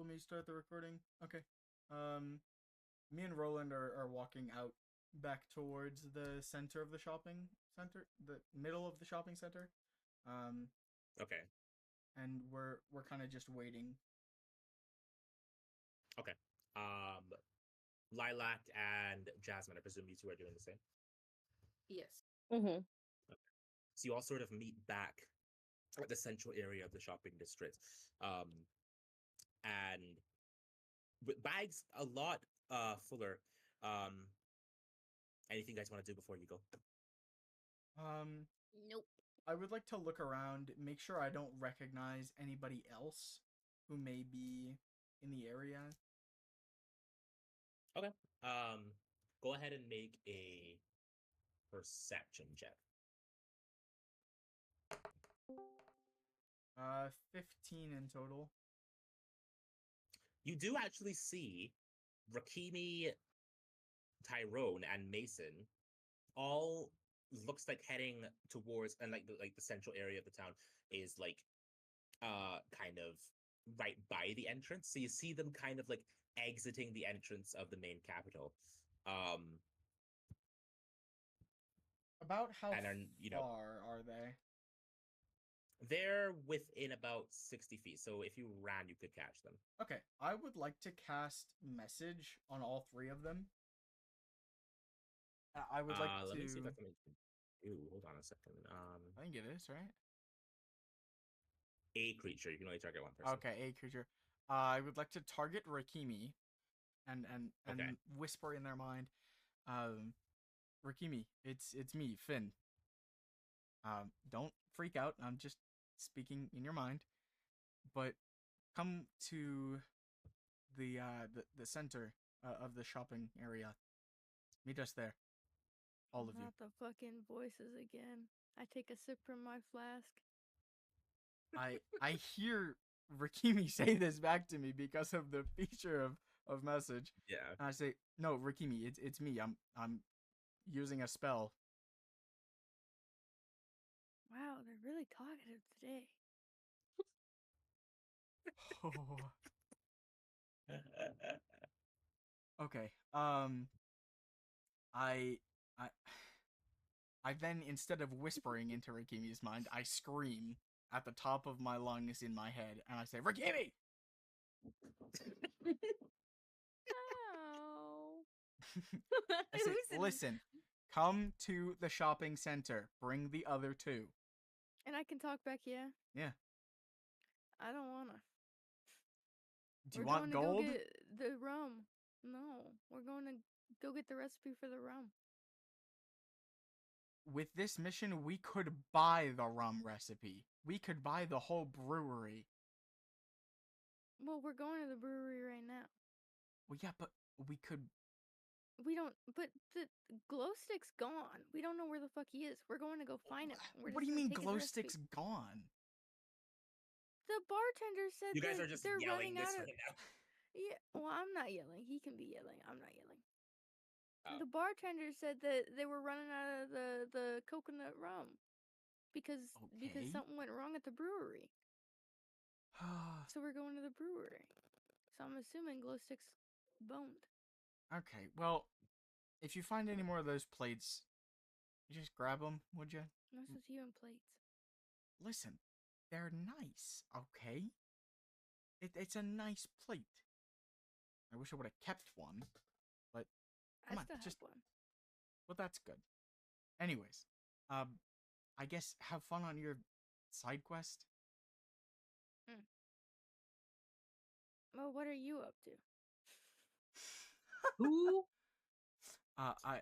let me start the recording. Okay. Um, Me and Roland are walking out back towards the center of the shopping center, the middle of the shopping center. Um, Okay. and we're kind of just waiting. Okay. Um, Lilac and Jasmine, I presume you two are doing the same. Yes. Mm-hmm. Okay. So you all sort of meet back at the central area of the shopping district. And with bags a lot fuller. Um, Anything you guys want to do before you go? Um, Nope. I would like to look around, make sure I don't recognize anybody else who may be in the area. Okay. Go ahead and make a perception check. 15 in total. You do actually see Rakimi, Tyrone, and Mason all looks like heading towards, and like the central area of the town is like kind of right by the entrance. So you see them kind of like exiting the entrance of the main capital. Um About how and are far are they? they're within about 60 feet. So if you ran, you could catch them. Okay, I would like to cast message on all three of them. I would like Let to. me see if I can. Ooh, hold on a second. I think it is right. A creature. You can only target one person. Okay, a creature. I would like to target Rikimi, and Okay. whisper in their mind, Rikimi, it's me, Finn. Don't freak out. I'm just speaking in your mind, but come to the center of the shopping area. Meet us there, all of you. Not the fucking voices again. I take a sip from my flask. I hear Rikimi say this back to me because of the feature of message. Yeah. And I say, no, Rikimi, it's me. I'm using a spell. Wow, they're really talkative today. Oh. Okay. I I I then, instead of whispering into Rikimi's mind, I scream at the top of my lungs in my head, and I say, Rikimi! Ow. I say, listen, come to the shopping center. Bring the other two. And I can talk back, yeah? Yeah. I don't wanna. Do you We're want going to gold? go get the rum. No, we're going to go get the recipe for the rum. With this mission, we could buy the rum recipe. We could buy the whole brewery. Well, we're going to the brewery right now. Well, yeah, but we could. We don't. But the glow stick's gone. We don't know where the fuck he is. We're going to go find him. What do you mean glow stick's gone? The bartender said You guys that are just they're yelling running this out of. right now. Yeah, well, I'm not yelling. He can be yelling. I'm not yelling. Oh. The bartender said that they were running out of the coconut rum because Okay. something went wrong at the brewery. So we're going to the brewery. So I'm assuming glow stick's boned. Okay, well, if you find any more of those plates, you just grab them, would you? What's with you and plates? Listen, they're nice, okay? It's a nice plate. I wish I would have kept one, but come I on, still just. have one. Well, that's good. Anyways, I guess have fun on your side quest. Well, what are you up to? Who? I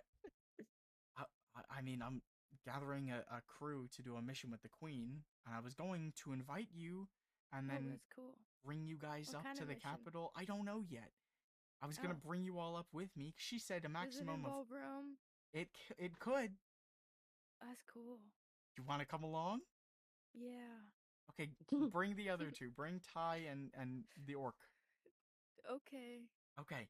mean, I'm gathering a crew to do a mission with the queen, and I was going to invite you and Oh, then that's cool. bring you guys What up kind to of the mission? capital. I don't know yet. I was gonna Oh. bring you all up with me. She said a Does it maximum of involve rum? it could. That's cool. You want to come along? Yeah. Okay, bring the other two. Bring Ty and the orc. Okay. Okay,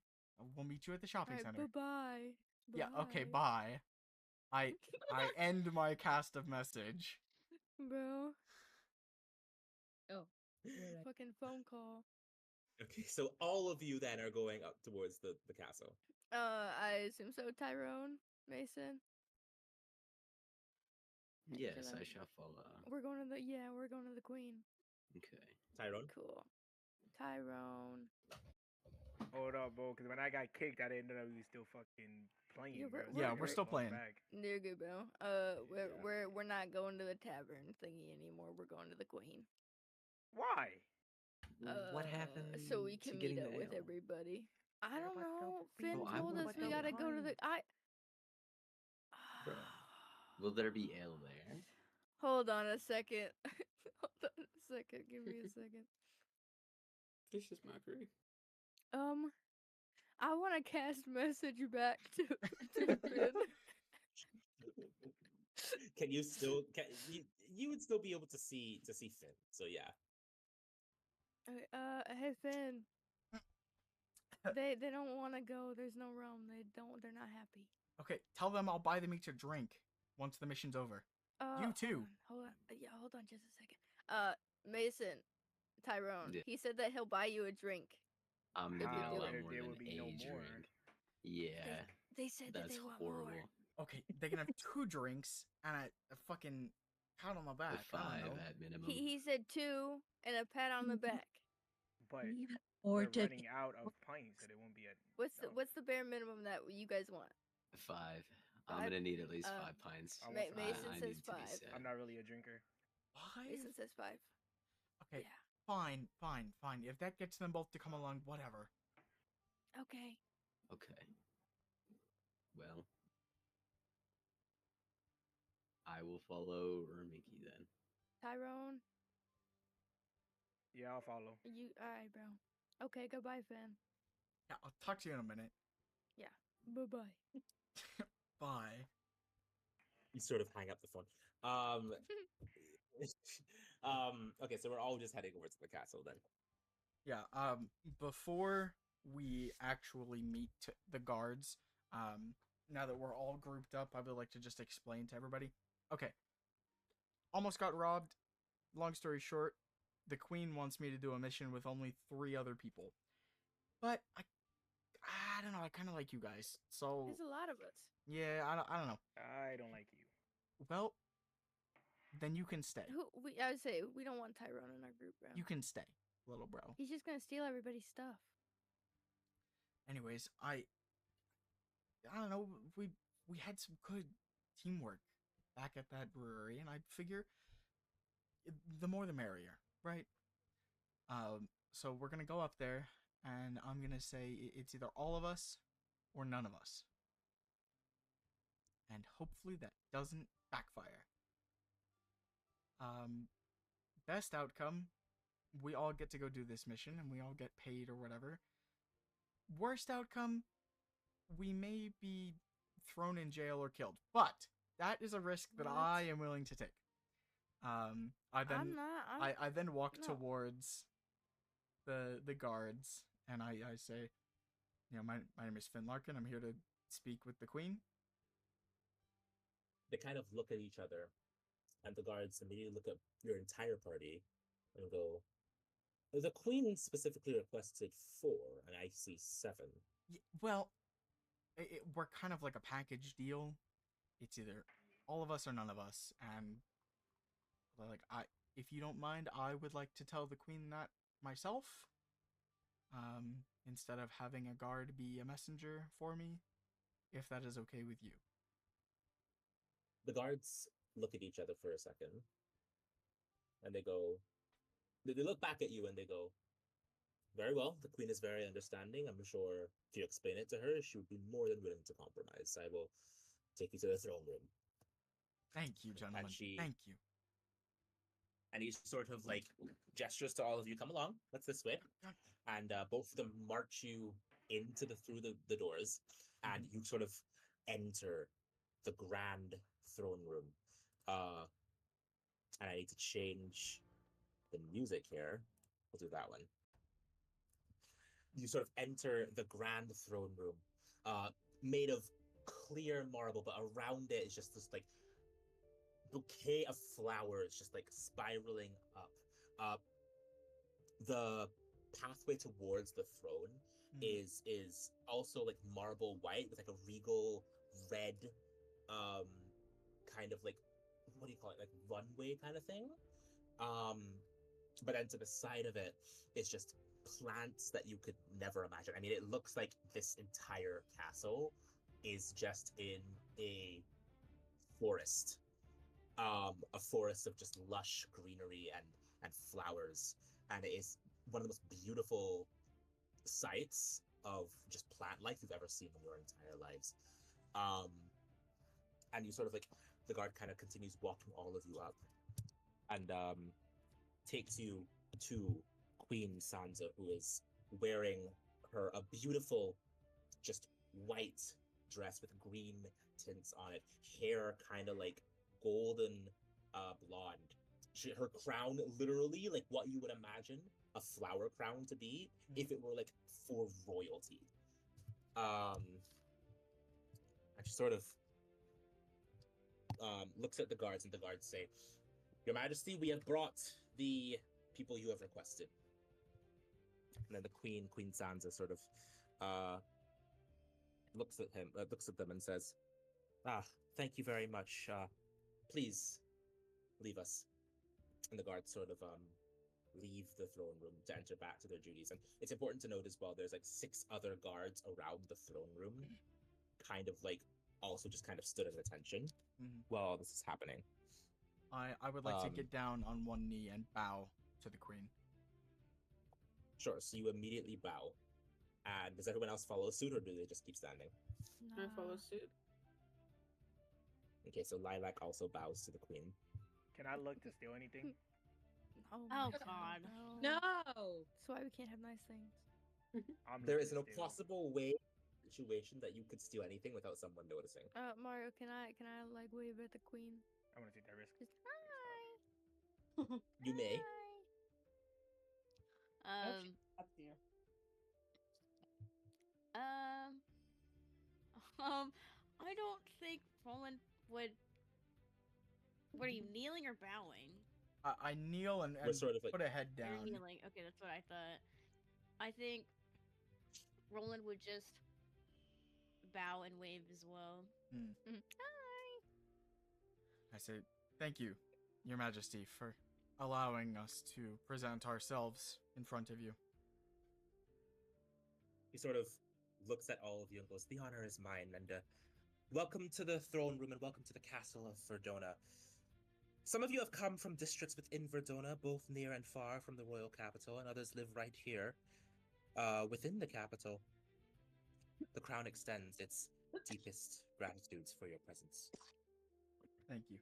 we'll meet you at the shopping Alright, center. bye-bye. Yeah. Okay. Bye. I end my cast of message. Bro. Oh. You're like, Fucking phone call. Okay, so all of you then are going up towards the castle. I assume so. Tyrone, Mason. Yes, Because I shall follow. we're going to the queen. Okay. Tyrone? Cool. Tyrone. Hold up, bro, because when I got kicked, I didn't know that we were still fucking playing. Yeah, bro. we're- It's Yeah, like we're a still long playing. bag. You're good, bro. Yeah. We're not going to the tavern thingy anymore. We're going to the queen. Why? What happened? So we to can getting meet the up with ale? everybody. I What don't about the know. beans? Finn Oh, I told want us the we gotta go to the. pine. Bruh. Will there be ale there? Hold on a second. Hold on a second. Give me a second. This is mockery. I want to cast message back to Finn. Can you still you would still be able to see Finn? So yeah. Okay, hey Finn. They don't want to go. There's no room. They're not happy. Okay, tell them I'll buy them each a drink once the mission's over. You too. Hold on. Yeah, hold on just a second. Mason, Tyrone. Yeah. He said that he'll buy you a drink. I'm If gonna you get a do lot it. more There than will be a no more. drink. Yeah, They said that that's they want horrible. more. Okay, they can have 2 drinks and a fucking pat on the A back. I five don't know. at minimum. He said 2 and a pat on the back. But Or we're to running out of pints, so there won't be a. What's the bare minimum that you guys want? 5. I'm Five? gonna need at least Uh, 5 pints. I want some Mason beers. says need to be 5. set. I'm not really a drinker. Mason 5? says 5. Okay, Yeah. fine. If that gets them both to come along, whatever. Okay. Okay. Well, I will follow Urmiki then. Tyrone, Yeah, I'll follow. you alright, bro? Okay, goodbye, Finn. Yeah, I'll talk to you in a minute. Bye bye. Bye. You sort of hang up the phone. Okay, so we're all just heading towards the castle then. Yeah, before we actually meet the guards, now that we're all grouped up, I would like to just explain to everybody. Okay. Almost got robbed. Long story short, the queen wants me to do a mission with only 3 other people. But I don't know, I kind of like you guys. So, There's a lot of us. yeah, I don't know. I don't like you. Well, then you can stay. I would say we don't want Tyrone in our group, bro. You can stay, little bro. He's just gonna steal everybody's stuff. Anyways, I don't know, we had some good teamwork back at that brewery, and I figure the more the merrier, right? So we're gonna go up there, and I'm gonna say it's either all of us or none of us. And hopefully that doesn't backfire. Best outcome, we all get to go do this mission, and we all get paid or whatever. Worst outcome, we may be thrown in jail or killed, but that is a risk that What? I am willing to take. I then walk no. towards the guards, and I say, my name is Finn Larkin. I'm here to speak with the queen. They kind of look at each other, and the guards immediately look at your entire party and go, "The queen specifically requested 4, and I see 7." Well, we're kind of like a package deal. It's either all of us or none of us, and if you don't mind, I would like to tell the queen that myself. Instead of having a guard be a messenger for me, if that is okay with you. The guards look at each other for a second, and they go, they look back at you and they go, "Very well, the queen is very understanding. I'm sure if you explain it to her, she would be more than willing to compromise. I will take you to the throne room." Thank you, gentlemen. Thank you. And he sort of like gestures to all of you, "Come along, let's this way." And both of them march you into through the doors, and you sort of enter the grand throne room. And I need to change the music here. We'll do that one. You sort of enter the grand throne room, made of clear marble, but around it is just this like bouquet of flowers, just like spiraling up. The pathway towards the throne Mm. is also like marble white with like a regal red um kind of like, what do you call it, like runway kind of thing. um but then to the side of it is just plants that you could never imagine. I mean, it looks like this entire castle is just in a forest, a forest of just lush greenery and flowers, and it is one of the most beautiful sights of just plant life you've ever seen in your entire lives. Um, and you sort of like, the guard kind of continues walking all of you up, and takes you to Queen Sansa, who is wearing a beautiful, just white dress with green tints on it, hair kind of like golden blonde. Her crown, literally like what you would imagine a flower crown to be if it were like for royalty. And she sort of looks at the guards, and the guards say, "Your Majesty, we have brought the people you have requested." And then the Queen Sansa, sort of looks at them, and says, "Ah, thank you very much. Please leave us." And the guards sort of leave the throne room to enter back to their duties. And it's important to note as well, there's like 6 other guards around the throne room, kind of like also just kind of stood at attention Mhm. while all this is happening. I would like to Um, get down on one knee and bow to the queen. Sure, so you immediately bow. And does everyone else follow suit, or do they just keep standing? I follow Nah. suit. Okay, so Lilac also bows to the queen. Can I look to steal anything? Oh, Oh, my God. no. No. That's why we can't have nice things. I'm There looking is an to steal. impossible way situation that you could steal anything without someone noticing. Mario, can I like wave at the queen? I want to take that risk. Just hi. You may. Hi. Up there. I don't think Roland would. What are you, kneeling or bowing? I kneel and We're sort of like, put a head You're down. kneeling. Okay, that's what I thought. I think Roland would just bow and wave as well. Hi. I say, thank you, Your Majesty, for allowing us to present ourselves in front of you. he sort of looks at all of you and goes, "The honor is mine, and welcome to the throne room, and welcome to the castle of Verdona. Some of you have come from districts within Verdona, both near and far from the royal capital, and others live right here, within the capital. The crown extends its deepest gratitudes for your presence." Thank you.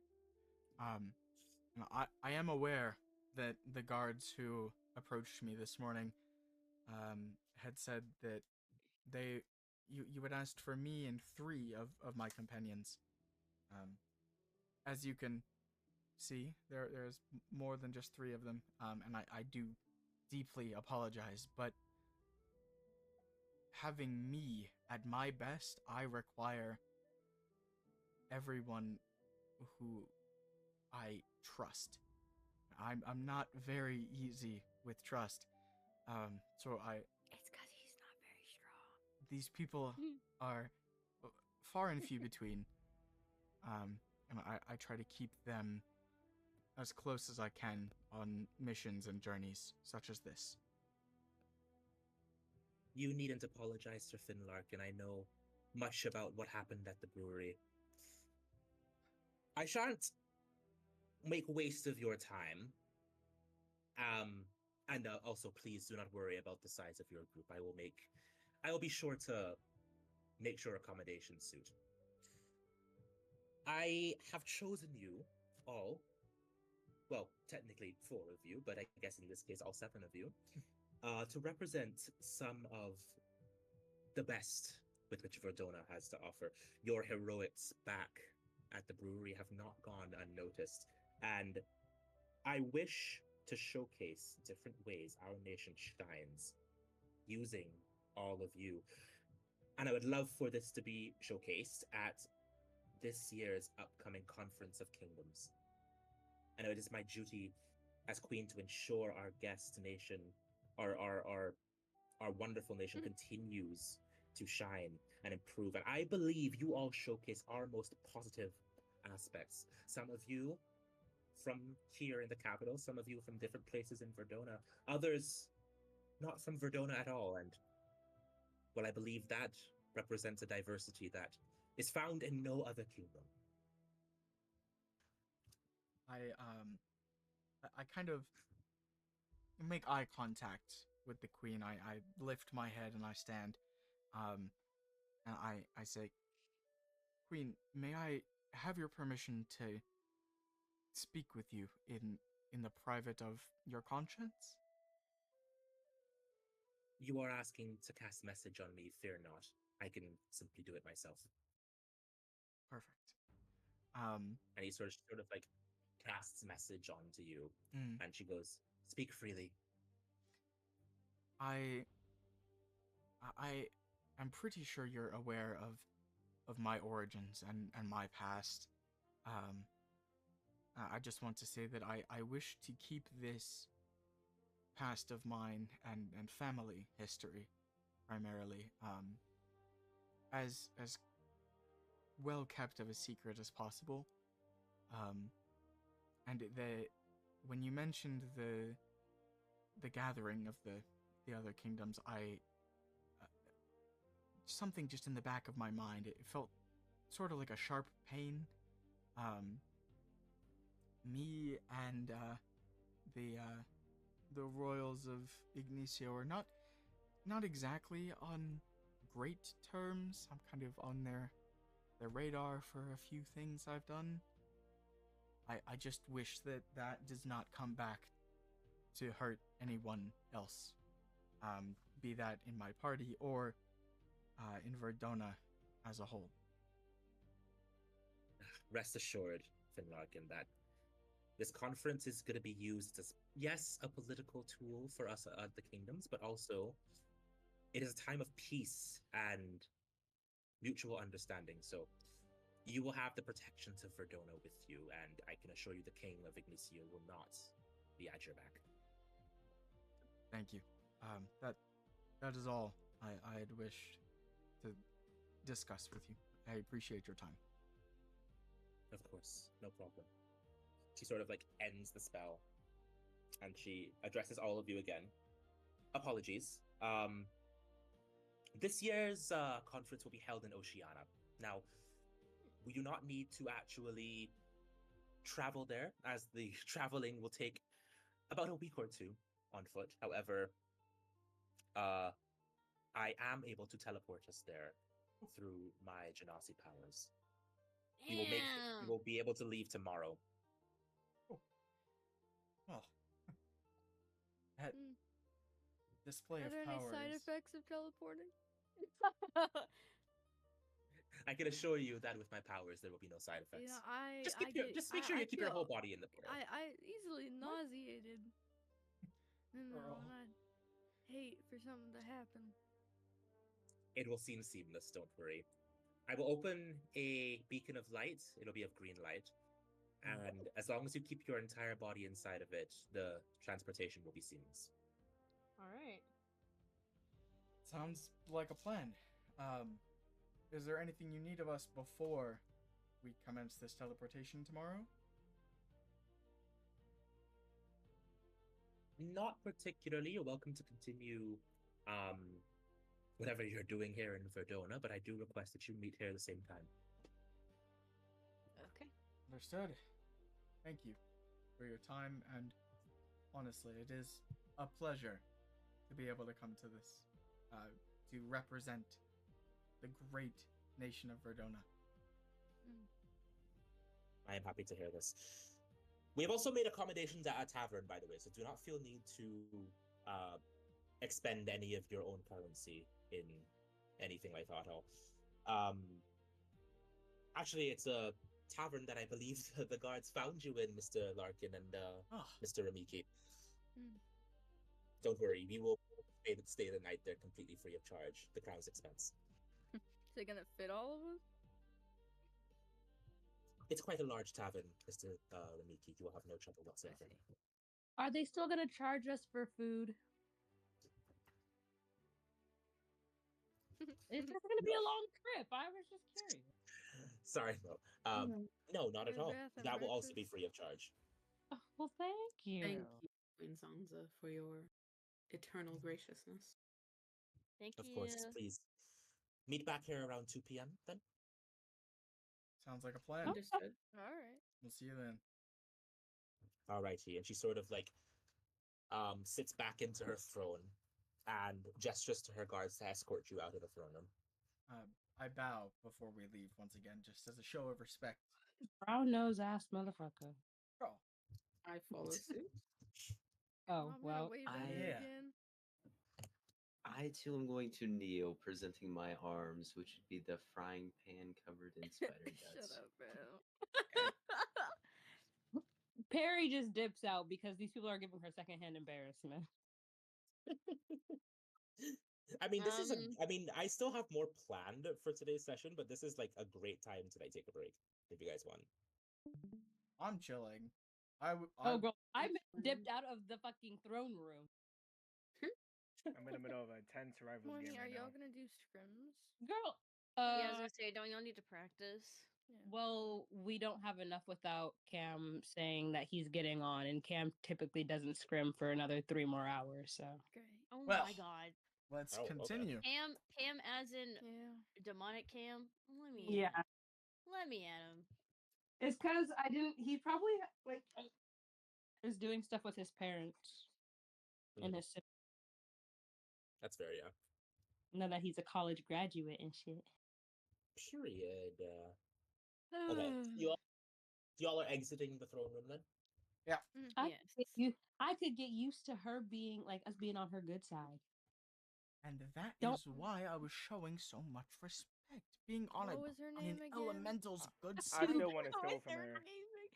I am aware that the guards who approached me this morning had said that you had asked for me and 3 of my companions. As you can see, there's more than just 3 of them, and I do deeply apologize, but having me at my best, I require everyone who I trust. I'm not very easy with trust. So It's because he's not very strong. these people are far and few between. And I try to keep them as close as I can on missions and journeys such as this. You needn't apologize, Sir Finlark, and I know much about what happened at the brewery. I shan't make waste of your time. And also, please do not worry about the size of your group. I will be sure to make sure accommodations suit. I have chosen you all. Well, technically 4 of you, but I guess in this case all 7 of you, to represent some of the best with which Verdona has to offer. Your heroics back at the brewery have not gone unnoticed, and I wish to showcase different ways our nation shines using all of you. And I would love for this to be showcased at this year's upcoming Conference of Kingdoms. And it is my duty as Queen to ensure our guest nation our wonderful nation continues to shine and improve. And I believe you all showcase our most positive aspects. Some of you from here in the capital, some of you from different places in Verdona, others not from Verdona at all. And well, I believe that represents a diversity that is found in no other kingdom. I kind of make eye contact with the queen. I lift my head and I stand. And I say, Queen, may I have your permission to speak with you in the private of your conscience? You are asking to cast message on me, fear not. I can simply do it myself. Perfect. And he sort of like casts message onto you, and she goes, "Speak freely." I am pretty sure you're aware of my origins and my past. I just want to say that I wish to keep this past of mine and family history primarily as well kept of a secret as possible. And when you mentioned the gathering of the other kingdoms, something just in the back of my mind, it felt sort of like a sharp pain. Me and the royals of Ignicio are not exactly on great terms. I'm kind of on their radar for a few things I've done. I just wish that does not come back to hurt anyone else, be that in my party or in Verdona as a whole. Rest assured, Finlarkin, that this conference is going to be used as, yes, a political tool for us at the kingdoms, but also it is a time of peace and mutual understanding. So you will have the protections of Verdona with you, and I can assure you the king of Ignicio will not be at your back. Thank you. That is all I had wished to discuss with you. I appreciate your time. Of course, no problem. She sort of like ends the spell, and she addresses all of you again. Apologies. This year's conference will be held in Oceania. Now, we do not need to actually travel there, as the traveling will take about a week or two on foot. However, I am able to teleport us there through my Genasi powers. We will be able to leave tomorrow. Well, that display Are of there any powers. side effects of teleporting? I can assure you that with my powers, there will be no side effects. You know, Just make sure you keep your whole body in the air. I easily nauseated. And I hate for something to happen. It will seem seamless, don't worry. I will open a beacon of light. It'll be of green light. And as long as you keep your entire body inside of it, the transportation will be seamless. All right. Sounds like a plan. Is there anything you need of us before we commence this teleportation tomorrow? Not particularly. You're welcome to continue whatever you're doing here in Verdona, but I do request that you meet here at the same time. Okay. Understood. Thank you for your time, and honestly, it is a pleasure to be able to come to this, to represent the great nation of Verdona. I am happy to hear this. We have also made accommodations at a tavern, by the way, so do not feel need to expend any of your own currency in anything like that at all. Actually, it's a tavern that I believe the guards found you in, Mr. Larkin and Mr. Ramiki. Don't worry, we will stay the night there completely free of charge, the crown's expense. Is it gonna fit all of us? It's quite a large tavern, Mr. Ramiki. You will have no trouble whatsoever. Are they still gonna charge us for food? It's just gonna be a long trip. I was just curious. Sorry, no. No, not at Your all. bath and That will also be breakfast? free of charge. Oh, well, thank you. Thank you, Queen Sansa, for your eternal graciousness. Thank Of you. course, please. Meet back here around 2 p.m. then. Sounds like a plan. Understood. All right. We'll see you then. Alrighty, and she sort of like sits back into her throne and gestures to her guards to escort you out of the throne room. I bow before we leave once again, just as a show of respect. Brown nose ass motherfucker. Bro, I follow suit. Oh, I'm well. gonna wave at her Yeah. again. I too am going to kneel, presenting my arms, which would be the frying pan covered in spider Shut guts. up, bro. Perry just dips out because these people are giving her secondhand embarrassment. I mean, this is a. Um, I mean, I still have more planned for today's session, but this is like a great time to like take a break if you guys want. I'm chilling. Oh, girl, I It's dipped fine. out of the fucking throne room. I'm in the middle of a 10 survival Money, game are right y'all now. gonna do scrims? Girl, yeah, I was gonna say, don't y'all need to practice? Yeah. well, we don't have enough without Cam saying that he's getting on, and Cam typically doesn't scrim for another 3 more hours, so. Great. Oh Well. my god. Let's Oh, okay. continue. Cam as in Yeah. demonic Cam? Let me Yeah. at him. Let me at him. It's because I didn't, he probably, like, is doing stuff with his parents and his siblings, That's fair, yeah. now that he's a college graduate and shit. Period. Okay, y'all are exiting the throne room then. I Yes. I could get used to her being, like, us being on her good side. And that Don't- is why I was showing so much respect. Being on What a was her on name an again? elemental's good I side. still want to steal from her.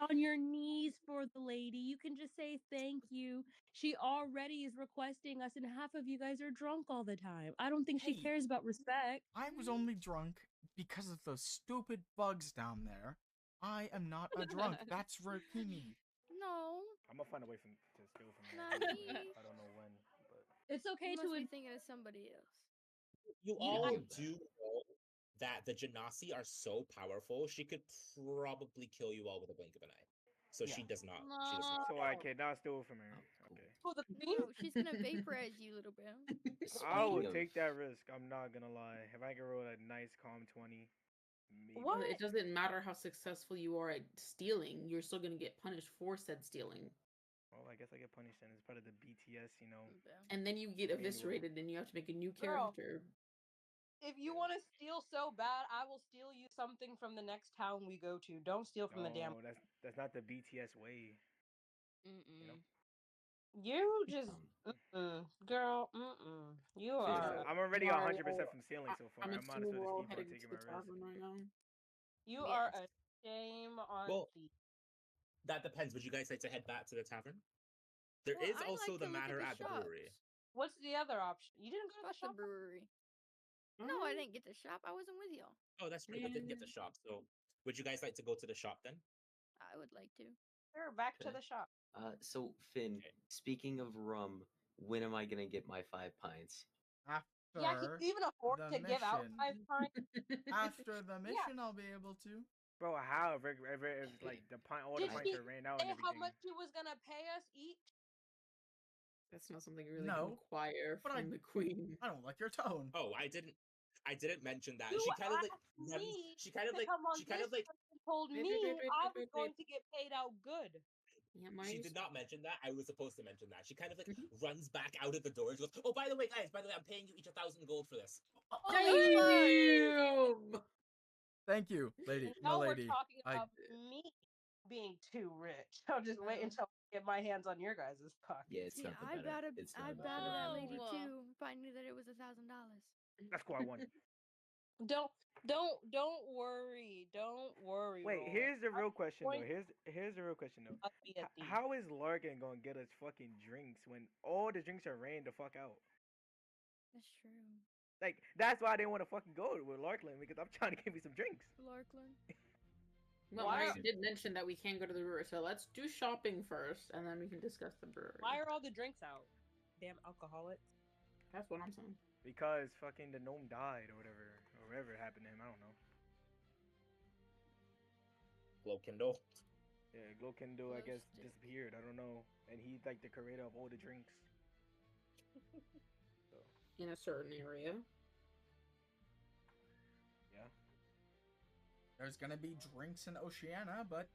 On your knees for the lady. You can just say thank you. She already is requesting us, and half of you guys are drunk all the time. I don't think she Hey. cares about respect. I was only drunk because of those stupid bugs down there. I am not a drunk. That's Rokimi. No. I'm gonna find a way to steal from her. Not eventually. me. I don't know when, but It's okay You to must be ad- thinking of somebody else. You Yeah, all I- do know that the Genasi are so powerful, she could probably kill you all with a blink of an eye. So she Yeah. does not. She does not. so I cannot steal from her. Oh, Okay. for the queen. No, she's gonna vaporize you, little bro. I will Speaking of- take that risk. I'm not gonna lie. If I can roll a nice calm 20, maybe. What? It doesn't matter how successful you are at stealing, you're still gonna get punished for said stealing. Well, I guess I get punished and it's part of the BTS, you know. And then you get Manual. eviscerated and you have to make a new Girl. character. If you want to steal so bad, I will steal you something from the next town we go to. Don't steal from the damn. No, that's not the BTS way. Mm-mm. You just, Um, girl, you are. I'm already are- 100% from stealing so far. I'm I might as assuming well we're all just keep on heading taking to my the risk. tavern right now. You are Yes. a shame on Well, thee. That depends. Would you guys like to head back to the tavern? There is I'd also like the to look matter the at the brewery. shops. What's the other option? You didn't go to the Fuck the shop. brewery. No, I didn't get the shop. I wasn't with y'all. Oh, that's true. But didn't get the shop. So, would you guys like to go to the shop then? I would like to. Sure, back to Okay. the shop. So Finn, Okay. speaking of rum, when am I gonna get my 5 pints? After Yeah, can you even afford the to give out mission. 5 pints? After the mission, I'll be able to. Bro, how? If like the pint, all the Did pints she are ran out say and how everything. much she was gonna pay us each? That's not something you really No, can inquire but from the queen. I don't like your tone. Oh, I didn't mention that. You She kind of like asked runs. me She kind of to like. come on She kind of this like. and told Wait, me wait, wait, I wait, was wait, going wait. to get paid out good. Yeah, She Myers. did not mention that. I was supposed to mention that. She kind of like Mhm. runs back out of the door. She goes, "Oh, by the way, guys. By the way, I'm paying you each 1,000 gold for this." Damn! Thank you, lady. Now we're Milady. talking I about me being too rich. I'll just wait until I get my hands on your guys' pocket. Yeah, it's See, not the I'd better. bow to, It's not I'd the bow to that better. lady Oh. too if I knew that it was $1,000. That's cool. I won. Don't worry. Don't worry. Wait, Roland. here's the real question though. going- Here's the real question though. I'll be a thief. How is Larkin gonna get us fucking drinks when all the drinks are ran the fuck out? That's true. Like that's why I didn't want to fucking go with Larkin because I'm trying to get me some drinks. Larkland. Well, Why Myers are- did mention that we can go to the brewery, so let's do shopping first, and then we can discuss the brewery. Why are all the drinks out? Damn alcoholics. That's what I'm saying. Because fucking the gnome died or whatever happened to him. I don't know. Glow Kindle. Yeah, Glowkindle, I Glow guess, stick. disappeared. I don't know. And he's like the creator of all the drinks. So, In a certain area. yeah. There's gonna be drinks in Oceania, but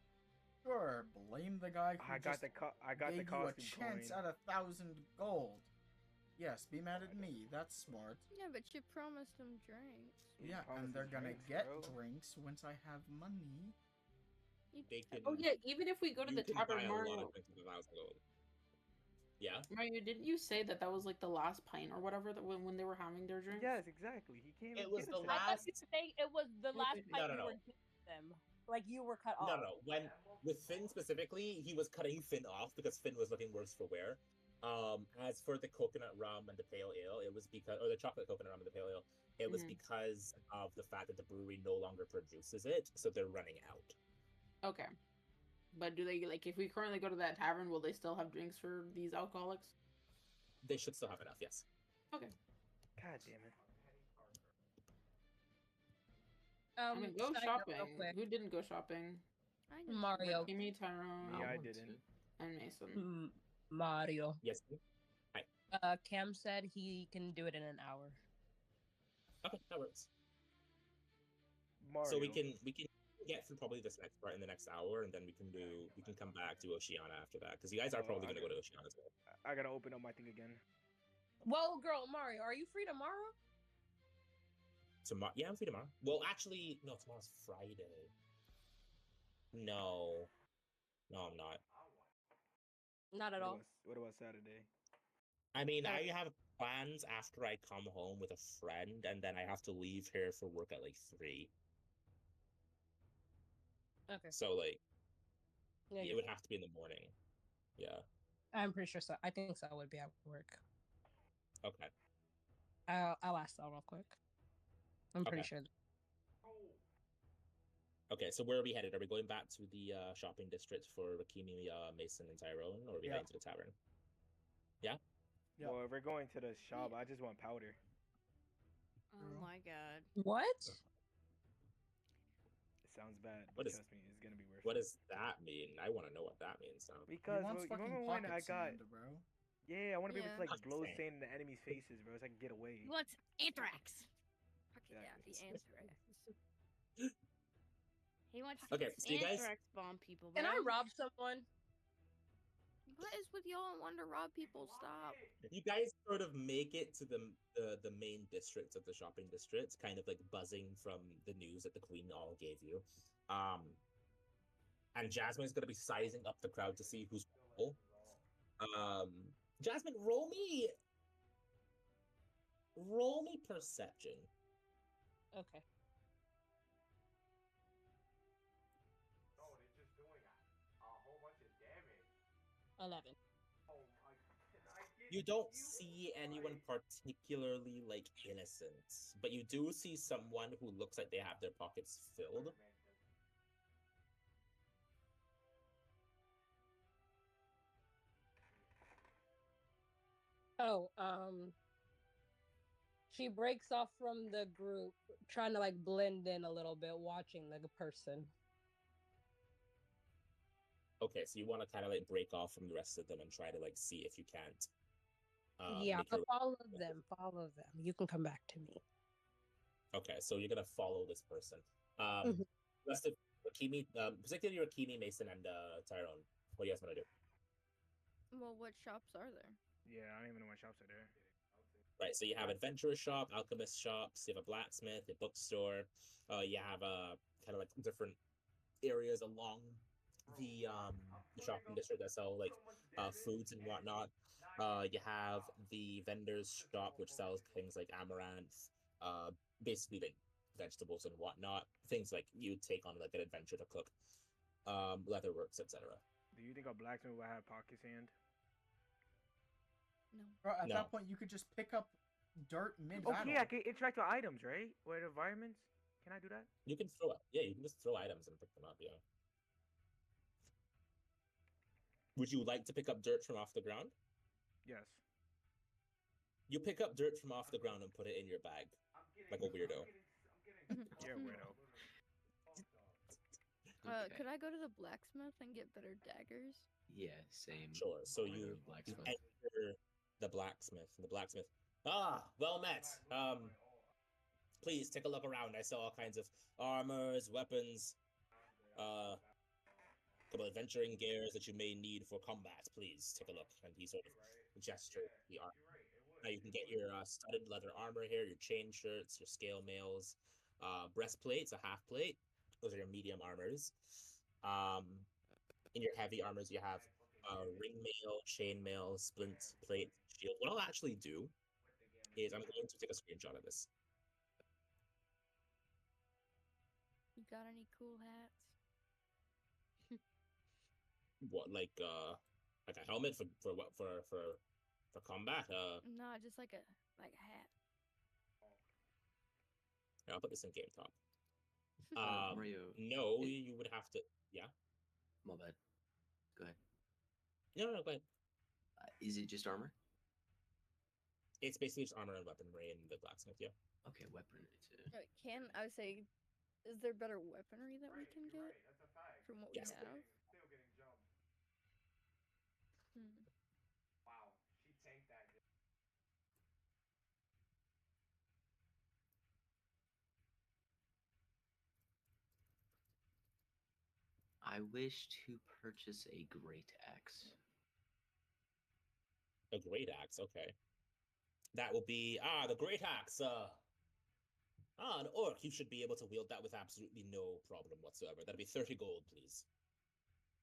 sure, blame the guy who I got just the I got the gave you a costume chance coin. at 1,000 gold. Yes, be mad at me. That's smart. Yeah, but you promised him drinks. He Yeah, promised and they're us gonna drinks, get bro. drinks once I have money. They can. Oh yeah, even if we go to you the can tavern, buy a lot Mario. of drinks with 1,000 gold. Yeah. Mario, didn't you say that was like the last pint or whatever that when they were having their drinks? Yes, exactly. He came. It and was get the us I that. thought you last- were saying it was the last No, fight no, you no. were giving them. Like you were cut No, off. no. When with Finn specifically, he was cutting Finn off because Finn was looking worse for wear. As for the coconut rum and the pale ale, it was because, or the chocolate coconut rum and the pale ale, it was Mhm. because of the fact that the brewery no longer produces it, so they're running out. Okay. But do they like if we currently go to that tavern, will they still have drinks for these alcoholics? They should still have enough, yes. Okay. God damn it. I mean, go side note shopping. real quick. Who didn't go shopping? I know. Mario. Kimi, Tyrone, Me, I want didn't. to. and Mason. Mario. Yes. Cam said he can do it in an hour. Okay, that works. Mario. So we can get through probably this next part in the next hour, and then we can come back to Oceana after that because you guys are Oh, probably I gonna go got- to Oceana as well. I gotta open up my thing again. Well, girl, Mario, are you free tomorrow? Tomorrow, yeah, I'm free tomorrow. Well, actually, no, tomorrow's Friday. No, I'm not. Not at all. What about Saturday? I mean, I Okay. have plans after I come home with a friend, and then I have to leave here for work at like 3. Okay. So like, Yeah, it would have to be in the morning. Yeah. I'm pretty sure so. I think so would be at work. Okay. I'll ask that real quick. I'm pretty Okay. sure. Okay. So where are we headed? Are we going back to the shopping district for Rakimi, Mason, and Tyrone, or are we Yeah. heading to the tavern? Yeah. Yeah. Well, if we're going to the shop, I just want powder. Oh Girl. my god. What? It sounds bad, What but is- trust me, it's gonna be worth What it. does that mean? I want to know what that means now. He Because wants you fucking remember when pocket I got? sand, bro. Yeah, I want to be able Yeah. to like Pocket blow sand. sand in the enemy's faces, bro, so I can get away. He wants anthrax. Yeah, Exactly. the anthrax. He wants Okay, so you guys- anthrax bomb people. Can I bro. rob someone? What is with y'all and wanting to rob people? Stop. You guys sort of make it to the main districts of the shopping districts, kind of like buzzing from the news that the Queen all gave you. And Jasmine's gonna be sizing up the crowd to see who's full. Jasmine, roll me perception. Okay. No, they're just doing a whole bunch of damage. 11. Oh my! I did You don't see anyone particularly like innocent, but you do see someone who looks like they have their pockets filled. Oh, she breaks off from the group, trying to like blend in a little bit, watching the person. Okay, so you want to kind of like break off from the rest of them and try to like see if you can't. Yeah, make your- follow them. Follow them. You can come back to me. Okay, so you're gonna follow this person. Mhm. Rest of Rakimi, particularly Rakimi, Mason, and Tyrone. What do you guys want to do? Well, what shops are there? Yeah, I don't even know what shops are there. Right, so you have adventurer shop, alchemist shops, you have a blacksmith, a bookstore. You have kind of like different areas along the shopping district that sell like foods and whatnot. You have the vendor's shop which sells things like amaranth, basically like vegetables and whatnot, things like you take on like an adventure to cook, leatherworks, etc. Do you think a blacksmith will have pocket sand? No. Bro, at No. that point, you could just pick up dirt mid battle. Okay, I can interact with items, right? Or the environments. Can I do that? You can throw it. Yeah, you can just throw items and pick them up. Yeah. Would you like to pick up dirt from off the ground? Yes. You pick up dirt from off the ground and put it in your bag, like a weirdo. You're a weirdo. Okay. Could I go to the blacksmith and get better daggers? Yeah, same. Sure. So I'll go to you the blacksmith. enter the blacksmith. And the blacksmith. Ah, well met. Please take a look around. I saw all kinds of armors, weapons, couple of adventuring gears that you may need for combat. Please take a look. And he sort of gestured the armor. Now you can get your studded leather armor here, your chain shirts, your scale mails, breastplates, a half plate. Those are your medium armors. In your heavy armors, you have ring mail, chain mail, splint plate, shield. What I'll actually do is I'm going to take a screenshot of this. You got any cool hats? What, like a helmet for what for combat? No, just like a hat. Yeah, I'll put this in game top. Mario, No, it- you would have to. Yeah. my bad. Go ahead. No, go ahead. Is it just armor? It's basically just armor and weaponry in the blacksmith. Yeah. Okay, weaponry too. I would say, is there better weaponry that we can get from what Yes. we have? Still getting jumped. Hmm. Wow, she tanked that. I wish to purchase a great axe. A great axe. Okay. That will be the great axe. An orc. You should be able to wield that with absolutely no problem whatsoever. That'll be 30 gold, please.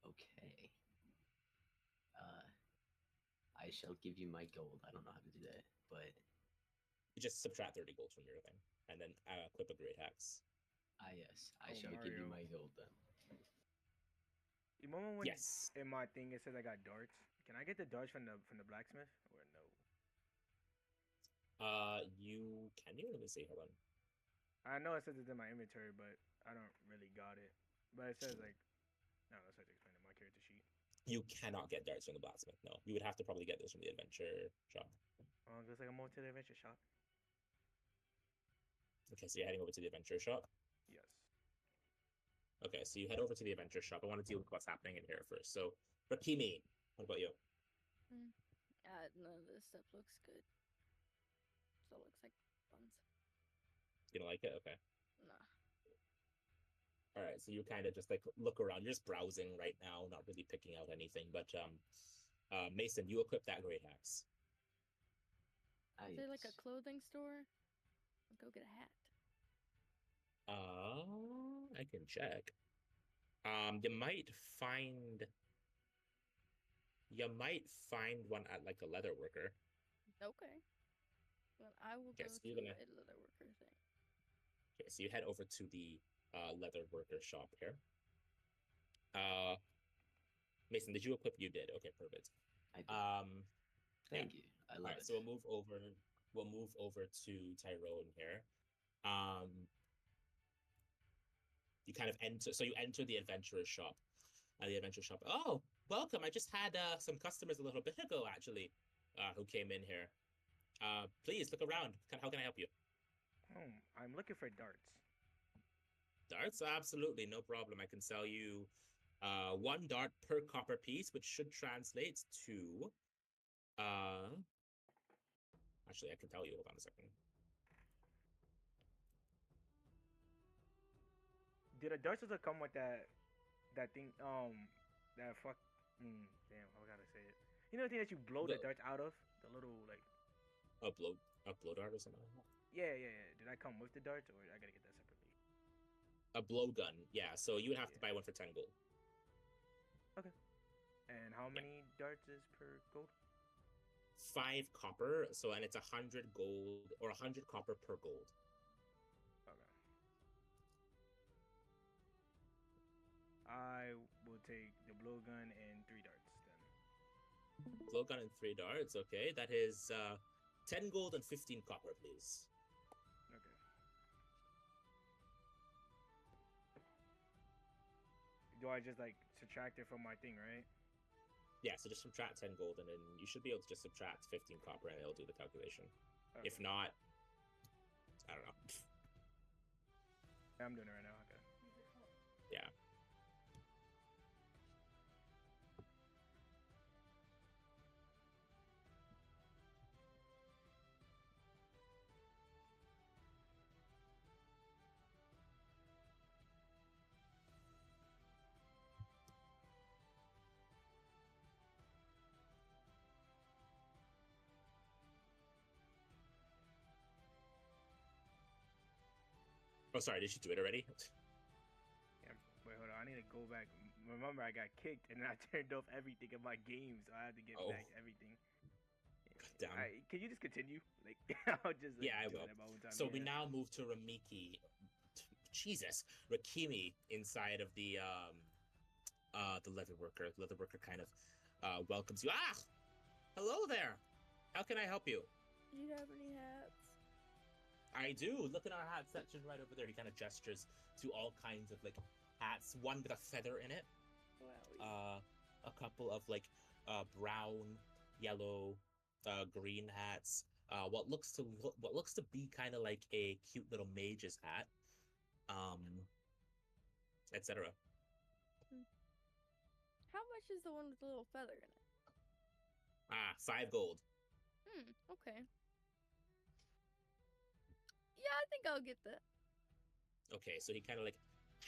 Okay. I shall give you my gold. I don't know how to do that, but You just subtract 30 gold from your thing, and then equip a great axe. yes, I Oh, shall give you Mario. my gold then. You remember when Yes. in my thing it says I got darts? Can I get the darts from the blacksmith or no? You can you? Let me see. Hold on. I know it says it's in my inventory, but I don't really got it. But it says like, no, that's what I explained in my character sheet. You cannot get darts from the blacksmith. No, you would have to probably get those from the adventure shop. It looks like I'm over to the adventure shop. Okay, so you're heading over to the adventure shop. Yes. Okay, so you head over to the adventure shop. I want to deal with what's happening in here first. So, Rakimi, what about you? None of this stuff looks good. So it looks like buns. You don't like it? Okay. Nah. All right, so you kind of just like look around. You're just browsing right now, not really picking out anything. But Mason, you equip that great axe. Is there like a Yes. clothing store? I'll go get a hat. I can check. You might find one at like a leather worker. Okay. Well, I will Okay, go so to you're a gonna- leather worker thing. Okay, so you head over to the leather worker shop here. Mason, did you equip? You did. Okay, perfect. I did. Yeah. Thank you. I All love right, it. so we'll move over. We'll move over to Tyrone here. You kind of enter. So you enter the adventurer's shop. The adventure shop. Oh, welcome! I just had some customers a little bit ago, actually, who came in here. Please look around. How can I help you? I'm looking for darts. Darts? Absolutely, no problem. I can sell you 1 dart per copper piece, which should translate to. Actually, I can tell you. Hold on a second. Did the darts also come with that thing? That fuck. Damn, how gotta say it? You know the thing that you blow the The- darts out of? The little like. Upload dart or something like that. Yeah. Did I come with the darts, or I gotta get that separately? A blowgun, yeah. So you would have to Yeah. buy one for 10 gold. And how many darts is per gold? 5 copper, so and it's 100 gold or 100 copper per gold. Okay. I will take the blowgun and 3 darts then. Blowgun and 3 darts, okay. That is 10 gold and 15 copper, please. Okay. Do I just like subtract it from my thing, right? Yeah, so just subtract 10 gold, and then you should be able to just subtract 15 copper, and it'll do the calculation. Okay. If not, I don't know. I'm doing it right now. Okay. Yeah. Oh, sorry, did you do it already? Yeah, wait, hold on. I need to go back. Remember, I got kicked and then I turned off everything in my game, so I had to get Oh. back everything. Damn. Can you just continue? Like, I'll just like, Yeah, I do will. it at my own time. So we Yeah. now move to Ramiki. Jesus, Rakimi inside of the leather worker. The leather worker kind of welcomes you. Ah, hello there. How can I help you? Do you have any hats? I do. Look at our hat section right over there. He kind of gestures to all kinds of like hats. One with a feather in it. Wow. A couple of like brown, yellow, green hats. What looks to be kind of like a cute little mage's hat. Etc. How much is the one with the little feather in it? 5 gold. Okay. Yeah, I think I'll get that. Okay, so he kind of like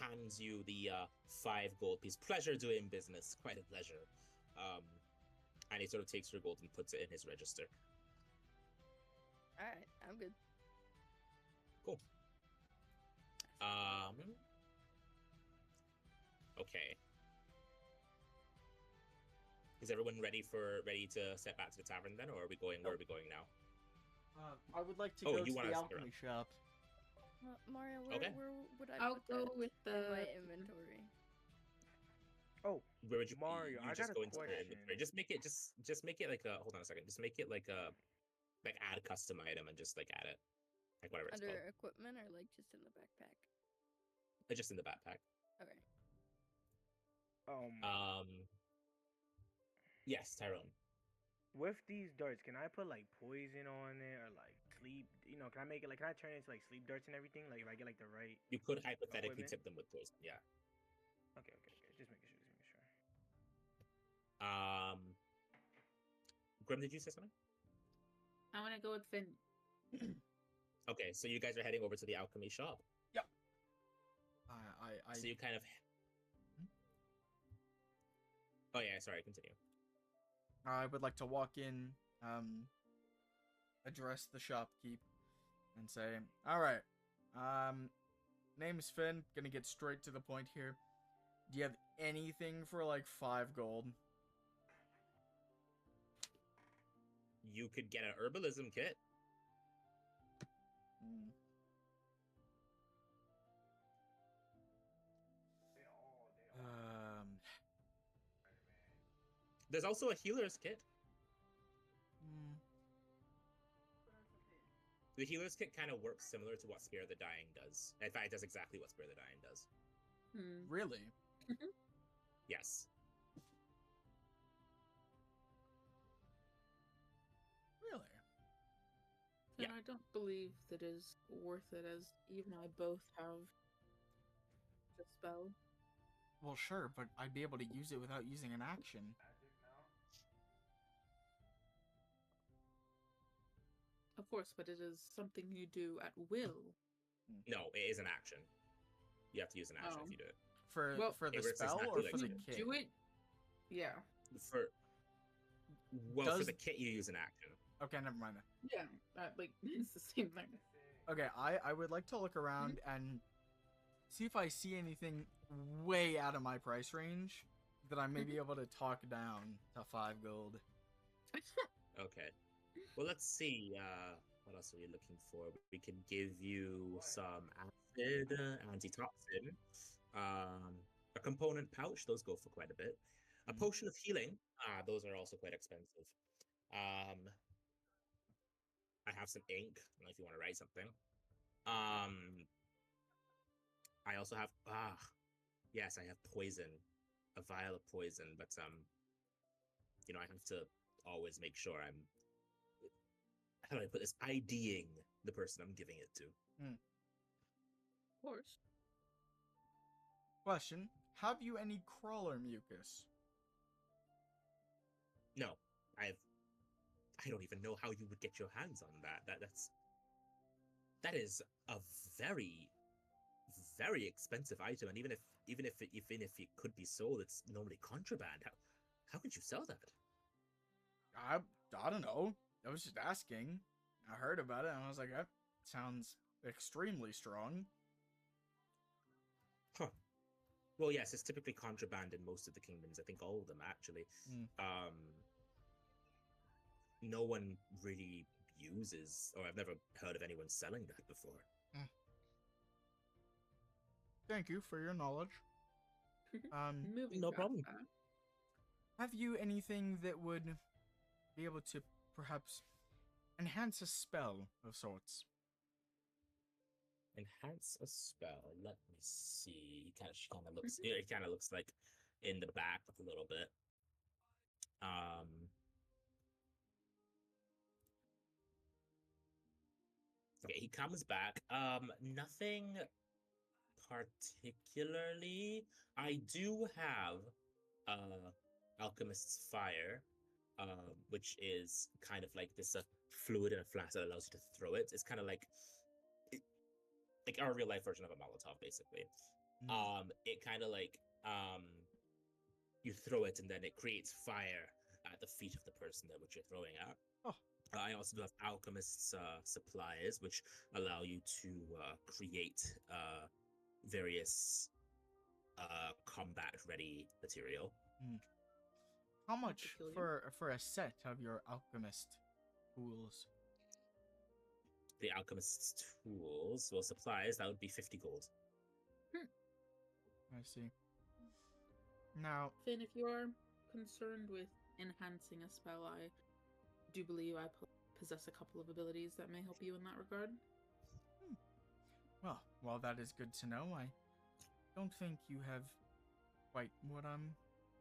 hands you the 5 gold piece. Pleasure doing business. Quite a pleasure. And he sort of takes your gold and puts it in his register. Alright, I'm good. Cool. Okay. Is everyone ready to set back to the tavern then, or are we going? Where are we going now? I would like to Oh, go you to wanna the stick alchemy shop. Mario, where, Okay. where would I I'll put go that with in my the. inventory? Oh, Where would you Mario, You I just got go a into the question. inventory. Just make it like a. Hold on a second. Just make it like a add custom item and just like add it, like whatever it's Under called. equipment or like just in the backpack? Just in the backpack. Okay. Yes, Tyrone. With these darts, can I put like poison on it or like sleep? You know, can I make it like? Can I turn it into like sleep darts and everything? Like if I get like the right. You could hypothetically Equipment? tip them with poison. Yeah. Okay. Just making sure. Grim, did you say something? I want to go with Finn. Okay, so you guys are heading over to the alchemy shop. So you kind of. Oh yeah, sorry. Continue. I would like to walk in, address the shopkeep, and say, "All right, name's Finn. Gonna get straight to the point here. Do you have anything for like 5 gold?" You could get an herbalism kit. There's also a healer's kit. The healer's kit kind of works similar to what Spare the Dying does. In fact, it does exactly what Spare the Dying does. Really? Yes. Really? And I don't believe that is worth it, as Eve and I both have the spell. Well, sure, but I'd be able to use it without using an action. Of course, but it is something you do at will. No, it is an action. You have to use an action Oh. if you do it. For Well, the it works spell exactly or like for the you kit? Do it. Yeah. For for Does- the kit, you use an action. Okay, never mind then. Yeah. Like it's the same thing. Okay, I would like to look around and see if I see anything way out of my price range that I may be able to talk down to 5 gold. Okay. Well, let's see. What else are we looking for? We can give you some acid, antitoxin, a component pouch. Those go for quite a bit. A potion of healing. Those are also quite expensive. I have some ink. I don't know if you want to write something. I also have yes, I have poison, a vial of poison, but I have to always make sure I'm, how do I put this, IDing the person I'm giving it to. Of course. Question: have you any crawler mucus? No, I don't even know how you would get your hands on that. That is a very, very expensive item, and even if it could be sold, it's normally contraband. How could you sell that? I don't know. I was just asking. I heard about it and I was like, that sounds extremely strong. Huh. Well, yes, it's typically contraband in most of the kingdoms. I think all of them, actually. No one really uses, or I've never heard of anyone selling that before. Thank you for your knowledge. Moving no past problem. that, Have you anything that would be able to perhaps enhance a spell of sorts? Enhance a spell. Let me see. She kind of looks. It kind of looks like in the back a little bit. Okay, he comes back. Nothing particularly. I do have Alchemist's Fire, which is kind of like this fluid in a flask that allows you to throw it. It's kind of like our real life version of a Molotov, basically. It kind of like you throw it and then it creates fire at the feet of the person that which you're throwing at. Oh. I also do have Alchemist's Supplies, which allow you to create various combat-ready material. How much peculiar. for a set of your alchemist tools? The Alchemist's Tools, well, supplies, that would be 50 gold. I see. Now, Finn, if you are concerned with enhancing a spell, I do believe I possess a couple of abilities that may help you in that regard. well, that is good to know. I don't think you have quite what I'm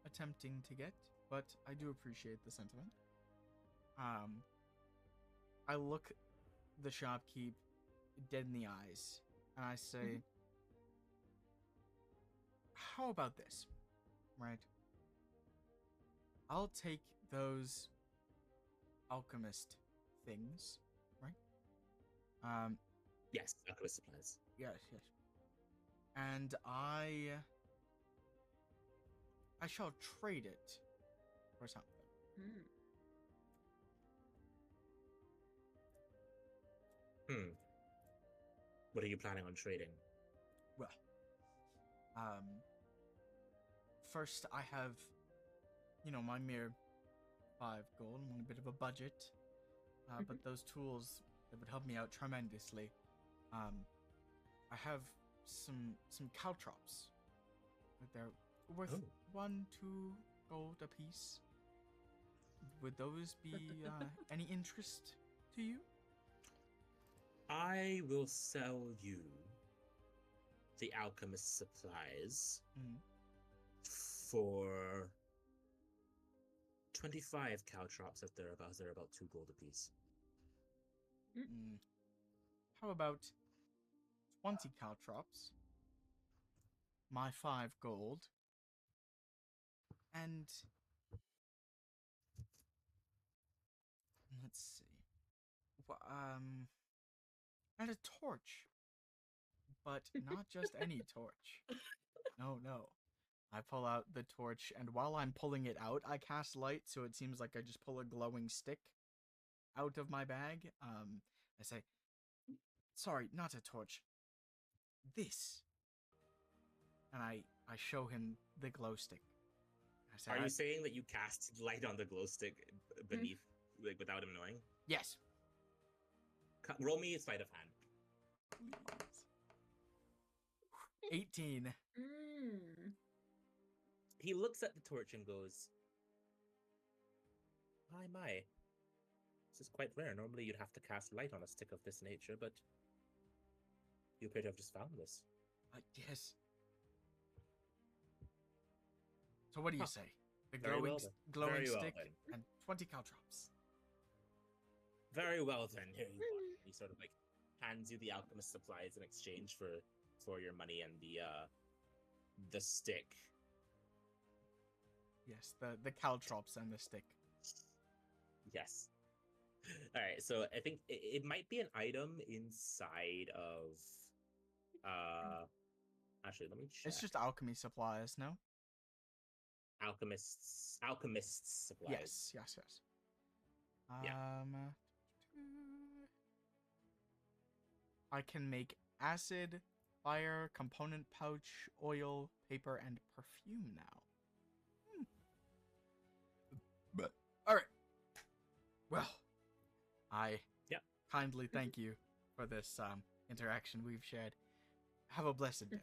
attempting to get, but I do appreciate the sentiment. I look the shopkeep dead in the eyes, and I say, how about this, right? I'll take those alchemist things, right? Yes, Alchemist Supplies. Yes. And I shall trade it for something. What are you planning on trading? Well, first I have, my mere 5 gold. I'm on a bit of a budget, but those tools, that would help me out tremendously. I have some caltrops. They're worth 1-2 gold apiece. Would those be any interest to you? I will sell you the Alchemist Supplies for 25 caltrops if they're about 2 gold apiece. How about 20 caltrops, my 5 gold, and let's see, and a torch, but not just any torch. No. I pull out the torch, and while I'm pulling it out, I cast light, so it seems like I just pull a glowing stick out of my bag. I say, sorry, not a torch. This. And I show him the glow stick. I say, Are you saying that you cast light on the glow stick beneath, like, without him knowing? Yes. Roll me a sleight of hand. Please. 18. He looks at the torch and goes, my. This is quite rare. Normally you'd have to cast light on a stick of this nature, but you appear to have just found this. Yes. So what do you say? the Very glowing, well then. glowing Very well stick, then. and 20 caltrops. Very well then. Here you are. He sort of like hands you the alchemist supplies in exchange for your money and the stick. Yes, the caltrops and the stick. Yes. All right. So I think it might be an item inside of. Actually, let me check. It's just alchemy supplies, no? Alchemists supplies. Yes. Yeah. I can make acid, fire, component pouch, oil, paper, and perfume now. But all right. Well, I Yep. kindly thank you for this interaction we've shared. Have a blessed day.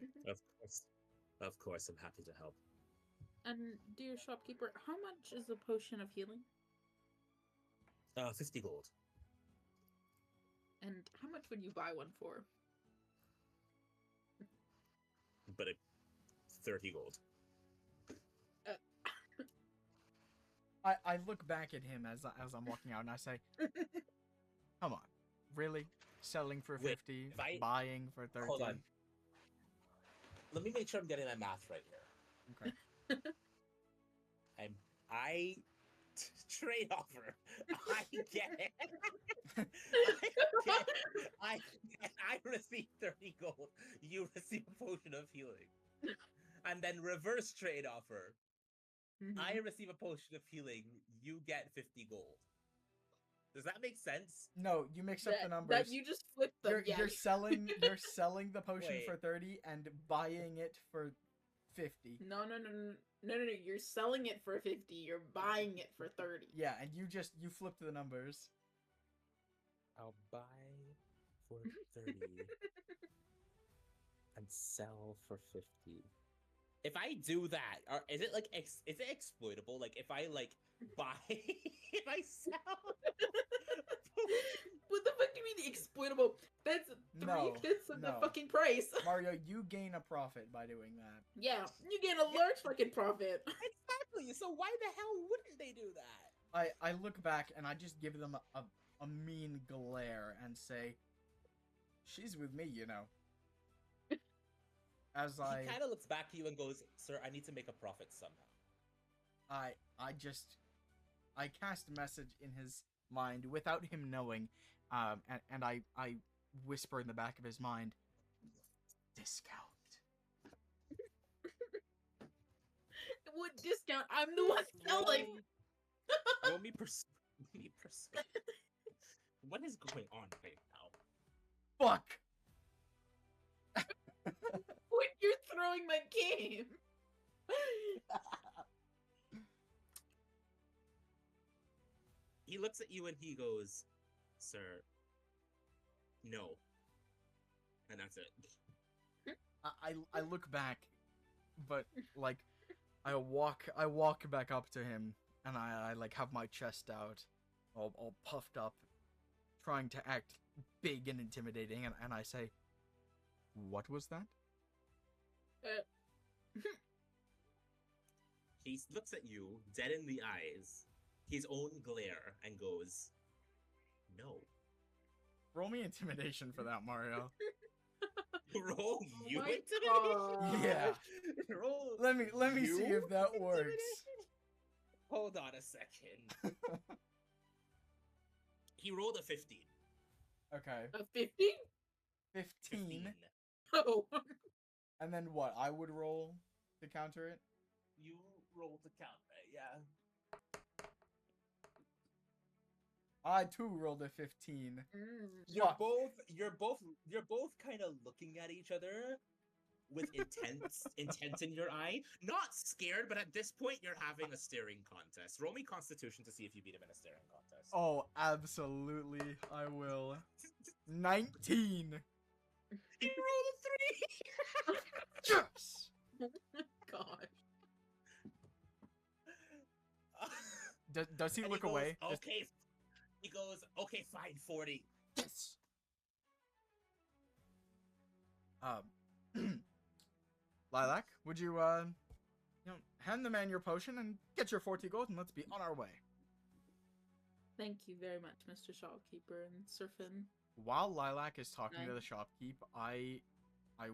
Of course, I'm happy to help. And dear shopkeeper, how much is a potion of healing? 50 gold. And how much would you buy one for? But 30 gold. I look back at him as I'm walking out and I say, "Come on, really? Selling for Wait, 50, if I- buying for 30." Hold on. Let me make sure I'm getting that math right here. Okay. I trade offer. I get it. I receive 30 gold. You receive a potion of healing. And then reverse trade offer. I receive a potion of healing. You get 50 gold. Does that make sense? No, you mix up the numbers. That you just flipped them. You're selling the potion Wait. for 30 and buying it for 50. No. You're selling it for 50. You're buying it for 30. Yeah, and you flipped the numbers. I'll buy for 30 and sell for 50. If I do that, is it like is it exploitable? Like if I like buy, if I sell. What the fuck do you mean exploitable? That's 3/5 of the no. fucking price. Mario, you gain a profit by doing that. Yeah, you get a large fucking profit. Exactly. So why the hell wouldn't they do that? I look back and I just give them a mean glare and say, "She's with me, you know." As He kind of looks back to you and goes, "Sir, I need to make a profit somehow." I cast a message in his mind without him knowing, and I whisper in the back of his mind, "Discount." What discount? I'm the one selling. Roll me persuade. What is going on right now? Fuck. When you're throwing my game. He looks at you and he goes, "Sir, no." And that's it. I look back, but like I walk back up to him and I like have my chest out, all puffed up, trying to act big and intimidating, and I say, "What was that?" He looks at you dead in the eyes, his own glare, and goes, "No." Roll me intimidation for that, Mario. Roll you my intimidation? Yeah. Roll. Let me see you if that works. intimidation? Hold on a second. He rolled a 15. Okay. A 50? 15. Oh. And then what? I would roll to counter it? You rolled to count it, yeah. I too rolled a 15. You're Fuck. both kind of looking at each other with intent in your eye. Not scared, but at this point you're having a staring contest. Roll me Constitution to see if you beat him in a staring contest. Oh, absolutely. I will. 19. He rolled a 3. Yes. God. Does he And look goes, away? Okay. He goes, "Okay, fine, 40. Yes. Lilac, would you hand the man your potion and get your 40 gold, and let's be on our way. Thank you very much, Mr. Shopkeeper and Sir Finn. While Lilac is talking to Nice. the shopkeep, I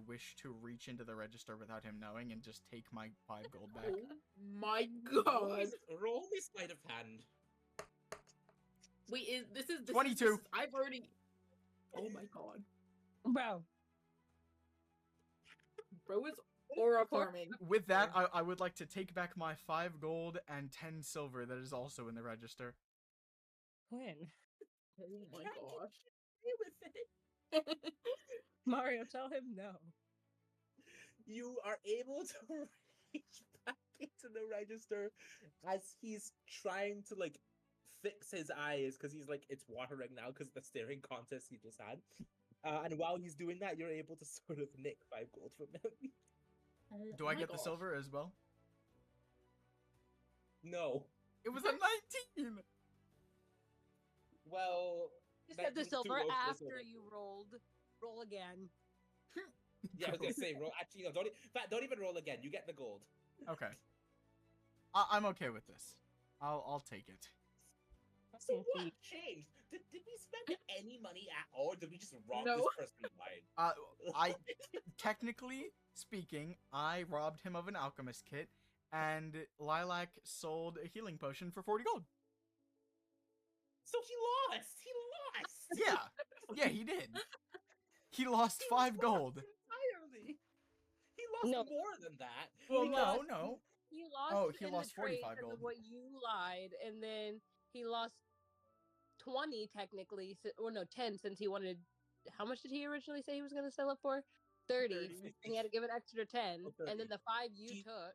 wish to reach into the register without him knowing and just take my 5 gold back. Oh my Roll god. me- Roll me sleight of hand. Wait, this is 22. I've already. Oh my god. Bro. Bro is aura farming. With that, I would like to take back my 5 gold and 10 silver that is also in the register. Quinn. Oh my Can't gosh. Stay with it. Mario, tell him no. You are able to reach back into the register as he's trying to like fix his eyes because he's like it's watering now because the staring contest he just had. And while he's doing that, you're able to sort of nick 5 gold from him. Oh Do I my get the gosh. silver as well? No. It was a 19! Well, You that said the means two silver rolls for the after silver. you rolled. Roll again. Yeah, I was gonna say roll. Actually, no, in fact, don't even roll again. You get the gold. Okay. I'm okay with this. I'll take it. So Yes, what you- changed? Did we spend any money at all? Or did we just rob No. this person blind? I technically speaking, I robbed him of an alchemist kit, and Lilac sold a healing potion for 40 gold. So he lost. He lost. Yeah, he did. He lost 5 gold. entirely. He lost No. more than that. Well, He no, lost- no. He lost. Oh, he in lost the trade 45 because gold. of what you lied, and then he lost 20 technically, or no, 10 since he wanted. How much did he originally say he was going to sell it for? 30. 30. And he had to give an extra 10, Oh, and 30. then the 5 you He- took.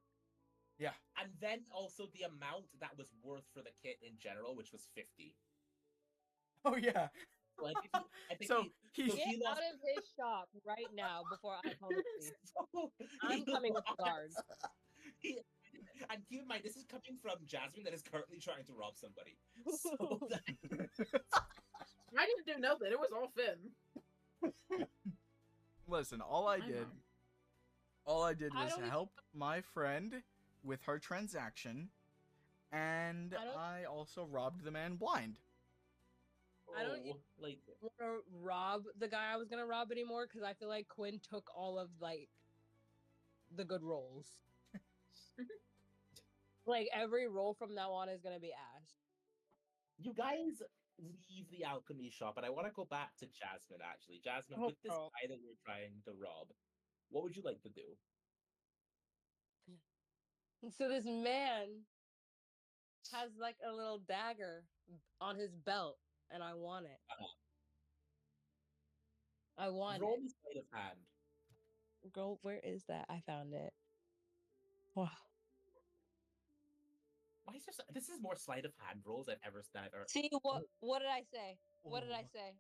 Yeah. And then also the amount that was worth for the kit in general, which was 50. Oh yeah. So I think So he, he so Get he lost. out of his shop right now before I call the police. So I'm he coming with the lost- guards. He, and keep in mind, this is coming from Jasmine that is currently trying to rob somebody. So I didn't do nothing. It was all Finn. Listen, all I know. did I was don't even- help my friend with her transaction, and I don't- I also robbed the man blind. I don't Oh, like want to rob the guy I was going to rob anymore because I feel like Quinn took all of like the good rolls. Like every roll from now on is going to be ash. you guys leave the alchemy shop, and I want to go back to Jasmine. Actually, Jasmine, Oh, with this girl. guy that we're trying to rob, what would you like to do? So this man has like a little dagger on his belt, and I want it. Uh-huh. I want Roll it. me sleight of hand. Girl, where is that? I found it. Wow. Why is this is more sleight of hand rolls I've ever seen. See what did I say? What did I say?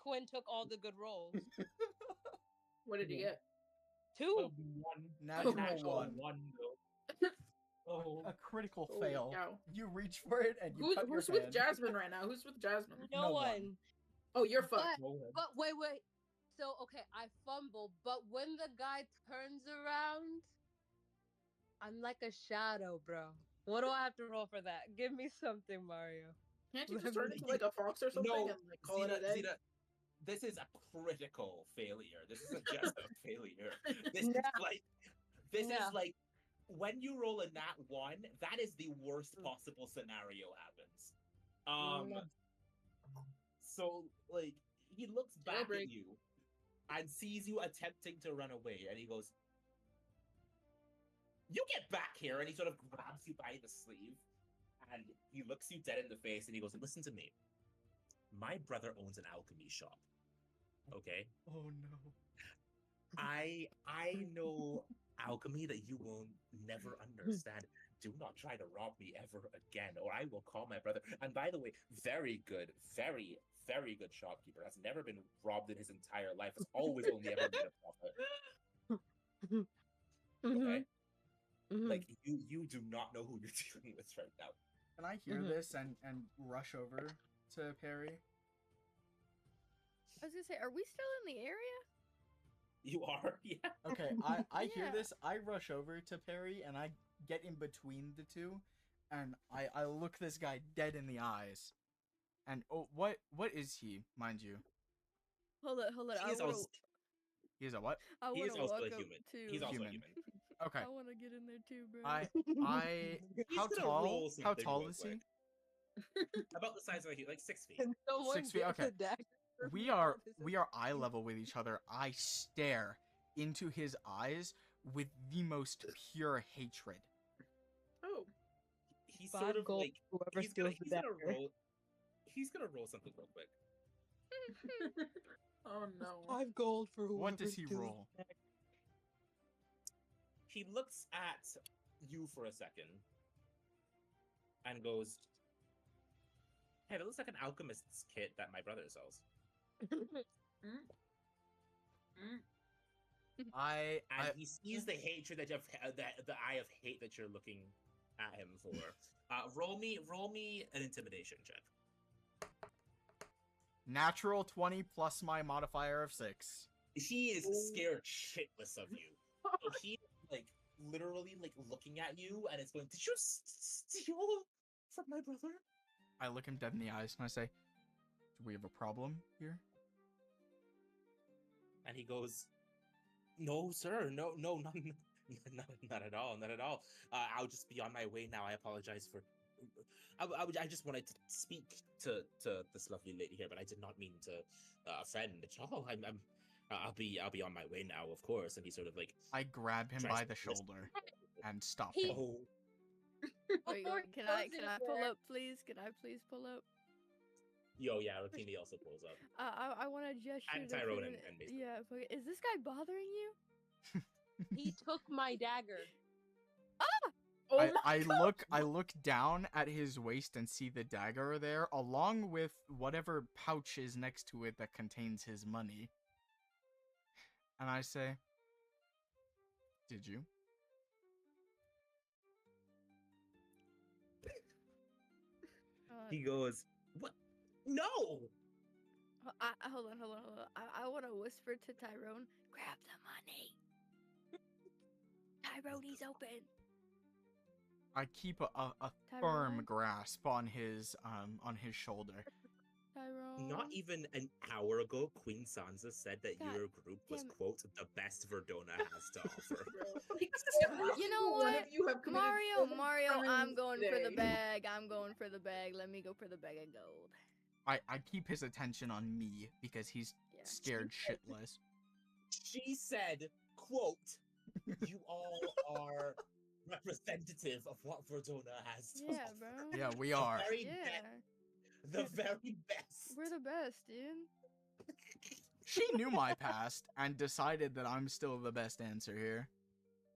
Quinn took all the good rolls. What did you Yeah. get? Two. Oh, one. Natural Natural one. one, though. Oh, A critical Holy fail. cow. You reach for it and you cut Who's your with hand. Jasmine right now? Who's with Jasmine? No, no one. one. Oh, you're fucked. But wait. So okay, I fumble, but when the guy turns around, I'm like a shadow, bro. What do I have to roll for that? Give me something, Mario. Can't you just turn into like a fox or something No, and like call it a day? Zeta, this is a critical failure. This isn't just a failure. This is No. like, this No. is like, when you roll a nat 1, that is the worst possible scenario happens. No. So like, he looks back Jailbreak. at you and sees you attempting to run away, and he goes, "You get back here!" And he sort of grabs you by the sleeve, and he looks you dead in the face, and he goes, "Listen to me. My brother owns an alchemy shop. Okay, Oh no. I know alchemy that you will never understand. Do not try to rob me ever again, or I will call my brother." And by the way, very good, very, very good shopkeeper. Has never been robbed in his entire life. Has always only ever made a profit. Okay, Mhm. like you do not know who you're dealing with right now. Can I hear Mhm. this and rush over to Perry? I was gonna say, are we still in the area? You are, yeah. Okay, I hear Yeah. this. I rush over to Perry and I get in between the two, and I look this guy dead in the eyes. And oh, what is he, mind you? Hold on. He is also, He is a what? I he is want to also walk a up human. too. He's also Human. a human. Okay. I want to get in there too, bro. I He's how gonna tall? roll How something tall real is he? quick. About the size of a human, like 6 feet. Can someone 6 feet, get okay. the dagger for We me? are This is- we are eye level with each other. I stare into his eyes with the most pure hatred. Oh. He's 5 sort of gold like for whoever steals the dagger. He's gonna roll something real quick. Oh no. 5 gold for whoever What does he steals the roll? dagger. He looks at you for a second and goes, "Hey, that looks like an alchemist's kit that my brother sells." I And he sees the hatred that you have, the eye of hate that you're looking at him for. Roll me an intimidation check. natural 20 plus my modifier of 6. He is scared shitless of you. So he like literally like looking at you and it's going, "Did you steal from my brother?" I look him dead in the eyes and I say, "Do we have a problem here?" And he goes, "No, sir. No, not at all. Not at all. I'll just be on my way now. I apologize for. I just wanted to speak to this lovely lady here, but I did not mean to offend at all. I'll be on my way now, of course." And he sort of like, I grab him tries by to the twist- shoulder and stop He- him. "Oh, Wait, Before can he I goes in pull there- up, please? Can I please pull up? yo, yeah." Rotini also pulls up. I want to gesture. And to Tyrone Finn- and Mason. Yeah. Is this guy bothering you? He took my dagger. Oh I look down at his waist and see the dagger there, along with whatever pouch is next to it that contains his money. And I say, "Did you?" He goes, "What? No." Hold on. I want to whisper to Tyrone, grab the money. Tyrone, he's open. I keep a firm Tyrone, grasp on his shoulder. Tyrone. Not even an hour ago, Queen Sansa said that God your group was, damn it. quote, the best Verdona has to offer. You know One what? of you have committed Mario, 7 I'm crimes going for the today. bag. I'm going for the bag. Let me go for the bag of gold. I keep his attention on me because he's Yeah. scared shitless. She said, quote, "You all are representative of what Verdona has to Yeah, offer." bro. Yeah, we The are. very Yeah. the very best. We're the best, dude. She knew my past and decided that I'm still the best answer here.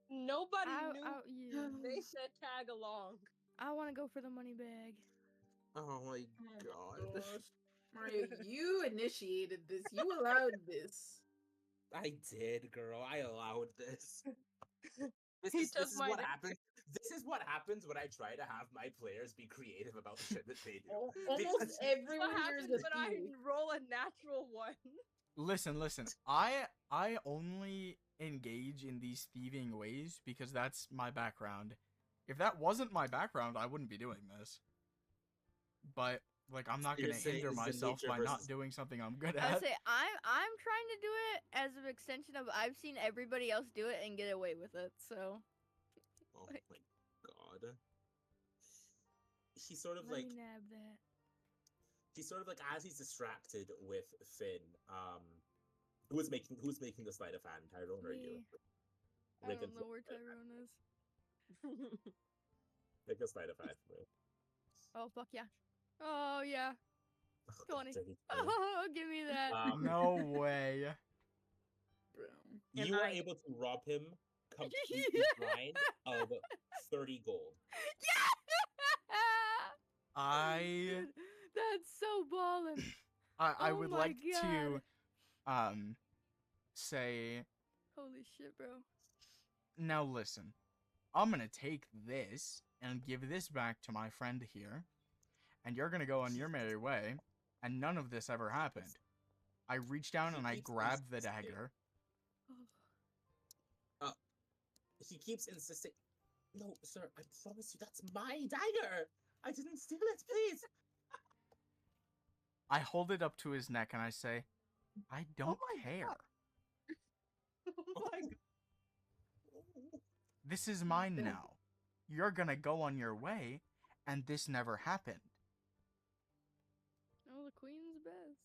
Nobody Yeah. knew. They said tag along. I want to go for the money bag. Oh my Oh my gosh. Mario, you initiated this. You allowed this. I did, girl. I allowed this. This He is, took this is my what dagger. happens. This is what happens when I try to have my players be creative about the shit that they do. Almost Because- everyone What here is happens a when I thief. roll a natural one? Listen. I only engage in these thieving ways because that's my background. If that wasn't my background, I wouldn't be doing this. But like, I'm not You're gonna saying hinder it's the myself nature by not versus- doing something I'm good I at. say I'm trying to do it as an extension of I've seen everybody else do it and get away with it. So Oh my god. He's sort of let like me nab that. as he's distracted with Finn, who's making the sleight of hand, Tyrone or you? Me. I Make don't a know where sleight of hand. Tyrone is. Make a sleight of hand for me. Oh fuck yeah. Oh yeah. 20. Dirty 20. Oh, give me that. No way. Bro. You are able to rob him completely blind of 30 gold. I Dude, that's so ballin'. I Oh would my like God. to say, Holy shit, bro. now listen. I'm gonna take this and give this back to my friend here, and you're gonna go on your merry way, and none of this ever happened. I reach down and I Keeps grab the insisting. dagger. He keeps insisting. No, sir, I promise you that's my dagger. I didn't steal it, please. I hold it up to his neck and I say, I don't my care. God. Oh my God. This is mine now. You're gonna go on your way, and this never happened. Oh, the queen's best.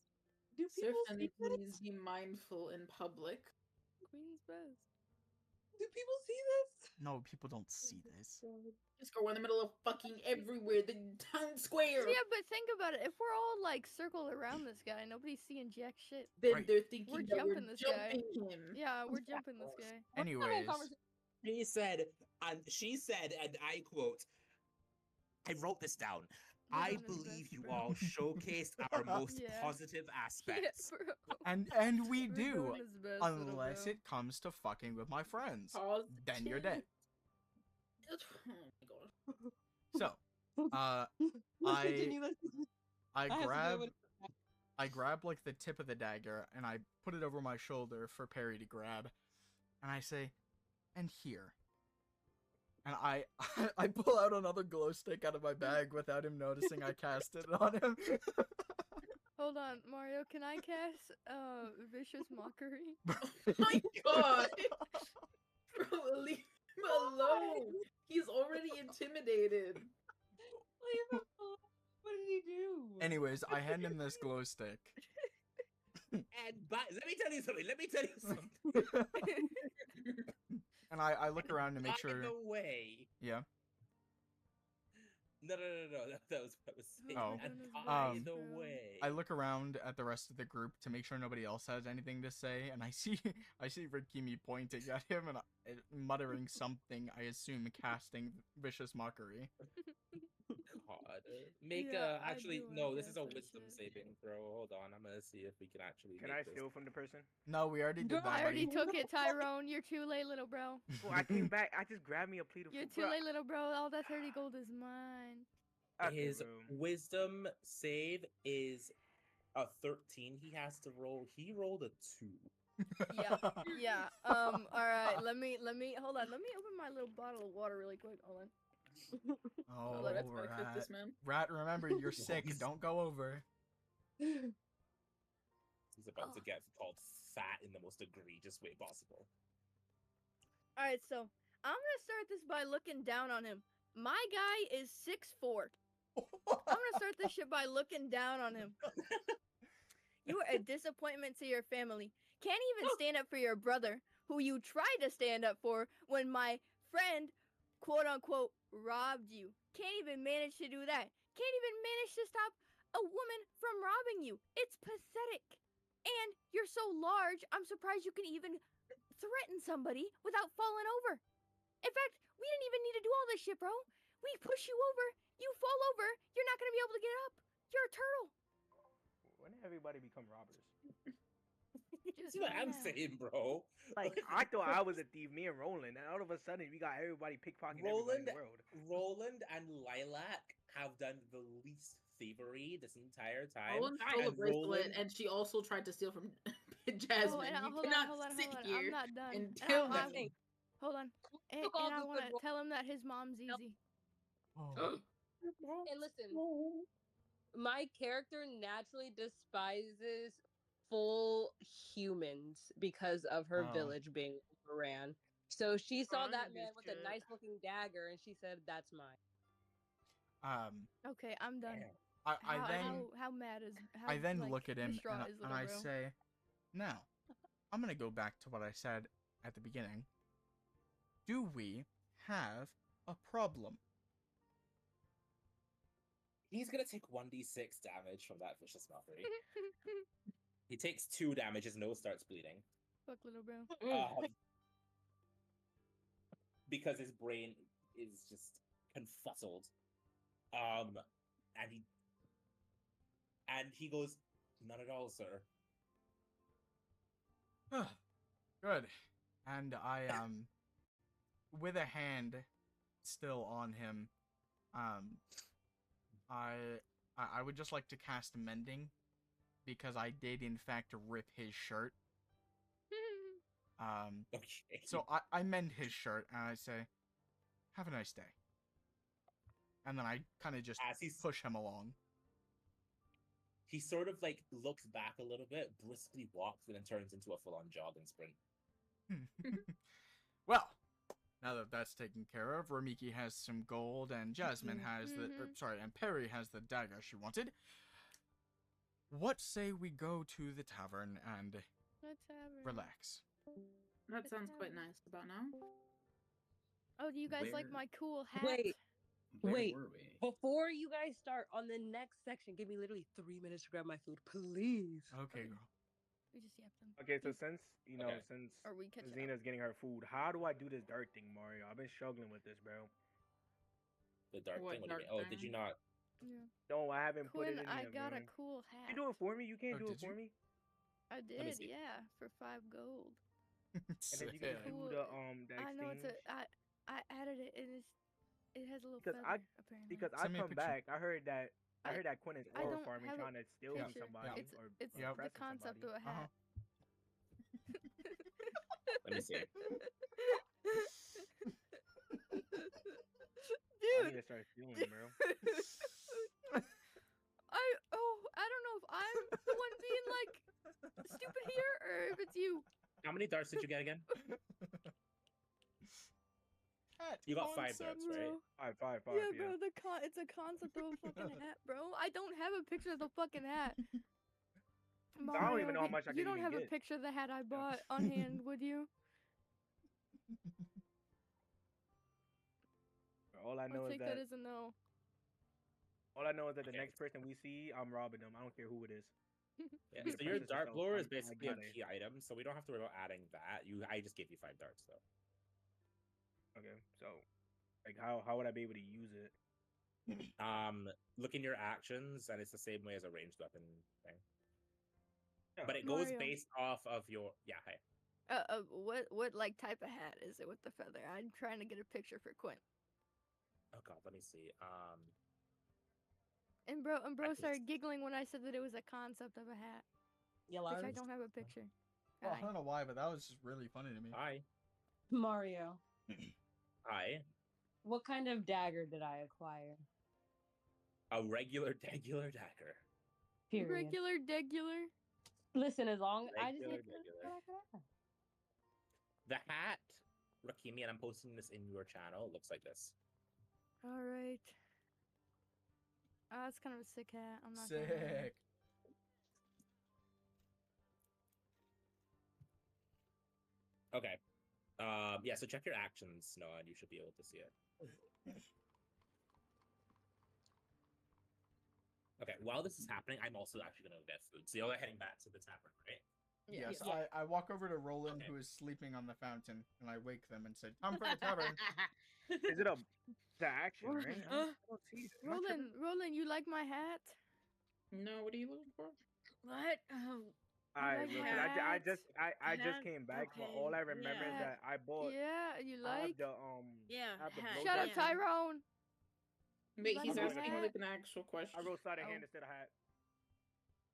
Do Sir people Fenny, see this? please be mindful in public. Queen's best. Do people see this? No, people don't see this. This girl, we're in the middle of fucking everywhere, the town square. Yeah, but think about it. If we're all like circled around this guy, nobody's seeing jack shit. Then Right. they're thinking We're that we're jumping this guy. jumping him. Yeah, we're jumping this guy. Anyways, She said, and I quote, I wrote this down. We're I doing his believe best, you bro." all showcased our most Yeah. positive Yeah, aspects. bro. and we We're do, doing his best, little unless bro. it comes to fucking with my friends. Then you're Positive. dead. Oh my god. So, I Continue, let's- I I have to grab deal with- I grab like the tip of the dagger and I put it over my shoulder for Perry to grab, and I say, "And here." And I I pull out another glow stick out of my bag without him noticing I cast it on him. Hold on, Mario. Can I cast vicious mockery? Oh my god. Bro, leave him alone. He's already intimidated. Leave him alone. What did he do? Anyways, I hand him this glow stick. And let me tell you something. And I look around to make By sure. the way. Yeah. No. That was what I was saying. Oh. And Goodness by gracious, the bro. way. I look around at the rest of the group to make sure nobody else has anything to say, and I see Rikimi pointing at him and muttering something. I assume casting vicious mockery. God. Make Yeah, I actually do wanna no, this is cast a that wisdom shit. saving throw. Hold on, I'm gonna see if we can actually Can make I this. steal from the person? No, we already did Girl, that. I already buddy. took it, Tyrone. You're too late, little bro. Well, I came back. I just grabbed me a plate of You're food. too bro. late, little bro. All that 30 gold is mine. Okay, His bro. wisdom save is a 13. He has to roll. He rolled a 2. Yeah, yeah. All right. Let me hold on. Let me open my little bottle of water really quick. Hold on. Oh, Oh, that's gonna cook this rat. man. Rat, remember, you're sick. Nice. Don't go over. He's about Oh. to get called fat in the most egregious way possible. All right. So I'm gonna start this by looking down on him. My guy is 6'4". I'm gonna start this shit by looking down on him. You are a disappointment to your family. Can't even stand up for your brother, who you tried to stand up for when my friend, quote unquote, robbed you. Can't even manage to do that. Can't even manage to stop a woman from robbing you. It's pathetic. And you're so large, I'm surprised you can even threaten somebody without falling over. In fact, we didn't even need to do all this shit, bro. We push you over, you fall over, you're not gonna be able to get up. You're a turtle. When did everybody become robbers? That's what I'm Yeah. saying, bro. Like I thought I was a thief, me and Roland, and all of a sudden we got everybody pickpocketing everybody in the world. Roland and Lilac have done the least thievery this entire time. Roland stole a and bracelet, Roland- and she also tried to steal from Jasmine. and, You cannot sit hold on. here I'm not done. and And tell I- them. Hold on. And, took all I the want to good tell him that his mom's easy. Oh. And listen, my character naturally despises full humans because of her Oh. village being overran. So she saw Fine, that man with a Mr. nice looking dagger and she said, "That's mine." Okay, I'm done. Damn. How mad is? How, I then like, look at him and, distraught is and little I bro? say, now, I'm gonna go back to what I said at the beginning. Do we have a problem? He's gonna take 1d6 damage from that vicious mockery. He takes 2 damage, his nose starts bleeding. Fuck little bro. Um, because his brain is just confuzzled. And he goes, "None at all, sir." Good. And I with a hand still on him, I would just like to cast mending because I did in fact rip his shirt. Okay. So I mend his shirt and I say, Have a nice day. And then I kind of just As he's push him along. he sort of like looks back a little bit, briskly walks, and then turns into a full-on jog and sprint. Well, now that that's taken care of, Ramiki has some gold, and Jasmine has and Perry has the dagger she wanted. What say we go to the tavern and Let's have it. relax? That sounds quite nice. About now. Oh, do you guys like Where- my cool hat? Wait, Where Wait. were we? before you guys start on the next section, give me literally 3 minutes to grab my food, please. Okay, girl. We just yapped them. Okay, so since Okay. since Or we catch up. Xena's getting her food, how do I do this dart thing, Mario? I've been struggling with this, bro. The dark What thing. What do you dark mean? Oh, did thing? you not? Yeah. No, I haven't put it Quinn, in I yet, got a man. cool hat. You do it for me? You can't Oh, do it did for you? me? I me did, see. yeah, for 5 gold. And then you can Sick. do Cool. the I know it's exchange. I added it. It has a little Because feather apparently. Because I Send me a come picture. back, I heard that I- Quinn is I aura don't farming, have a trying to steal picture. somebody It's or it's Yep. the oppressing concept somebody. of a hat. Let me see. I need Dude, to start stealing, bro. I don't know if I'm the one being like stupid here or if it's you. How many darts did you get again? Hat You got 5 Concept, darts, right? bro. Five, Yeah, yeah. bro, it's a concept of a fucking hat, bro. I don't have a picture of the fucking hat. I don't even know how you- much I You can don't even have a get. picture of the hat I bought on hand, would you? All I know I is think that that is a no. all I know is that the Okay. next person we see, I'm robbing them. I don't care who it is. Yeah. Be So the your princess dart herself, blower is I basically a got it. key item, so we don't have to worry about adding that. I just gave you 5 darts though. Okay, so like how would I be able to use it? Look in your actions, and it's the same way as a ranged weapon thing. Yeah. But it goes Mario. based off of your Hey. What like type of hat is it with the feather? I'm trying to get a picture for Quinn. Oh god, let me see. And bro think started giggling when I said that it was a concept of a hat, Yellow. which I don't have a picture. Well, I Hi. don't know why, but that was just really funny to me. Hi. Mario, Hi. what kind of dagger did I acquire? A regular dagger. Period. Regular, degular. Listen, as long I just Regular, need to know regular. what I can add. The hat, Rakimi, and I'm posting this in your channel, looks like this. All right. That's kind of a sick hat. I'm not gonna lie. Sick. Okay. Yeah, so check your actions, Noah, and you should be able to see it. Okay, while this is happening, I'm also actually gonna get food. So y'all are heading back to the tavern, right? Yes, Yeah. I walk over to Roland, Okay. who is sleeping on the fountain, and I wake them and said, "Come for the tavern." Is it the action, right? I don't see it. Am I tripping? Roland, you like my hat? No, what are you looking for? What? Alright, like bro, 'cause I hats? just I Can just I- came back, but okay, all I remember is yeah. that I bought Yeah, you I have like? the Yeah, I have the hat, blow Shut up, dart yeah. thing. Tyrone. Wait, like he's my asking hat? like an actual question. I wrote sleight of Oh. hand instead of hat.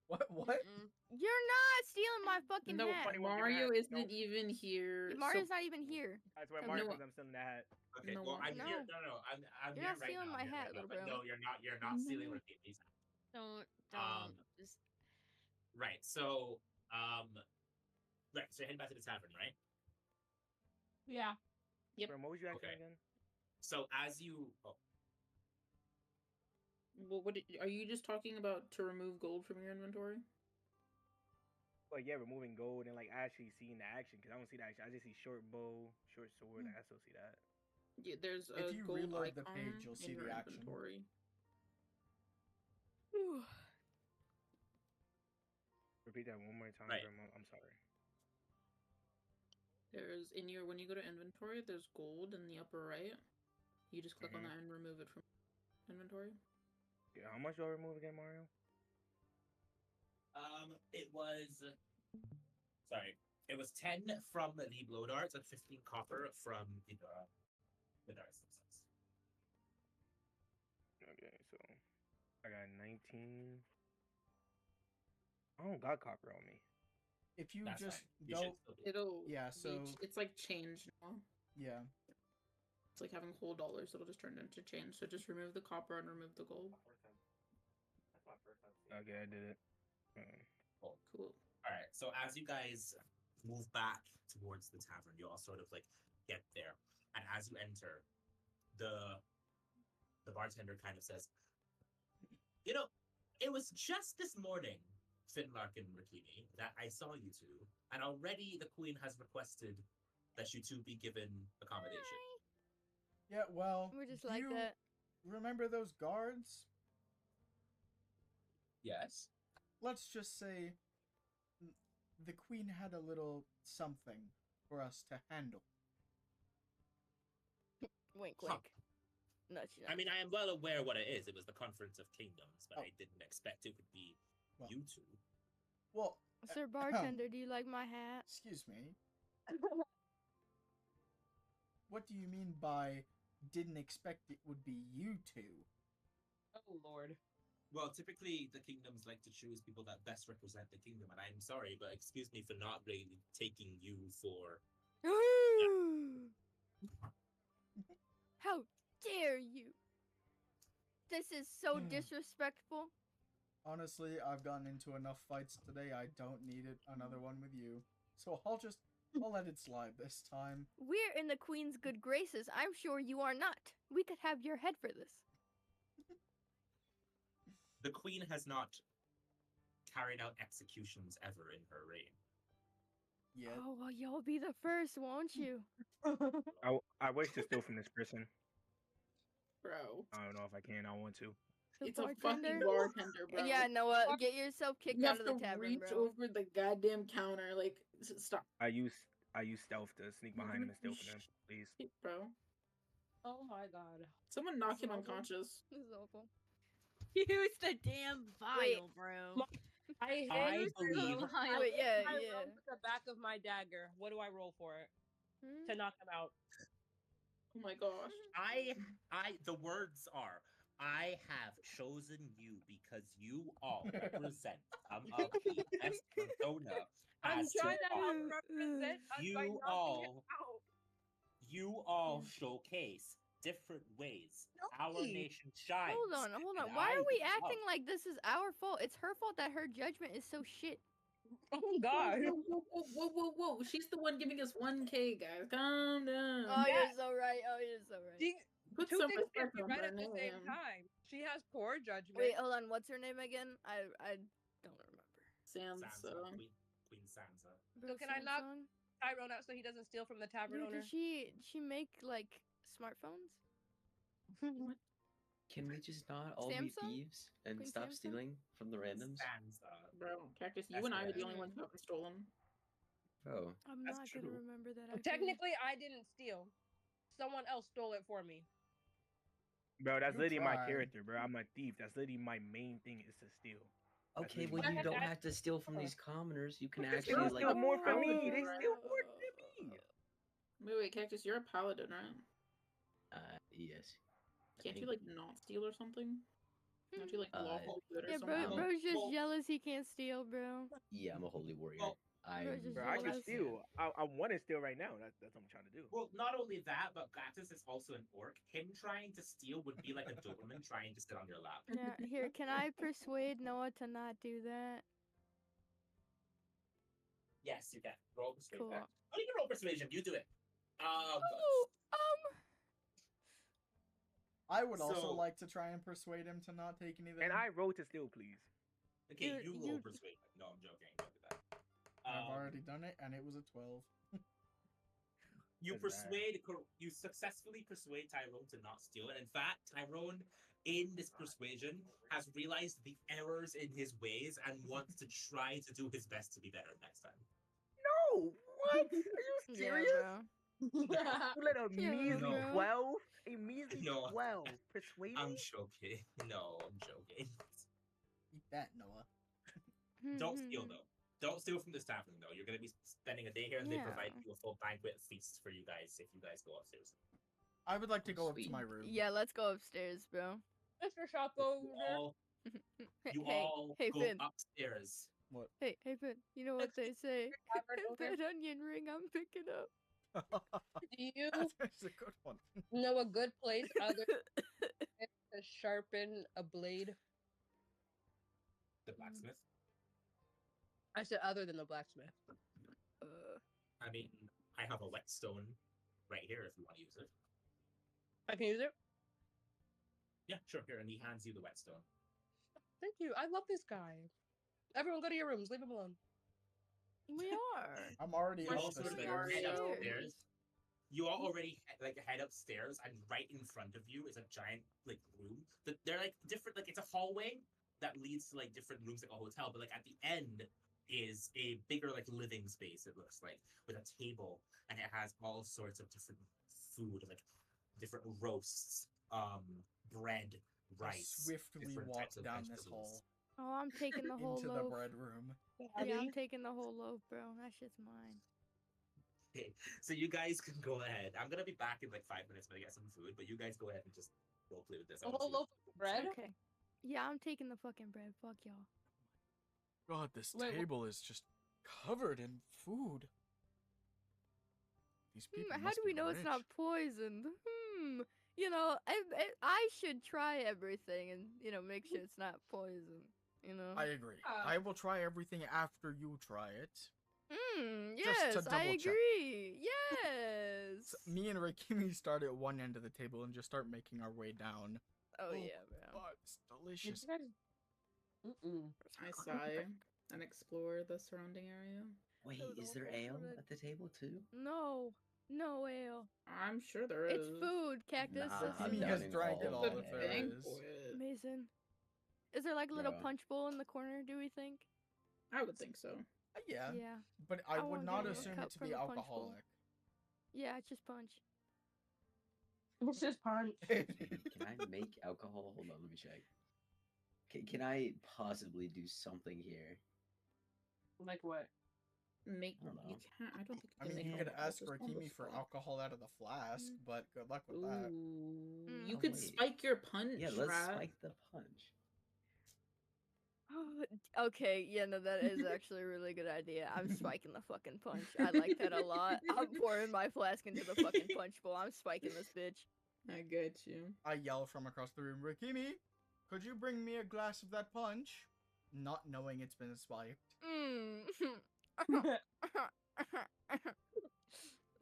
What? What? Mm-mm. You're not stealing my fucking No, hat. Funny one, give me Mario that. isn't Nope. even here. Mario's so not even here. That's where No, Mario no. comes. I'm still in the hat. Okay, No, well, I'm no. here. No. I'm You're here not right stealing now. my I'm here hat, right now, little but bro. no, you're not stealing Rakimi's hat. Don't. Just Right. So, right. So you're heading back to the tavern, right? Yeah. Yep. Bro, what was you asking Okay. again? So as you, Well, are you just talking about to remove gold from your inventory? Well, yeah, removing gold and like actually seeing the action because I don't see the action. I just see short bow, short sword. I still see that. Yeah, there's a If you gold reload the icon page, you'll in see your the action. inventory. Repeat that one more time, Right. bro. I'm sorry. There's when you go to inventory, there's gold in the upper right. You just click on that and remove it from inventory. Yeah, how much do I remove again, Mario? it was, it was 10 from the blow darts and 15 copper from the darts themselves. Okay, so I got 19. I don't got copper on me. If you That's just fine. You go, should still be. It'll yeah. be So it's like changed now. yeah. It's like having whole dollars that'll just turn into change. So just remove the copper and remove the gold. That's my first time seeing Okay, I did it. Cool. Cool. All right. So as you guys move back towards the tavern, you all sort of like get there, and as you enter, the bartender kind of says, "You know, it was just this morning, Finlark and Rikini, that I saw you two, and already the queen has requested that you two be given accommodation." Yeah, well, We're just do like you that. remember those guards? Yes. Let's just say the queen had a little something for us to handle. Wink, Huh. wink. Nudge, nudge. I mean, I am well aware what it is. It was the Conference of Kingdoms, but Oh. I didn't expect it would be Well. you two. Well, Sir bartender, do you like my hat? excuse me. What do you mean by didn't expect it would be you two? Oh Lord. Well, typically the kingdoms like to choose people that best represent the kingdom, and I'm sorry, but excuse me for not really taking you for. How dare you? This is so Hmm. disrespectful. Honestly, I've gotten into enough fights today. I don't need another one with you. So I'll let it slide this time. We're in the queen's good graces. I'm sure you are not. We could have your head for this. The queen has not carried out executions ever in her reign. Yeah. Oh, well, you'll be the first, won't you? I wish to steal from this person. Bro. I don't know if I can. I want to. The It's a fucking bartender? bartender, bro. Yeah, Noah, get yourself kicked You out have of the to tavern, reach bro. over the goddamn counter. Like, stop. I use stealth to sneak behind him and steal from him. Please. Shit, bro. Oh my god. Someone knock him Awful. unconscious. This is awful. Use the damn Wait. vial, bro. I I hate believe- Vial. Wait, yeah, I yeah. rolled with the back of my dagger. What do I roll for it Hmm? to knock him out? Oh my gosh. The words are, I have chosen you because you all represent some of the best persona I'm as trying to help to- represent us by you knocking him all out. you all showcase different ways our Hey. nation shines. Hold on. and Why I are we love- acting like this is our fault? It's her fault that her judgment is so shit. Oh god. Whoa. She's the one giving us 1K, guys. Calm down. Oh, Yeah. you're so right. Oh, you're so right. She, Put two some things can respect be on right her at the same name. time. She has poor judgment. Wait, hold on. What's her name again? I don't remember. Sansa, Sansa. Queen Sansa. Bro, can I knock Samsung? Tyrone out so he doesn't steal from the tavern Dude, owner. does she make like smartphones? Can we just not all be Samsung? thieves and Queen stop Samsung? stealing from the randoms? Sansa. Bro, Cactus, you That's and I are right. the only ones who haven't stolen. Oh, I'm That's not gonna true. remember that. actually. Technically, I didn't steal. Someone else stole it for me. Bro, that's You literally my tried. character, bro. I'm a thief. That's literally my main thing is to steal. That's okay. really Well, my you thing. don't have to steal from these commoners. You can They actually steal like. more from me. They paladin. steal more than me. Wait, Cactus, you're a paladin, right? Yes. I Can't you think- like not steal or something? Can't you like lawfully good or Yeah, something? bro, bro's just Well- jealous he can't steal, bro. Yeah, I'm a holy warrior. Well, I'm. just Bro, I can jealous. steal. I want to steal right now. That's what I'm trying to do. Well, not only that, but Glattis is also an orc. Him trying to steal would be like a Doberman trying to sit on your lap. Yeah, here, can I persuade Noah to not do that? Yes, you can. Roll persuasion. Cool. Oh, you can roll persuasion. You do it. Oh, I would also So- like to try and persuade him to not take anything. And I roll to steal, please. Okay, Dude, you roll you- persuasion. No, I'm joking. Don't do that. I've Um, already done it, and it was a 12. You That's bad. you successfully persuade Tyrone to not steal. And in fact, Tyrone, in this persuasion, has realized the errors in his ways and wants to try to do his best to be better next time. No, what? Are you yeah, serious? bro. You let a Yeah, measly bro. 12? A measly No. 12 persuade I'm me? joking. No, I'm joking. Eat that, Noah. Don't steal though. Don't steal from this tavern though. You're gonna be spending a day here, and they provide Yeah. you a full banquet feast for you guys if you guys go upstairs. I would like to go up to Sweet. my room. Yeah, let's go upstairs, bro. Mr. Shop owner. You Hey, all hey, go Finn. upstairs. What? Hey, Finn. You know what they say? Tavern owner. That onion ring I'm picking up. Do you That's a good one. know a good place other than to sharpen a blade? The blacksmith. I said other than the blacksmith. I mean, I have a whetstone right here if you want to use it. I can use it. Yeah, sure. Here, and he hands you the whetstone. Thank you. I love this guy. Everyone, go to your rooms. Leave him alone. We are. I'm already You up all the sort of like stairs. head Stairs. upstairs. You all already head upstairs, and right in front of you is a giant like room. They're like different. Like it's a hallway that leads to like different rooms, like a hotel. But like at the end is a bigger like living space. It looks like with a table, and it has all sorts of different food, like different roasts, bread, I rice. swiftly different walk types of down this vegetables. hall Oh, I'm taking the whole into the loaf. bread room. Yeah, I'm taking the whole loaf, bro. That shit's mine. Okay, so you guys can go ahead. I'm gonna be back in like 5 minutes when I get some food, but you guys go ahead and just roleplay with this. A whole loaf of bread? Okay. Yeah, I'm taking the fucking bread. Fuck y'all. God, this Wait, table is just covered in food. These people How must do be we know it's not rich. poisoned? You know, I should try everything and make sure it's not poison. You know. I agree. I will try everything after you try it. Yes, Just to I double check. agree. Yes. So me and Rakimi start at one end of the table and just start making our way down. Oh yeah, bro. God, it's delicious. I sigh and explore the surrounding area. Wait, That was is there awful. ale What a- at the table too? No, no ale. I'm sure there is. It's food, cactus. Nah, that's I'm Rakimi it. has downing drank it all all of The if there it. is. banquet. Mason. Is there like a little Bruh. punch bowl in the corner? Do we think? I would think so. Yeah, Yeah. but I I would wanna not get a assume cup it to from be the punch bowl. alcoholic. Yeah, it's just punch. It's just punch. Can I make alcohol? Hold on, let me check. Can I possibly do something here? Like what? Make I don't know. you can't. I don't think I you can mean, make you could alcohol ask just on the Rakimi for spot. alcohol out of the flask, Mm. but good luck with that. Ooh, you Oh, could wait. spike your punch. Yeah, let's Rat. spike the punch. Okay, yeah, no, that is actually a really good idea. I'm spiking the fucking punch. I like that a lot. I'm pouring my flask into the fucking punch bowl. I'm spiking this bitch. I get you. I yell from across the room, Rakimi, could you bring me a glass of that punch? Not knowing it's been spiked.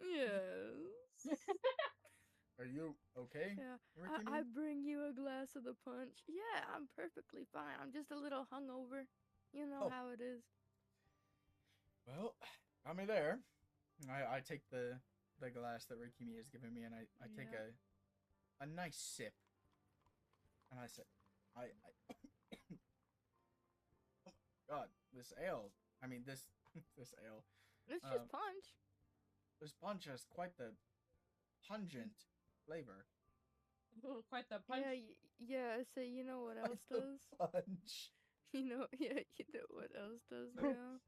Yes. Are you okay, Yeah. Rakimi? I bring you a glass of the punch. Yeah, I'm perfectly fine. I'm just a little hungover. You know Oh. how it is. Well, got me there. I take the glass that Rakimi has given me and I take Yeah. a nice sip. And I say, I oh my God, this ale. I mean this this ale. It's just Um, punch. This punch has quite the pungent flavor. Quite the punch. Yeah, yeah. So you know what else Quite does? the punch. Yeah, you know what else does now?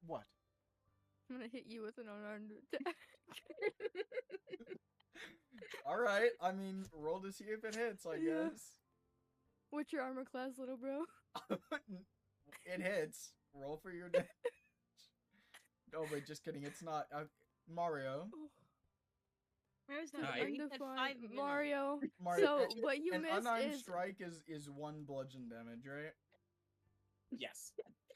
What? I'm gonna hit you with an unarmed attack. All right. I mean, roll to see if it hits. I Yeah. guess What's your armor class, little bro? it hits. Roll for your damage. No, wait, just kidding. It's not Mario. Where's Hi. that? You said Undefined 5 minutes. Mario. Mario. So an- what you an missed unarmed is strike is one bludgeon damage, right? Yes.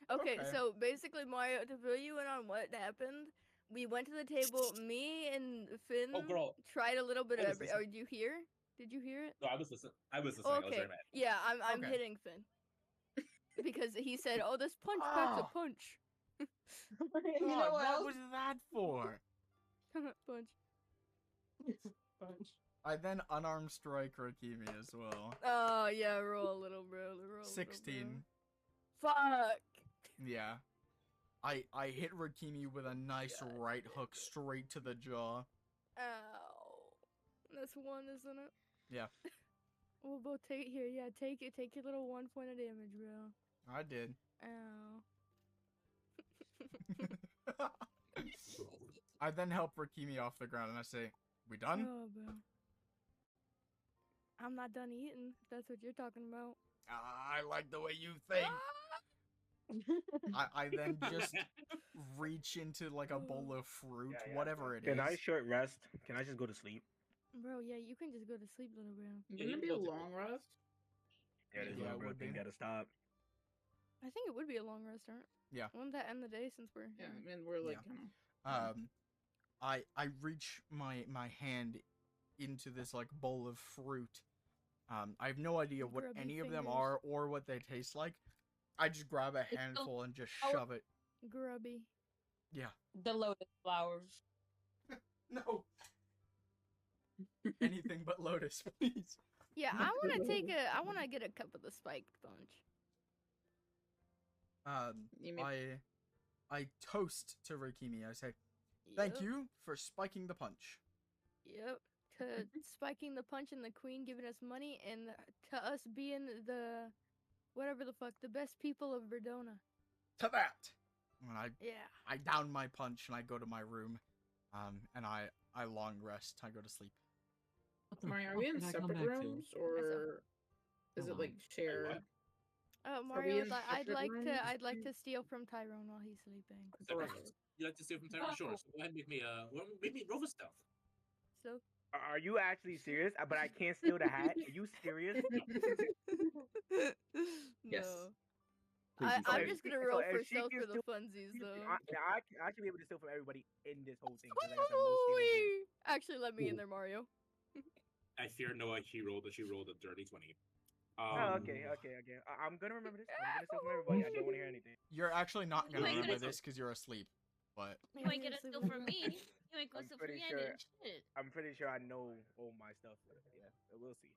okay. Okay. So basically, Mario, to fill you in on what happened, we went to the table. Me and Finn Oh, girl. tried a little bit I of was every. listening. Oh, did you hear? Did you hear it? No, I was listening. I was listening. I was Okay. very mad. Yeah, I'm Okay. hitting Finn because he said, "Oh, this punch packs a Ah. punch." You God, know what else? was that for? punch. Punch. I then unarmed strike Rakimi as well. Oh yeah, roll a little, bro. Roll a 16. Little, bro. Fuck. Yeah. I hit Rakimi with a nice God right damn hook it. straight to the jaw. Ow. That's one, isn't it? Yeah. We'll both take here. Yeah, take it. Take your little 1 point of damage, bro. I did. Ow. I then help Rakimi off the ground and I say, "We done?" Oh, bro. I'm not done eating. If that's what you're talking about. I like the way you think. Ah! I then just reach into like a bowl of fruit, Yeah, whatever it Can I is. short rest? Can I just go to sleep? Bro, yeah, you can just go to sleep, little bro. Wouldn't it be a long rest? Yeah, this Yeah, it little bro would thing be. gotta stop. I think it would be a long restaurant. Yeah. Wouldn't that end the day since we're Yeah, I mean we're like Yeah. kind of. I reach my hand into this like bowl of fruit. I have no idea what Grubby any of them fingers. are or what they taste like. I just grab a still- handful and just Oh. shove it. grubby? Yeah. The lotus flowers. No. Anything but lotus, please. Yeah, I want to I want to get a cup of the spiked punch. You mean I toast to Rikimi. I say, thank Yep, you for spiking the punch. Yep. To spiking the punch and the queen giving us money, and to us being the whatever the fuck the best people of Verdona. To that. And Yeah. I down my punch and I go to my room. And I long rest. I go to sleep. What the Mario, are fuck we in did I come separate back to? rooms or is Hold it like on. shared? Mario, in I'd separate like rooms? I'd like to steal from Tyrone while he's sleeping. Separate Right. rooms. You like to steal from Tyrone? Sure. So go ahead and make me roll for stealth. So Are you actually serious? But I can't steal the hat. Are you serious? Yes. no. Please I, be I'm serious. just gonna So roll if for she stealth can for the steal- funsies though. I can actually be able to steal from everybody in this whole thing. 'cause I got the most stealing thing. Ooh-wee. Actually, let me in there, Mario. I fear no. She rolled a dirty 20. Oh, okay. I'm gonna remember this. I'm gonna steal from everybody. I don't want to hear anything. You're actually not You gonna ain't remember gonna- this because you're asleep. But You ain't gonna steal from me. You ain't gonna I'm steal from pretty me. I sure- didn't shit. I'm pretty sure I know all my stuff. But yeah, we'll see.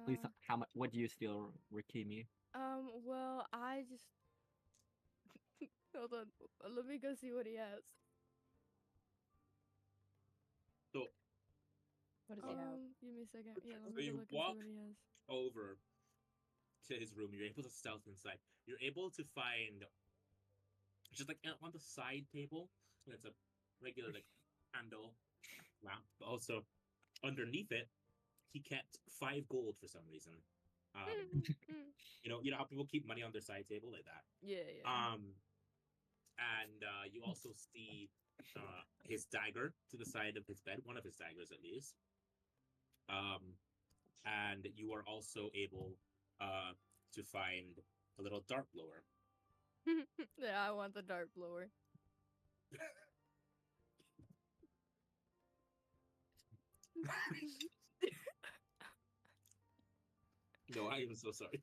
Please, Nah. how much? What do you steal, Rikimi? Well, I just hold on. Let me go see what he has. So What does he have? Give me a second. Yeah, let So me you go look walk- and see what he has. over to his room. You're able to stealth inside. You're able to find just like on the side table. It's a regular like candle lamp, but also underneath it, he kept 5 gold for some reason. You know how people keep money on their side table like that. Yeah. And you also see his dagger to the side of his bed, one of his daggers at least. And you are also able to find a little dart blower. Yeah, I want the dart blower. No, I am so sorry.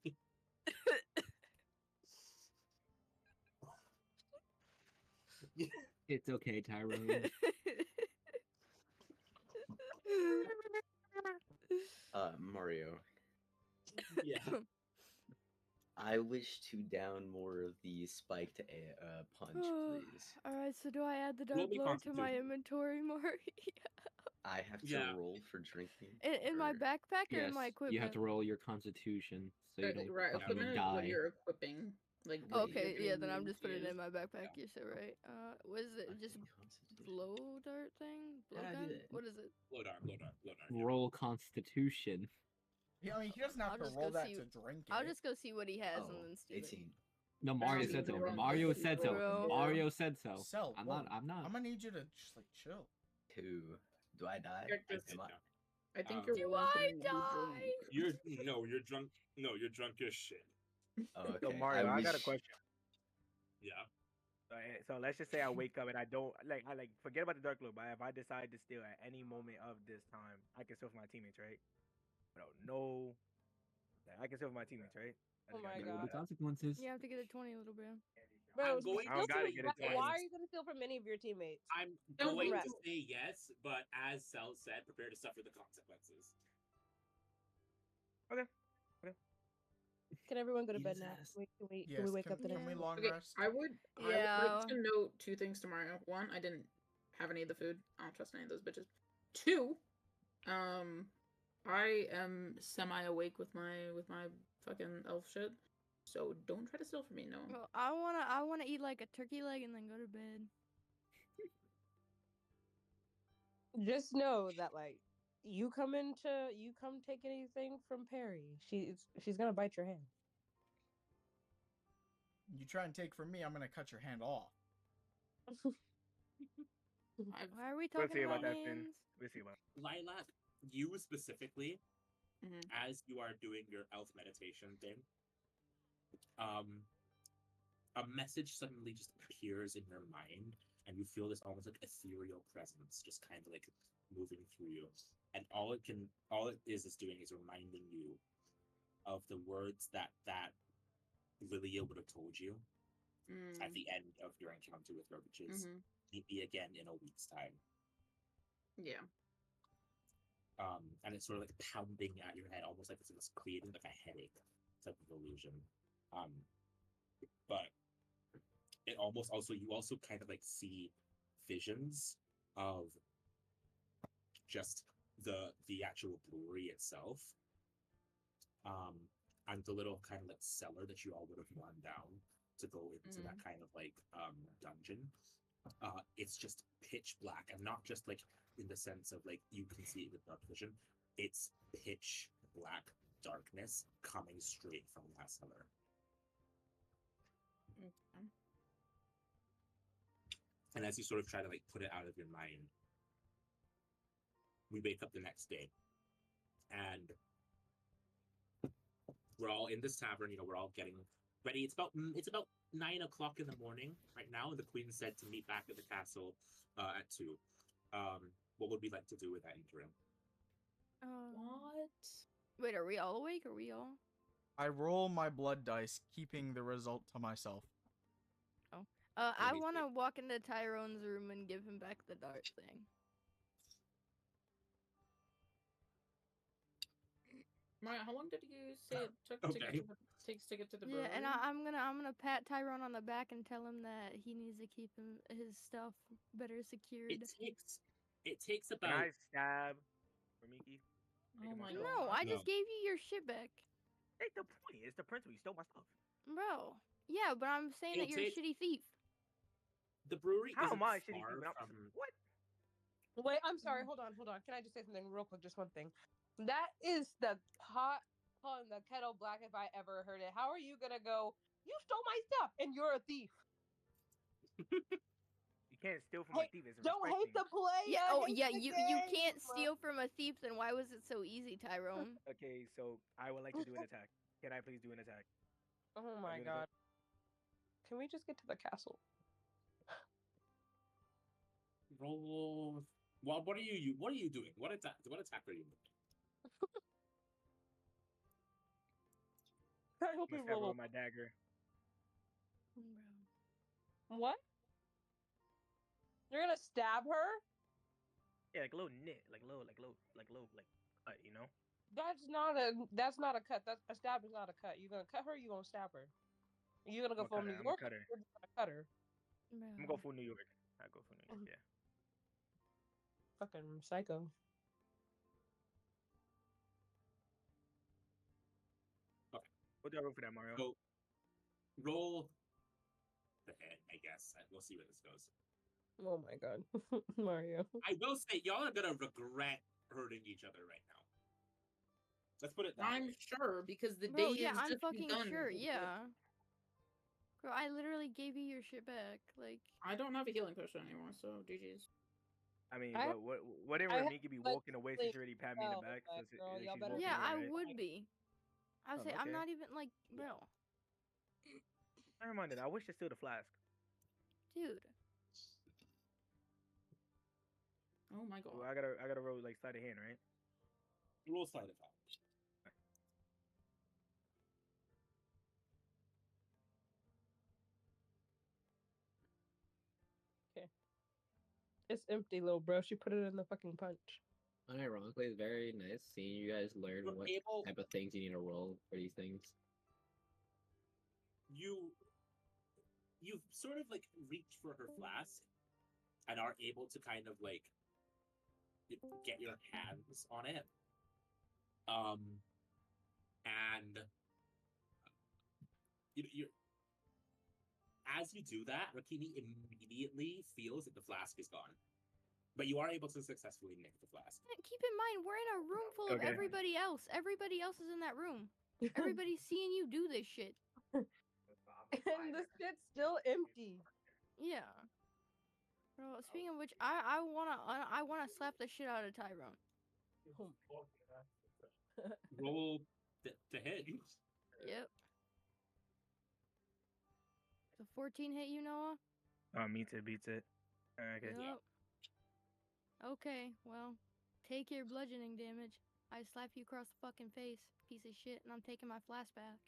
It's okay, Tyrone. Mario, Yeah. I wish to down more of the spiked punch, please. Alright, so do I add the Roll dart me blower to my Constitution. inventory, Mario? I have to Yeah. roll for drinking. In my or- backpack or Yes, in my equipment? you have to roll your Constitution so you don't Right, fucking equipment is what die. you're equipping. Like what Okay, you're yeah, doing then I'm moves just putting it is. in my backpack. You said right. What is it? Fucking Just Constitution. blow dart thing? Blow How do I gun? do that? What is it? Blow dart. Roll Constitution. yeah, I mean, he doesn't have I'll to just roll go that see- to drink it. I'll just go see what he has Oh, and then steal it. 18. No, Mario Um, said so. bro. Mario said so. Bro. Mario said so. Sel, I'm whoa. not. I'm not. I'm gonna need you to just like chill. 2. Do I die? Characters- Am I- I think Um, you're Do rolling for I me to be drunk. die? You're drunk. No, you're drunk as shit. Oh, okay. So Mario, I got a wish- question. Yeah. So let's just say I wake up and I don't like forget about the dark loop. But if I decide to steal at any moment of this time, I can steal from my teammates, right? No, I can steal from my teammates, right? I Oh just my gotta There will do be that. consequences. You have to get a 20, little bro. Bro, I'm going I don't steal gotta from- get it why twice. are you gonna steal from any of your teammates? I'm Don't going rest. to say yes, but as Cell said, prepare to suffer the consequences. Can everyone go to bed now? Jesus. Can we wake can, up the next can we Yeah. long Okay, rest? I would Yeah. like to note 2 things tomorrow. 1, I didn't have any of the food. I don't trust any of those bitches. 2, I am semi-awake with my fucking elf shit. So don't try to steal from me, no. Well, I wanna eat like a turkey leg and then go to bed. Just know that like you come take anything from Perry. She's gonna bite your hand. You try and take from me, I'm gonna cut your hand off. Why are we We'll talking see about about that, Finn. hands? We'll see about. Lilac, you specifically, Mhm. as you are doing your elf meditation thing, a message suddenly just appears in your mind, and you feel this almost like ethereal presence just kind of like moving through you. And all it is doing is reminding you of the words that Lilia would have told you at Mm. the end of your encounter with her, which is Mhm. meet me again in a week's time. Yeah. And it's sort of like pounding at your head, almost like it's creating like a headache type of illusion. But it almost also you also kind of like see visions of just the actual brewery itself, and the little kind of like cellar that you all would have gone down to go into that kind of like dungeon. It's just pitch black, and not just like in the sense of like you can see it with dark vision. It's pitch black darkness coming straight from that cellar. Okay. And as you sort of try to like put it out of your mind, we wake up the next day, and we're all in this tavern. You know, we're all getting ready. It's about 9 o'clock in the morning right now, and the queen said to meet back at the castle at 2. What would we like to do with that interim? What? Wait, are we all awake? Are we all? I roll my blood dice, keeping the result to myself. I me want see. to walk into Tyrone's room and give him back the dart thing. Mariah, how long did you say it took to Okay. takes to get to the brewery? Yeah, and I'm gonna pat Tyrone on the back and tell him that he needs to keep his stuff better secured. It takes Can about I stab Ramiki? Oh my myself? No, god. I No. just gave you your shit back, Hey, the point is the principal. You stole my stuff. bro. Yeah, but I'm saying that It you're a takes- shitty thief. the brewery How isn't am I a shitty far thief? from. What? Wait, I'm sorry. Hold on. Can I just say something real quick? Just one thing. That is the pot on the kettle black if I ever heard it. How are you gonna go? You stole my stuff and you're a thief. You can't steal from a Hey, thief. It's Don't hate respecting. the play. Yeah. I Oh, hate yeah. the You can't game. steal from a thief. Then why was it so easy, Tyrone? Okay, so I would like to do an attack. Can I please do an attack? Oh my doing god. Can we just get to the castle? Roll. Well, what are you doing? What attack are you making? I hope I'm we gonna stab her roll. with my dagger. What? You're gonna stab her? Yeah, like a little knit, like cut, you know? That's not a cut. That's a stab is not a cut. You gonna cut her? You gonna stab her? You gonna go I'ma full cut New her, I'ma York? cut her. You're just gonna cut her. I'm gonna go full New York. I go for New York. Yeah. Fucking psycho. What do I roll for that, Mario? So, roll the hit, I guess. We'll see where this goes. Oh my god, Mario. I will say, y'all are gonna regret hurting each other right now. Let's put it that I'm way. sure because the Bro, day yeah, is I'm just fucking begun. sure. Yeah. Bro, I literally gave you your shit back. Like, I don't have a healing potion anymore, so GG's. I mean, I- wouldn't I have, Ramiki be like, walking away since she already pat me in the spell, back? but, Since girl, like, y'all she's better walking yeah, away, I right? would be. I would Oh, say I'm okay. not even like, bro, Never mind that. I wish to steal the flask. dude. Oh my god. Well, I gotta roll like sleight of hand, right? Roll sleight of hand. It's empty, little bro. She put it in the fucking punch. Unironically, it's very nice seeing you guys learn You're what able- type of things you need to roll for these things. You've sort of like reached for her flask and are able to kind of like get your hands on it. And you're as you do that, Rakimi immediately feels that the flask is gone. But you are able to successfully nick the flask. Keep in mind, we're in a room full of Okay. everybody else. Everybody else is in that room. Everybody's seeing you do this shit. And the shit's still empty. Yeah. Bro, speaking of which, I wanna slap the shit out of Tyrone. Roll to hit. Yep. The 14 hit you, Noah? Meets it. Okay. Yep. Okay, well, take your bludgeoning damage. I slap you across the fucking face, piece of shit, and I'm taking my flask back.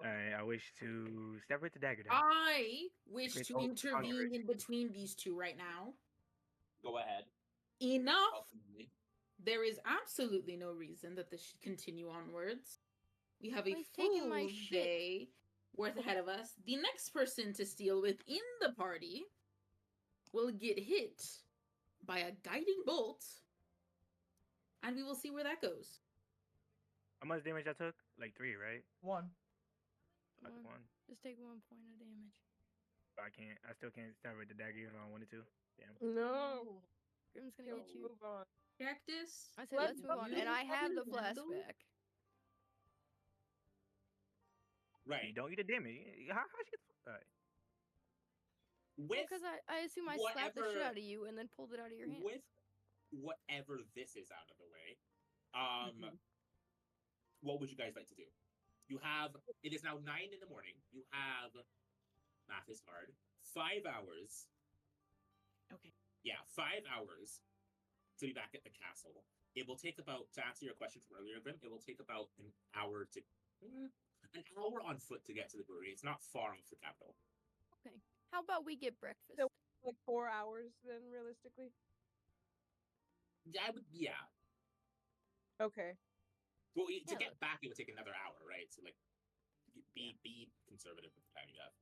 Alright, I wish to separate the dagger down. I wish Great to old intervene conquerors. in between these two right now. Go ahead. Enough. Ultimately. There is absolutely no reason that this should continue onwards. We have a He's taking my full shit. day worth ahead of us. The next person to steal within the party will get hit by a guiding bolt, and we will see where that goes. How much damage I took? Like 3, right? 1. I took One. 1. Just take 1 point of damage. I still can't separate the dagger even if I wanted to. Damn. No. Grim's gonna Yo, get you. move on. Cactus. I said Let's let's move on, you and I have the can flask handle- back. You Right. don't eat the damage. How she get Alright. With Because I assume I slapped the shit whatever- out of you and then pulled it out of your hands. with whatever this is out of the way, Mhm. what would you guys like to do? You have it is now 9 in the morning. You have math is hard. 5 hours. Okay. Yeah, 5 hours to be back at the castle. It will take about to answer your question from earlier, Grim. It will take about an hour on foot to get to the brewery. It's not far off the capital. Okay. How about we get breakfast? So- Like 4 hours then, realistically. Yeah, I would. Yeah. Okay. Well, to Yeah, get back, it would take another hour, right? So like, be conservative with the time you have.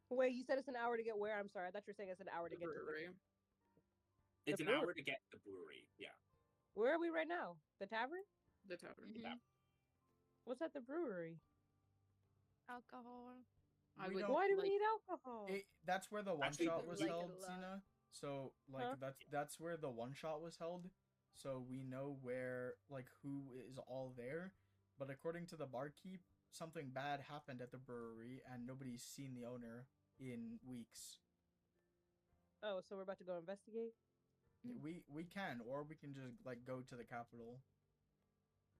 Wait, you said it's an hour to get where? I'm sorry. I thought you were saying it's an hour to get to the Brewery. It's The an brewery. hour to get to the brewery. Yeah. Where are we right now? The tavern? The tavern. Mhm. Yeah. What's at the brewery? Alcohol. I We would don't- Why do we like- need alcohol? That's where the one Actually, shot we was like it held, a lot. Cena. So like Huh? that's where the one shot was held. So we know where like who is all there. But according to the barkeep, something bad happened at the brewery and nobody's seen the owner in weeks. Oh, so we're about to go investigate? We can, or we can just like go to the capital.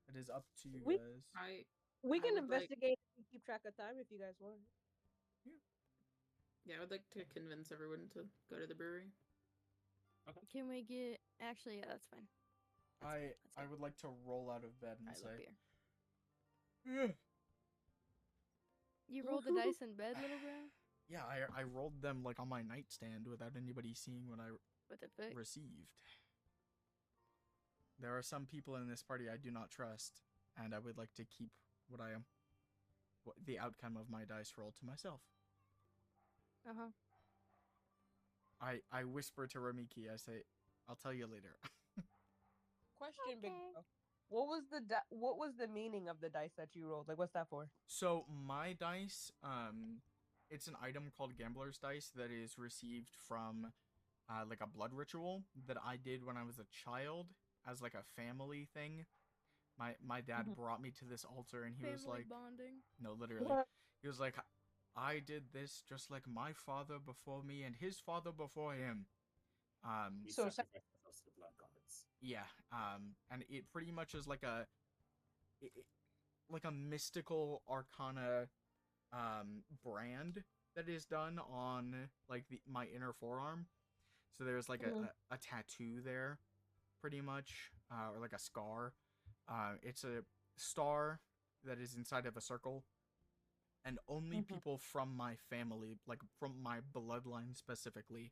It is up to you We- guys. We I can would like- investigate and keep track of time if you guys want. Yeah, I would like to convince everyone to go to the brewery. Can we get? Actually, yeah, that's fine. I would like to roll out of bed and I love say, beer. "Ugh." You rolled the dice in bed, little bro. Yeah, I rolled them like on my nightstand without anybody seeing what I With a pick. received. There are some people in this party I do not trust, and I would like to keep the outcome of my dice roll to myself. Uh huh. I whisper to Ramiki, I say, I'll tell you later. Question, Big Okay. Bro. What was the meaning of the dice that you rolled? Like, what's that for? So my dice, it's an item called Gambler's Dice that is received from like a blood ritual that I did when I was a child as like a family thing. My dad Mhm. brought me to this altar and he was Family like, bonding. no, literally. What? He was like, I did this just like my father before me and his father before him. We So sacrifice ourselves to the blood gods. Yeah, and it pretty much is like like a mystical arcana brand that is done on like my inner forearm. So there's like Mhm. a tattoo there, pretty much, or like a scar. It's a star that is inside of a circle, and only Mhm. people from my family, like from my bloodline specifically,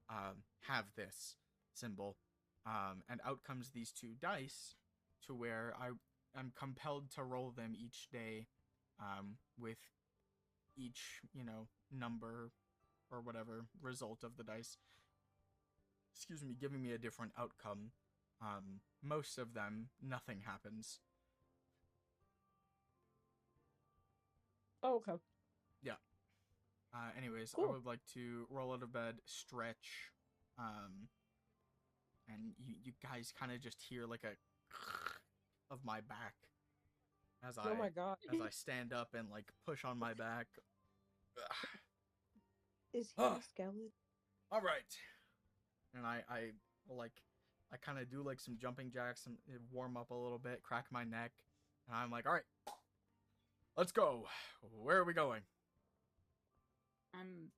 have this symbol. And out comes these two dice, to where I am compelled to roll them each day, with each, number or whatever result of the dice, giving me a different outcome. Most of them, nothing happens. Oh, okay. Anyways, I Cool. would like to roll out of bed, stretch, and you guys kind of just hear like a of my back as Oh my god. as I stand up and like push on my back. Is he Ah. a skeleton? All right. And I like, I kind of do like some jumping jacks and warm up a little bit, crack my neck, and I'm like, all right, let's go. Where are we going? I'm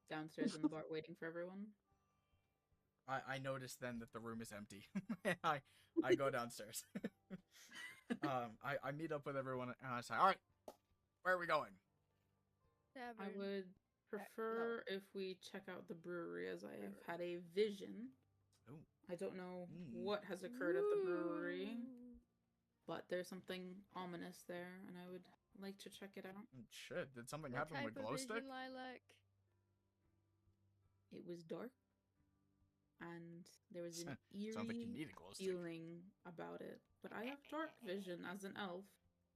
downstairs in the bar waiting for everyone. I notice then that the room is empty, and I go downstairs. I meet up with everyone and I say, all right, where are we going? I Tavern. would prefer if we check out the brewery, as I have had a vision. Ooh. I don't know Mm. what has occurred at the brewery, Ooh. but there's something ominous there, and I would like to check it out. Shit, did something What happen type with of Glowstick? vision, Lilac? It was dark, and there was an Sounds like you eerie need a Glowstick. feeling about it. But I have dark vision as an elf,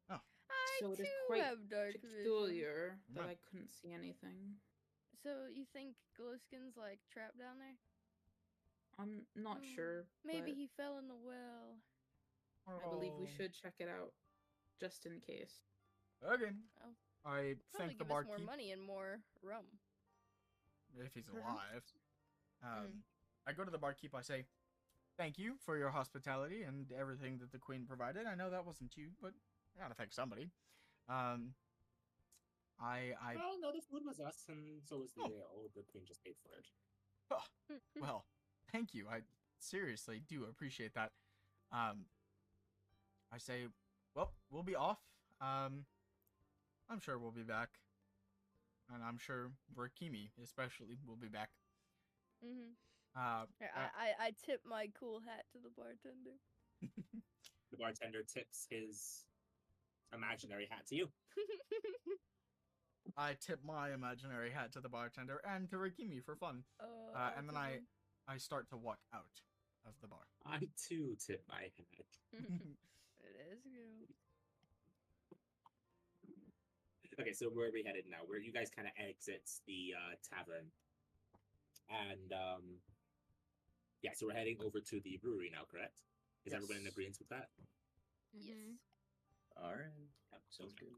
Oh, I so it too is quite have dark vision. peculiar that Right. I couldn't see anything. So you think Glowskin's like trapped down there? I'm not Hmm, sure. Maybe but he fell in the well. I believe we Oh. should check it out, just in case. Okay. Oh. I Probably thank the give us more barkeep money and more rum. if he's Perhaps. alive. Mm. I go to the barkeep. I say, "Thank you for your hospitality and everything that the queen provided. I know that wasn't you, but I gotta thank somebody." I Well, no, the food was us, and so was the Oh. ale. The queen just paid for it. well, thank you. I seriously do appreciate that. I say, well, we'll be off. I'm sure we'll be back, and I'm sure Rakimi especially will be back. Mm-hmm. Uh, I tip my cool hat to the bartender. The bartender tips his imaginary hat to you. I tip my imaginary hat to the bartender and to Rakimi for fun. And then autism. I start to walk out of the bar. I too tip my hat. It is you. Okay, so where are we headed now? Where you guys kind of exits the tavern, and yeah, so we're heading over to the brewery now, correct? Is everyone in Yes. agreement with that? Yes. All right. Sounds good.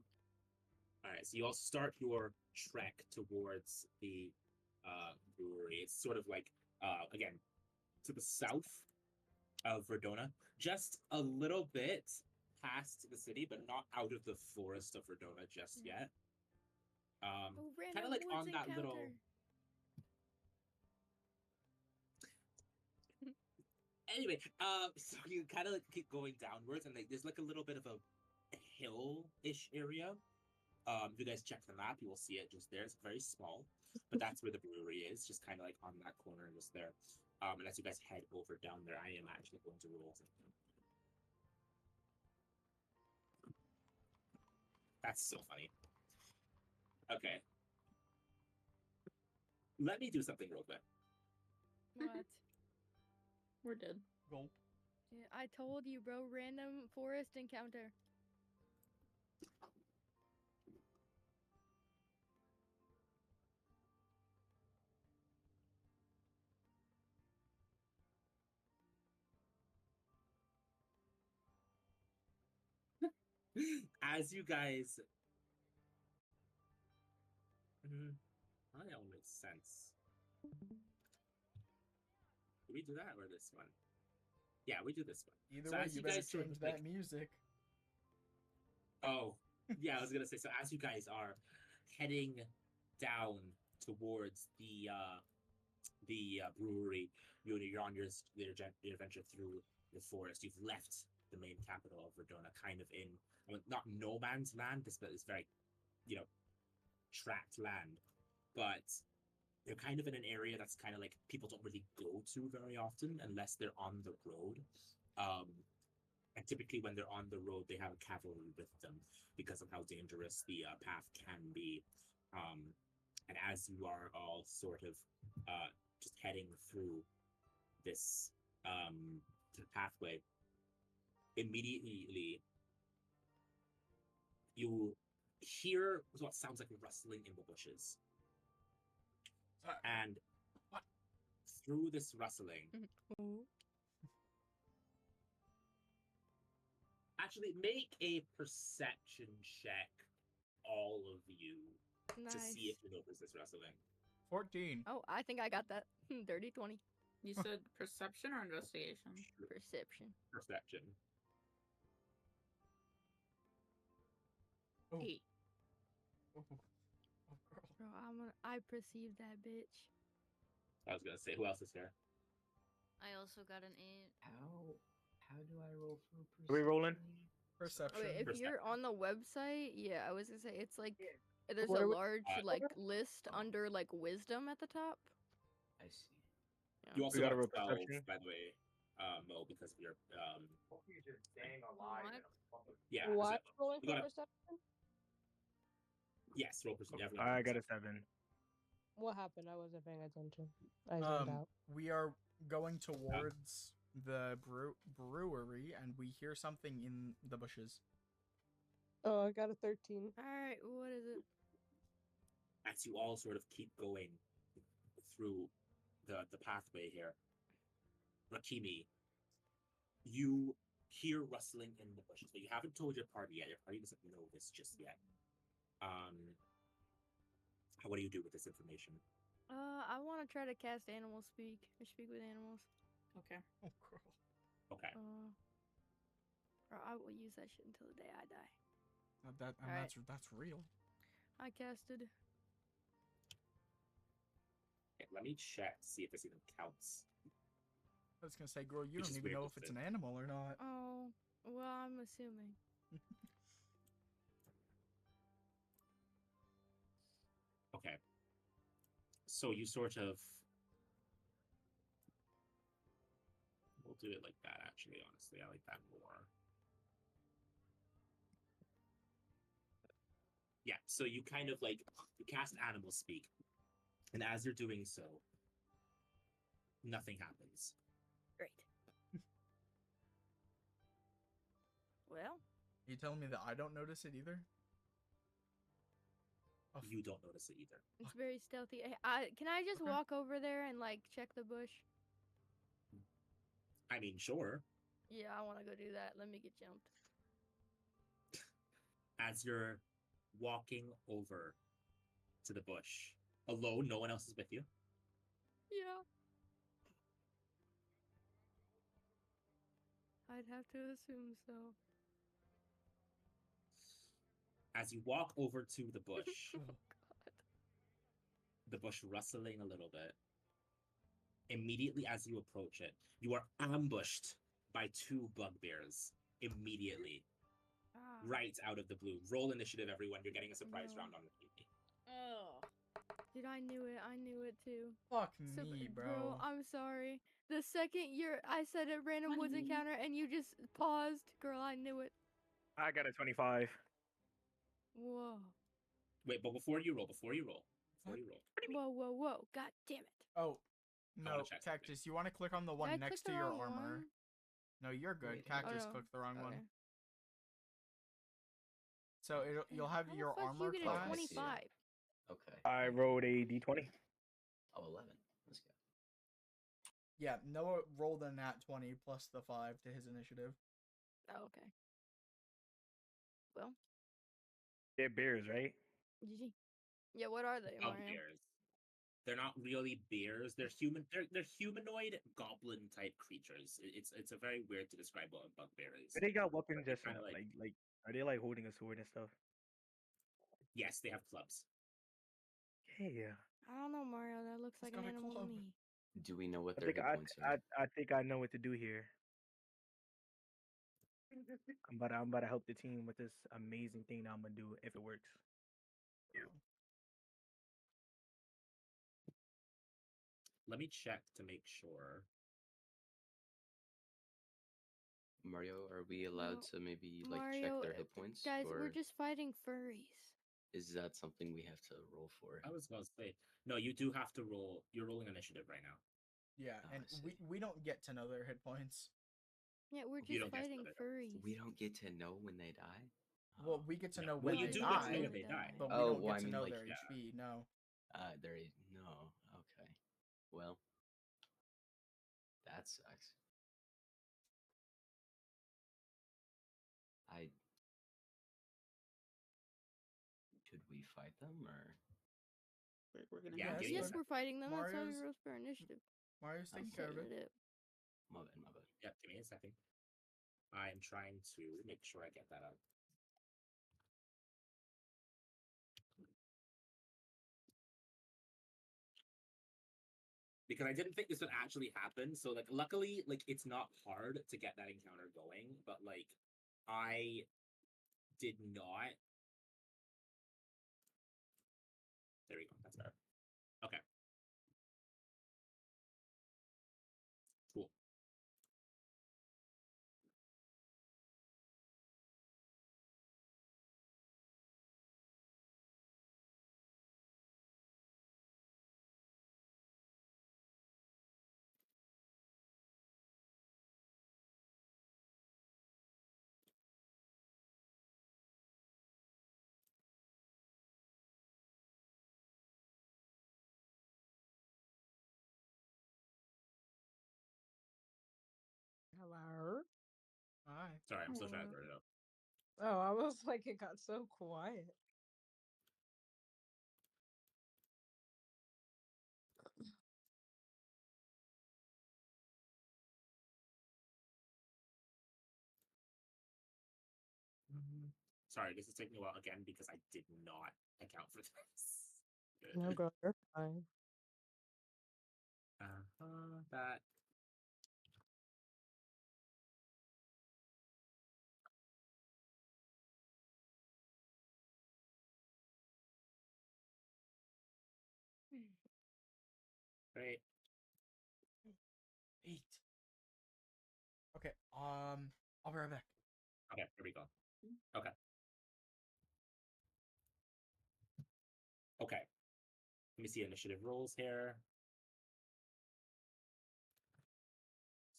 All right, so you all start your trek towards the brewery. It's sort of like again to the south of Verdona, just a little bit past the city, but not out of the forest of Verdona just yet. Oh, Kind random of like woods on that little. encounter. Anyway, so you kind of like keep going downwards, and like there's like a little bit of a hill-ish area. If you guys check the map, you will see it just there. It's very small, but that's where the brewery is, just kind of like on that corner, just there. And as you guys head over down there, I am actually going to roll. That's so funny. Okay. Let me do something real quick. What? We're dead. Go. Yeah, I told you, bro. Random forest encounter. As you guys. That all makes sense. Do we do that or this one? Yeah, we do this one. Either So way, as you you better guys sort of, change that like- music. Oh, yeah, I was gonna say. So as you guys are heading down towards the brewery, you're on your adventure through the forest. You've left the main capital of Verdona, kind of in not no man's land. This is very, tract land, but they're kind of in an area that's kind of like people don't really go to very often unless they're on the road. And typically when they're on the road, they have cavalry with them because of how dangerous the path can be. And as you are all sort of just heading through this pathway, immediately you hear what sounds like rustling in the bushes. And through this rustling, actually make a perception check, all of you. to see Nice. if you know resist wrestling. 14. Oh, I think I got that. Dirty 20. You said perception or investigation? Perception. Perception. Oh. 8. Oh, oh, girl. Bro, I perceive that bitch. I was gonna say, who else is here? I also got an 8. How do I roll for Are we rolling? Perception. Okay, if you're Perception. on the website, yeah, I was gonna say it's like there's What a are we- large like list Oh. under like wisdom at the top. I see. You also gotta got roll 12, perception. by the way, Mo, because you're You're just staying alive. What? in a fucking- yeah. What? so- Rolling you for gotta- perception? yes, roll perception. Everyone I roll got a perception. 7. What happened? I wasn't paying attention. I zoned out. We are going towards the brewery, and we hear something in the bushes. Oh, I got a 13. All right, what is it? As you all sort of keep going through the pathway here, Rakimi, you hear rustling in the bushes, but you haven't told your party yet. Your party doesn't know this just yet. What do you do with this information? I want to try to cast animal speak or speak with animals. Okay. Oh, girl. Okay. Or I will use that shit until the day I die. That's real. I casted. Okay, let me check to see if this even counts. I was gonna say, girl, you Which don't is even weird know to if it's say. an animal or not. Oh, well, I'm assuming. Okay. So you sort of. We'll do it like that, actually, honestly. I like that more. Yeah, so you kind of like. You cast Animal Speak. And as you're doing so, nothing happens. Great. Well, Are you telling me that I don't notice it either? Oh, You don't notice it either. it's very stealthy. Can I just Okay. walk over there and like check the bush? I mean, sure. Yeah, I want to go do that. Let me get jumped. As you're walking over to the bush, alone, no one else is with you. Yeah. I'd have to assume so. As you walk over to the bush, Oh God. the bush rustling a little bit. Immediately as you approach it, you are ambushed by 2 bugbears. Immediately, Ah. right out of the blue. Roll initiative, everyone. You're getting a surprise No. round on the TV. Oh. Dude, I knew it. I knew it too. fuck So, me, bro. I'm sorry. The second I said a random woods Funny. encounter and you just paused, girl, I knew it. I got a 25. Whoa. Wait, but before you roll, Whoa. God damn it. Oh, I no, wanna check something. Cactus, you want to click on the one I next clicked to the your wrong armor. one? No, you're good. Wait, Cactus Oh, no. clicked the wrong one. Okay. So you'll have How the your fuck armor you get class. a I see it. 25? Okay. I rolled a d20. Oh, 11. Let's go. Yeah, Noah rolled a nat 20 plus the 5 to his initiative. Oh, okay. Well, They're bears, right? GG. Yeah, what are they, Mario? Bugbears. They're not really bears. They're human. They're humanoid goblin type creatures. It's a very weird to describe what a bugbear is. But they got weapons They're just kinda like are they like holding a sword and stuff? Yes, they have clubs. Yeah. I don't know, Mario. That looks like got an a animal to club. me. Do we know what I their think hit points are? I think I know what to do here. I'm about to help the team with this amazing thing that I'm gonna do if it works. Let me check to make sure. Mario, are we allowed No. to maybe like Mario, check their hit points? guys, or we're just fighting furries. is that something we have to roll for? I was gonna say no. You do have to roll. You're rolling initiative right now. Yeah, Oh, and I see. we don't get to know their hit points. Yeah, we're You just don't guess fighting what it is. furries. We don't get to know when they die? Well, Oh. we get to No. know Well, when you they do get to die, know when they die. but we Oh, don't well, get I to mean, know like, their yeah. HP. No. No. Okay. Well, that sucks. Could we fight them, or We're gonna Yeah, have give to. me a Yes, sec. we're fighting them. That's how we Mario's- roll for initiative. Mario's I'm taking care of setting it. it up. my bad, my bad. Yep, give me a second. I'm trying to make sure I get that up. Because I didn't think this would actually happen. So like luckily, like it's not hard to get that encounter going, but like I did not. There we go. That's better. Okay. Cool. Hello. Hi. Sorry, I'm still trying to Hello. throw it up. Oh, I was like, it got so quiet. Sorry, this is taking a while again because I did not account for this. No, Good. girl, you're fine. That. Great. 8. Okay. I'll be right back. Okay, here we go. Okay. Okay. Let me see initiative rolls here.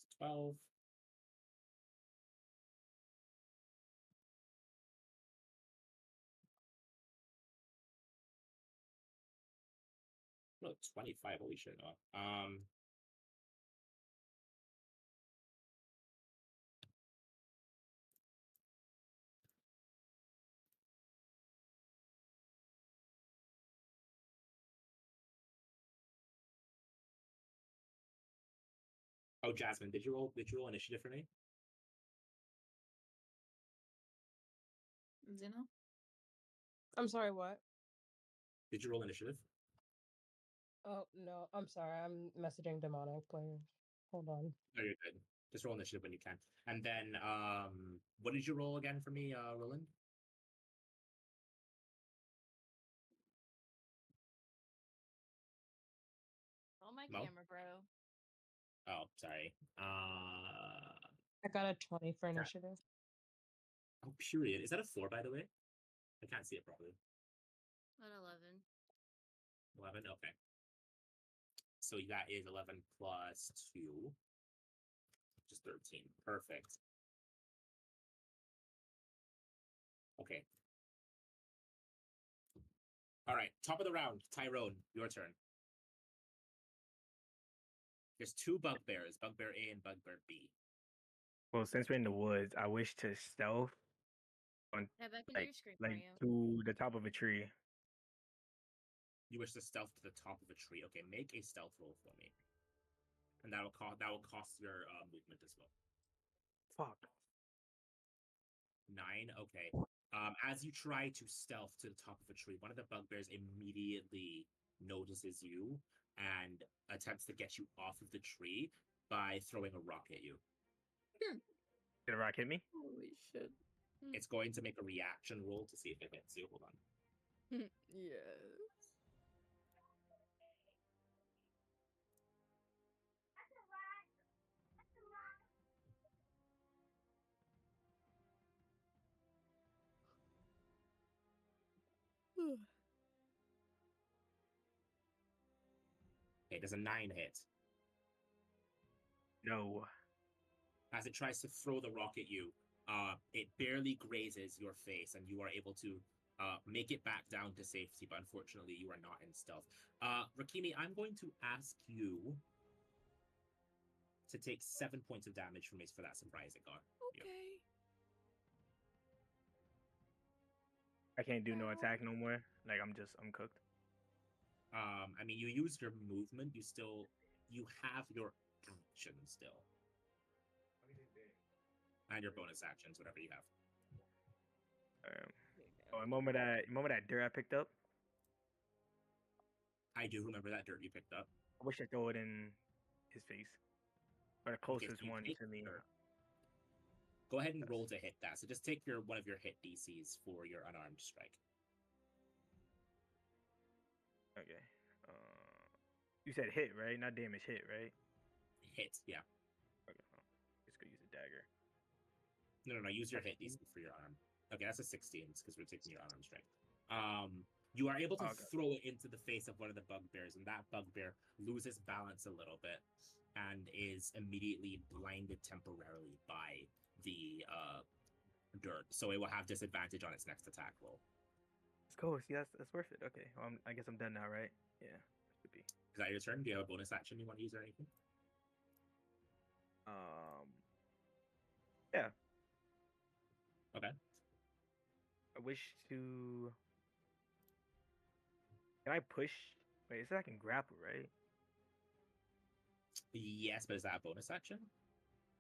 It's 12. No, 25. Holy shit. No. Oh, Jasmine, did you roll initiative for me? Zeno? I'm sorry, what? Did you roll initiative? Oh, no, I'm sorry. I'm messaging demonic players. Hold on. No, you're good. Just roll initiative when you can. And then what did you roll again for me, Roland? Oh my Mo? camera, bro. Oh, sorry. I got a 20 for Okay. initiative. Oh, period. Is that a 4, by the way? I can't see it properly. An 11. 11? Okay. So that is 11 plus 2, which is 13. Perfect. Okay. All right. Top of the round. Tyrone, your turn. There's 2 bugbears, bugbear A and bugbear B. Well, since we're in the woods, I wish to stealth on Head back into your screen, like Mario. to the top of a tree. You wish to stealth to the top of a tree. Okay, make a stealth roll for me. And that will cost your movement as well. Fuck. 9. Okay. As you try to stealth to the top of a tree, one of the bugbears immediately notices you and attempts to get you off of the tree by throwing a rock at you. Did a rock hit me? Holy shit. It's going to make a reaction roll to see if it hits you. Hold on. Yes. Okay, does a 9 hit? No. As it tries to throw the rock at you, it barely grazes your face, and you are able to make it back down to safety. But unfortunately, you are not in stealth. Rakimi, I'm going to ask you to take 7 points of damage from me for that surprise it got. Okay. I can't do no attack no more. Like I'm cooked. I mean, you use your movement. You have your action still, and your bonus actions, whatever you have. Oh, remember that dirt I picked up? I do remember that dirt you picked up. I wish I throw it in his face, or the Okay, closest so you one take to me. dirt. Go ahead and roll to hit that. So just take one of your hit DCs for your unarmed strike. Okay. You said hit, right? Not damage. Hit, right? Hit, yeah. Okay. Just gonna use a dagger. No. Use your hit DC for your arm. Okay, that's a 16 because we're taking your unarmed strike. You are able to throw it into the face of one of the bugbears, and that bugbear loses balance a little bit and is immediately blinded temporarily by the dirt. So it will have disadvantage on its next attack roll. Let's go. See, that's worth it. Okay. Well, I guess I'm done now, right? Yeah. Should be. Is that your turn? Do you have a bonus action you want to use or anything? Yeah. Okay. I wish to. Can I push? Wait, it says I can grapple, right? Yes, but is that a bonus action?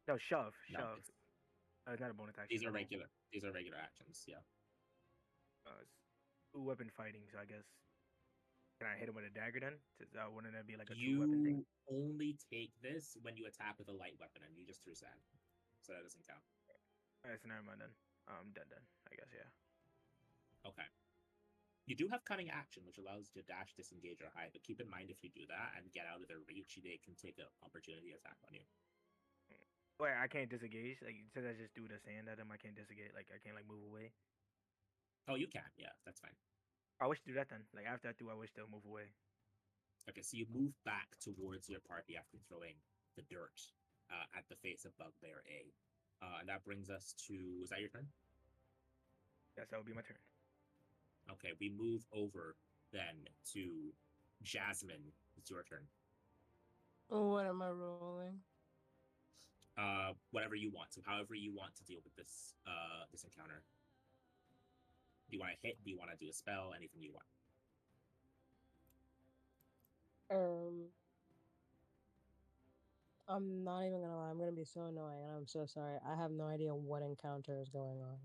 No, shove. No, Shove. It's not a bonus action. These are no. regular. These are regular actions. Yeah. It's two-weapon fighting, so I guess. Can I hit him with a dagger then? Wouldn't that be like a two-weapon thing? You only take this when you attack with a light weapon, and you just threw sand, so that doesn't count. Alright, so never mind then. I'm done. I guess, yeah. Okay. You do have cunning action, which allows you to dash, disengage, or hide. But keep in mind, if you do that and get out of their reach, they can take an opportunity attack on you. Wait, I can't disengage. Like, since I just do the sand at him, I can't disengage. Like, I can't like move away. Oh, you can. Yeah, that's fine. I wish to do that then. Like after I do, I wish to move away. Okay, so you move back towards your party after throwing the dirt at the face of Bugbear A. And that brings us to... Was that your turn? Yes, that would be my turn. Okay, we move over then to Jasmine. It's your turn. What am I rolling? Whatever you want. So however you want to deal with this this encounter. Do you want to hit? Do you want to do a spell? Anything you want. I'm not even gonna lie. I'm gonna be so annoying, and I'm so sorry. I have no idea what encounter is going on.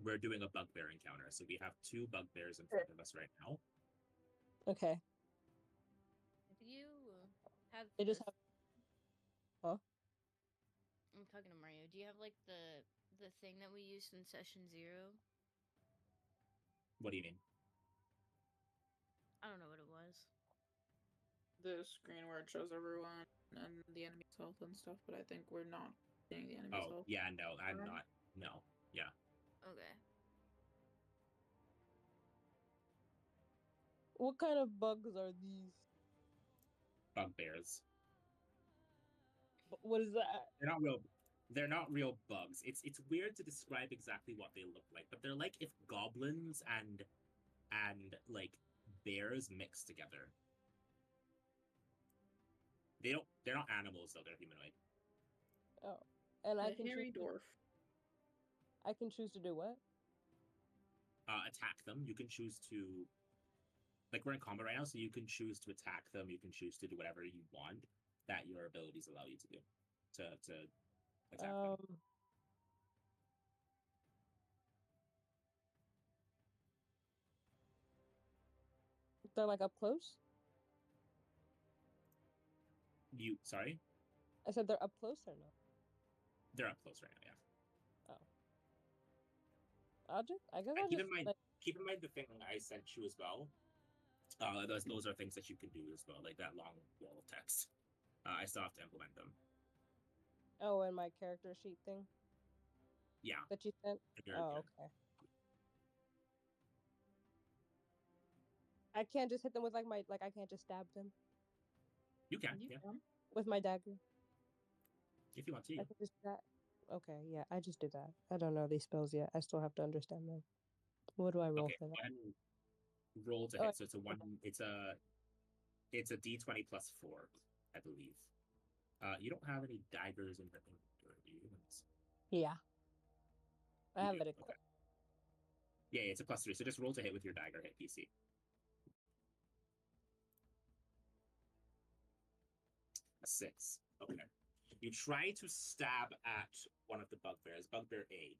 We're doing a bugbear encounter, so we have two bugbears in front of us right now. Okay. Do you have? They just the- have. Huh? I'm talking to Mario. Do you have like the thing that we used in session 0? What do you mean? I don't know what it was. The screen where it shows everyone and the enemy's health and stuff, but I think we're not seeing the enemy's health. Yeah, no, I'm not. No, yeah. Okay. What kind of bugs are these? Bugbears. What is that? They're not real bugs. It's weird to describe exactly what they look like, but they're like if goblins and like bears mixed together. They're not animals though, they're humanoid. Oh. And I can hairy choose dwarf. I can choose to do what? Attack them. You can choose to, like, we're in combat right now, so you can choose to attack them. You can choose to do whatever you want that your abilities allow you to do to attack them. They're like up close? Sorry? I said they're up close or no? They're up close right now, yeah. I guess I'll keep just in mind, like, keep in mind the thing I sent you as well. Those are things that you can do as well, like that long wall of text. I still have to implement them. oh, and my character sheet thing Yeah. that you sent? Oh, okay. I can't just hit them with I can't just stab them You can, yeah. with my dagger. If you want to. I can just do that. Okay, yeah, I just did that. I don't know these spells yet. I still have to understand them. What do I roll for Go that? ahead and roll to hit. So it's a one. It's a D20 plus 4, I believe. You don't have any daggers in your inventory, do you? Yeah. I have do? it equipped. Okay. Yeah, it's a +3. So just roll to hit with your dagger hit PC. A 6. Okay. You try to stab at one of the bugbears, Bugbear A.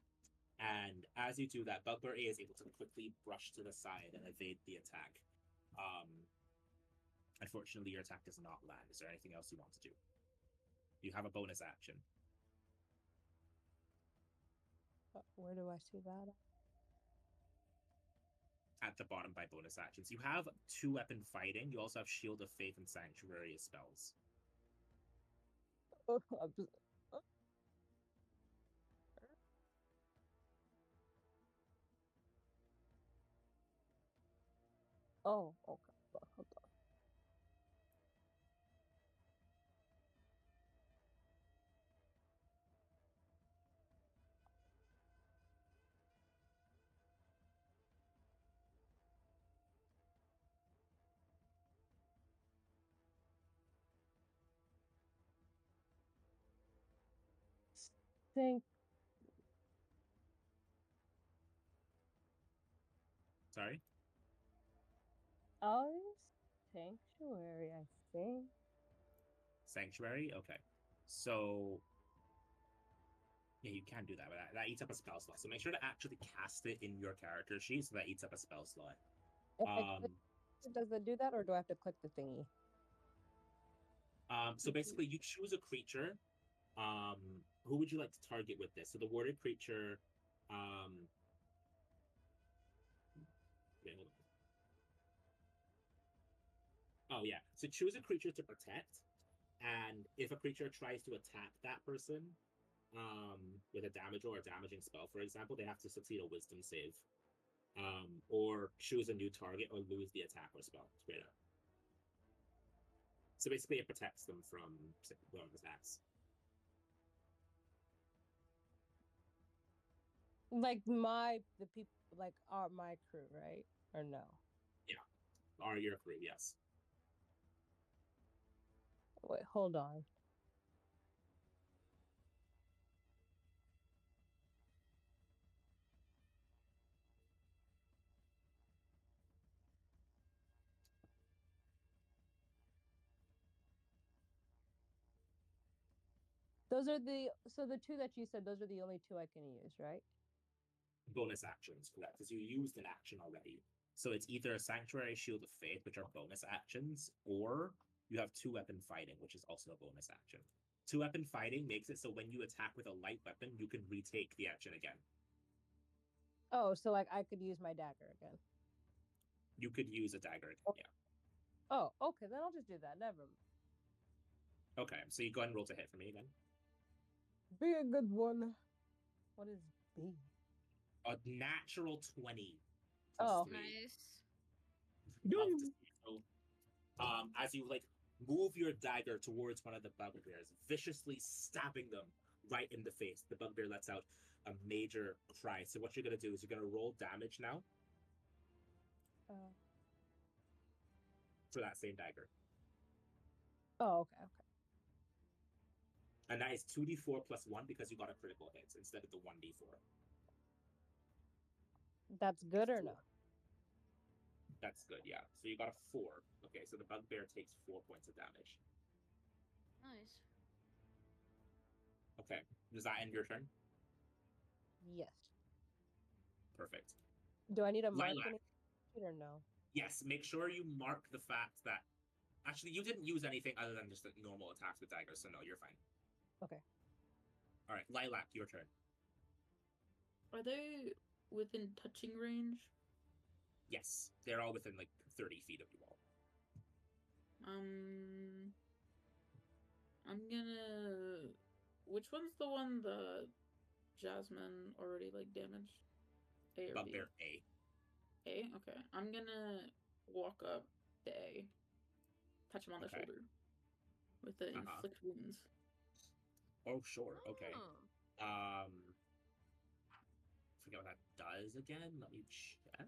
And as you do that, Bugbear A is able to quickly brush to the side and evade the attack. Unfortunately, your attack does not land. Is there anything else you want to do? You have a bonus action. Where do I see that? At the bottom by bonus actions. You have 2-weapon fighting. You also have Shield of Faith and Sanctuary as spells. Oh, oh, okay. Hold on. Think Sorry? Sanctuary, I think. Sanctuary? Okay. So yeah, you can do that, but that eats up a spell slot. So make sure to actually cast it in your character sheet, so that eats up a spell slot. If I click, does it do that, or do I have to click the thingy? So basically, you choose a creature. Who would you like to target with this? So the warded creature. Wait, hold on. Oh yeah. So choose a creature to protect, and if a creature tries to attack that person, with a damage or a damaging spell, for example, they have to succeed a Wisdom save, or choose a new target or lose the attack or spell straight up. So basically, it protects them from attacks. Like the people, like are my crew, right? Or no? Yeah, are your crew? Yes. Wait, hold on. Those are the the two that you said. Those are the only two I can use, right? Bonus actions, correct? Because you used an action already. So it's either a Sanctuary, Shield of Faith, which are bonus actions, or you have 2-weapon fighting, which is also a bonus action. 2-weapon fighting makes it so when you attack with a light weapon, you can retake the action again. Oh, so like I could use my dagger again. You could use a dagger again, yeah. Oh, okay, then I'll just do that. Never mind. Okay, so you go ahead and roll to hit for me again. Be a good one. What is B? A natural 20. Oh, Nice. Love to see. So, as you like move your dagger towards one of the bugbears, viciously stabbing them right in the face, the bugbear lets out a major cry. So what you're gonna do is you're gonna roll damage now for that same dagger. Oh, okay, okay. And that is 2d4 plus 1 because you got a critical hit instead of the 1d4. That's good or no? That's good, yeah. So you got a 4. Okay, so the bugbear takes 4 points of damage. Nice. Okay, does that end your turn? Yes. Perfect. Do I need to mark Lilac. anything or no? Yes, make sure you mark the fact that actually you didn't use anything other than just the normal attacks with daggers, so no, you're fine. Okay. All right, Lilac, your turn. Are they within touching range? Yes, they're all within like 30 feet of you all. I'm gonna. Which one's the one the Jasmine already like damaged? A or B? Bugbear A. A? Okay. I'm gonna walk up to A. Touch him on the Okay. shoulder. With the inflict wounds. Oh, sure. Okay. Oh. Forget what that does again. Let me check.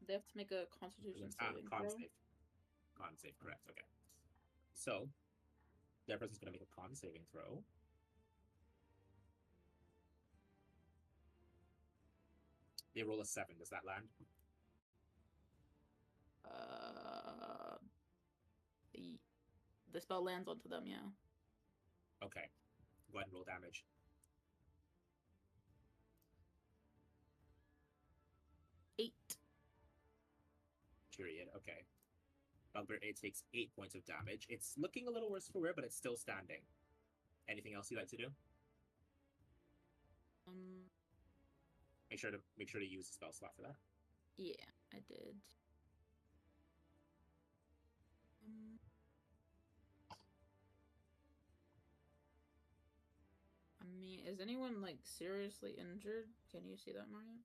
They have to make a Constitution saving con throw. save. Con save, correct. Okay. So, their person's going to make a con saving throw. They roll a 7. Does that land? The spell lands onto them, yeah. Okay. Go ahead and roll damage. 8. Period. Okay. Bugbear 8 takes 8 points of damage. It's looking a little worse for wear, but it's still standing. Anything else you'd like to do? Make sure to use the spell slot for that. Yeah, I did. I mean, is anyone like seriously injured? Can you see that, Mario?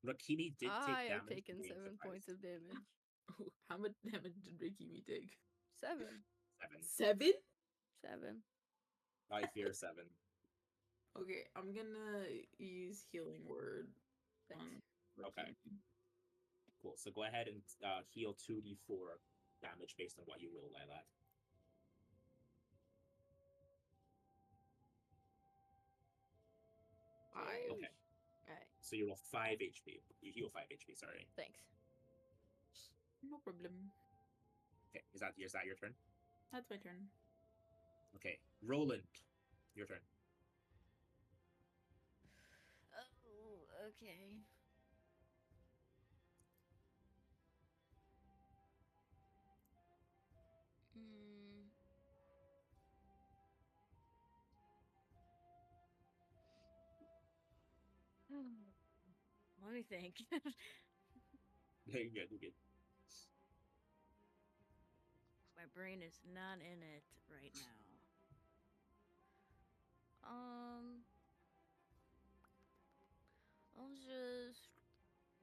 Rakimi did I take have damage. taken being 7 points surprised. of damage. How much damage did Rikimi take? 7. 7. 7. I fear 7. Okay, I'm gonna use healing word on Okay. Rikimi. Cool. So go ahead and heal 2d4 damage based on what you roll, Lilac. Five. Okay. Alright, So you roll 5 HP. You heal 5 HP, sorry. thanks. No problem. Okay. Is that your turn? That's my turn. Okay. Roland, your turn. Oh, okay. Hmm. Let me think. You're good. You're good. My brain is not in it right now.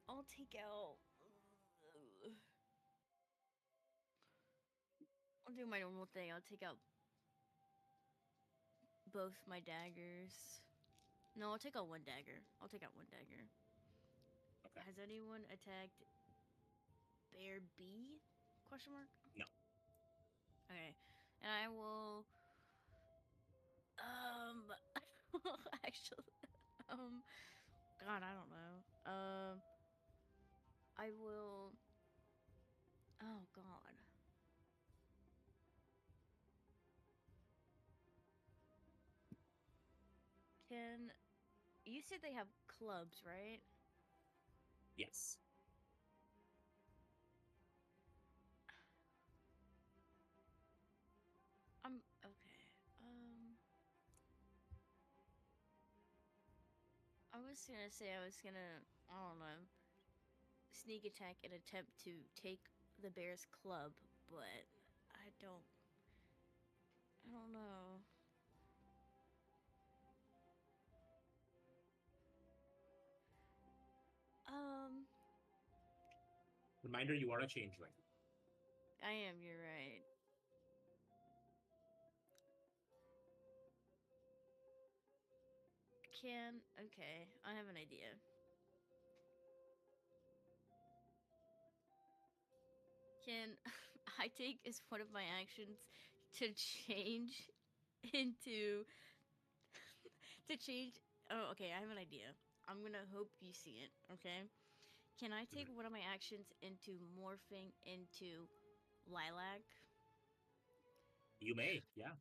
I'll take out. I'll do my normal thing. I'll take out both my daggers. No, I'll take out one dagger. I'll take out one dagger. Okay. Has anyone attacked Bear B? Question mark? No. Okay. And I will actually God, I don't know. I will oh god. Can you said they have clubs, right? Yes. Okay. I was gonna say I don't know, sneak attack and attempt to take the bear's club, but I don't know. Reminder: you are a changeling. I am. You're right. Okay, I have an idea. Can I take as one of my actions to change into oh, okay, I have an idea. I'm gonna hope you see it, okay? Can I take one of my actions into morphing into Lilac? You may. Yeah.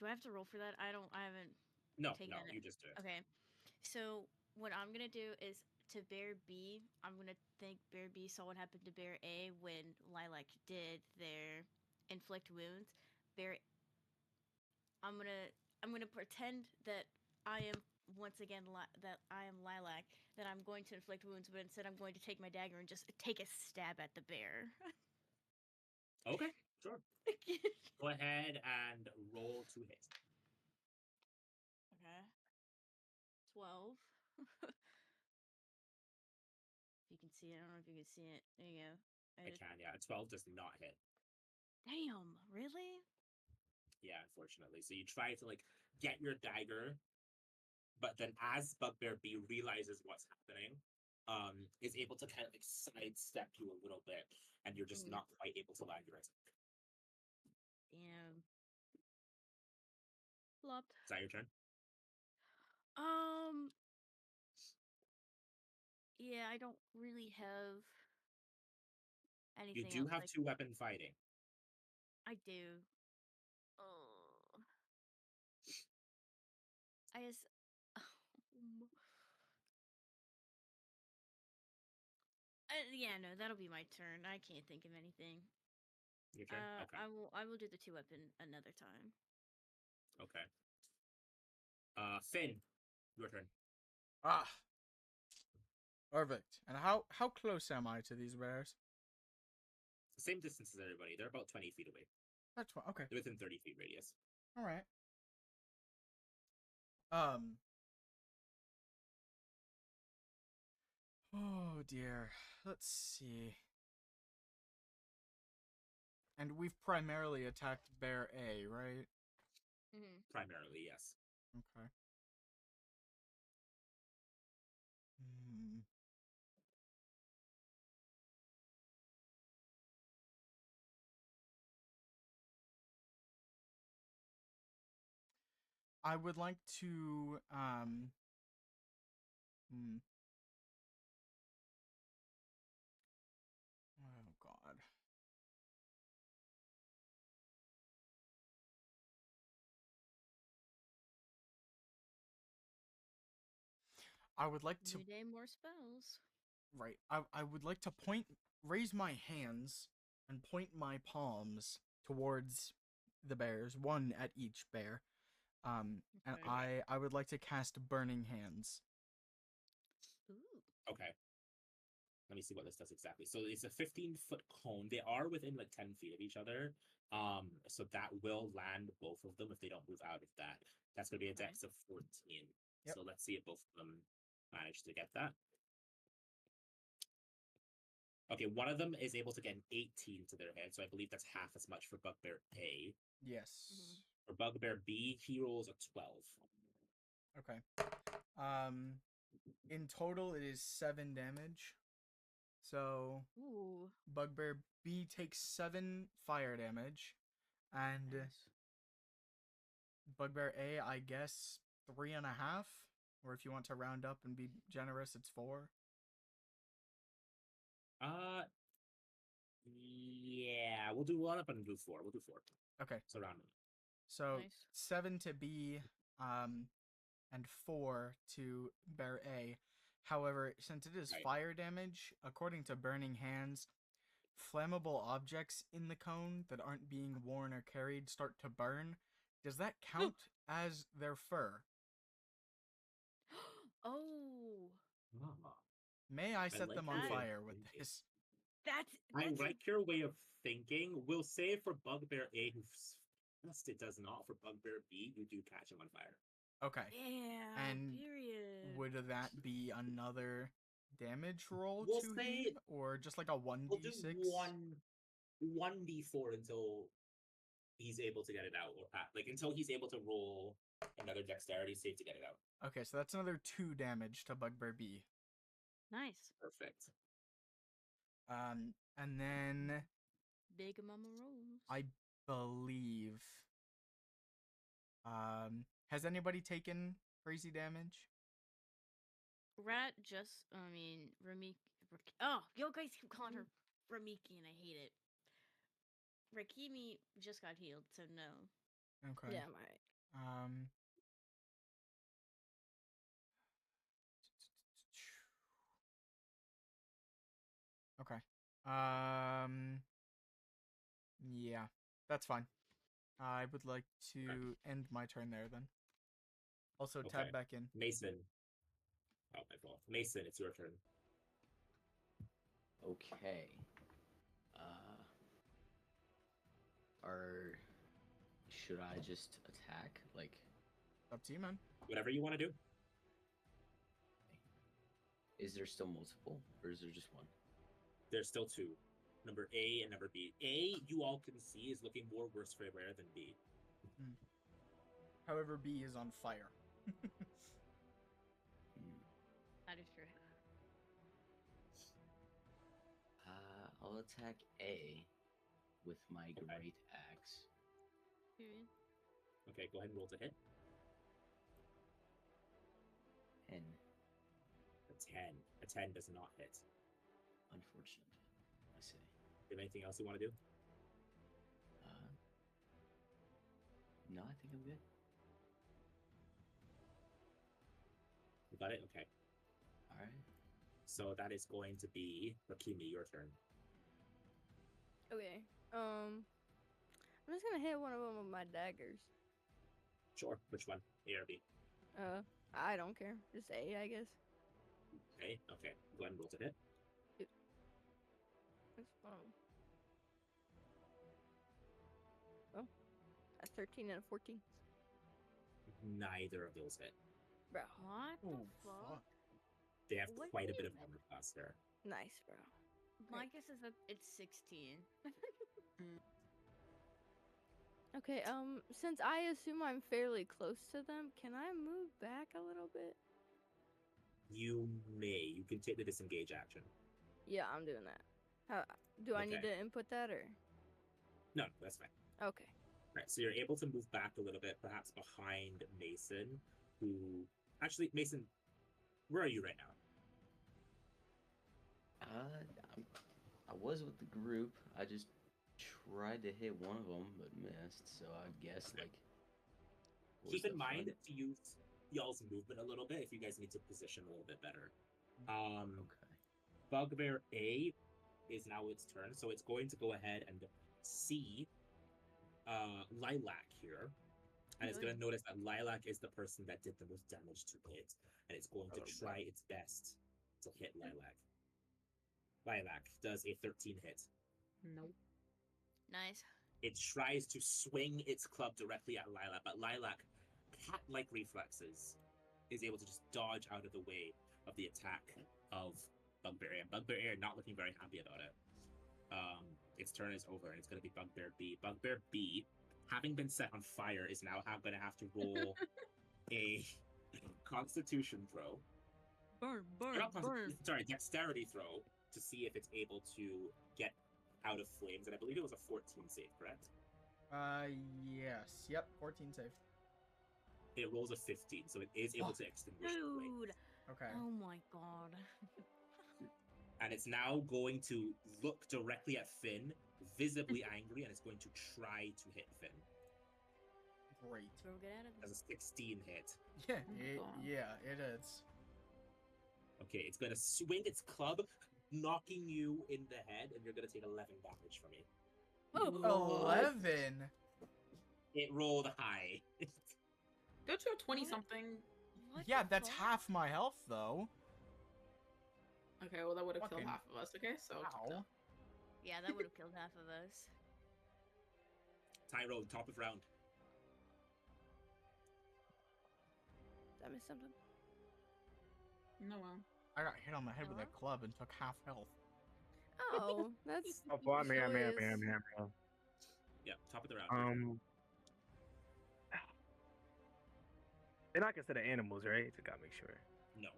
Do I have to roll for that? I haven't No. taken No. it. You just do it. Okay. So what I'm gonna do is to Bear B, I'm gonna think Bear B saw what happened to Bear A when Lilac did their inflict wounds. I'm gonna pretend that I am once again that I am Lilac, that I'm going to inflict wounds, but instead I'm going to take my dagger and just take a stab at the bear. Okay. Sure. Go ahead and roll to hit. Okay. 12. If you can see it, I don't know if you can see it. There you go. I can. Yeah. A 12 does not hit. Damn, really? Yeah, unfortunately. So you try to get your dagger, but then as Bugbear B realizes what's happening, is able to kind of sidestep you a little bit, and you're just not quite able to land your attack. Damn. Flopped. Is that your turn? Yeah, I don't really have You anything do else. have Like, 2-weapon fighting. I do. Oh, I just. Yeah, no, that'll be my turn. I can't think of anything. Your turn? Okay. I will do the 2-weapon another time. Okay. Finn, your turn. Ah, perfect. And how close am I to these bears? Same distance as everybody. They're about 20 feet away. That's fine. Okay. They're within 30 feet radius. All right. Oh dear. Let's see. And we've primarily attacked Bear A, right? Primarily, yes. Okay. Hmm. I would like to Oh god. I would like to New day, more spells. right. I would like to raise my hands and point my palms towards the bears, one at each bear. And Okay. I would like to cast Burning Hands. Ooh. Okay. Let me see what this does exactly. So it's a 15-foot cone. They are within like 10 feet of each other. So that will land both of them if they don't move out of that. That's going to be a dex of 14. Yep. So let's see if both of them manage to get that. Okay, one of them is able to get an 18 to their head, so I believe that's half as much for Bugbear A. Yes. For Bugbear B, he rolls a 12. Okay. In total it is 7 damage. So Ooh. Bugbear B takes 7 fire damage, and Bugbear A, I guess 3.5. Or if you want to round up and be generous, it's 4. Yeah, we'll do 1 up and do 4. We'll do 4. Okay. So round it. So Nice. 7 to B, and 4 to Bear A. However, since it is Right. fire damage, according to Burning Hands, flammable objects in the cone that aren't being worn or carried start to burn. Does that count as their fur? Oh. May I set like them your on way of fire with thinking. this? I like your way of thinking. We'll say for Bugbear A, who's first it does not. For Bugbear B, you do catch him on fire. Okay. Yeah. And period. would that be another damage roll We'll to say- him, or just like a 1d6? We'll do 1d4 until he's able to get it out, or like until he's able to roll another dexterity save to get it out. Okay, so that's another 2 damage to Bugbear B. Nice. Perfect. And then Big Mama Rose. I believe. Has anybody taken crazy damage? Rat just, Ramiki. Oh, yo guys keep calling her Ramiki and I hate it. Rakimi just got healed, so no. Okay. Yeah, my. Okay. Yeah, that's fine. I would like to end my turn there then. Also, tab Okay. back in. Mason. Oh, my fault. Mason, it's your turn. Okay. Should I just attack? Like, Up to you, man. Whatever you want to do. is there still multiple, or is there just one? There's still 2. Number A and number B. A, you all can see, is looking more worse for wear than B. However, B is on fire. That is true. I'll attack A with my great axe. Period. Okay, go ahead and roll to hit. And A 10 does not hit. Unfortunate, I say. Do you have anything else you want to do? No, I think I'm good. You got it? Okay. All right. So that is going to be Rakimi, your turn. Okay. I'm just gonna hit one of them with my daggers. Sure. Which one? A or B? I don't care. Just A, I guess. Okay. Okay. Go ahead and roll to hit. That's Oh, a 13 and a 14. Neither of those hit. Bro. What the Oh, fuck? fuck. They have What quite do a bit you of armor class there. Nice, bro. My guess is that it's 16. Okay, since I assume I'm fairly close to them, can I move back a little bit? You may. You can take the disengage action. Yeah, I'm doing that. How do I need Okay. to input that or? No, that's fine. Okay. Right, so you're able to move back a little bit, perhaps behind Mason, who... Actually, Mason, where are you right now? I was with the group. I just tried to hit one of them, but missed. So I guess Okay. like. Keep towards in the mind front. to use y'all's movement a little bit if you guys need to position a little bit better. Okay. Bugbear A is now its turn, so it's going to go ahead and see Lilac here. And it's going to notice that Lilac is the person that did the most damage to it. And it's going to try its best to hit Lilac. Lilac does a 13 hit. Nope. Nice. It tries to swing its club directly at Lilac, but Lilac, cat-like reflexes, is able to just dodge out of the way of the attack of Bugbear A. And Bugbear A are not looking very happy about it. Its turn is over, and it's going to be Bugbear B. Bugbear B, having been set on fire, is now going to have to roll a Constitution throw. Burn, Or not Sorry, Dexterity throw to see if it's able to get out of flames. And I believe it was a 14 save, correct? Yes. Yep, 14 save. It rolls a 15, so it is able to extinguish the flame. Dude. Okay. Oh my god. And it's now going to look directly at Finn, visibly angry, and it's going to try to hit Finn. Great. Bro, get out of As a 16 hit. Yeah, Oh my God. it is. Okay, it's going to swing its club, knocking you in the head, and you're going to take 11 damage from it. Oh, 11. It rolled high. Don't you have 20 something? what Yeah, the that's fuck? half my health though. Okay, well that would have killed Fucking- half of us. Okay, so Ow. Yeah, that would have killed half of us. Tyrone, top of round. Did I miss something? no well. I got hit on the head with a Hello? club and took half health. Oh, that's. Oh, boy, I'm here. joyous. Yeah, top of the round. They're not considered animals, right? So gotta make sure. No.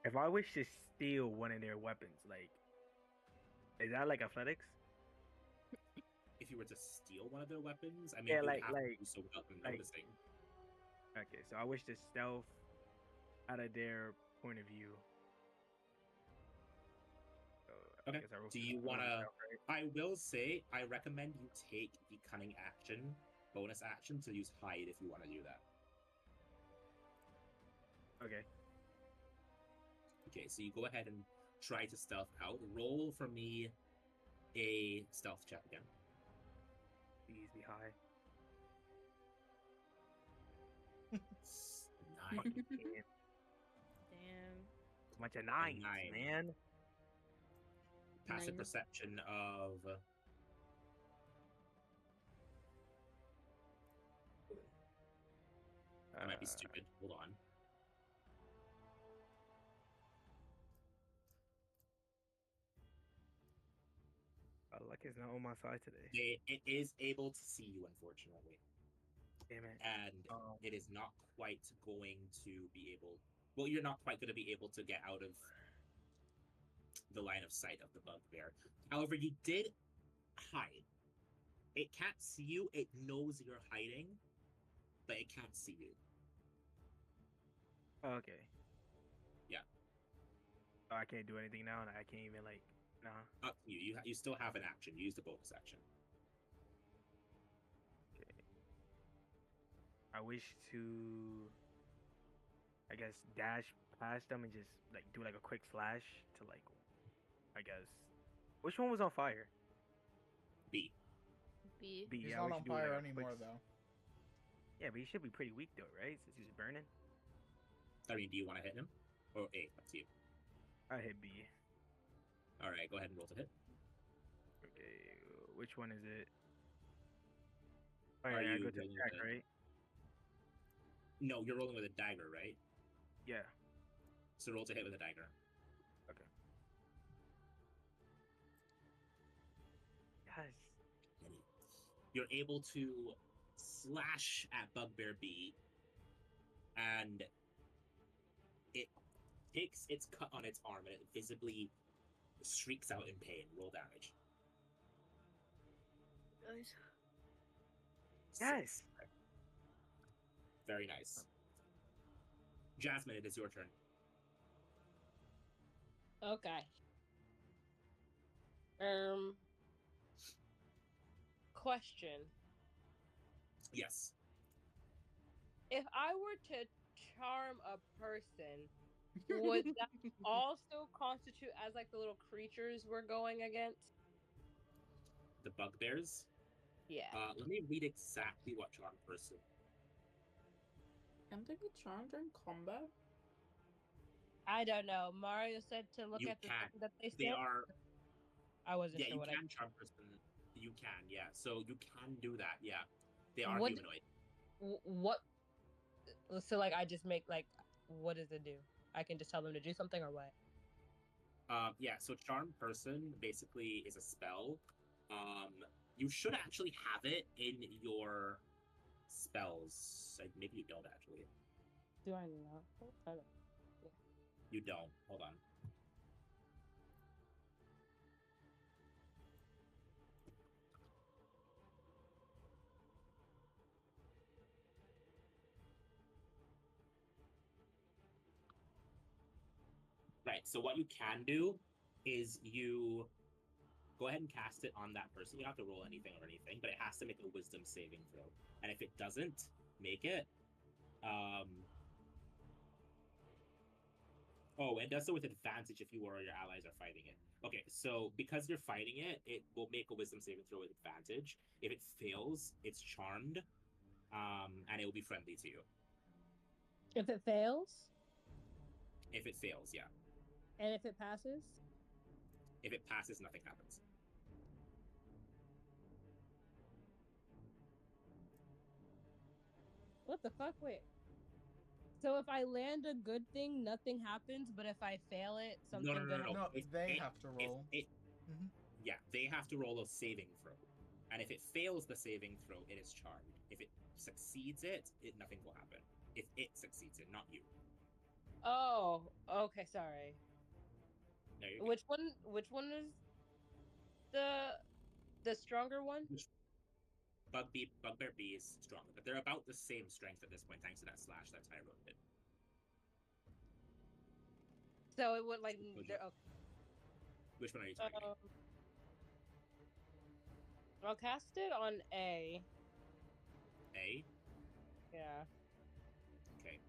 If I wish to steal one of their weapons, like, is that like athletics? If you were to steal one of their weapons, I mean, Yeah, you would like- have to like- do so without them like- noticing. Okay, so I wish to stealth out of their point of view. So I Okay, guess I roll do you for wanna- stealth, right? I will say, I recommend you take the cunning action, bonus action, to use hide if you want to do that. Okay. Okay, so you go ahead and try to stealth out. Roll for me a stealth check again. Please be high. 9. Damn. Bunch of nines, 9. man. Passive 9. perception of... I might be stupid. Hold on. Luck is not on my side today. It is able to see you, unfortunately. Damn it. And it is not quite going to be able... Well, you're not quite going to be able to get out of the line of sight of the bugbear. However, you did hide. It can't see you. It knows you're hiding. but it can't see you. Oh, okay. Yeah. Oh, I can't do anything now, and I can't even like. Nah. Up to you. You still have an action. You use the bonus action. Okay. I wish to, I guess, dash past them and just like do like a quick flash to like, I guess. Which one was on fire? B. B. B. He's Yeah, we not on should do like fire a quick anymore s- though. Yeah, but he should be pretty weak though, right? Since he's burning. I mean, do you want to hit him? Or A, up to you. I hit B. Alright, go ahead and roll to hit. Okay, which one is it? Oh, Are yeah, I you go to rolling attack, with a- right? No, you're rolling with a dagger, right? Yeah. So roll to hit with a dagger. Okay. Yes. You're able to slash at Bugbear B, and it takes its cut on its arm, and it visibly shrieks out in pain. Roll damage. Guys. Yes. Very nice. Jasmine, it is your turn. Okay. Question. Yes. If I were to charm a person, would that also constitute as like the little creatures we're going against? The bugbears. Yeah. Let me read exactly what charm person. Can they be charmed during combat? I don't know. Mario said to look You at the can. thing that they They said. are. I wasn't Yeah, sure you what can charm person. You can, yeah. So you can do that, yeah. They are What- humanoid. What? So like, I just make like, what does it do? I can just tell them to do something or what? Yeah, so charm person basically is a spell. You should actually have it in your spells. Like, maybe you don't actually. Do I know? I don't. You don't. Hold on. Right, so what you can do is you go ahead and cast it on that person. You don't have to roll anything or anything, but it has to make a wisdom saving throw. And if it doesn't make it, oh, it does so with advantage if you or your allies are fighting it. Okay, so because you're fighting it, it will make a wisdom saving throw with advantage. If it fails, it's charmed, and it will be friendly to you. If it fails, If it fails, yeah. and if it passes, If it passes, nothing happens. what the fuck? Wait. So if I land a good thing, nothing happens. But if I fail it, something No, no, good no, no. No, If they it- have to if roll. it- Mhm. Yeah, they have to roll a saving throw. And if it fails the saving throw, it is charmed. If it succeeds it, nothing will happen. If it succeeds it, not you. Oh, okay. Sorry. There you go. Which one? Which one is the stronger one? Bugbear B is stronger, but they're about the same strength at this point, thanks to that slash that Tyrone did. So it would like. Which they're- one? Okay. Which one are you targeting? I'll cast it on A. A? Yeah. Okay.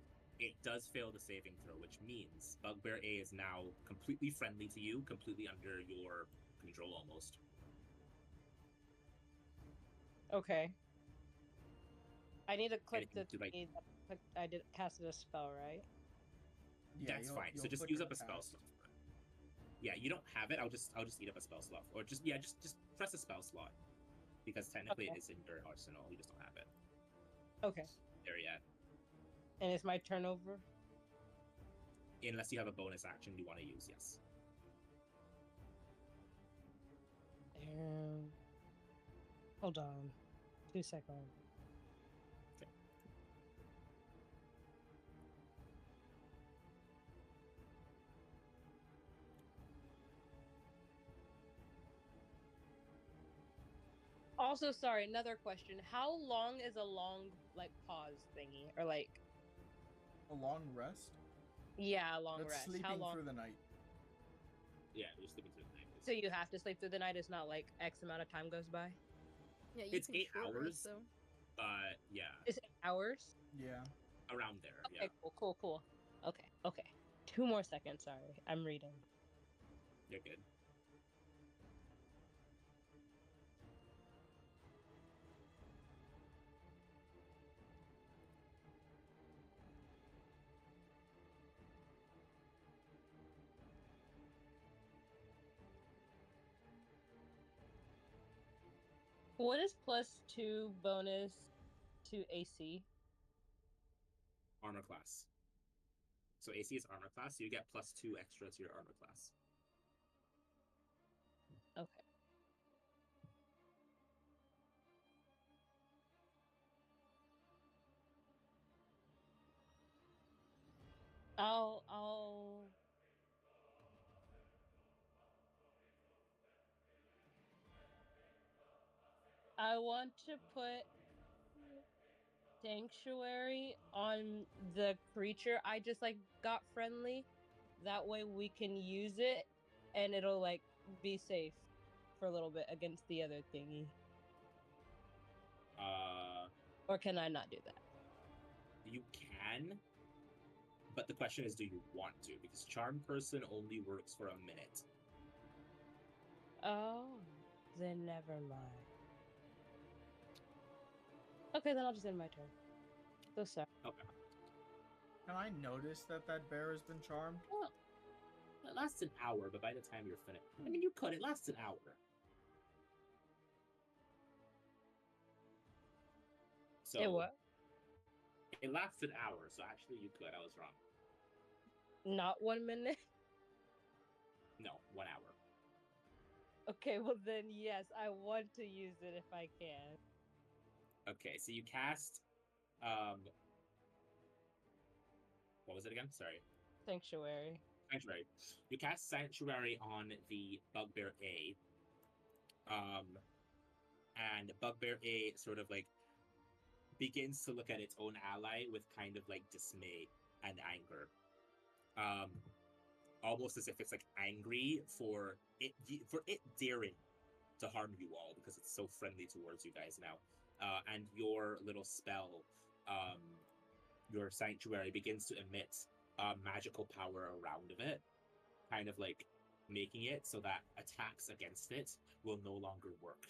It does fail the saving throw, which means Bugbear A is now completely friendly to you, completely under your control almost. Okay. I need to click Anything the to, like- thingy that I did casted a spell, right? Yeah, That's you'll- fine. So you'll just click use or up a spell cast. slot. Yeah, you don't have it. I'll just eat up a spell slot, or just press a spell slot, because technically Okay. it is in your arsenal. You just don't have it Okay. there yet, And it's my turn over. unless you have a bonus action you want to use. Yes. Hold on. 2 seconds. Okay. Also, sorry, another question. How long is a long like pause thingy or like A long rest? yeah, a long That's rest? sleeping How long? through the night. Yeah, you're sleeping through the night. So you have to sleep through the night. It's not like X amount of time goes by. Yeah, you It's can 8 short hours. rest though. But yeah, It's 8 hours. Yeah. around there. Okay, Yeah, cool. Okay. 2 more seconds. Sorry, I'm reading. you're good. What is +2 bonus to AC? Armor class. So AC is armor class, so you get +2 extra to your armor class. Okay. I'll I want to put sanctuary on the creature I just like got friendly. That way we can use it and it'll like be safe for a little bit against the other thingy. Or can I not do that? You can, but the question is, do you want to? Because charm person only works for a minute. Oh, then never mind. Okay, then I'll just end my turn. So sorry. Okay. Can I notice that that bear has been charmed? Well, it lasts an hour, but by the time you're finished, I mean, you could. It lasts an hour. So It what? It lasts an hour, so actually you could. I was wrong. Not 1 minute? No, 1 hour. Okay, well then yes, I want to use it if I can. Okay, so you cast what was it again? Sorry. Sanctuary. Sanctuary. You cast Sanctuary on the Bugbear A. And Bugbear A sort of like begins to look at its own ally with kind of like dismay and anger. Almost as if it's like angry for it daring to harm you all because it's so friendly towards you guys now. And your little spell, your sanctuary begins to emit magical power around of it, kind of like making it so that attacks against it will no longer work,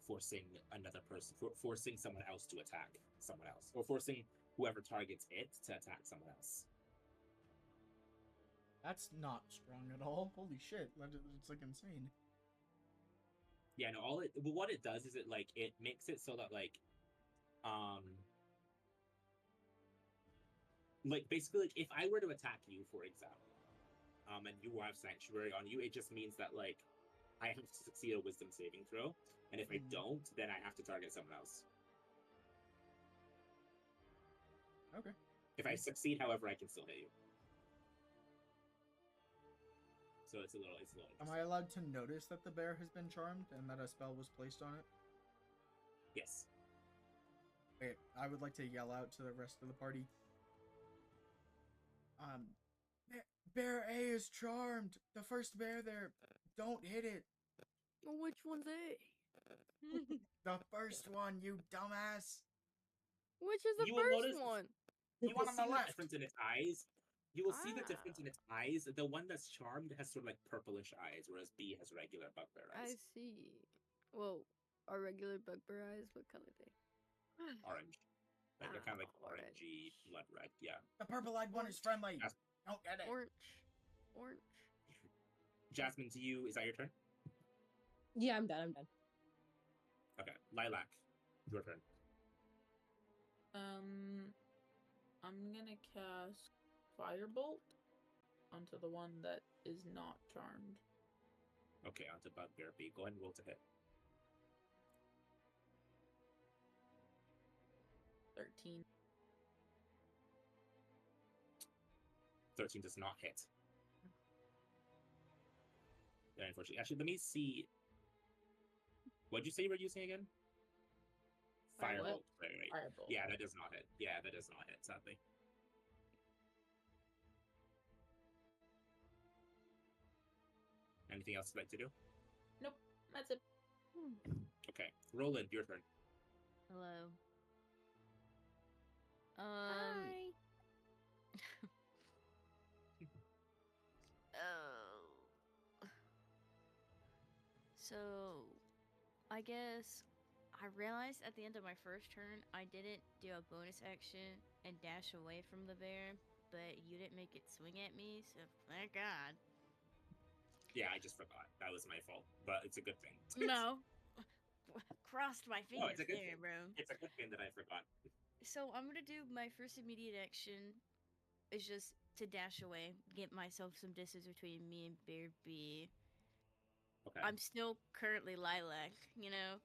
forcing another person, forcing someone else to attack someone else, or forcing whoever targets it to attack someone else. That's not strong at all. Holy shit, it's like insane. Yeah, no, what it does is it makes it so that basically like if I were to attack you, for example, and you have sanctuary on you, it just means that I have to succeed a wisdom saving throw, and if I don't, then I have to target someone else. Okay. If I succeed, however, I can still hit you. So it's a little. Am I allowed to notice that the bear has been charmed and that a spell was placed on it? Yes. Okay, I would like to yell out to the rest of the party. Bear A is charmed. The first bear there. Don't hit it. Well, which one's A? The first one, you dumbass. Which is the You will first notice- one? You will one on see the the left. difference in its eyes. You will see the difference in its eyes. The one that's charmed has sort of like purplish eyes, whereas B has regular bugbear I eyes. see. Well, our regular bugbear eyes, what color are they? Orange. Like they're kind of like orangey, blood red. Yeah. The purple-eyed one is friendly. Don't get it. Orange. Jasmine, to you, is that your turn? Yeah, I'm done. Okay. Lilac, your turn. I'm gonna cast Firebolt onto the one that is not charmed. Okay, onto Bugbear B. Go ahead and roll to hit. 13. 13 does not hit. Yeah, unfortunately. Actually, let me see. What'd you say you were using again? Firebolt. Firebolt. Right. Firebolt. Yeah, that does not hit. Yeah, that does not hit, sadly. Anything else you'd like to do? Nope. That's it. Okay. Roland, your turn. Hello. Hi. Oh. So, I guess I realized at the end of my first turn I didn't do a bonus action and dash away from the bear, but you didn't make it swing at me, so thank God. Yeah, I just forgot. That was my fault, but it's a good thing. No. Crossed my No, fingers it's a good there, thing. bro. It's a good thing that I forgot. So I'm gonna do my first immediate action is just to dash away, get myself some distance between me and Bear B. Okay. I'm still currently Lilac, you know.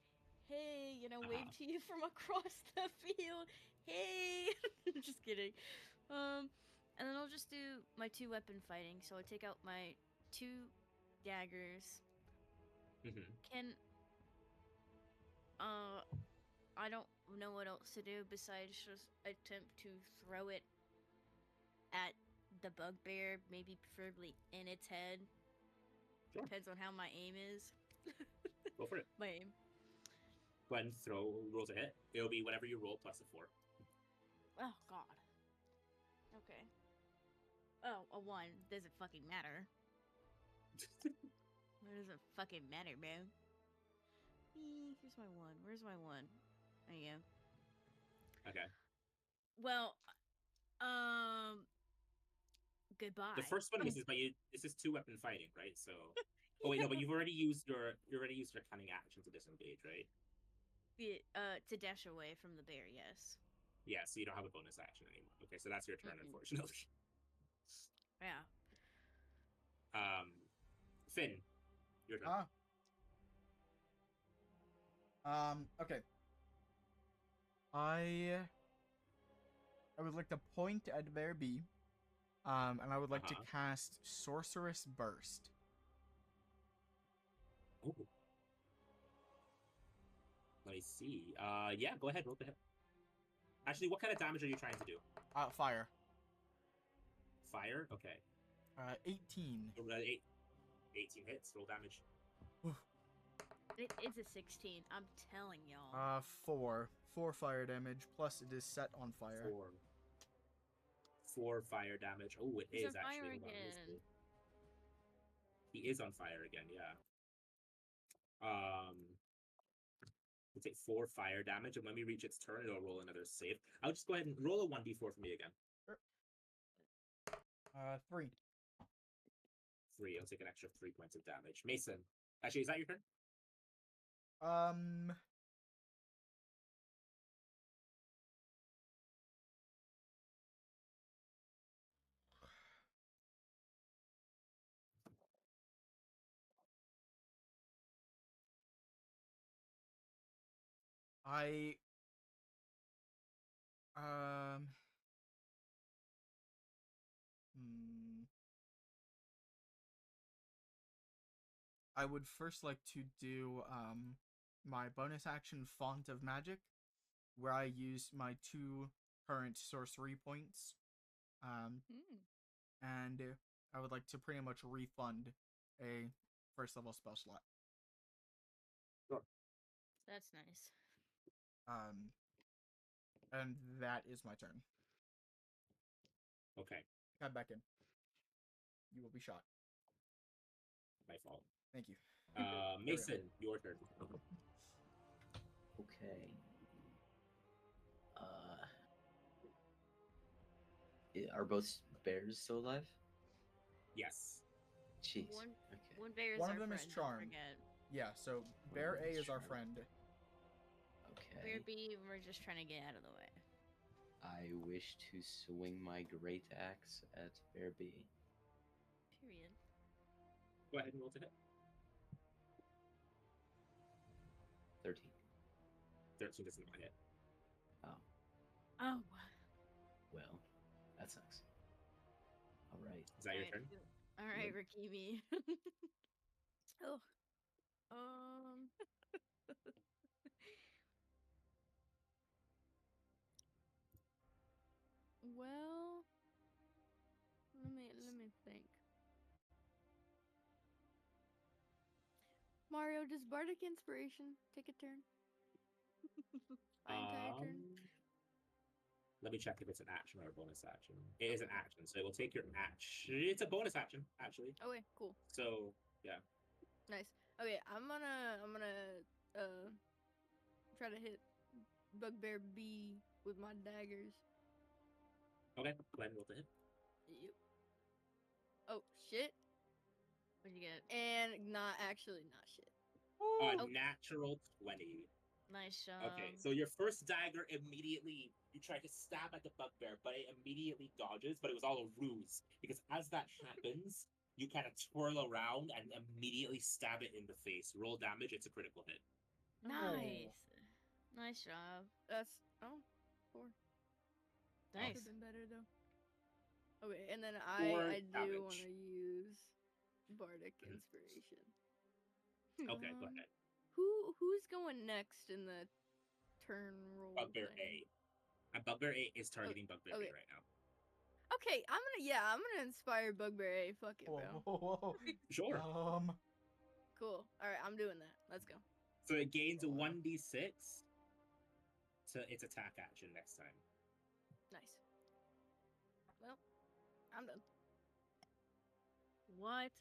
Hey, wave to you from across the field. Hey, just kidding. And then I'll just do my 2-weapon fighting. So I take out my 2 daggers. Mm-hmm. I don't know what else to do besides just attempt to throw it at the bugbear, maybe preferably in its head. Sure. Depends on how my aim is. Go for it. My aim. Go ahead and rolls a hit. It'll be whatever you roll plus a 4. Oh God. Okay. Oh, a 1. Doesn't fucking matter. What does it fucking matter, bro? Here's my 1. Where's my 1? There you go. Okay. Well, goodbye. The first one misses, but this is 2-weapon fighting, right? So, oh wait, no, but you've already used your cunning action to disengage, right? To dash away from the bear, yes. Yeah, so you don't have a bonus action anymore. Okay, so that's your turn, unfortunately. Yeah. Finn, your turn. Okay. I would like to point at Bear B. And I would like to cast Sorceress Burst. Ooh. Let me see. Yeah, go ahead, roll the hit. Actually, what kind of damage are you trying to do? Fire. Fire? Okay. 18. 18 hits, roll damage. It's a 16. I'm telling y'all. 4 fire damage, plus it is set on fire. 4 fire damage. Oh, it He's is on actually. fire Hold on, let me again. see. He is on fire again, yeah. We'll take 4 fire damage, and when we reach its turn, it'll roll another save. I'll just go ahead and roll a 1d4 for me again. Sure. 3. 3. I'll take an extra 3 points of damage. Mason. Actually, is that your turn? I would first like to do my bonus action Font of Magic, where I use my 2 current sorcery points. And I would like to pretty much refund a first level spell slot. Sure. That's nice. And that is my turn. Okay. Come back in. You will be shot. My fault. Thank you. Mason, your turn. Okay. Are both bears still alive? Yes. Jeez. One bear is One our of them friend, is don't charmed. forget. Yeah, so Bear A is our friend. Okay. Bear B, we're just trying to get out of the way. I wish to swing my great axe at Bear B. Period. Go ahead and roll to hit. 13. 13 does not hit. Oh. Well, that sucks. All right. Is that your turn? All right, Yep. Rakimi. Oh. Mario, does Bardic Inspiration take a turn? My entire turn? Let me check if it's an action or a bonus action. It is an action, so it will take your action. It's a bonus action, actually. Okay, cool. So yeah. Nice. Okay, I'm gonna try to hit Bugbear B with my daggers. Okay, go ahead and roll the hit. Yep. Oh shit. What'd you get? And not shit. A natural 20. Nice job. Okay, so your first dagger immediately, you try to stab at the bugbear, but it immediately dodges, but it was all a ruse. Because as that happens, you kind of twirl around and immediately stab it in the face. Roll damage, it's a critical hit. Nice. Nice job. That's 4. Nice. Could've been better though. Okay, and then Four I do damage. want to use Bardic Inspiration. Okay, go ahead. Who's going next in the turn roll? Bugbear thing? A. And Bugbear A is targeting Bugbear okay. A right now. Okay, I'm gonna inspire Bugbear A. Fuck it, bro. Whoa. Sure. Cool. All right, I'm doing that. Let's go. So it gains a 1d6 to its attack action next time. Nice. Well, I'm done. What?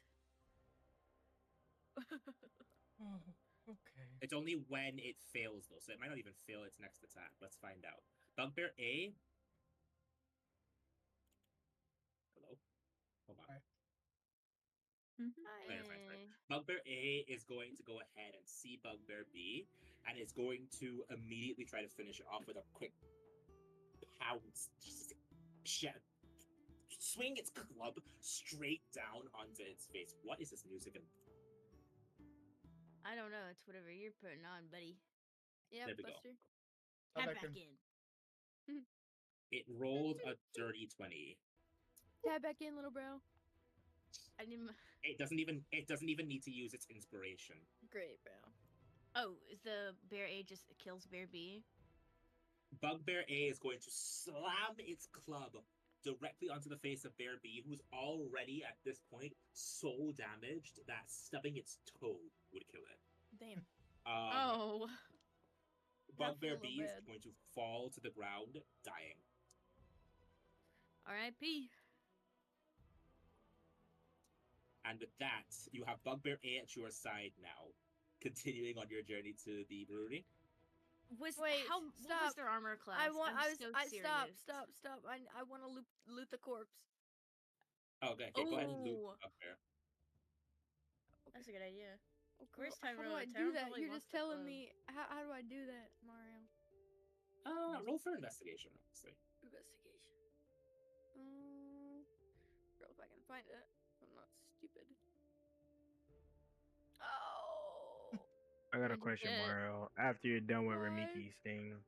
Okay. It's only when it fails, though, so it might not even fail its next attack. Let's find out. Bugbear A. Hello? Hold on. Fine. Bugbear A is going to go ahead and see Bugbear B, and is going to immediately try to finish it off with a quick pounce. Swing its club straight down onto its face. What is this music? I don't know. It's whatever you're putting on, buddy. Yeah, There we go. Buster. Tap back in. It rolled a dirty 20. Tap back in, little bro. I need. It doesn't even need to use its inspiration. Great, bro. Oh, the bear A just kills bear B. Bugbear A is going to slam its club directly onto the face of Bear B, who's already at this point so damaged that stubbing its toe would kill it. Damn. Oh. Bugbear That's a B little is bad. going to fall to the ground, dying. R.I.P. And with that, you have Bugbear A at your side now, continuing on your journey to the brewery. What was stop. their armor class? I want. I'm so serious. Stop. I want to loot the corpse. Okay, go ahead and loot Ooh. Bugbear. That's a good idea. Oh, Where's how do Tyrone? I do Tyrone that? probably You're wants just the telling club. me. How do I do that, Mario? Roll for investigation, honestly. Investigation. Girl, if I can find it. I'm not stupid. Oh. I got a What'd you question, get? Mario. After you're done with What? Ramiki's thing,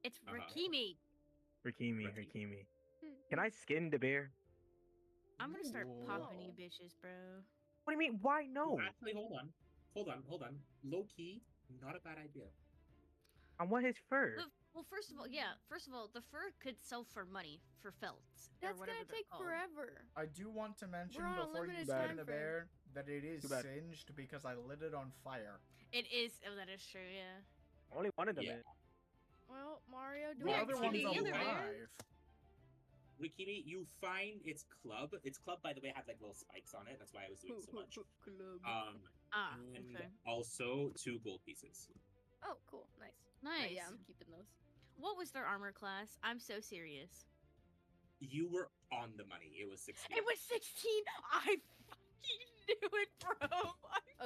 It's Uh-huh. Rakimi. Rikimi. Can I skin the bear? I'm gonna start popping Whoa. you bitches, bro. What do you mean? Why no? Actually, hold on. Low key, not a bad idea. I want his fur. Well, first of all, the fur could sell for money for felts. That's or whatever gonna they're take called. forever. I do want to mention on a before you limited skin time the frame. bear that it is Too bad. singed because I lit it on fire. It is. Oh, that is true. Yeah. Only one of them. Yeah. is. Well, Mario, do The I other have one's to the do other that? bear? alive. Rikimi, you find its club. Its club, by the way, had like little spikes on it. That's why I was doing so much. Club. And Okay. also 2 gold pieces. Oh, cool. Nice. Nice. Yeah, I'm keeping those. What was their armor class? I'm so serious. You were on the money. It was 16. It was 16. I fucking knew it, bro.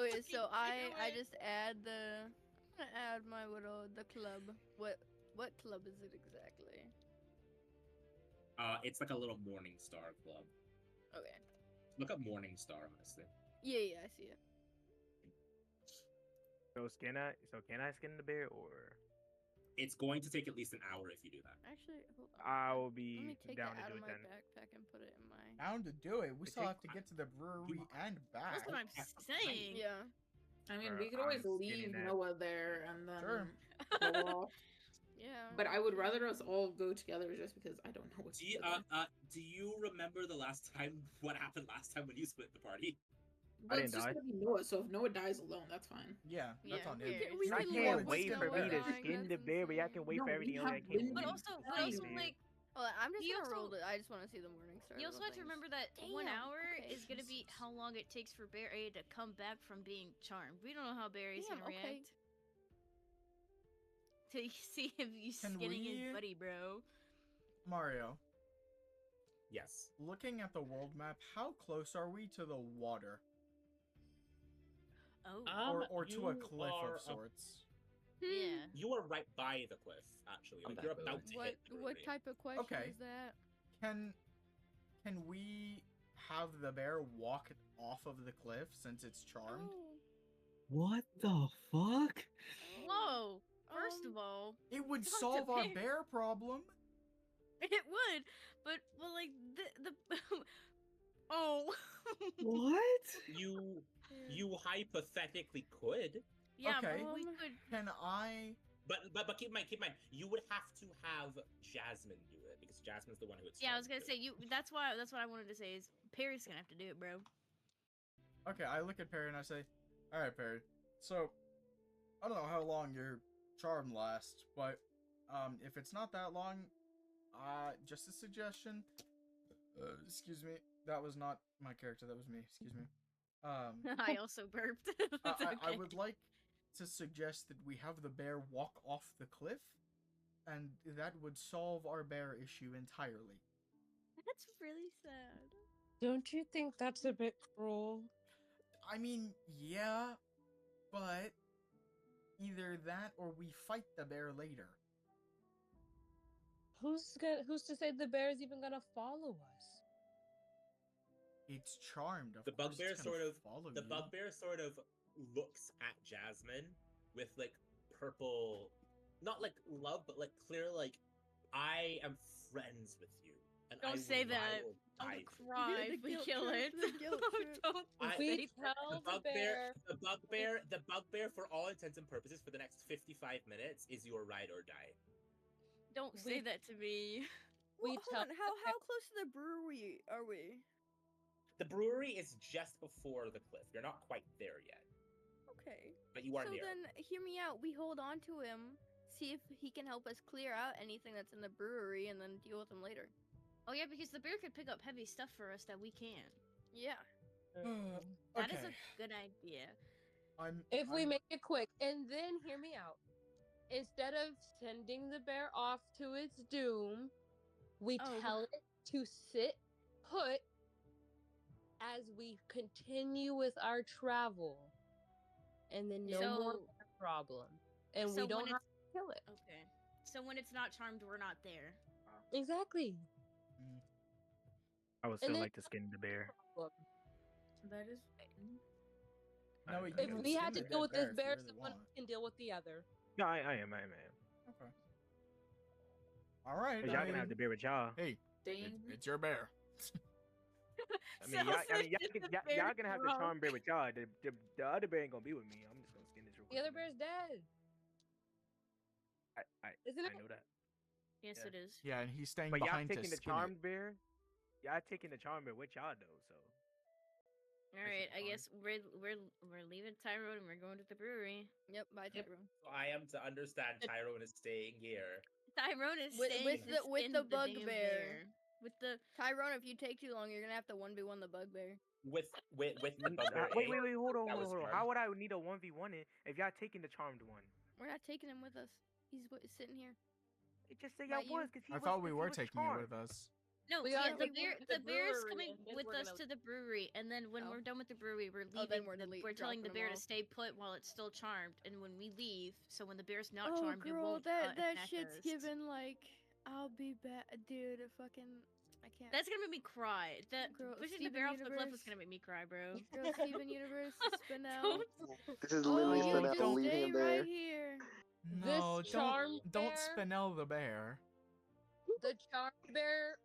Okay, so I knew it. just add the. I'm gonna add my little the club. What club is it exactly? It's like a little Morning Star club. Okay. Look up Morning Star, honestly. Yeah, I see it. So can I skin the bear or? It's going to take at least an hour if you do that. Actually, hold on. I will Let be me take down that to out do of it my then. backpack and put it in my. Down to do it. We It still takes have to get to the brewery and back. That's what I'm saying. Yeah. I mean, Bro, we could always I'm leave skinning that. Noah there and then Sure. go off. Yeah. But I would rather us all go together just because I don't know what's Do you remember the last time? What happened last time when you split the party? But didn't it's just die. gonna be Noah, so if Noah dies alone, that's fine. Yeah, that's Yeah, on we him. can- we I can can't live wait with for me Noah to dying, skin the that's bear, but y'all insane. can wait No, for we everything else. I have can't wind But wait. also, to but skin also the bear. like Well, I'm just You gonna roll also- it. I just want to see the morning star. you also little have to things. remember that 1 Damn, hour okay. is gonna be how long it takes for Barry to come back from being charmed. We don't know how Barry's Damn, gonna okay. react. To see if you Can skinning his we- buddy, bro. Mario, Yes. looking at the world map, how close are we to the water? Oh, Or to a you cliff are of sorts? yeah. You are right by the cliff, actually. I'm Like you're back, about to What hit the what brewery. type of question Okay. is that? Can we have the bear walk off of the cliff since it's charmed? Oh, What the fuck? Whoa. First Um, of all, It would Talk to solve our bear. bear problem. it would, but like the oh. What? You hypothetically could, Yeah, Okay. but we could. Can I? but keep in mind, you would have to have Jasmine do it because Jasmine's the one who it's. Yeah, I was charmed gonna to. say you. That's what I wanted to say is Perry's gonna have to do it, bro. Okay, I look at Perry and I say, "All right, Perry. So, I don't know how long your charm lasts, but if it's not that long, just a suggestion. Excuse me, that was not my character. That was me. Excuse me. I also burped. It's I okay. would like to suggest that we have the bear walk off the cliff, and that would solve our bear issue entirely. That's really sad. Don't you think that's a bit cruel? I mean, yeah, but either that or we fight the bear later. Who's to say the bear is even gonna follow us? It's charmed. Of The course bugbear it's gonna sort of follow the you. bugbear sort of looks at Jasmine with like purple, not like love, but like clear like I am friends with you, and Don't I say will ride that. or die Don't for you." cry The if we guilt kill trip, it. the guilt trip. Don't I- We say tell that. The bugbear, for all intents and purposes, for the next 55 minutes, is your ride or die. Don't say We- that to me. Well, We hold tell on. How close to the brewery are we? The brewery is just before the cliff. You're not quite there yet, Okay. but you are So near. then, hear me out. We hold on to him, see if he can help us clear out anything that's in the brewery, and then deal with him later. Oh yeah, because the bear could pick up heavy stuff for us that we can't. Yeah. That is Okay. a good idea. If we I'm- make it quick, and then hear me out. Instead of sending the bear off to its doom, we Oh. tell it to sit put as we continue with our travel, and then no more So- bear problem, and so we don't when have to kill it. Okay. So when it's not charmed, we're not there. Exactly. I would still then- like to skin the bear. That is. No, I- you If can we skin had the to dead deal with bear this if you bear, really someone want. can deal with the other. No, I am. Okay. All right. Y'all can have the bear with y'all. Hey, Dang. it's your bear. I mean, y'all can have the charm bear with y'all. The other bear ain't gonna be with me. I'm just gonna skin this real quick. The other bear's dead. Isn't I it? know that. Yes, Yeah. it is. Yeah, and he's staying But y'all behind to taking the skin it. charmed bear. Y'all taking the charmed bear with y'all though. So All right, I fine. guess we're leaving Tyrone and we're going to the brewery. Yep. Bye, Yep. Tyrone. So I am to understand Tyrone is staying here. Tyrone is With- staying with to the- with skin the damn bugbear. bear. With the Tyrone, if you take too long, you're gonna have to 1v1 the bugbear. With the bugbear. wait, A, hold on, that was hold on. charmed. How would I need a 1v1 if y'all taking the charmed one? We're not taking him with us. He's sitting here. It just say Not y'all you. was because he I was. thought we 'cause he were was taking it charmed. with us. no, We yeah, are- the we bear went to the the bear's brewery, coming and then with we're us gonna- to the brewery, and then when Oh. we're done with the brewery, we're Oh, then leaving. we're we're telling the dropping bear him to off. stay put while it's still charmed, and when we leave, so when the bear's not Oh, charmed, it girl, won't that attack shit's us. given like I'll be back, dude. Fucking, I can't. That's gonna make me cry. That Girl, pushing the Steven bear off the cliff was Universe. gonna make me cry, bro. Girl, Steven Universe, spin out. Don't- This is Oh, literally you spin out just and leave stay him there. right here. No, charmed don't bear- spinel the bear. The charmed bear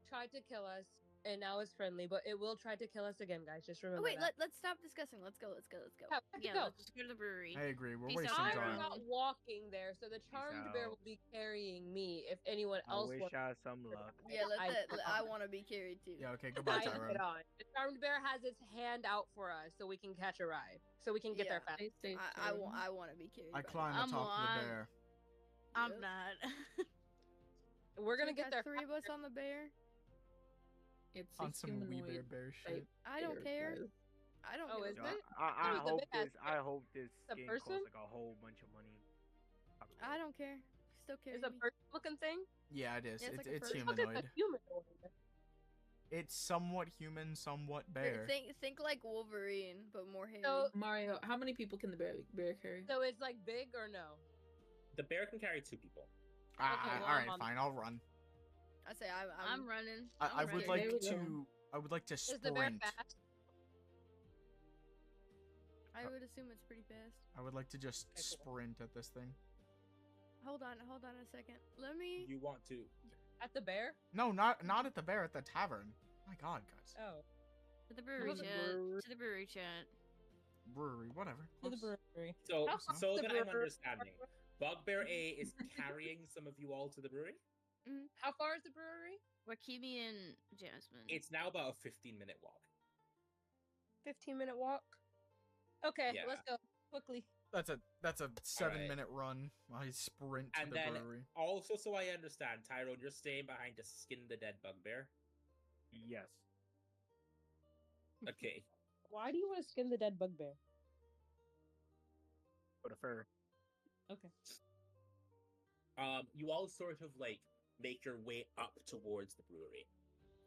tried to kill us. and now it's friendly, but it will try to kill us again, guys. Just Oh, remember wait, that. let's stop discussing. Let's go. Let's go. Let's go. Yeah, we have to Yeah, go. let's just go to the brewery. I agree. We're Peace wasting out, I'm time. not walking there, so the charmed bear out. will be carrying me if anyone I else wish wants. y'all some luck. Yeah, I- I want to be carried too. Yeah. Okay. Goodbye, I Tyrone. get on. The charmed bear has its hand out for us, so we can catch a ride, so we can get there Yeah. fast. Stay safe, I Tyrone. want to be carried. I by climb them. atop I'm- the bear. I'm Yep. not. We're So gonna we get got there. three of us on the bear. It's a On some wee humanoid bear type shit. I don't bear, care. guys. I don't. Oh, give a is fuck. it? I Who's the hope big ass this. I hope this The skin person? costs like a whole bunch of money. I don't care. Still carry It's a me. person-looking thing. Yeah, it is. Yeah, it's it's like a it's furry- Look at humanoid. the humanoid. It's somewhat human, somewhat bear. Think like Wolverine, but more hairy. So, Mario, how many people can the bear carry? so it's like big or no? The bear can carry 2 people. okay, well, all right, I'm on- fine. I'll run. I say I'm running. I I'm would ready. like There we go. to. I would like to Is the bear sprint. fast? I would assume it's pretty fast. I would like to just Okay, cool. sprint at this thing. Hold on a second. Let me. You want to? At the bear? No, not at the bear. At the tavern. My God, guys. Oh, To the brewery to the chat. brewery. To the brewery chat. Brewery, whatever. to the Close. brewery. So, How so far is the that I'm brewery? understanding, Bugbear A is carrying some of you all to the brewery. How far is the brewery? Wakimi and Jasmine. It's now about a 15-minute walk. 15-minute walk. Okay, Yeah. let's go quickly. That's a 7-minute run. I sprint to And the then brewery. also, so I understand, Tyrone, you're staying behind to skin the dead bugbear. Yes. Okay. Why do you want to skin the dead bugbear? For the fur. Okay. You all sort of like make your way up towards the brewery.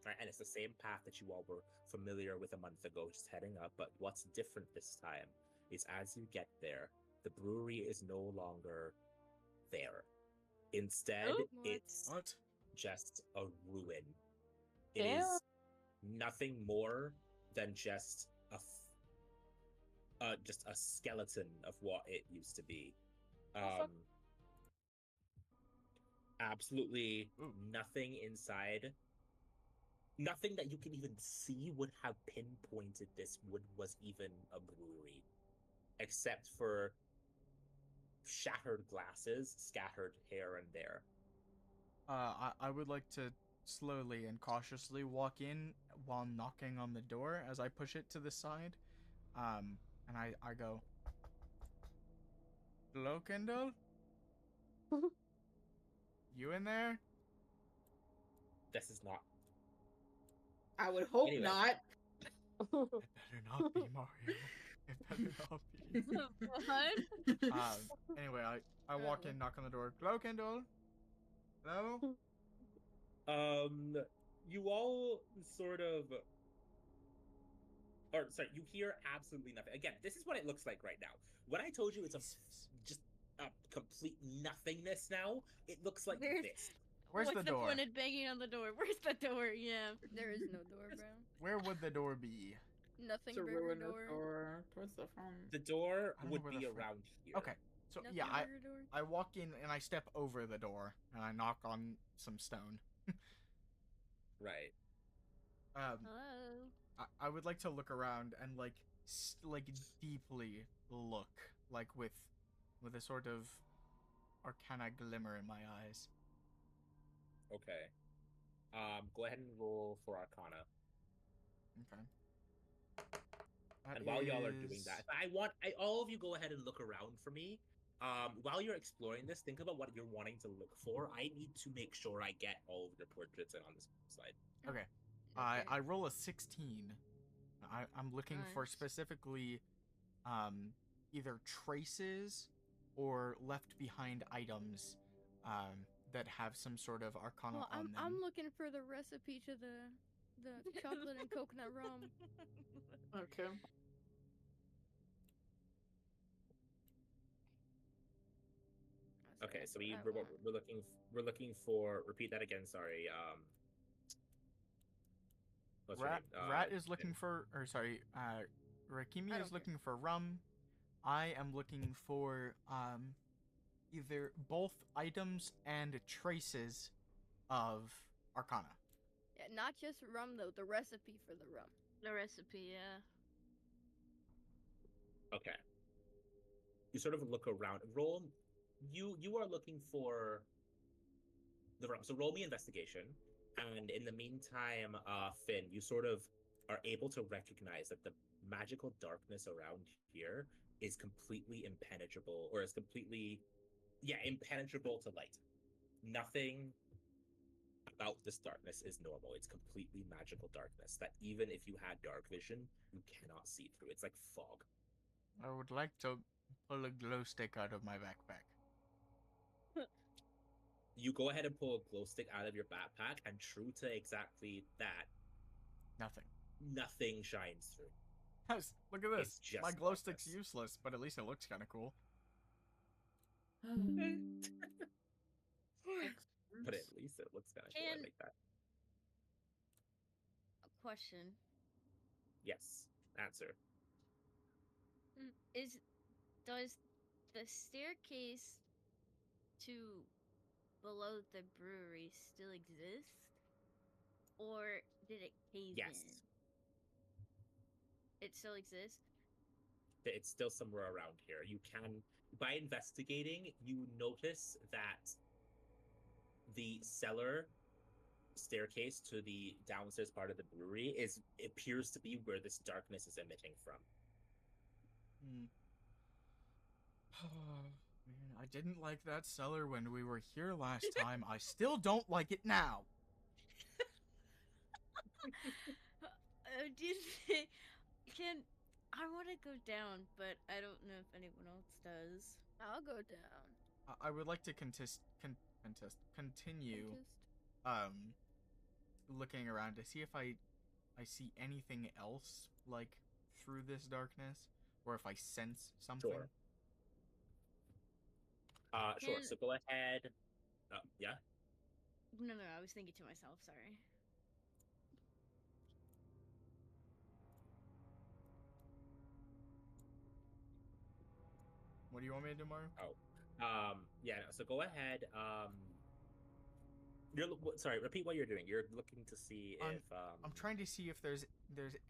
Right, and it's the same path that you all were familiar with a month ago, just heading up. But what's different this time is as you get there, the brewery is no longer there. Instead, Oh, it's What? just a ruin. It Damn. is nothing more than just a skeleton of what it used to be. fuck? Absolutely Ooh. nothing inside. Nothing that you can even see would have pinpointed this was even a brewery, except for shattered glasses scattered here and there. I would like to slowly and cautiously walk in while knocking on the door as I push it to the side. And I go, "Hello, Kendall? You in there?" This is not. I would hope Anyway. not. It better not be Mario. It better not be. What? Anyway, I walk in, knock on the door. "Hello, Kendall? Hello?" You all sort of, or sorry, you hear absolutely nothing. Again, this is what it looks like right now. When I told you it's just a complete nothingness now, it looks like Where's- this. Where's What's the door? point in banging on the door? Where's the door? Yeah. There is no door, bro. Where would the door be? Nothing To burger ruin the door. door towards the front. The door I don't know would where be the front- around here. Okay, so Nothing yeah, burger door. I walk in and I step over the door and I knock on some stone. Right. Hello. I would like to look around and like deeply look, like with a sort of arcana glimmer in my eyes. Okay. Go ahead and roll for Arcana. Okay. And while y'all are doing that, all of you go ahead and look around for me. While you're exploring this, think about what you're wanting to look for. I need to make sure I get all of your portraits in on this slide. Okay. I roll a 16. I'm looking for Nice. specifically either traces or left behind items that have some sort of arcana Well, on them. I'm looking for the recipe to the chocolate and coconut rum. Okay. Okay, so That's what I want. we're looking for. Repeat that again. Sorry. What's her Rat, name? Rat is looking for, or sorry, Rakimi I is don't looking for rum. I am looking for either both items and traces of arcana. Yeah, not just rum though. The recipe for the rum. The recipe, yeah. Okay. You sort of look around. Roll. You are looking for the rum. So roll me investigation, and in the meantime, Finn, you sort of are able to recognize that the magical darkness around here is completely impenetrable, or is completely, yeah, impenetrable to light. Nothing about this darkness is normal. It's completely magical darkness that even if you had dark vision, you cannot see through. It's like fog. I would like to pull a glow stick out of my backpack. You go ahead and pull a glow stick out of your backpack, and true to exactly that, nothing shines through. Yes, look at It's this. just My glow stick's darkness. useless, but at least it looks kind of cool. But at least it looks kind of cool. I And- like that. A question. Yes. Answer. Does the staircase to below the brewery still exist? Or did it cave Yes. in? It still exists? It's still somewhere around here. You can, by investigating, you notice that the cellar staircase to the downstairs part of the brewery appears to be where this darkness is emitting from. Man, I didn't like that cellar when we were here last time. I still don't like it now. Do you think I want to go down, but I don't know if anyone else does. I'll go down. I would like to continue Contest. looking around to see if I see anything else like through this darkness, or if I sense something. Sure. Sure. Can- So go ahead. Yeah. No, I was thinking to myself, sorry. What do you want me to do, Mario? Yeah. No, so go ahead. Sorry. Repeat what you're doing. You're looking to see if. I'm trying to see if there's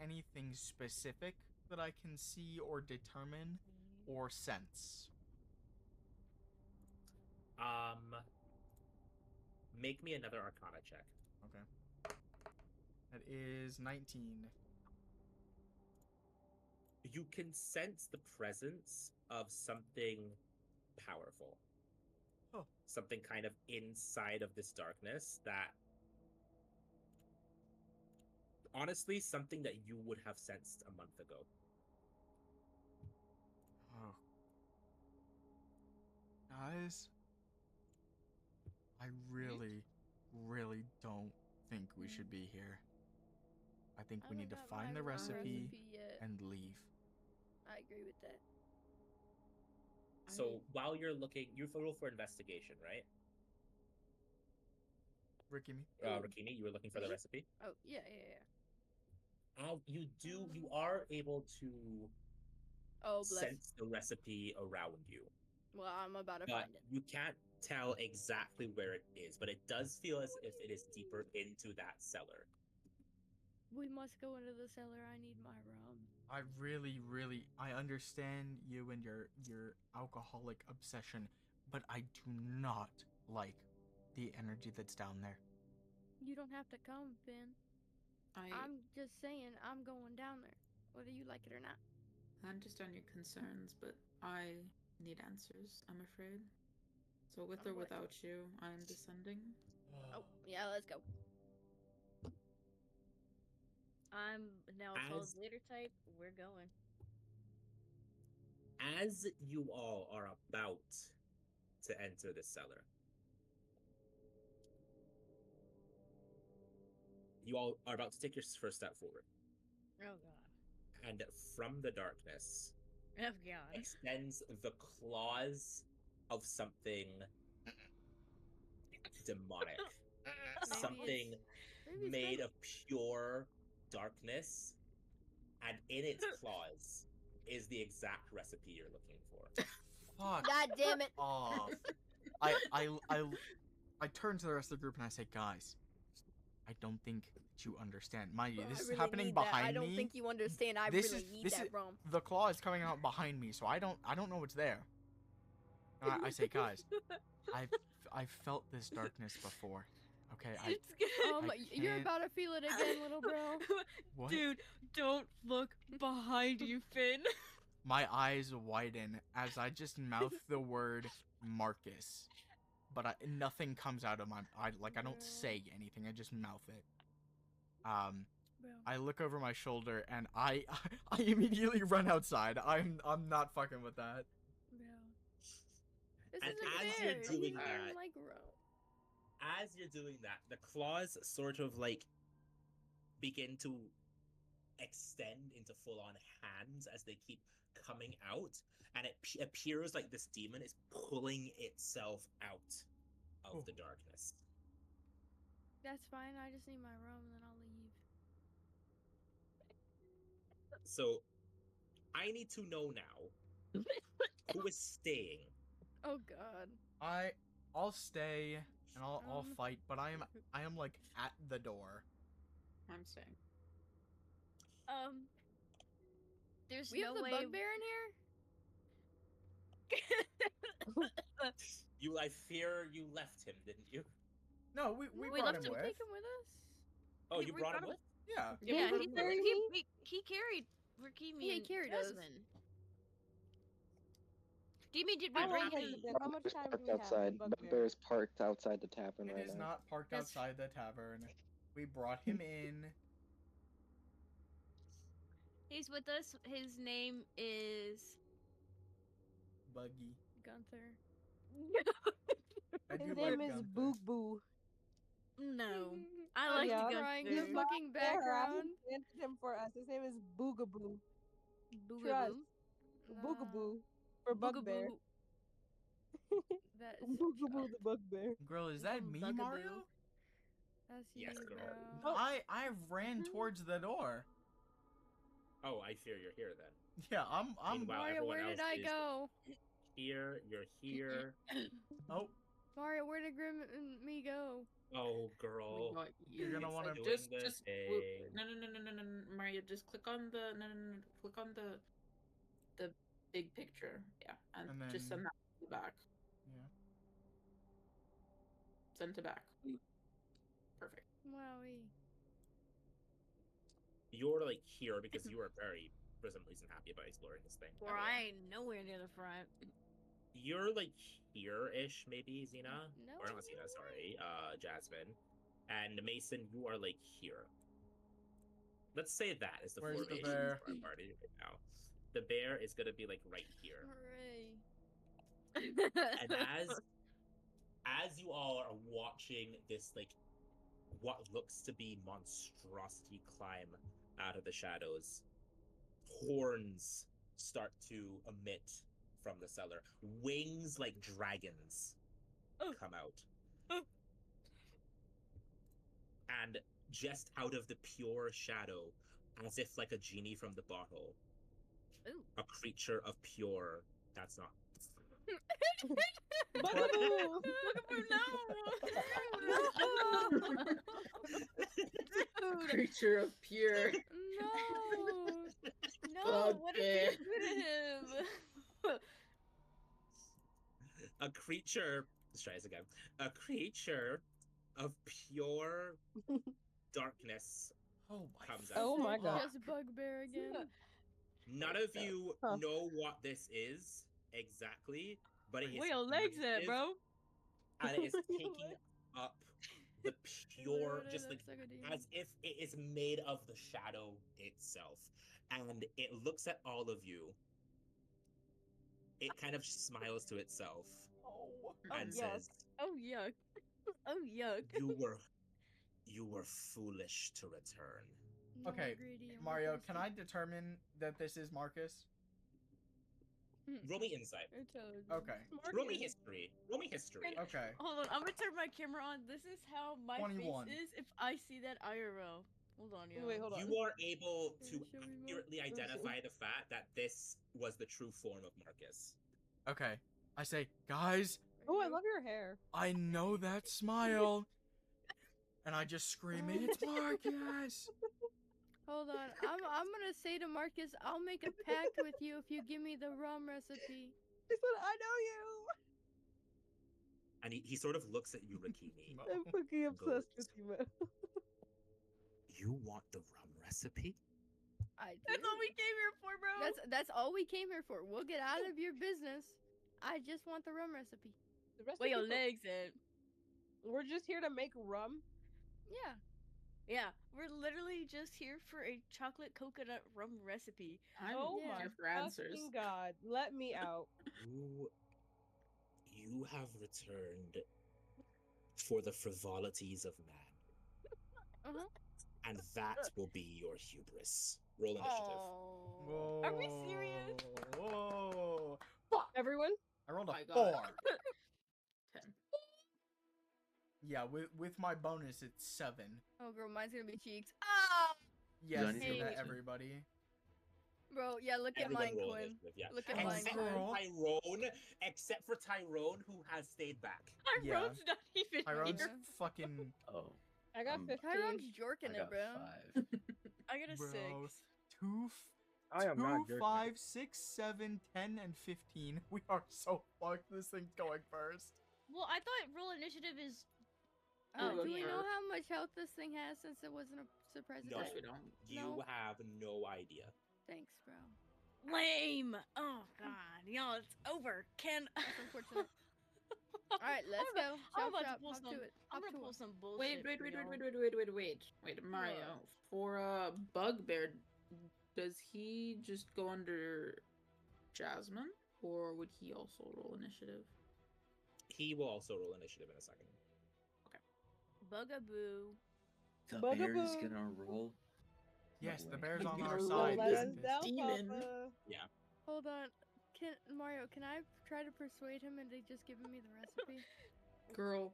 anything specific that I can see or determine or sense. Make me another Arcana check. Okay. That is 19. You can sense the presence of something powerful. Oh. Something kind of inside of this darkness that, honestly, something that you would have sensed a month ago. Oh. Guys, I really, really don't think we should be here. I think we need to haven't got find my the rum recipe yet. and leave. I agree with that. So while you're looking, you roll for investigation, right? Ricky, me? Rakimi, you were looking for the recipe. Oh yeah. You are able to Oh bless. sense the recipe around you, Well, I'm about to but find it. you can't tell exactly where it is. But it does feel as if it is deeper into that cellar. We must go into the cellar. I need my rum. I really, I understand you and your alcoholic obsession, but I do not like the energy that's down there. You don't have to come, Finn. I'm just saying, I'm going down there, whether you like it or not. I understand your concerns, but I need answers, I'm afraid. So with or What? without you, I'm descending. Oh yeah, let's go. I'm now a As- leader type. We're going. As you all are about to enter the cellar, you all are about to take your first step forward, Oh god. and from the darkness Oh god. extends the claws of something demonic. Maybe Something Maybe it's made Venom. of pure darkness, and in its claws is the exact recipe you're looking for. Fuck God damn it! off. I turn to the rest of the group and I say, guys, I don't think that you understand. Mind you, Bro, this I is really happening need that. behind me. I don't think you understand. I This really is- need this that, is- bro. The claw is coming out behind me, so I don't know what's there. And I say, guys, I've felt this darkness before. Okay, It's good. I You're can't- about to feel it again, little bro. What? Dude, don't look behind you, Finn. My eyes widen as I just mouth the word Marcus, but nothing comes out of my. I don't say anything. I just mouth it. Bro. I look over my shoulder and I immediately run outside. I'm not fucking with that. Bro. This And isn't as fair. you're doing You're that- like, bro. As you're doing that, the claws sort of like begin to extend into full-on hands as they keep coming out, and it appears like this demon is pulling itself out of Oh. the darkness. That's fine. I just need my room, then I'll leave. So I need to know now who is staying. Oh God. I'll stay and I'll Um, fight, but I am like at the door. I'm saying. There's We no have the way. bugbear in here. I fear you left him, didn't you? No, we We brought left him him. with. Take him with us. Oh, He- you we brought him brought with? Yeah. Yeah, Did he, he carry me? he carried Rikimi Yeah, he and carried us. Jasmine. Demi, did we How bring long has him? it been? How much Bugbear's time do parked we have? outside. Bugbear? Bugbear's parked outside the tavern It right is now. not parked That's- outside the tavern. We brought him in. He's with us. His name is. Buggy. Gunther. I do His like name is Gunther. Boog Boo. No, I Oh, like yeah. the crying. Gunther. His fucking background. Invented him for us. His name is Boogaboo. Boogaboo. Trust. Nah, Boogaboo for Bugbear. Boogaboo. That is Boogaboo the Bugbear. Girl, is that me, Bugaboo. Mario? That's Yes, you, girl. bro. Oh. I ran towards the door. Oh, I fear you're here then. Yeah, I'm Meanwhile, Mario, everyone where did else I is go? Here, you're here. oh, Mario, where did Grim and me go? Oh, girl. You're gonna It's wanna- doing just the just thing. no, Mario, just click on the click on the big picture, yeah, and, And just then- send that to back. yeah. Send to back. Perfect. Wowie. You're like here because you are very, for some reason, happy about exploring this thing. Or I ain't nowhere near the front. You're like here-ish, maybe, Xena? No. Or not Xena, sorry. Jasmine. And Mason, you are like here. Let's say that is the Where's the formation bear? for our party right now. The bear is gonna be like right here. Hooray. And as you all are watching this like what looks to be monstrosity climb out of the shadows, horns start to emit from the cellar. Wings like dragons come out. And just out of the pure shadow, as if like a genie from the bottle, Ooh. a creature of pure, that's not Bugaboo! Dude, Creature of pure. No. no, what did you do to him? a creature. Let's try this again. A creature of pure darkness Oh my. comes out. Oh my god. Just bugbear again. None of you Huh. know what this is exactly, but it is Where your legs at, massive, bro? and it is taking up the pure, Literally, just like looks like a demon. as if it is made of the shadow itself, and it looks at all of you. It kind of smiles to itself and yuck. says, Oh yuck. Oh yuck. You were foolish to return. No Okay, greedy and Mario, worthless. can I determine that this is Marcus? Roll me insight. Intelligence. Okay. Roll me history. Roll me history. Okay. Hold on, I'm gonna turn my camera on. This is how my 21. face is if I see that IRL. Hold on, yo. Wait, hold on. You are able to Should we roll? accurately identify the fact that this was the true form of Marcus. Okay. I say, guys, Oh, I love your hair. I know that smile. And I just scream, it's Marcus! Hold on. I'm gonna say to Marcus, I'll make a pact with you if you give me the rum recipe. She said, I know you. And he sort of looks at you, Rakimi. I'm fucking obsessed with you, man. You want the rum recipe? I do. That's all we came here for, bro. That's all we came here for. We'll get out of your business. I just want the rum recipe. The rest Where of your people- legs at? We're just here to make rum. Yeah. Yeah, we're literally just here for a chocolate coconut rum recipe. I'm Oh Yeah. here my for answers. fucking god. Let me out. You have returned for the frivolities of man. Uh-huh. And that will be your hubris. Roll initiative. Oh. Whoa. Are we serious? Whoa. Everyone? I rolled a My God. 4. 10. Yeah, with my bonus, it's 7. Oh, girl, mine's gonna be cheeks. Ah! Yes, Johnny's do gonna that, be- everybody. Bro, yeah, look at Everyone mine, roll Quinn. initiative, yeah. Look at Come on, mine, girl. Quinn. Except for Tyrone, who has stayed back. Yeah. Tyrone's not even Tyrone's here. fucking Oh, I got Um, 15. Tyrone's I jorking it, got bro. 5. I got a bro. 6. 2, I am not 2, jerking. 5, 6, 7, 10, and 15. We are so fucked. This thing's going first. Well, I thought roll initiative is. Oh, Oh, do we yeah. know how much health this thing has since it wasn't a surprise No. attack? we don't. You No. have no idea. Thanks, bro. Lame. Oh god, y'all, it's over. Can That's unfortunate. All right, let's go. I'm Chop, about chop, to pull hop some. to it. I'm Hop gonna to pull it. some bullshit. Wait, Mario. For Bugbear, does he just go under Jasmine, or would he also roll initiative? He will also roll initiative in a second. Bugaboo. The Bugaboo. bear's gonna roll. Yes, No the way. bear's on You're our gonna side. roll Let this us Tempest. down, demon. Papa. Hold on. Mario, can I try to persuade him into just giving me the recipe? Girl,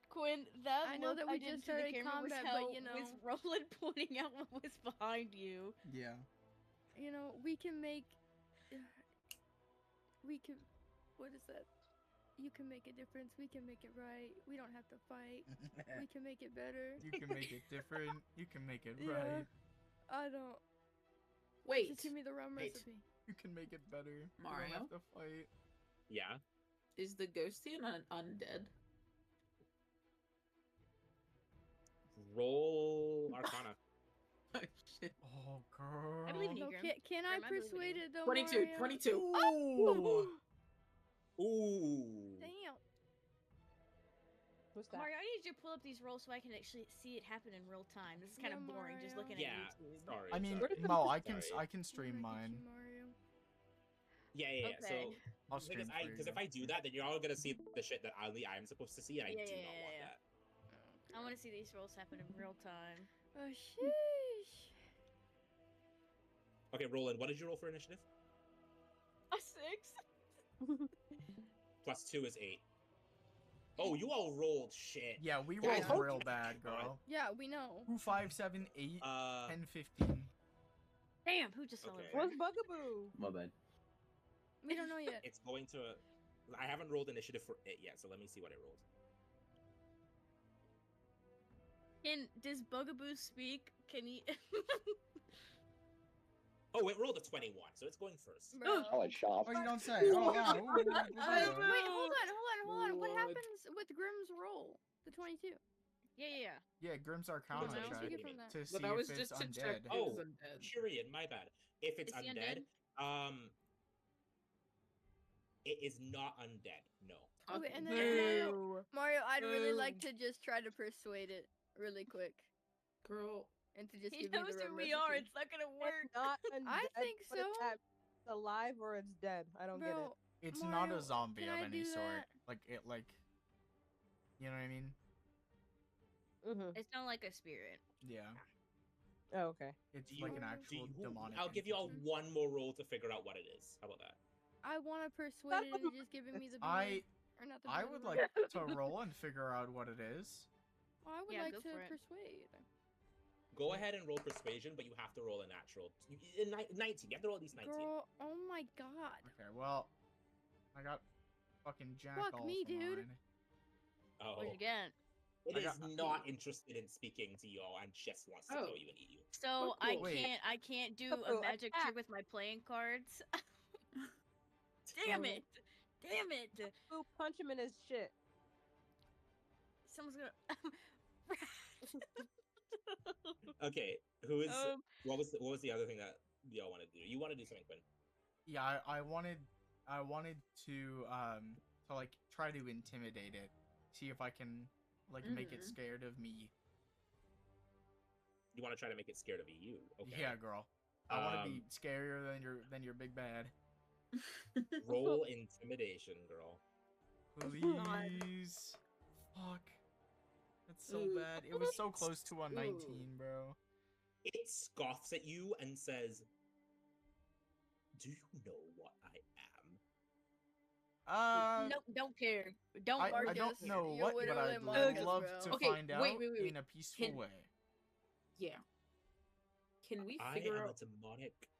Quinn, that I know look that we did just to the started camera was combat, how but, you know. was Roland pointing out what was behind you. Yeah. You know, we can make. We can. What is that? You can make a difference. We can make it right. We don't have to fight. We can make it better. You can make it different. You can make it Yeah. right. I don't. wait. Just give me the rum Wait. recipe. You can make it better. You Mario? don't have to fight. Yeah. Is the Ghostian an undead? Roll Arcana. Oh, shit. Oh, girl. I believe in you, No, Grim. can I Grim, I believe in persuade you. it though? 22, Mario? 22. Ooh. Ooh. Damn. What's that? Mario, I need you to pull up these rolls so I can actually see it happen in real time. This is kind Yeah, of boring just Mario. looking Yeah. at YouTube. Sorry. I mean, sorry. Mo, I can Sorry. I can stream Look at mine. you, Mario. Yeah. Okay. So I'll stream for you. because if I do that, then you're all gonna see the shit that only I'm supposed to see, and I Yeah, do yeah, not want yeah. that. I want to see these rolls happen in real time. Oh sheesh. Okay, Roland, what did you roll for initiative? A 6. Plus 2 is 8. Oh, you all rolled shit. Yeah, we Yeah, I rolled told real you. bad, girl. Yeah, we know. 2, 5, 7, 8, Uh, 10, 15. Damn, who just Okay. celebrated? What's Bugaboo? My bad. We don't know yet. it's going to. I haven't rolled initiative for it yet, so let me see what I rolled. Does Bugaboo speak? Can he? Oh, it rolled a 21, so it's going first. Bro. Oh, it's shop. Oh, you don't say. Oh, wow. Ooh, Wait, ooh, hold on. What Lord. happens with Grimm's roll? The 22. Yeah. Yeah, Grim's Arcana What's check that? Take it from that. to see But I was if it's just to undead. check if Oh. it's undead. Period. My bad. If it's Is he undead, undead? it is not undead. No. Okay, and then Boo. Mario, I'd really Boo. like to just try to persuade it really quick Girl, and to just He give me knows the who rum we are. recipe. It's not gonna It's work. not undead. think What is so. that? It's alive or it's dead. I don't get it. Bro, It's Mario, not a zombie can of I any do sort. that? Like it, you know what I mean? Mm-hmm. It's not like a spirit. Yeah, Oh, okay. it's Do like you- an do actual you- demonic. I'll give you all entity. one more roll to figure out what it is. How about that? I want to persuade it into just giving me the beanie. Or not the I beanie, would the like rum. to roll and figure out what it is. Well, I would Yeah, like go to for it. persuade. Go ahead and roll persuasion, but you have to roll a natural. 19. You have to roll at least 19. Girl, oh my god. Okay, well, I got fucking jack Fuck me, dude. Oh. What'd you get? It I is got- not interested in speaking to y'all and just wants to Oh. go you and eat you. So cool. Wait. I can't do Oh, a magic attack. trick with my playing cards. Damn Oh. it! Damn it! Ooh, punch him in his shit. Someone's gonna. Okay, who is Um, what was the other thing that y'all wanted to do? You want to do something, Quinn? Yeah, I wanted to like try to intimidate it, see if I can like make it Mhm. scared of me. You want to try to make it scared of you? Okay. Yeah, girl. I want to Um, be scarier than your big bad. Roll intimidation, girl. Please. Fuck. That's so Ooh. bad. It was so close to a 19, bro. It scoffs at you and says, "Do you know what I am?" Nope, don't care. Don't I Marcus. don't know You're what, but literally I'd Marcus, love bro. to Okay, find out wait, in a peaceful Can- way. Yeah. Can we I figure am a out? demonic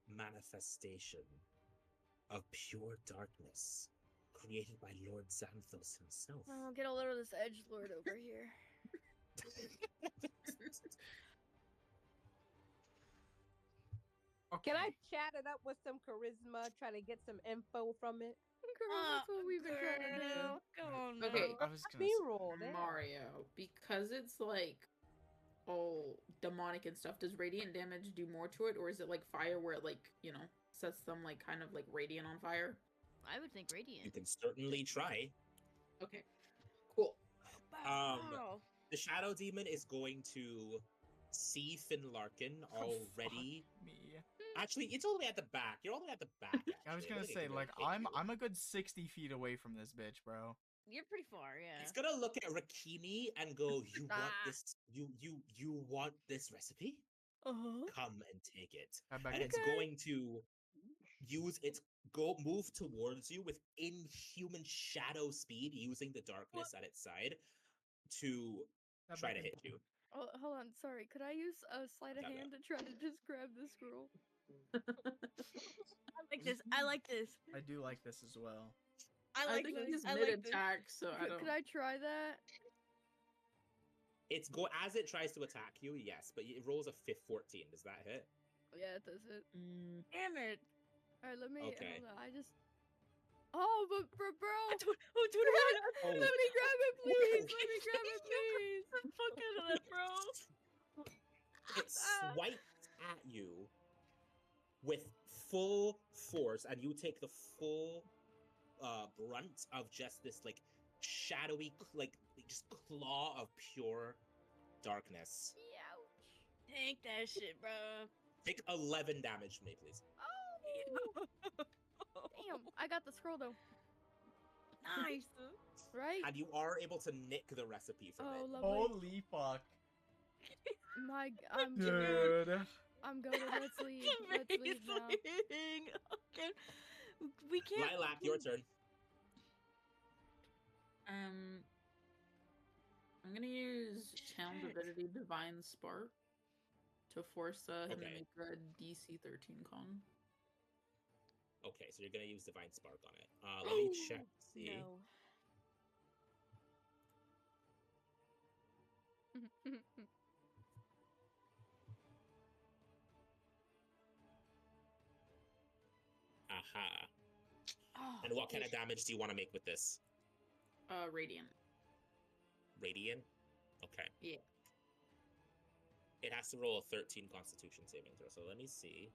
manifestation of pure darkness, created by Lord Xanthos himself. Oh, get a load of this edge lord over here. Okay. Can I chat it up with some charisma, try to get some info from it? Girl, that's what we've been trying to do. Girl, come on now. Okay. I was gonna Me say, roll, damn. Mario, because it's like all demonic and stuff, does radiant damage do more to it, or is it like fire where it like, sets them like kind of like radiant on fire? I would think You radiant. can certainly try. Okay. Cool. Wow. The Shadow Demon is going to see Finn Larkin already. Me. Actually, it's all the way at the back. You're all the way at the back. I was actually. gonna don't think it say, can like, really hit you. I'm a good 60 feet away from this bitch, bro. You're pretty far, yeah. It's gonna look at Rakimi and go, "You want Ah. this? You want this recipe? Uh-huh. Come and take it." I bet And it's it's going to use its move towards you with inhuman shadow speed, using the darkness at its side to I try bet to it- hit you. Oh, hold on. Sorry. Could I use a sleight of Got hand to try to just grab this scroll? I like this. I like this. I do like this as well. I I like think this. he's I mid like this. attack, so I don't. Could I try that? It's as it tries to attack you, yes, but it rolls a 14. Does that hit? Yeah, it does it. Damn it. All right, let me. Okay. Hold on. I just. Oh, but bro. Oh, dude, Oh. Let me grab it, please. Let me grab it, please. the fuck out of that, bro. It swipes at you with full force, and you take the full brunt of just this like shadowy, like just claw of pure darkness. Ouch. Take that shit, bro. Take 11 damage from me, please. Oh. Damn. I got the scroll though. Nice. Right? And you are able to nick the recipe from Oh, it. lovely. Holy fuck. I'm Dude. I'm going. Let's leave. Let's leave now. Amazing. Okay. We can't. Lilac, your turn. I'm gonna use Town Shit. Divinity Divine Spark to force him to Okay. make a DC 13 con. Okay, so you're gonna use Divine Spark on it. Let me check. See. No. Aha. Oh, And what kind of damage do you want to make with this? Radiant. Radiant? Okay. Yeah. It has to roll a 13 Constitution saving throw, so let me see.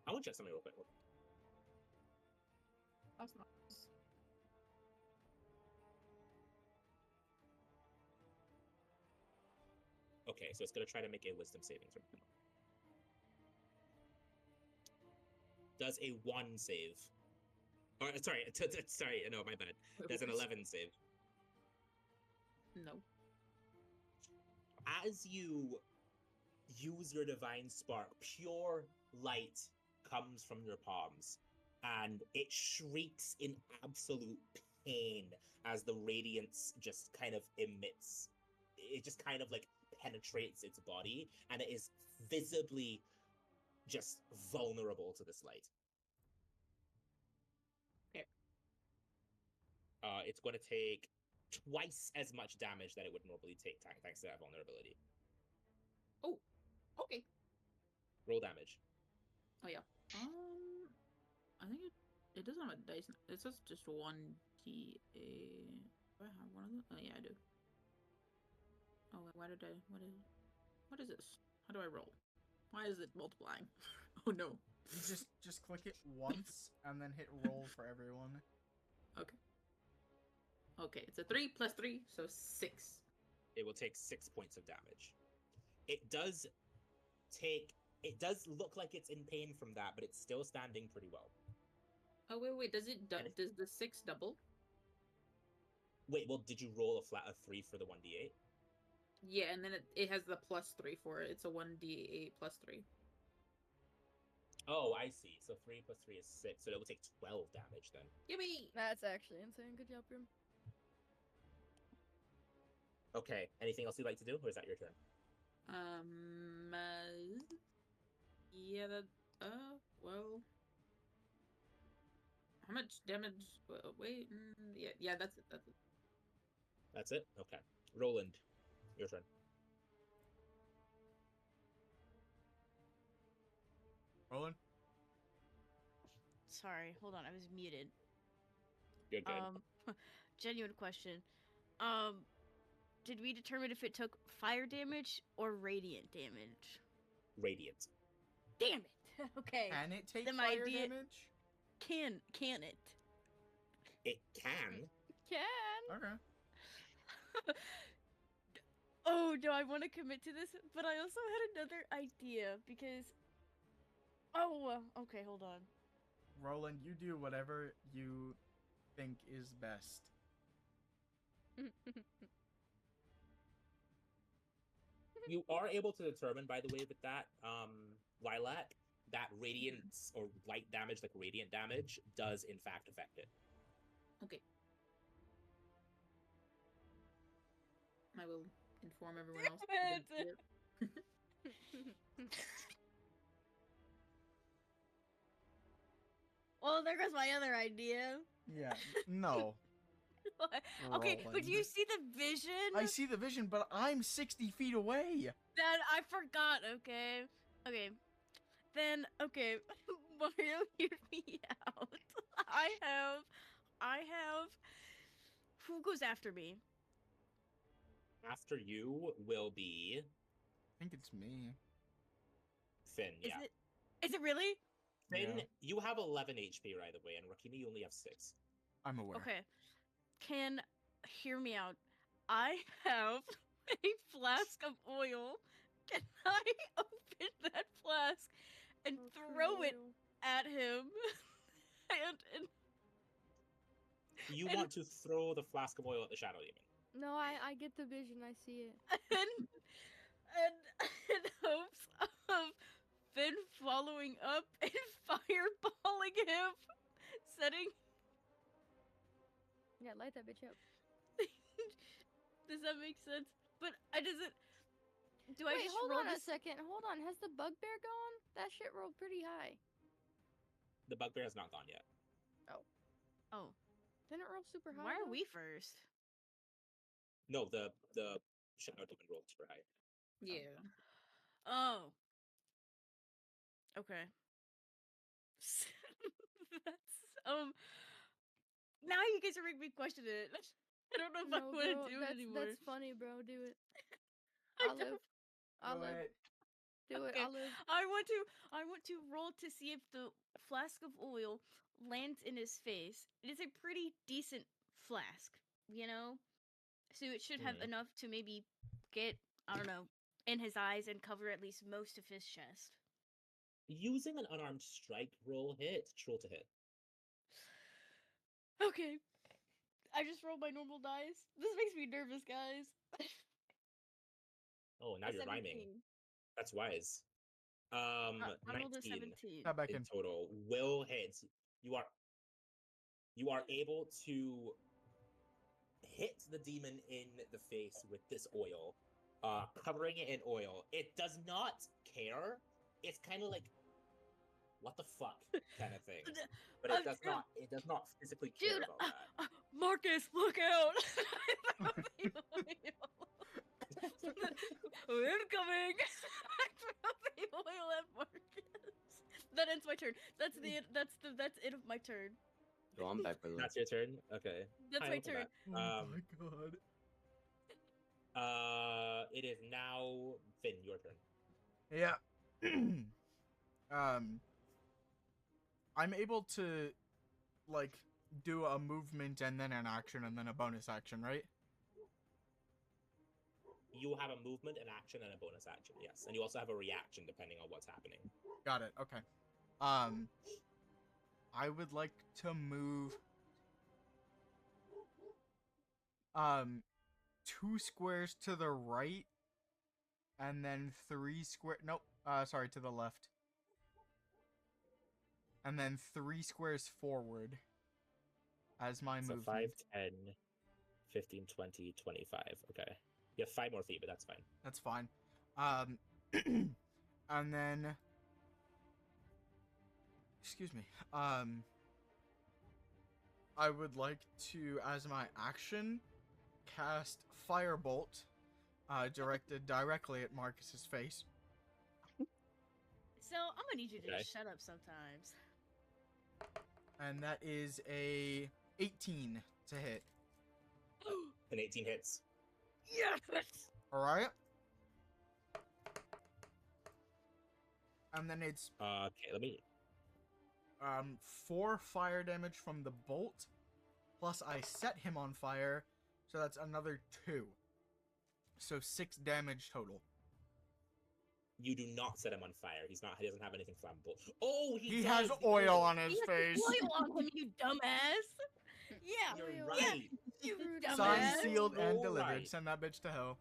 I want to check something real quick. That's nice. Okay, so it's gonna try to make a Wisdom saving throw. Does a 1 save? Or, sorry, sorry, no, my bad. Does an 11 save? No. As you use your Divine Spark, pure light comes from your palms, and it shrieks in absolute pain as the radiance just kind of emits. It just kind of like penetrates its body, and it is visibly just vulnerable to this light. It's going to take twice as much damage that it would normally take thanks to that vulnerability. Oh, okay. Roll damage. Oh yeah. I think it doesn't have a dice. It says just 1d8. Do I have one of them? Oh yeah, I do. Oh wait, what is this? How do I roll? Why is it multiplying? Oh no. You just click it once and then hit roll for everyone. Okay. Okay, it's a 3 plus 3, so 6. It will take 6 points of damage. It does look like it's in pain from that, but it's still standing pretty well. Oh wait, does the 6 double? Wait, well, did you roll a flat of 3 for the 1d8? Yeah, and then it has the plus 3 for it. It's a 1d8 plus 3. Oh, I see. So 3 plus 3 is 6, so it will take 12 damage then. Yippee! That's actually insane. Good job, Grim. Okay, anything else you'd like to do, or is that your turn? Yeah, well, how much damage? Wait, yeah, that's it. That's it? Okay. Roland, your turn. Roland? Sorry, hold on, I was muted. You're good. Genuine question. Did we determine if it took fire damage or radiant damage? Radiant. Damn it. Okay. Can it take Then fire damage? Can it? It can. Can. Okay. Oh, no, I want to commit to this, but I also had another idea because. Oh, okay, hold on. Roland, you do whatever you think is best. You are able to determine, by the way, with that, Lilac, that radiance or light damage, like radiant damage, does in fact affect it. Okay. I will inform everyone else. Well, there goes my other idea. Yeah. No. Okay, but do you Roland. see the vision? I see the vision, but I'm 60 feet away. That I forgot. Okay. Okay. Then okay, Mario, hear me out. I have. Who goes after me? After you will be I think it's me. Finn. Yeah. Is it really? Finn, Yeah. you have 11 HP right away, and Rakimi, you only have 6. I'm aware. Okay. Can hear me out. I have a flask of oil. Can I open that flask and throw it at him? and You want to throw the flask of oil at the Shadow Demon. No, I get the vision. I see it. and in hopes of Finn following up and fireballing him, setting. Yeah, light that bitch up. Does that make sense? But I doesn't. Do I Wait, just hold roll on a this? second. Hold on. Has the bugbear gone? That shit rolled pretty high. The bugbear has not gone yet. Oh, Didn't it roll super high? why are though? we first? No, the Shadow Demon rolled super high. Yeah. Oh. Okay. That's now you guys are making me question it. I don't know if I No, want to bro, do it that's, anymore. That's funny, bro. Do it. I I'll live. don't- I'll Go live. ahead. Do it. Okay. I'll live. I want to roll to see if the flask of oil lands in his face. It is a pretty decent flask, you know? So it should have Mhm. enough to maybe get, I don't know, in his eyes and cover at least most of his chest. Using an unarmed strike roll hit, roll to hit. Okay. I just rolled my normal dice. This makes me nervous, guys. Oh, now A you're rhyming. 17. That's wise. I rolled a 19 17. Got back in in. total will hit. You are able to hit the demon in the face with this oil, covering it in oil. It does not care. It's kind of like what the fuck kind of thing. But it does not. It does not physically care Dude, about that. Marcus, look out! Incoming! Oil at Marcus. That ends my turn. That's it of my turn. Go on back, brother. That's your turn. Okay. That's Hi, my welcome turn. back. Oh my god. It is now Finn. Your turn. Yeah. I'm able to, like, do a movement and then an action and then a bonus action, right? You have a movement, an action, and a bonus action. Yes, and you also have a reaction depending on what's happening. Got it. Okay. I would like to move 2 squares to the right and then 3 square sorry, to the left. And then 3 squares forward as my So movement. 5, 10, 15, 20, 25. Okay. You have 5 more feet, but that's fine. That's fine. And then excuse me. I would like to, as my action, cast Firebolt, directed directly at Marcus's face. So I'm gonna need you to Okay. just shut up sometimes. And that is a 18 to hit. An 18 hits. Yes. Alright? And then it's Okay, let me. 4 fire damage from the bolt, plus I set him on fire, so that's another 2. So 6 damage total. You do not set him on fire. He doesn't have anything flammable. Oh, He does! has oil on his He has face. oil on him, you dumbass. Yeah. You're Oil. right. You Signed, dumbass. sealed, and So delivered. right. Send that bitch to hell.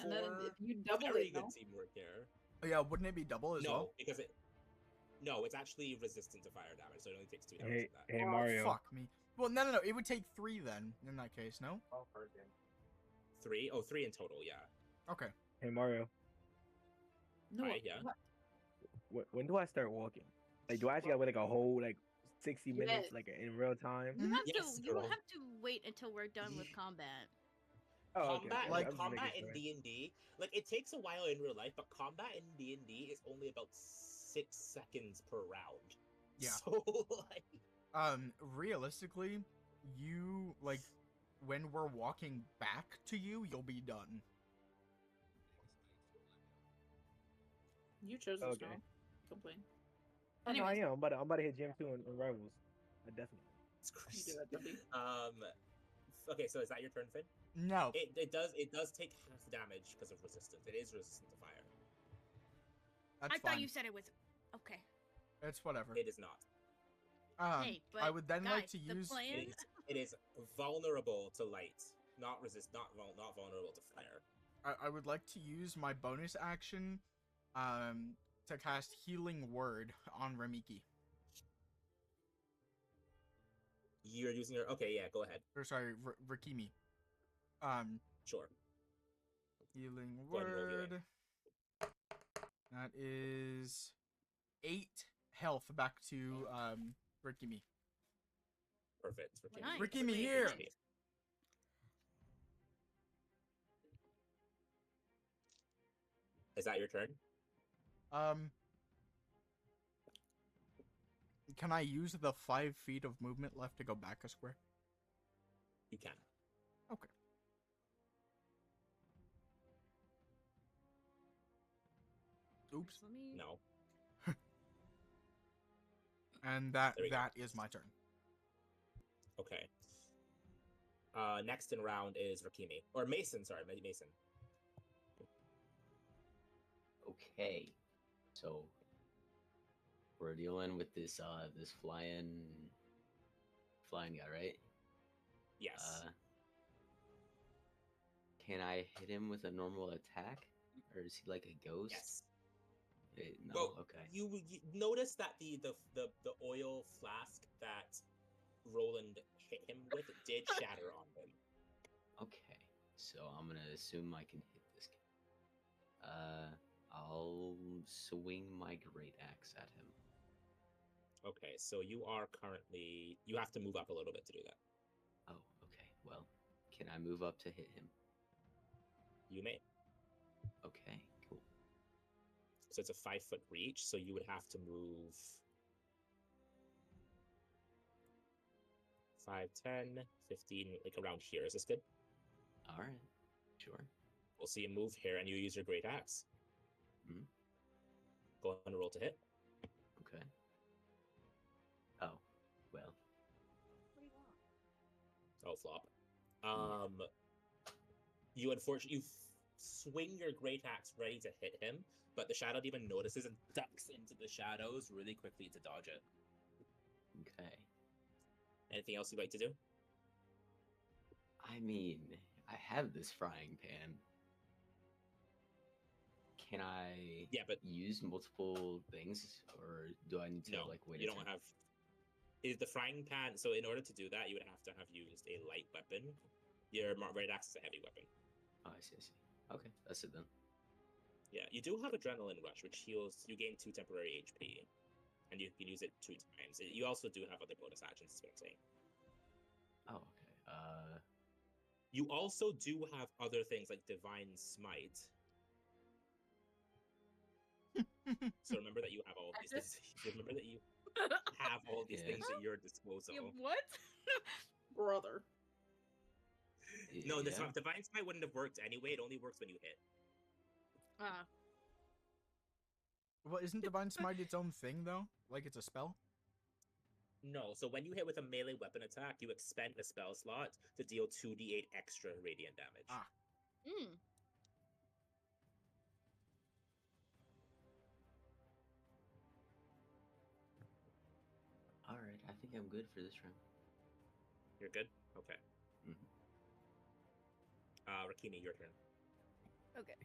And then For if you double very it, good no? teamwork here. Oh, yeah, wouldn't it be double as No, well? because it's actually resistant to fire damage, so it only takes 2 damage Hey, from that. hey Oh, Mario. fuck me. Well, no. It would take 3 then, in that case, no? Oh, freaking. 3? Oh, 3 in total, yeah. Okay. Hey Mario. No. Alright, yeah. When do I start walking? Like, do I actually gotta wait like a whole like 60 minutes, Yes. like in real time? You have Yes, to. You girl. have to wait until we're done with combat. Oh, okay. Combat, okay. like I'm just combat making in sure. D&D, like it takes a while in real life, but combat in D&D is only about 6 seconds per round. Yeah. So like, Realistically, you, like, when we're walking back to you, you'll be done. You chose this Okay. now. Complain. Oh, no, I Anyways, am. I'm about to hit Gym 2 in Rivals. I definitely. it's you crazy. do that, Dundee. Okay, so is that your turn, Finn? No. It does take half damage because of resistance. It is resistant to fire. That's I fine. thought you said it was okay. It's whatever. It is not. Hey, but I would then like guys, to the use... plan- It is vulnerable to light, not vulnerable to fire. I would like to use my bonus action to cast Healing Word on Remiki. You're using your okay, yeah, go ahead. Or sorry, Rikimi. Sure. Healing Go ahead and roll healing. Word. That is 8 health back to Rikimi. Perfect. Nice. Rikimi Wait, here. wait. Is that your turn? Can I use the 5 feet of movement left to go back a square? You can. Okay. Oops. Let me. No. And that There we go. is my turn. Okay. Next in round is Rakimi. Or Mason, sorry, Mason. Okay, so we're dealing with this this flying guy, right? Yes. Can I hit him with a normal attack, or is he like a ghost? Yes. No. Well, Okay. you notice that the oil flask that Roland hit him with did shatter on him. Okay. So I'm gonna assume I can hit this guy. I'll swing my great axe at him. Okay, so you are currently. You have to move up a little bit to do that. Oh, okay. Well, can I move up to hit him? You may. Okay, cool. So it's a 5-foot reach, so you would have to move 5, 10, 15, like around here. Is this good? All right, sure. We'll see you move here, and you use your great axe. Mhm. Go ahead and roll to hit. Okay. Oh, well. Oh, flop. You unfortunately swing your great axe ready to hit him, but the shadow demon notices and ducks into the shadows really quickly to dodge it. Okay. Anything else you'd like to do? I mean, I have this frying pan. Can I Yeah, but use multiple things, or do I need to no, like wait? you a don't turn? have. Is the frying pan? So in order to do that, you would have to have used a light weapon. Your great axe is a heavy weapon. Oh, I see. Okay, that's it then. Yeah, you do have adrenaline rush, which heals. You gain 2 temporary HP, and you can use it 2 times. You also do have other bonus actions. Is what I'm saying. Oh, okay. You also do have other things like divine smite. So remember that you have all of these things. Remember that you have all these things at your disposal. What? Brother. No, Yeah. divine smite wouldn't have worked anyway. It only works when you hit. Well, isn't Divine Smite its own thing though? Like it's a spell? No, so when you hit with a melee weapon attack, you expend a spell slot to deal 2d8 extra radiant damage. Ah. Mm. All right, I think I'm good for this round. You're good? Okay. Mhm. Rakini, your turn. Okay.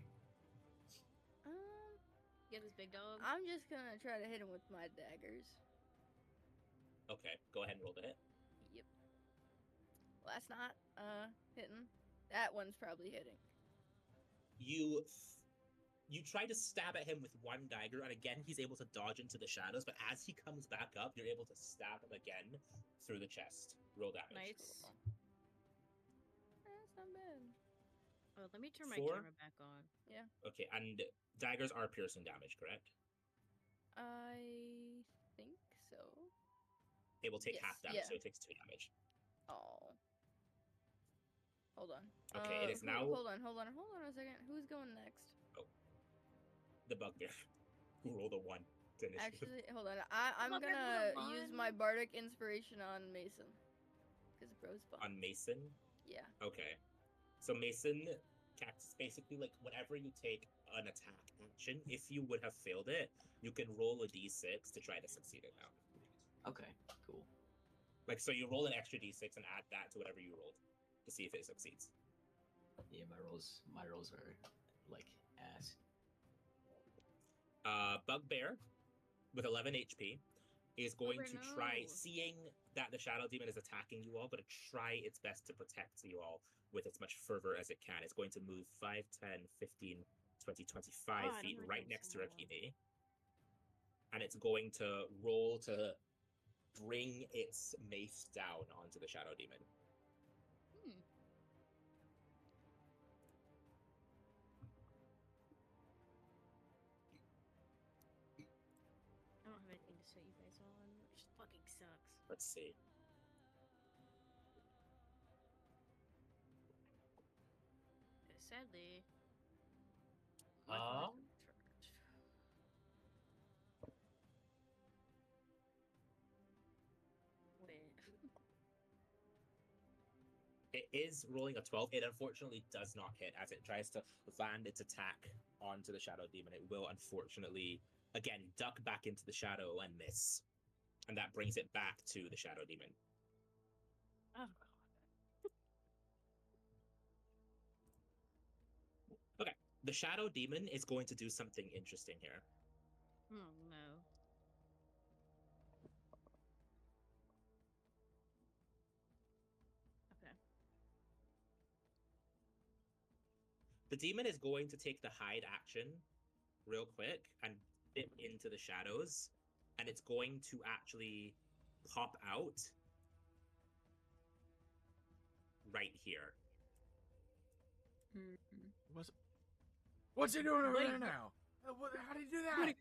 You have this big dog. I'm just gonna try to hit him with my daggers. Okay, go ahead and roll the hit. Yep. Well, that's not hitting. That one's probably hitting. You try to stab at him with one dagger, and again he's able to dodge into the shadows, but as he comes back up, you're able to stab him again through the chest. Roll damage. Nice. That's not bad. Oh, let me turn my 4? camera back on. Yeah. Okay, and daggers are piercing damage, correct? I think so. It will take Yes, half damage, yeah. so it takes 2 damage. Oh. Hold on. Okay, it is now Hold on a second. Who's going next? the bugbear who rolled a 1 to initiative. Actually, hold on. I'm Bugbear gonna rolled a use 1. my bardic inspiration on Mason. Because bro's fun. On Mason? Yeah. Okay. So Mason casts basically like whenever you take an attack action, if you would have failed it, you can roll a d6 to try to succeed it now. Okay, cool. Like, so you roll an extra d6 and add that to whatever you rolled to see if it succeeds. Yeah, my rolls are like ass. Bugbear with 11 HP is going Bugbear, to try, no. seeing that the Shadow Demon is attacking you all, going to try its best to protect you all with as much fervor as it can. It's going to move 5, 10, 15, 20, 25 Oh, I don't feet wanna right go next to so low. Rakini. And it's going to roll to bring its mace down onto the Shadow Demon. Hmm. I don't have anything to set you guys on, which fucking sucks. Let's see. Sadly. Wait. It is rolling a 12. It unfortunately does not hit as it tries to land its attack onto the Shadow Demon. It will unfortunately, again, duck back into the shadow and miss. And that brings it back to the Shadow Demon. Oh Okay, the Shadow Demon is going to do something interesting here. Oh no. Okay. The demon is going to take the hide action real quick and dip into the shadows, and it's going to actually pop out right here. What's he doing over Buddy, there now? How did he do that?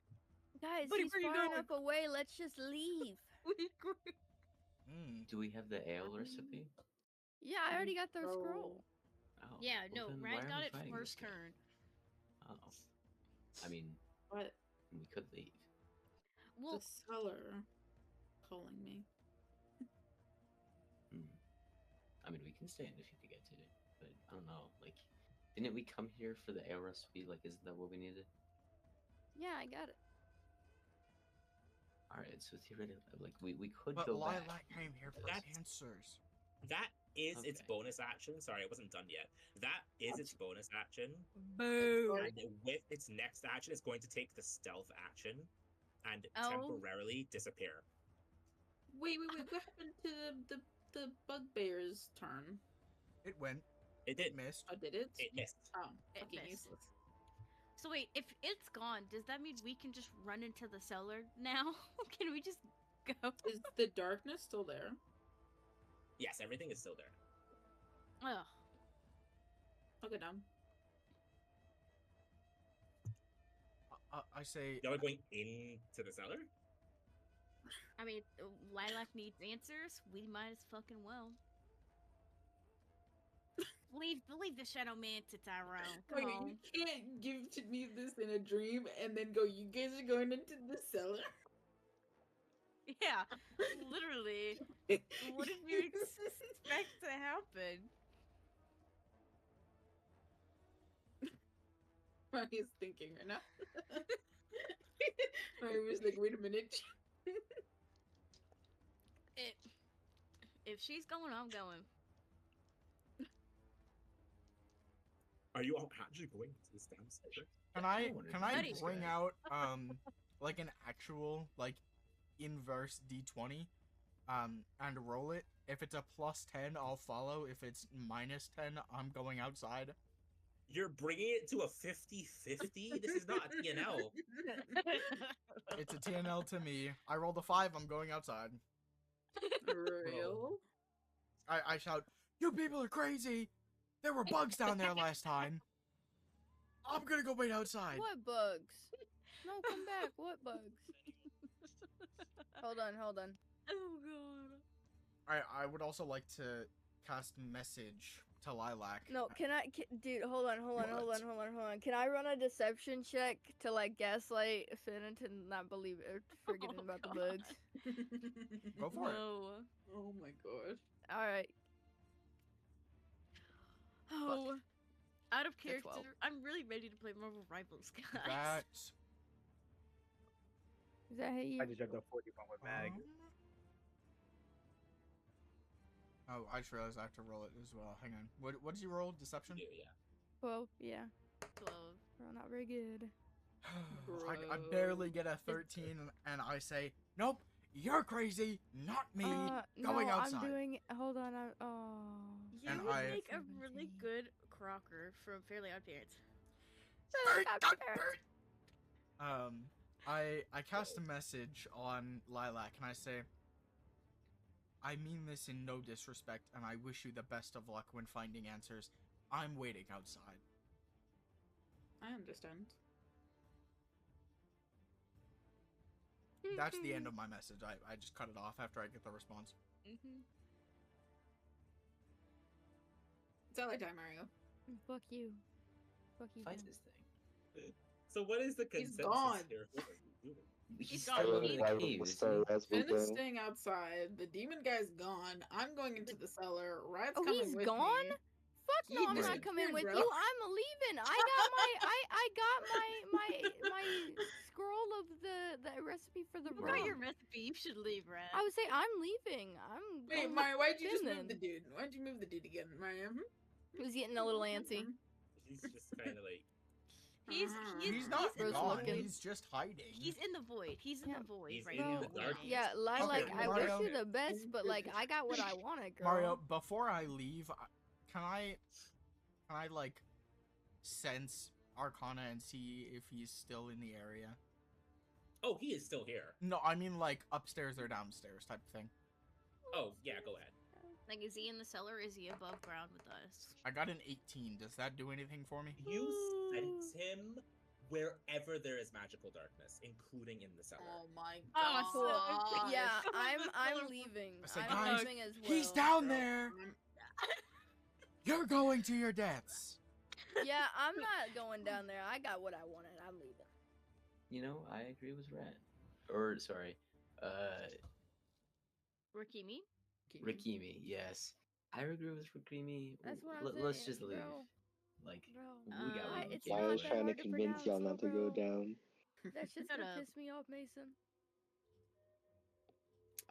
Guys, Buddy, he's where you far going? enough away. Let's just leave. We agree. Do we have the ale recipe? Yeah, I already got the scroll. Oh, Yeah, well no, then why Rat are got we it fighting this first guy? turn. Oh. I mean, What? we could leave. Well, The cellar calling me. I mean, we can stay in if you could get to it, but I don't know. Like, didn't we come here for the ale recipe? Like, isn't that what we needed? Yeah, I got it. All right, so theoretically, like, we could But go back. Lilac came here for That's- answers. That is its Okay. bonus action. Sorry, it wasn't done yet. That is its bonus action. boo. And with its next action, it's going to take the stealth action and Oh. temporarily disappear. Wait. What happened to the bugbear's turn? It went. It It did. missed. Oh, did it? It missed. Oh, It fucking missed. useless. So wait, if it's gone, does that mean we can just run into the cellar now? Can we just go? Is the darkness still there? Yes, everything is still there. Ugh. I'll go down. I say. Y'all are going into the cellar? I mean, Lilac needs answers. We might as fucking well. leave the Shadow Man to Tyrone. Come Wait, on. you can't give to me this in a dream and then go, you guys are going into the cellar? Yeah, literally. What did you expect to happen? Mario's thinking right now. Mario was like, wait a minute. If she's going, I'm going. Are you all actually going to this damn cellar? Can I Buddy. bring out like an actual like inverse d20 and roll it? If it's a +10, I'll follow. If it's -10, I'm going outside. You're bringing it to a 50-50? This is not a TNL. It's a TNL to me. I rolled a 5. I'm going outside. Real? I shout, "You people are crazy! There were bugs down there last time. I'm gonna go wait outside." What bugs? No, come back. What bugs? Hold on. Oh god. I would also like to cast message to Lilac. No, dude, hold on. Can I run a deception check to like gaslight Finn into not believe or forgetting Oh, about the God. bugs? Go for it. No. Oh my god. All right. Oh. Out of That's character, 12. I'm really ready to play Marvel Rivals, guys. That's Is that how you? I just jumped up 41 with Mag. Oh, I just realized I have to roll it as well. Hang on. What did you roll? Deception? Yeah. Well, yeah. 12. Well, not very good. I barely get a 13, and I say, "Nope, you're crazy, not me." Going no, outside. I'm doing. Hold on. You And would I- make a really good Crocker from Fairly Odd Parents. I cast a message on Lilac, and I say, "I mean this in no disrespect, and I wish you the best of luck when finding answers. I'm waiting outside." I understand. That's the end of my message. I just cut it off after I get the response. Mm-hmm. It's all I time, Mario. Fuck you. Fuck you. Fight Finn. this thing. So what is the He's consensus gone. here? What are you doing? He's gone. still He- in the cave, isn't So he? as we Finn is go, staying outside. The demon guy's gone. I'm going into the cellar. Rat's Oh, coming he's with gone? me. Fuck He no, I'm not disappeared, coming with bro. you. I'm leaving. I got my scroll of the recipe for the You rum. got your recipe. You should leave, Rat. I would say I'm leaving. I'm Wait, going Mario, why'd you with just Finn move the then. dude? Why'd you move the dude again, Mario? He was getting a little antsy. He's just kind of like, He's He's not Bro's gone. looking. He's just hiding. He's in the void. He's in Yeah. the void He's right in now. the dark. waiting. Yeah, Lilac, Okay, I Mario. wish you the best, but like I got what I wanted, girl. Mario, before I leave, can I like sense Arcana and see if he's still in the area? Oh, he is still here. No, I mean like upstairs or downstairs type of thing. Oh, yeah, go ahead. Like, is he in the cellar? Is he above ground with us? I got an 18. Does that do anything for me? You sense him wherever there is magical darkness, including in the cellar. Oh my Oh, god. so- Yeah, I'm Colorful. leaving. I said, I'm guys, leaving as well. He's down there. You're going to your deaths. Yeah, I'm not going down there. I got what I wanted. I'm leaving. You know, I agree with Rat. Or sorry, Rikimi? Rikimi. Yes, I agree with Rikimi. That's what I'm Let's saying, just leave. bro. Like Bro, we got what we it's came not I for. was that trying to hard to convince y'all pronounce, not to bro. go down. That shit's Shut gonna up. piss me off, Mason.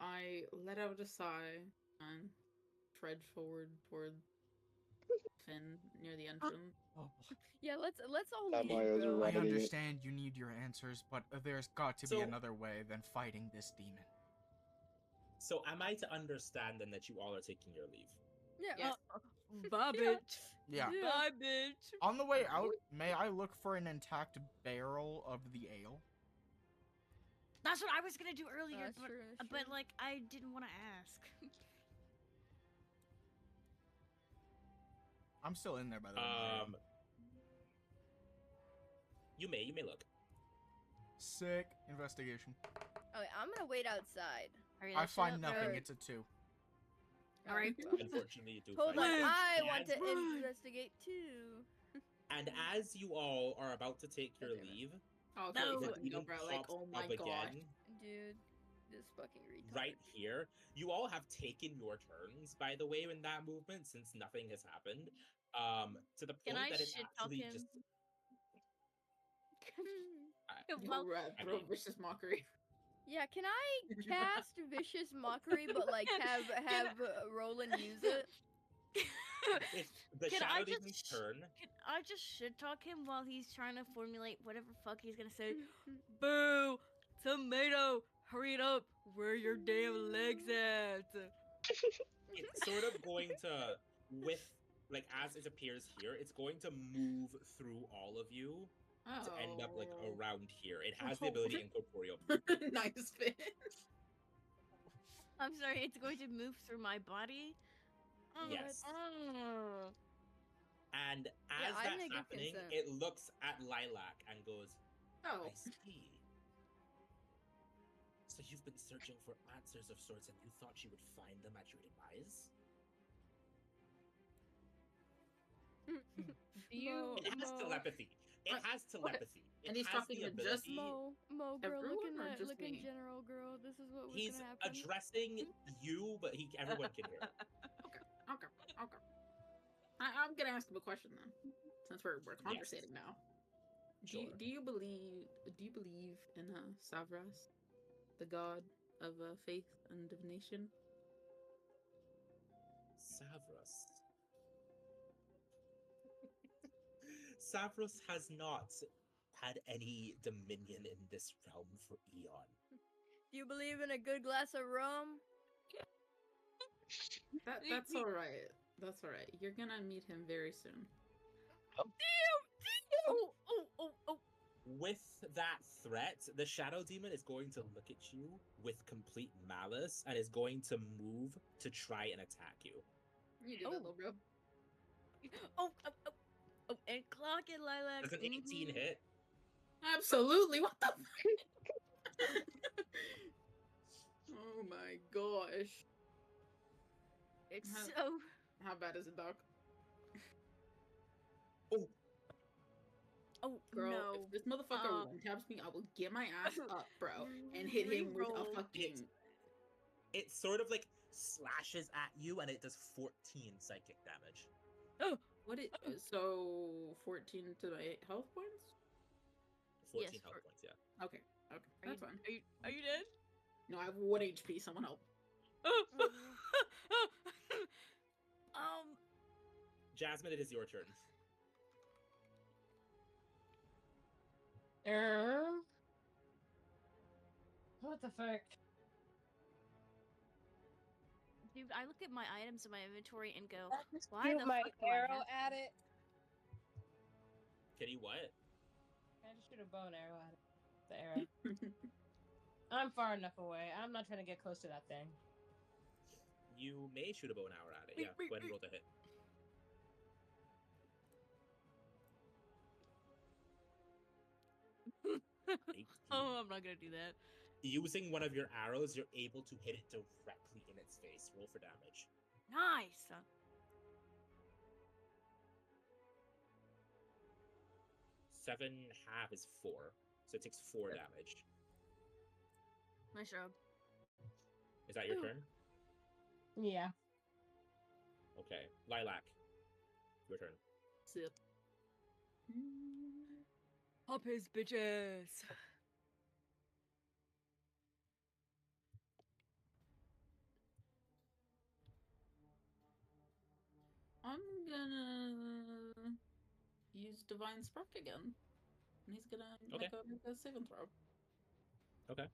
I let out a sigh and tread forward toward Finn near the entrance. Oh, Yeah, let's all That leave, Mario's bro. I Running it. understand you need your answers, but there's got to be So- another way than fighting this demon. So am I to understand then that you all are taking your leave? Yeah. Yes. Bye, bitch. Yeah. Bye, bitch. On the way out, may I look for an intact barrel of the ale? That's what I was gonna do earlier, That's true, that's but true. like I didn't want to ask. I'm still in there, by the way. Mario. You may look. Sick investigation. Okay, I'm gonna wait outside. Hurry I that shit find up. nothing. Or- It's a 2. All right. Unfortunately, you do. Hold on, find it. I And want to as- investigate too. And as you all are about to take your God damn it. leave, Oh, No. okay, the let me go, demon bro. Like, pops oh my up gosh. again, Dude, this fucking retard. right here. You all have taken your turns, by the way, in that movement, since nothing has happened. To the Can point I that it shit talk actually him? just Well, Rat, I bro, mean- vicious mockery. Yeah, can I cast vicious mockery, but like have Roland use it? it's the Can shadow I demon's just turn. Can I just shit talk him while he's trying to formulate whatever fuck he's gonna say? Boo! Tomato! Hurry it up! Where your damn legs at? It's sort of going to, with like as it appears here, it's going to move through all of you to end up like Oh. around here. It has the ability incorporeal. Nice fit. I'm sorry, it's going to move through my body? Yes. Mm. And as Yeah, I that's negative happening, consent. it looks at Lilac and goes, Oh, I see. So you've been searching for answers of sorts and you thought you would find them at your demise? Do you? It has Mo. telepathy. It What? has telepathy. And It he's has talking the to just ability- Mo, girl, Everyone or just look in me? general, girl. This is what was He's gonna happen. addressing you, but everyone can hear. okay. I'm gonna ask him a question then, since we're conversating now. Sure. Do you believe in Savras, the god of faith and divination? Savros. Savros has not had any dominion in this realm for eon. Do you believe in a good glass of rum? That's all right. That's all right. You're gonna meet him very soon. Oh. With that threat, the shadow demon is going to look at you with complete malice and is going to move to try and attack you. You do that, little bro. Oh, and clock it, Lilac. Does an 18 Mhm. hit? Absolutely. What the fuck? Oh my gosh. It's Huh. so. How bad is it, Doc? Oh, Girl, no. if this motherfucker one taps me, I will get my ass up, bro, and hit him with a Reroll. fucking. It sort of like slashes at you and it does 14 psychic damage. What it? So 14 to my health points. 14 Yes, health for- points, yeah. Okay, that's fine. Are you dead? No, I have 1 HP. Someone help. Jasmine, it is your turn. What the fuck? Dude, I look at my items in my inventory and go, I just why shoot the my fuck do I arrow have at it. Can you what? I just shoot a bow and arrow at it. the arrow. I'm far enough away. I'm not trying to get close to that thing. You may shoot a bow and arrow at it. Yeah, go ahead and roll to hit. Oh, I'm not gonna do that. Using one of your arrows, you're able to hit it directly in its face. Roll for damage. Nice. 7.5 is 4, so it takes 4 damage. Nice job. Is that your turn? Yeah. Okay, Lilac, your turn. Sip. Pop his bitches. I'm gonna use Divine Spark again. And he's gonna Okay. make a saving throw. Okay.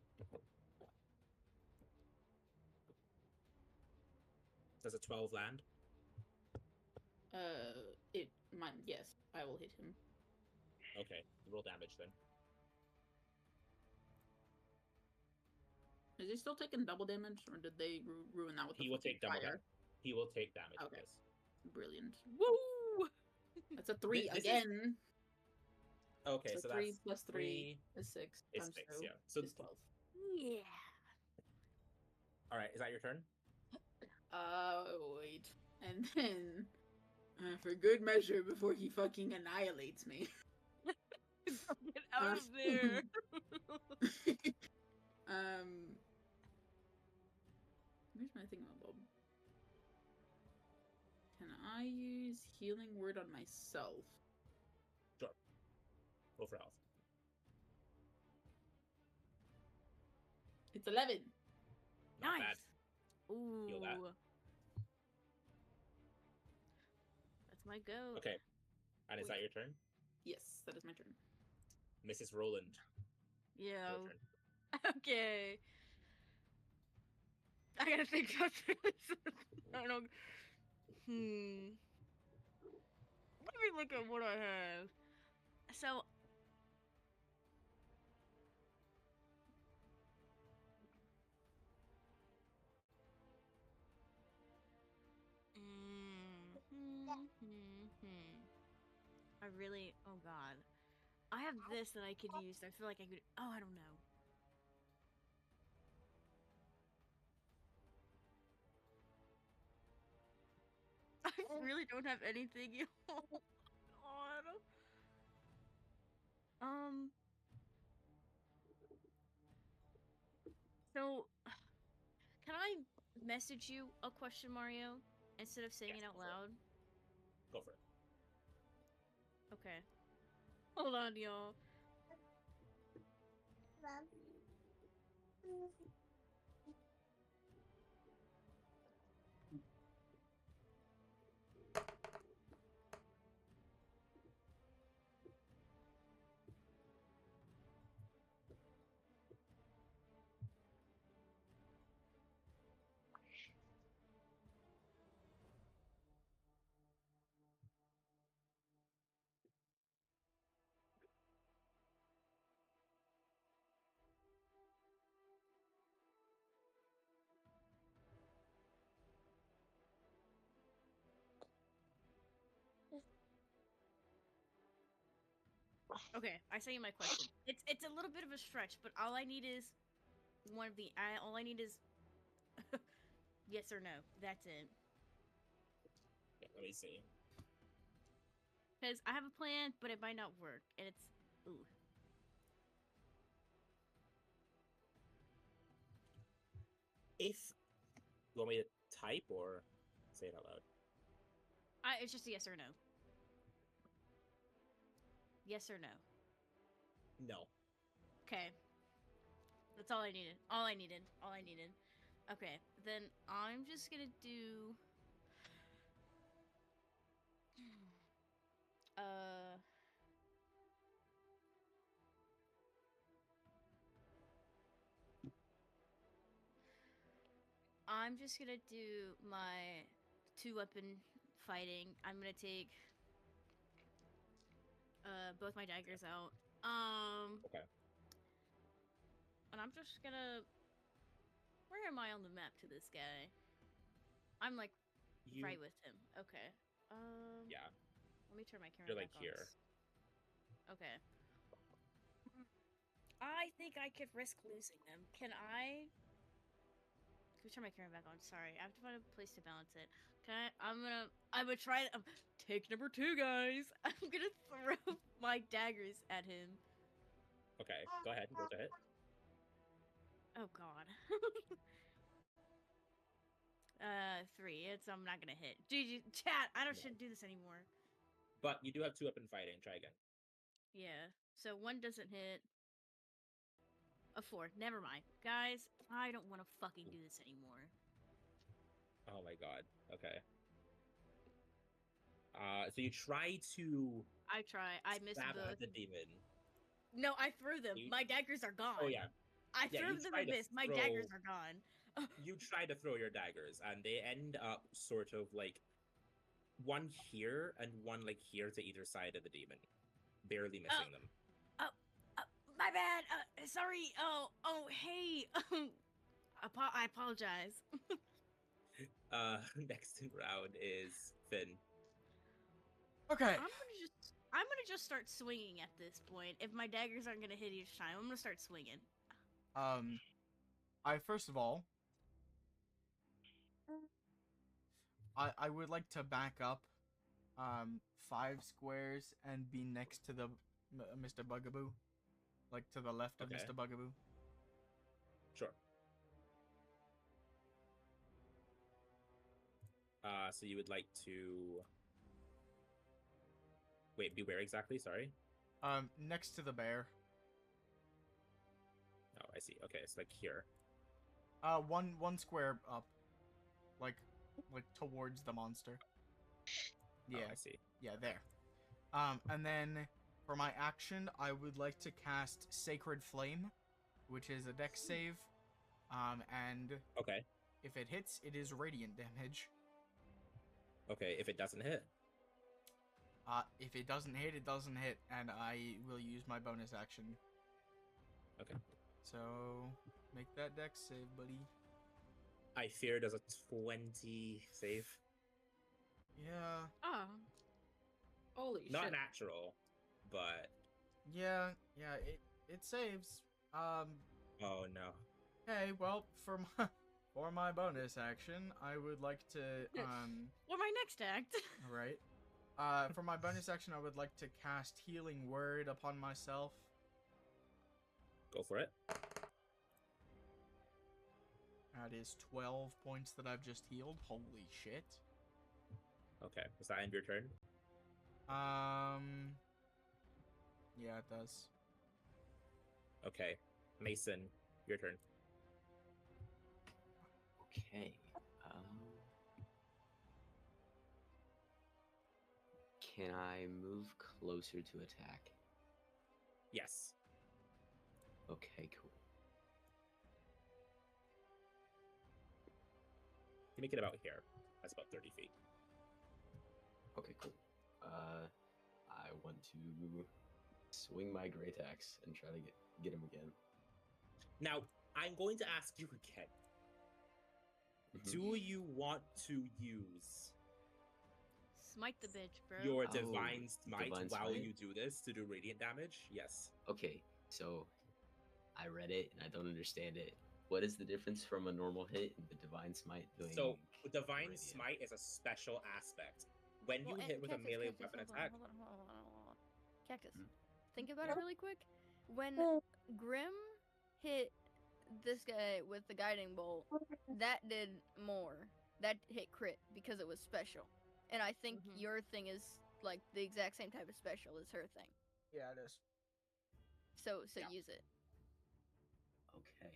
Does a 12 land? It might. Yes, I will hit him. Okay, roll damage then. Is he still taking double damage, or did they ruin that with the He will fucking take double fire? damage. He will take damage. Okay. Yes. Brilliant. Woo! That's a 3 This is- again. Okay, So so 3 that's plus 3 is 6. is times 6, 2 yeah. So is 12. Yeah. all right, is that your turn? Wait. And then, for good measure, before he fucking annihilates me. Get out of there. Where's my thingamabob? Can I use healing word on myself? Sure. Roll for health. It's 11. Not Nice. bad. Ooh. Feel that. That's my go. Okay. And is Wait. that your turn? Yes, that is my turn. Mrs. Roland. Yeah. Your turn. Okay. I gotta think about this. I don't. Let me look at what I have. So. I really. Oh God. I have this that I could use. I feel like I could. Oh, I don't know. I really don't have anything. Oh, God. So, can I message you a question, Mario, instead of saying it out loud? Go for it. Okay. Hold on, y'all. Okay, I sent you my question. It's a little bit of a stretch, but all I need is one of the. All I need is yes or no. That's it. Yeah, let me see. Because I have a plan, but it might not work, and it's ooh. If you want me to type or say it out loud. It's just a yes or no. Yes or no. No. Okay. That's all I needed. All I needed. All I needed. Okay, then I'm just gonna do. I'm just gonna do my 2-weapon fighting. I'm gonna take both my daggers out. Okay. I'm just gonna. Where am I on the map to this guy? I'm like You, right with him. Okay. yeah, Let me turn my camera you're like back on. here. Okay. I think I could risk losing them. Can I? Let me turn my camera back on. Sorry, I have to find a place to balance it. Can I? I'm gonna try. Take number 2, guys. I'm gonna throw my daggers at him. Okay, go ahead. Roll to hit. Oh God. 3. I'm not gonna hit. GG, chat. I shouldn't do this anymore. But you do have 2 weapon fighting. Try again. Yeah. So 1 doesn't hit. A 4. Never mind, guys. I don't want to fucking do this anymore. Oh my god. Okay. So you try to I try. I missed stab both. at the demon. No, I threw them. You- My daggers are gone. Oh yeah. I Yeah, threw you them try and to missed. My daggers throw- are gone. You try to throw your daggers, and they end up sort of like one here and one like here to either side of the demon, barely missing them. My bad. Sorry. Oh, hey. I apologize. Next in round is Finn. Okay. I'm gonna just start swinging at this point. If my daggers aren't gonna hit each time, I'm gonna start swinging. I first of all, I would like to back up, 5 squares and be next to the Mr. Bugaboo, like to the left of Okay. Mr. Bugaboo. Sure. So you would like to wait, be where exactly? Sorry. Next to the bear. Oh, I see. Okay, it's like here. One square up, like towards the monster. Yeah, Oh, I see. yeah, there. And then for my action, I would like to cast Sacred Flame, which is a dex save. And Okay. if it hits, it is radiant damage. Okay, if it doesn't hit. If it doesn't hit, it doesn't hit, and I will use my bonus action. Okay. So make that dex save, buddy. I fear does a 20 save. Yeah. Oh. Holy Not shit. natural, but Yeah, it saves. oh no. Okay, well, for my bonus action, I would like to Well, my next act. right. For my bonus action, I would like to cast Healing Word upon myself. Go for it. That is 12 points that I've just healed. Holy shit. Okay. Does that end your turn? Yeah, it does. Okay. Mason, your turn. Okay. Can I move closer to attack? Yes. Okay, cool. You make it about here. That's about 30 feet. Okay, cool. I want to swing my great axe and try to get him again. Now, I'm going to ask you again. Mhm. Do you want to use Smite the bitch, bro. your Oh, divine smite Divine while Smite? you do this to do radiant damage? Yes. Okay, so I read it and I don't understand it. What is the difference from a normal hit and the divine smite doing? So, divine radiant? smite is a special aspect. When you Well, and hit with a Cactus, melee Cactus, weapon hold on, attack, hold on. Cactus, Hmm? think about it really quick. When Grim hit this guy with the guiding bolt, that did more. That hit crit because it was special. And I think Mhm. your thing is like the exact same type of special as her thing. Yeah, it is. So Yeah. use it. Okay.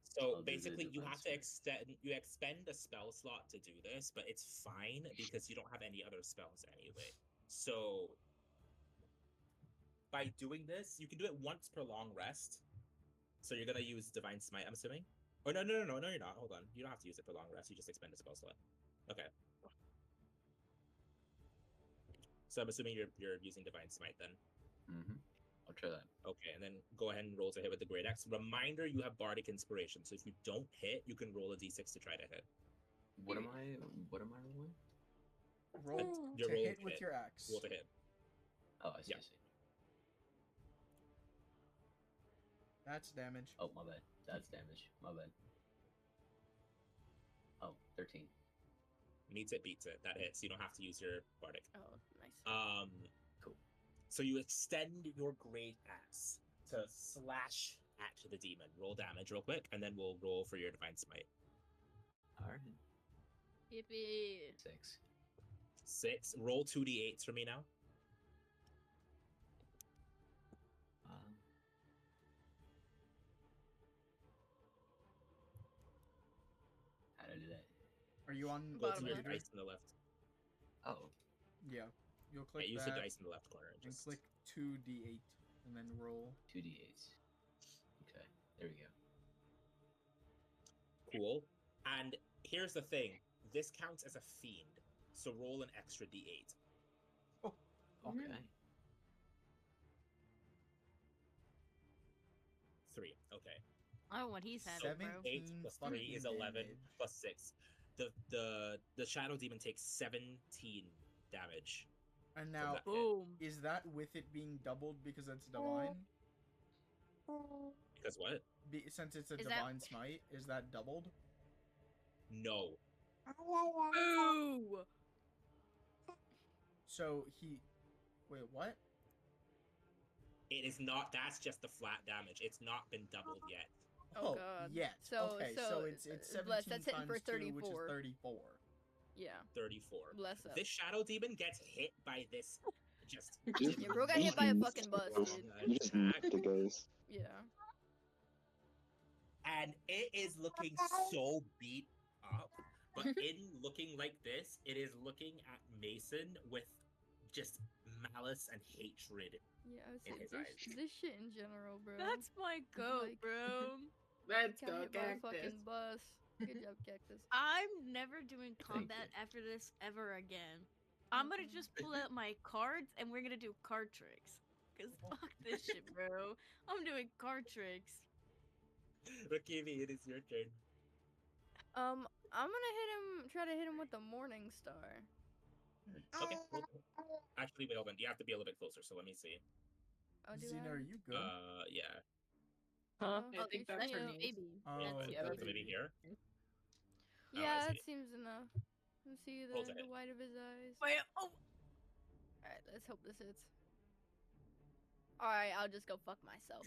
so I'll do the basically you divine have to smite. expend a spell slot to do this, but it's fine because you don't have any other spells anyway. So by doing this, you can do it once per long rest. So you're gonna use divine smite, I'm assuming. Oh no, you're not. Hold on, you don't have to use it for long rest. You just expend a spell slot. Okay. So I'm assuming you're using divine smite then. Mm-hmm. I'll try that. Okay, and then go ahead and roll to hit with the Great Axe. Reminder, you have Bardic Inspiration, so if you don't hit, you can roll a d6 to try to hit. What am I rolling? Roll Your to roll hit to with hit. your axe. Roll to hit. Oh, I see. Yeah. I see. That's damage. Oh, my bad. That's damage. My bad. Oh, 13. Meets it, beats it. That hits. You don't have to use your Bardic. Oh, nice. Cool. So you extend your Great Axe to slash at the demon. Roll damage real quick, and then we'll roll for your Divine Smite. All right. Yippee. 6. 6. Roll 2d8s for me now. How did I do that? Are you on Go Bottom to your left. dice in the left. Oh, Yeah. You'll Yeah, click use that the dice in the left corner. and Just... click 2d8 and then roll. 2d8s. Okay, there we go. Cool. And here's the thing. This counts as a fiend, so roll an extra d8. Okay. 3. Okay. I don't want he's having, bro. 8 plus 3 is fucking 11 damage. plus 6. The shadow demon takes 17 damage. And now, that hit. Boom. is that with it being doubled because it's divine? Because what? Since it's a Is that- divine smite, is that doubled? No. Ooh. So wait, what? It is not. That's just the flat damage. It's not been doubled yet. Oh, God. Yet. So- okay, so, it's bless, 17 that's hitting times for 2, which is 34. 34. Yeah. 34. Bless up. This shadow demon gets hit by this. Just. Yeah, bro got hit by a fucking bus, dude. You just need to guys. Yeah. And it is looking so beat up. But in looking like this, it is looking at Mason with just malice and hatred. Yeah, I would In say his eyes. this shit in general, bro. That's my goat, Like- bro. Let's Got go, hit by a Cactus. fucking bus. Good job, Cactus. I'm never doing Thank combat you. after this ever again. I'm gonna just pull out my cards and we're gonna do card tricks. Cause fuck this shit, bro. I'm doing card tricks. Rakimi, it is your turn. I'm gonna try to hit him with the Morning Star. Okay. Actually, wait, hold on. You have to be a little bit closer, so let me see. Oh, do Xena, I? are you good? Yeah. Huh? Oh, I think you that's sure? her Yeah, name. Maybe. Oh, That's okay. yeah, that's So maybe here. Yeah, I that see. seems enough. Let's see Roll to the hit. white of his eyes. Wait, oh, Alright, let's hope this hits. Alright, I'll just go fuck myself.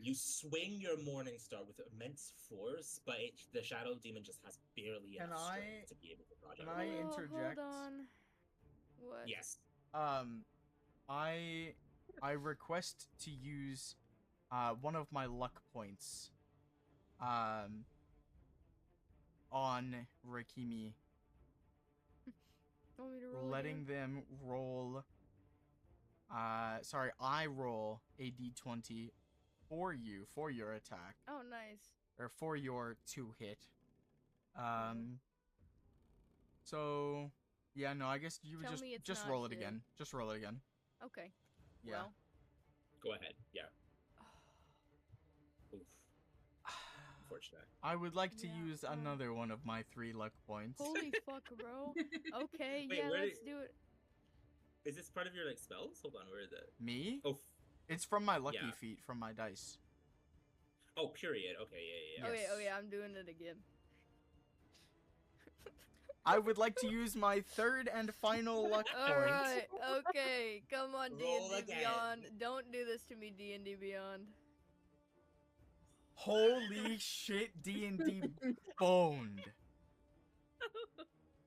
You swing your Morning Star with immense force, but the Shadow Demon just has barely Can enough I- strength to be able to dodge can out. I Oh, interject? Hold on. What? Yes. I request to use one of my luck points on Rakimi, Want me to roll letting again? them roll I roll a d20 for you for your attack Oh, nice. or for your 2 hit. So yeah, no, I guess you would Tell me it's just not roll it shit. again. Just roll it again. Okay. Yeah. Well. Go ahead. Yeah. Oof. Unfortunate. I would like to Yeah, use another one of my 3 luck points. Holy fuck, bro. Okay, Wait, yeah, where let's did- do it. Is this part of your like spells? Hold on, where is it? Me? Oh, It's from my lucky Yeah. feat from my dice. oh, period. Okay, yeah. Oh, Yes. yeah, I'm doing it again. I would like to use my 3rd and final luck point. Alright, okay. Come on, Roll D&D again. Beyond. Don't do this to me, D&D Beyond. Holy shit, D&D boned.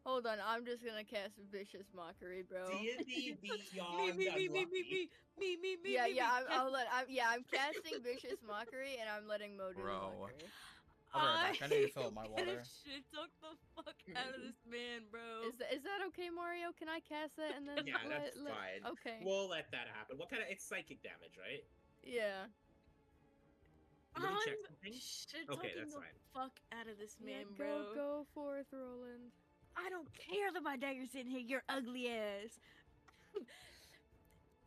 Hold on, I'm just gonna cast Vicious Mockery, bro. D&D Beyond. me. Yeah, I'm casting Vicious Mockery and I'm letting Mo do the Bro. mockery. I'll be right back. I need to fill up my Get water. Shit, took the fuck out of this man, bro. Is that okay, Mario? Can I cast that and then Yeah, that's fine. Okay. We'll let that happen. What kind of? It's psychic damage, right? Yeah. Let me check I'm something. shit Okay, talking that's the fine. fuck out of this man, Yeah, bro. Go forth, Roland. I don't care that my dagger's in here, your ugly ass.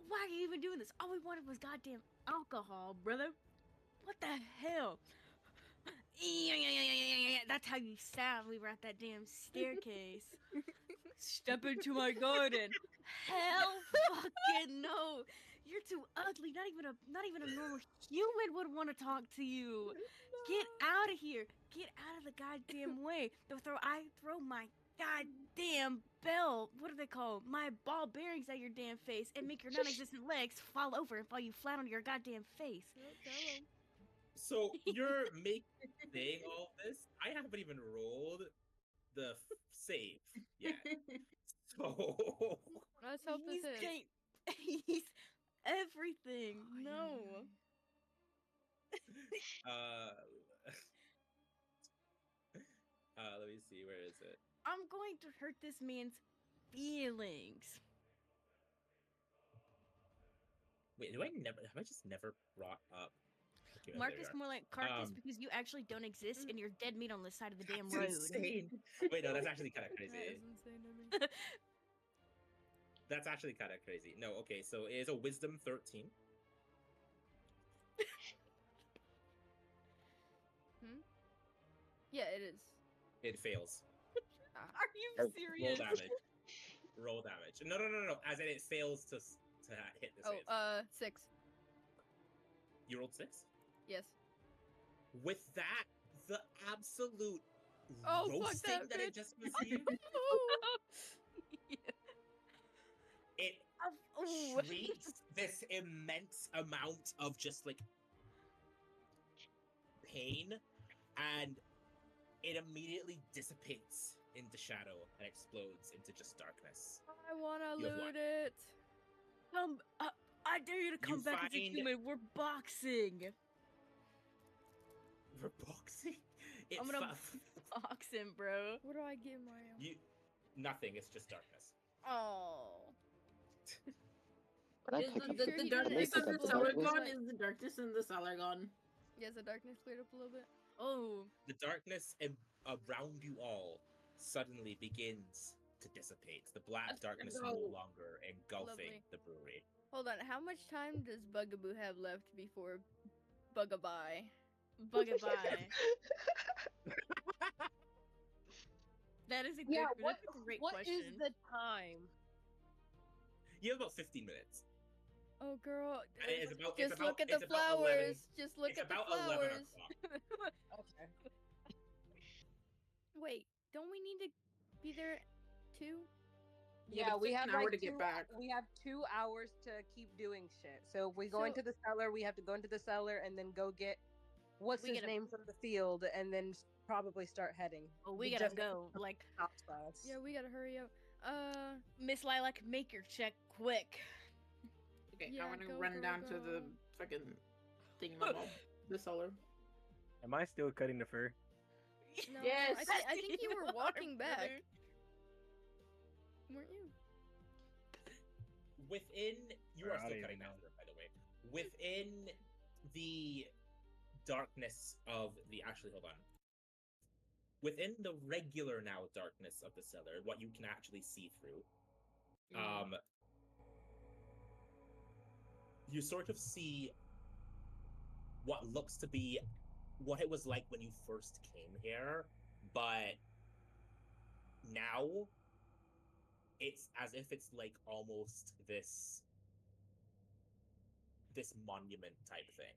Why are you even doing this? All we wanted was goddamn alcohol, brother. What the hell? That's how you sound. We were at that damn staircase. Step into my garden. Hell fucking no. You're too ugly. Not even a normal human would want to talk to you. Get out of here. Get out of the goddamn way. I throw my goddamn bell. What are they called? My ball bearings at your damn face and make your non-existent legs fall over and fall you flat on your goddamn face. So you're saying all this. I haven't even rolled the save yet. So Let's hope this is. He's everything. No. Let me see. Where is it? I'm going to hurt this man's feelings. Wait, have I just never brought up? Okay, there Marcus we are. more like carcass because you actually don't exist and you're dead meat on the side of the damn That's road. insane. Wait, no, that's actually kind of crazy. That is insane to me. That's actually kind of crazy. No, okay, so it is a wisdom 13. Yeah, it is. It fails. Are you Roll serious? damage. Roll damage. No. As in, it fails to hit the save. 6. You rolled 6? Yes. With that, the absolute Oh, fuck roasting that, that it bitch. just received, it Ooh. shrieks this immense amount of just like pain, and it immediately dissipates into shadow and explodes into just darkness. I wanna You have loot won. it. I dare you to come back as a find- human. We're boxing. We're boxing. It I'm gonna fa- box him, bro. What do I get, Mario? nothing. It's just darkness. Oh. Can I Is pick the, up the, sure the he darkness didn't in the make it cellar up? gone? Is the darkness in the cellar gone? Yes, the darkness cleared up a little bit. Oh. The darkness around you all suddenly begins to dissipate. The black Let's darkness go. no longer engulfing Lovely. the brewery. Hold on, how much time does Bugaboo have left before Bugabye? Bugabye. That is a good, Yeah, that's a great what question. is the time? You have about 15 minutes. Oh, girl. And it is about, Just it's about, look at it's the about 11 flowers. Just look it's at the about 11 flowers. o'clock. Okay. Wait, don't we need to be there too? Yeah, but we it takes have an hour like to get back. We have 2 hours to keep doing shit. So if we go So- into the cellar, we have to go into the cellar and then go get what's We his gotta- name from the field, and then probably start heading. Oh, we But gotta just- go. Like, stops us. Yeah, we gotta hurry up. Miss Lilac, make your check quick. Okay, Yeah, I want to go, run go, down to the go. fucking thing, the cellar. Am I still cutting the fur? No, Yes. I think you were walking back. brother. Weren't you? Within, you Or are I still don't cutting even that through, by the way. Within the darkness of the, actually, hold on. Within the regular now darkness of the cellar, what you can actually see through, you sort of see what looks to be what it was like when you first came here, but now it's as if it's like almost this monument type thing,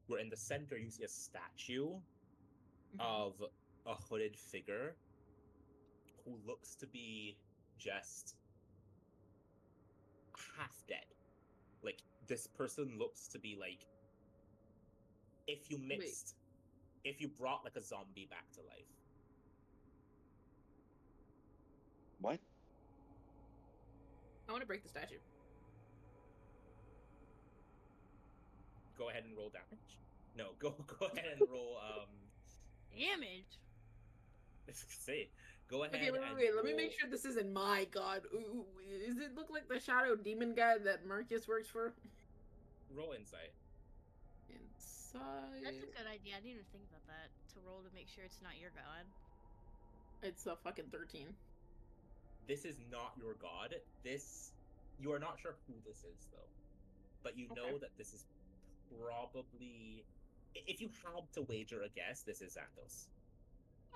where in the center you see a statue of a hooded figure who looks to be just half dead. Like, this person looks to be like, if you brought like a zombie back to life. What? I want to break the statue. Go ahead and roll damage. No, go ahead and roll Damage. say, go ahead. Okay, wait. Let me make sure this isn't my god. Ooh, does it look like the shadow demon guy that Marcus works for? Roll insight. Inside. That's a good idea. I didn't even think about that. To roll to make sure it's not your god. It's a fucking 13. This is not your god. This You are not sure who this is though, but you Okay. know that this is probably. If you had to wager a guess, this is Xanthos.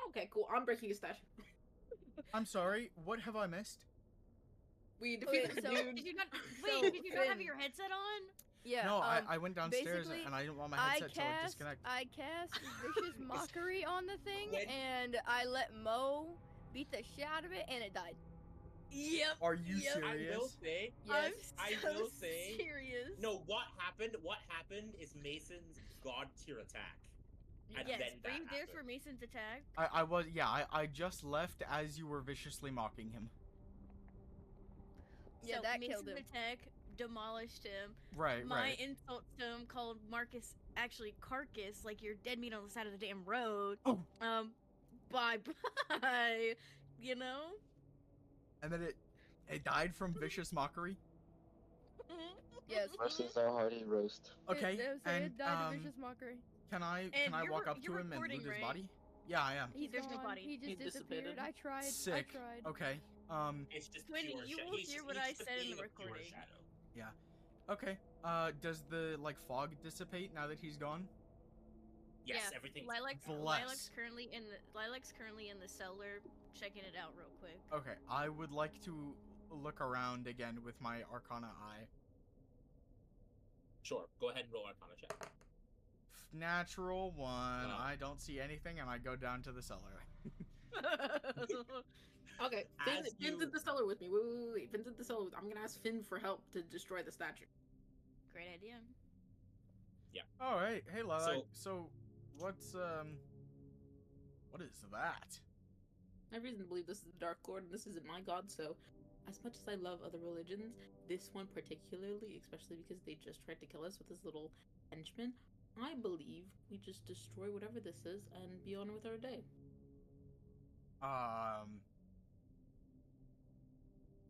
Okay, cool. I'm breaking a statue. I'm sorry. What have I missed? We Okay, defeated the so- dude. Did you not? So, Wait, did you not have Finn- your headset on? Yeah. No, I went downstairs basically, and I didn't want my I headset to like, disconnect. cast vicious mockery on the thing, When- and I let Mo beat the shit out of it, and it died. Yep. Are you Yep. I will serious? say. Yes. I so will say- serious. No, what happened? What happened is Mason's god tier attack. And Yes, then were that you there for happened. Mason's attack? I was, yeah, I just left as you were viciously mocking him. Yeah, So that Mason's killed him. attack demolished him. Right, My right. insult to him called Marcus actually carcass, like you're dead meat on the side of the damn road. Oh. Bye bye. You know? And then it died from vicious mockery. Yes. Versus our hearty roast. Okay, and it died of vicious mockery. can I And walk you're- up to you're him and recording, loot his right? body? Yeah, I am. He's There's no gone. body. He just He disappeared. dissipated. I tried. Sick. I tried. Okay. It's just Twin, pure you sha- will he's hear just- what he's I just said in being the a pure recording. shadow. Okay. Does the like fog dissipate now that he's gone? Yes, Yeah, everything's Lilac's Bless. currently in the cellar checking it out real quick. Okay, I would like to look around again with my Arcana eye. Sure. Go ahead and roll Arcana check. Natural one. Wow. I don't see anything, and I go down to the cellar. Okay, Finn, As Finn's you- in the cellar with me. Wait. Finn's in the cellar with I'm gonna ask Finn for help to destroy the statue. Great idea. All right. Hey, Lilac. So- So, what's what is that? I have reason to believe this is the Dark Lord and this isn't my god, so as much as I love other religions, this one particularly, especially because they just tried to kill us with this little henchman, I believe we just destroy whatever this is and be on with our day.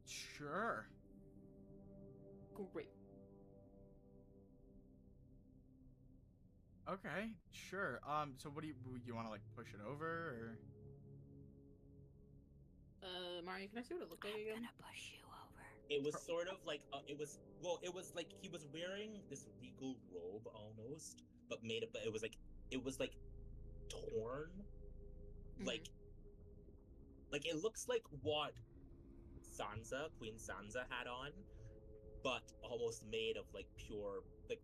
Sure. Great. Okay, sure. So what do you want to like push it over or? Mario, can I see what it looked like again? push you over. It was sort of like it was like he was wearing this regal robe almost, but it was like torn, like it looks like what Queen Sansa had on, but almost made of like pure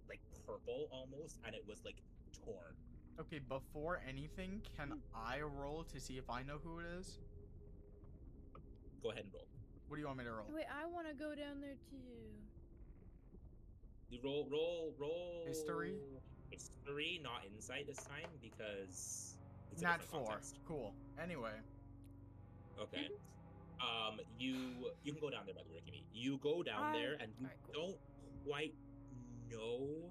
like purple almost, and it was like torn. Okay, before anything, can I roll to see if I know who it is? Go ahead and roll. What do you want me to roll? Wait, I want to go down there too. You roll History? History, not insight this time because it's a Nat different 4. context. Cool. Anyway. Okay. You can go down there by the way, Kimmy. You go down there and you Alright, cool. don't quite know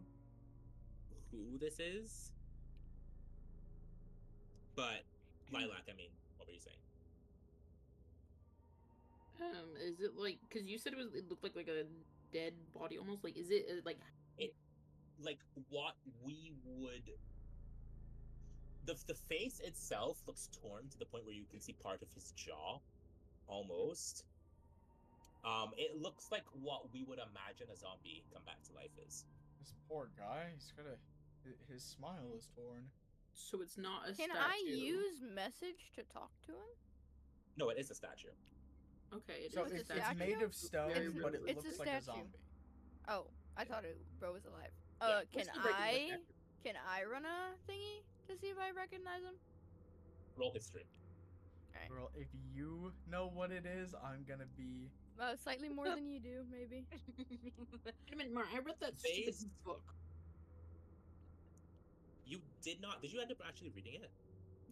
who this is. But Lilac, I mean, what were you saying? Is it like, because you said it looked like a dead body almost, like, is it like Like what we would the face itself looks torn to the point where you can see part of his jaw almost. It looks like what we would imagine a zombie come back to life is. This poor guy, his smile is torn. so it's not a Can statue? I use message to talk to him? No, it is a statue. Okay, it So is a it's statue. made of stone, Very but it rude. It's a looks like a statue. zombie. Oh, I thought bro was alive. Yeah, we're Can still breaking the I statue. run a thingy to see if I recognize him? Roll history. Girl, if you know what it is, I'm gonna be. Slightly more than you do, maybe. Wait a minute, Mar, I read that stupid Phase- book. You did not. Did you end up actually reading it?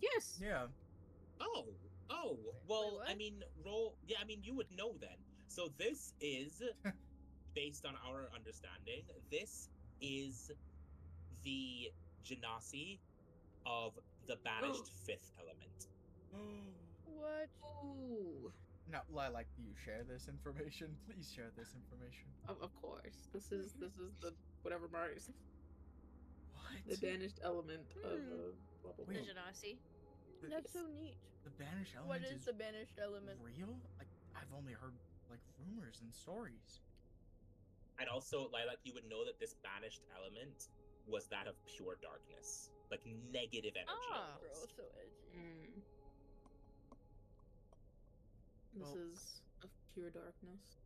Yes. Yeah. Oh. Well, I what? mean, roll. Yeah, I mean, you would know then. So this is, based on our understanding, this is the genasi of the banished fifth element. What? Ooh. Now, Lilac, do you share this information? Please share this information. Of course. This is the whatever Mar is. What? The banished element of blah, blah, The blah. Wait. Genasi. That's so neat. The banished What element is the banished element? real? Like, I've only heard like rumors and stories. And also, Lilac, you would know that this banished element was that of pure darkness, like negative energy. Ah. Bro, almost. so edgy. This Well- is of pure darkness.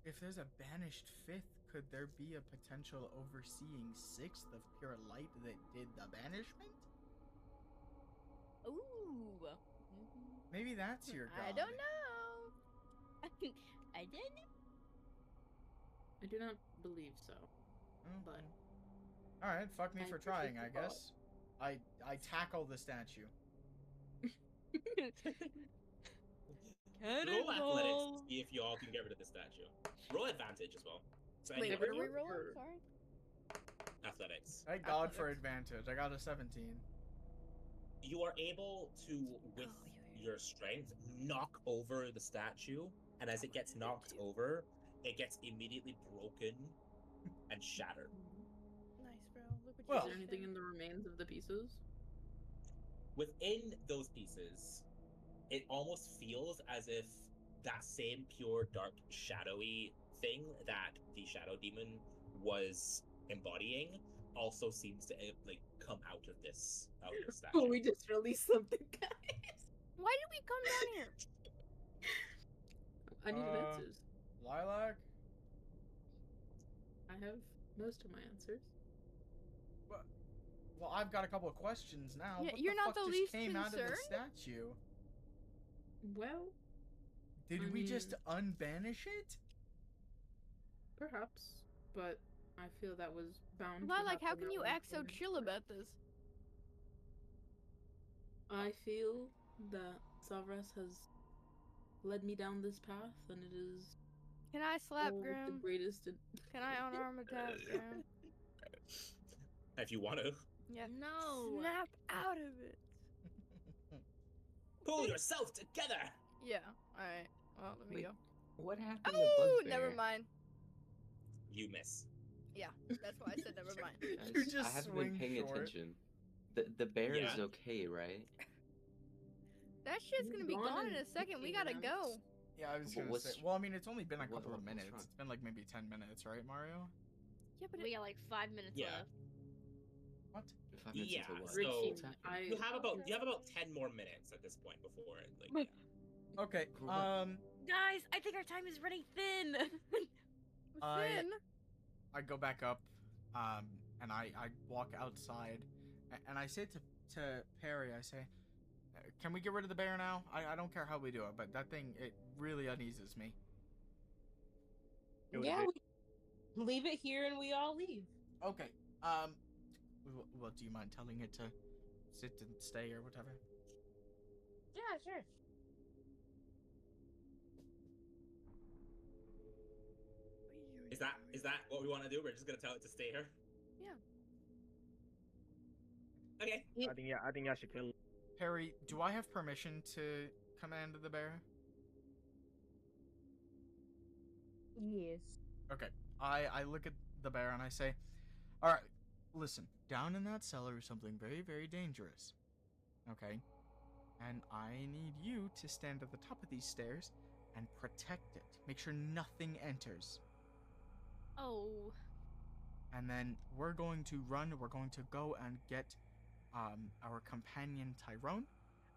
If there's a banished fifth, could there be a potential overseeing sixth of pure light that did the banishment? Ooh. Maybe that's your god. I don't know. I didn't. I do not believe so. But All right, fuck me I for trying. appreciate I the guess. I tackle the statue. Roll athletics to see if y'all can get rid of the statue. Roll advantage as well. So Wait, anyway, what are we Everyone? rolling? Or- Sorry. athletics. Thank God for Athletics. advantage. I got a 17. You are able to, with your strength, knock over the statue, and as it gets knocked over, it gets immediately broken and shattered. Nice, bro. Look what Well- Is there anything in the remains of the pieces? Within those pieces, it almost feels as if that same pure, dark, shadowy thing that the shadow demon was embodying also seems to like come out of this statue. Oh, we just released something, guys. Why did we come down here? I need Uh, answers. Lilac? I have most of my answers. Well, I've got a couple of questions now. Yeah, What you're the not fuck the just least came out of the concerned? statue? Well, Did I we just mean- unbanish it? perhaps, but I feel that was bound. to Lilac, how happen can at you one act so point. chill about this? I feel that Savras has led me down this path, and it is Can I slap all with the Grim? greatest. Can I unarm attack Grim? If you want to. Yeah. No. Snap out of it. Pull yourself together! Yeah. All right. Well, let me Wait, go. What happened to Oh, Bugbear? never mind. You miss. Yeah, that's why I said never mind. You Guys, just I haven't swing been paying short. attention. The bear is Yeah. okay, right? That shit's He's gonna be gone gone in in a second. We 15 gotta minutes. go. Yeah, I was But gonna say. what's- Well, I mean, it's only been a couple of what's minutes. wrong? It's been like maybe 10 minutes, right, Mario? Yeah, but We got like 5 minutes Yeah. left. What? 5 minutes Yeah, until what? so- Ricky, What's happening? I You have about 10 more minutes at this point before it. Like, yeah. Okay. For what? Guys, I think our time is running thin. Finn. I go back up, and I walk outside, and I say to Perry, I say, "Can we get rid of the bear now? I don't care how we do it, but that thing, it really uneases me." It was Yeah, big. we leave it here and we all leave. Okay. Well, do you mind telling it to sit and stay or whatever? Yeah, sure. Is that what we want to do? We're just gonna tell it to stay here. Yeah. Okay. I think y'all should kill it. Perry, do I have permission to command the bear? Yes. Okay. I look at the bear and I say, "All right, listen. Down in that cellar is something very, very dangerous. Okay? And I need you to stand at the top of these stairs and protect it. Make sure nothing enters. Oh. And then we're going to run. We're going to go and get our companion Tyrone,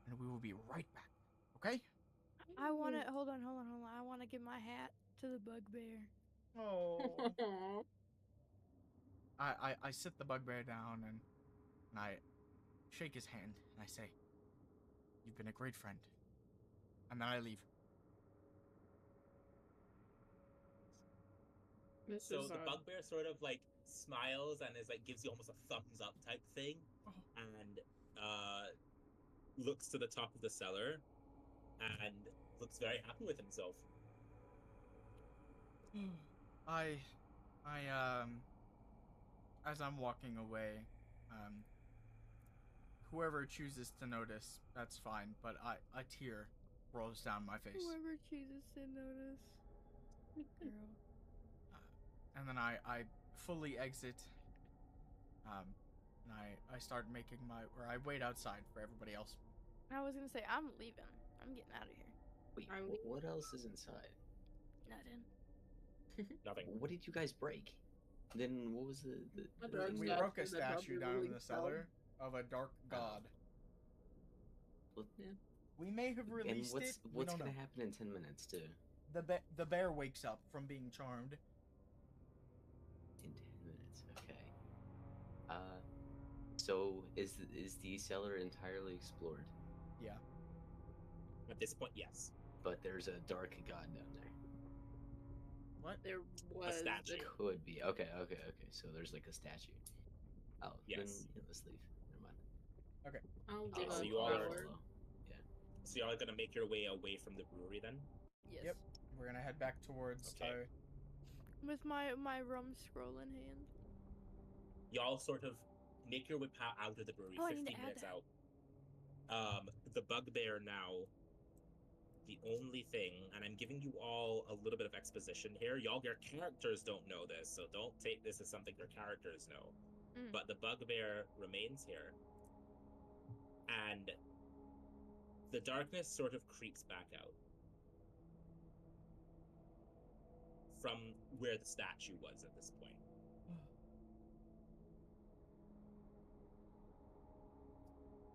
and we will be right back. Okay?" I want to hold on. I want to give my hat to the bugbear. Oh. I sit the bugbear down and I shake his hand and I say, "You've been a great friend." And then I leave. This So is the bugbear sort of like smiles and is like gives you almost a thumbs up type thing, and looks to the top of the cellar, and looks very happy with himself. As I'm walking away, whoever chooses to notice, that's fine, but a tear rolls down my face. Whoever chooses to notice. Girl. And then I fully exit, and I start making I wait outside for everybody else. I was gonna say I'm leaving. I'm getting out of here. Wait, I- what else is inside? Nothing. Nothing. What did you guys break? Then what was the A the dark thing We that- broke a statue that statue probably down in really the fell. cellar of a dark god. What- We may have And released what's it. We what's don't gonna know. happen in 10 minutes too? The bear wakes up from being charmed. In 10 minutes, okay. So is the cellar entirely explored? Yeah. At this point, yes. But there's a dark god down there. What? There was statue. Could be. Okay. So there's like a statue. Oh, then Yes. yeah, let's leave. Never mind. I'll Okay, give so up you all are- forward. So y'all are gonna make your way away from the brewery then? Yes. Yep. We're gonna head back towards Okay. With my rum scroll in hand. Y'all sort of make your way out of the brewery, Oh, I need to 15 add minutes that. out. The bugbear now, the only thing, and I'm giving you all a little bit of exposition here. Y'all, your characters don't know this, so don't take this as something your characters know. Mm. But the bugbear remains here. And the darkness sort of creeps back out from where the statue was at this point.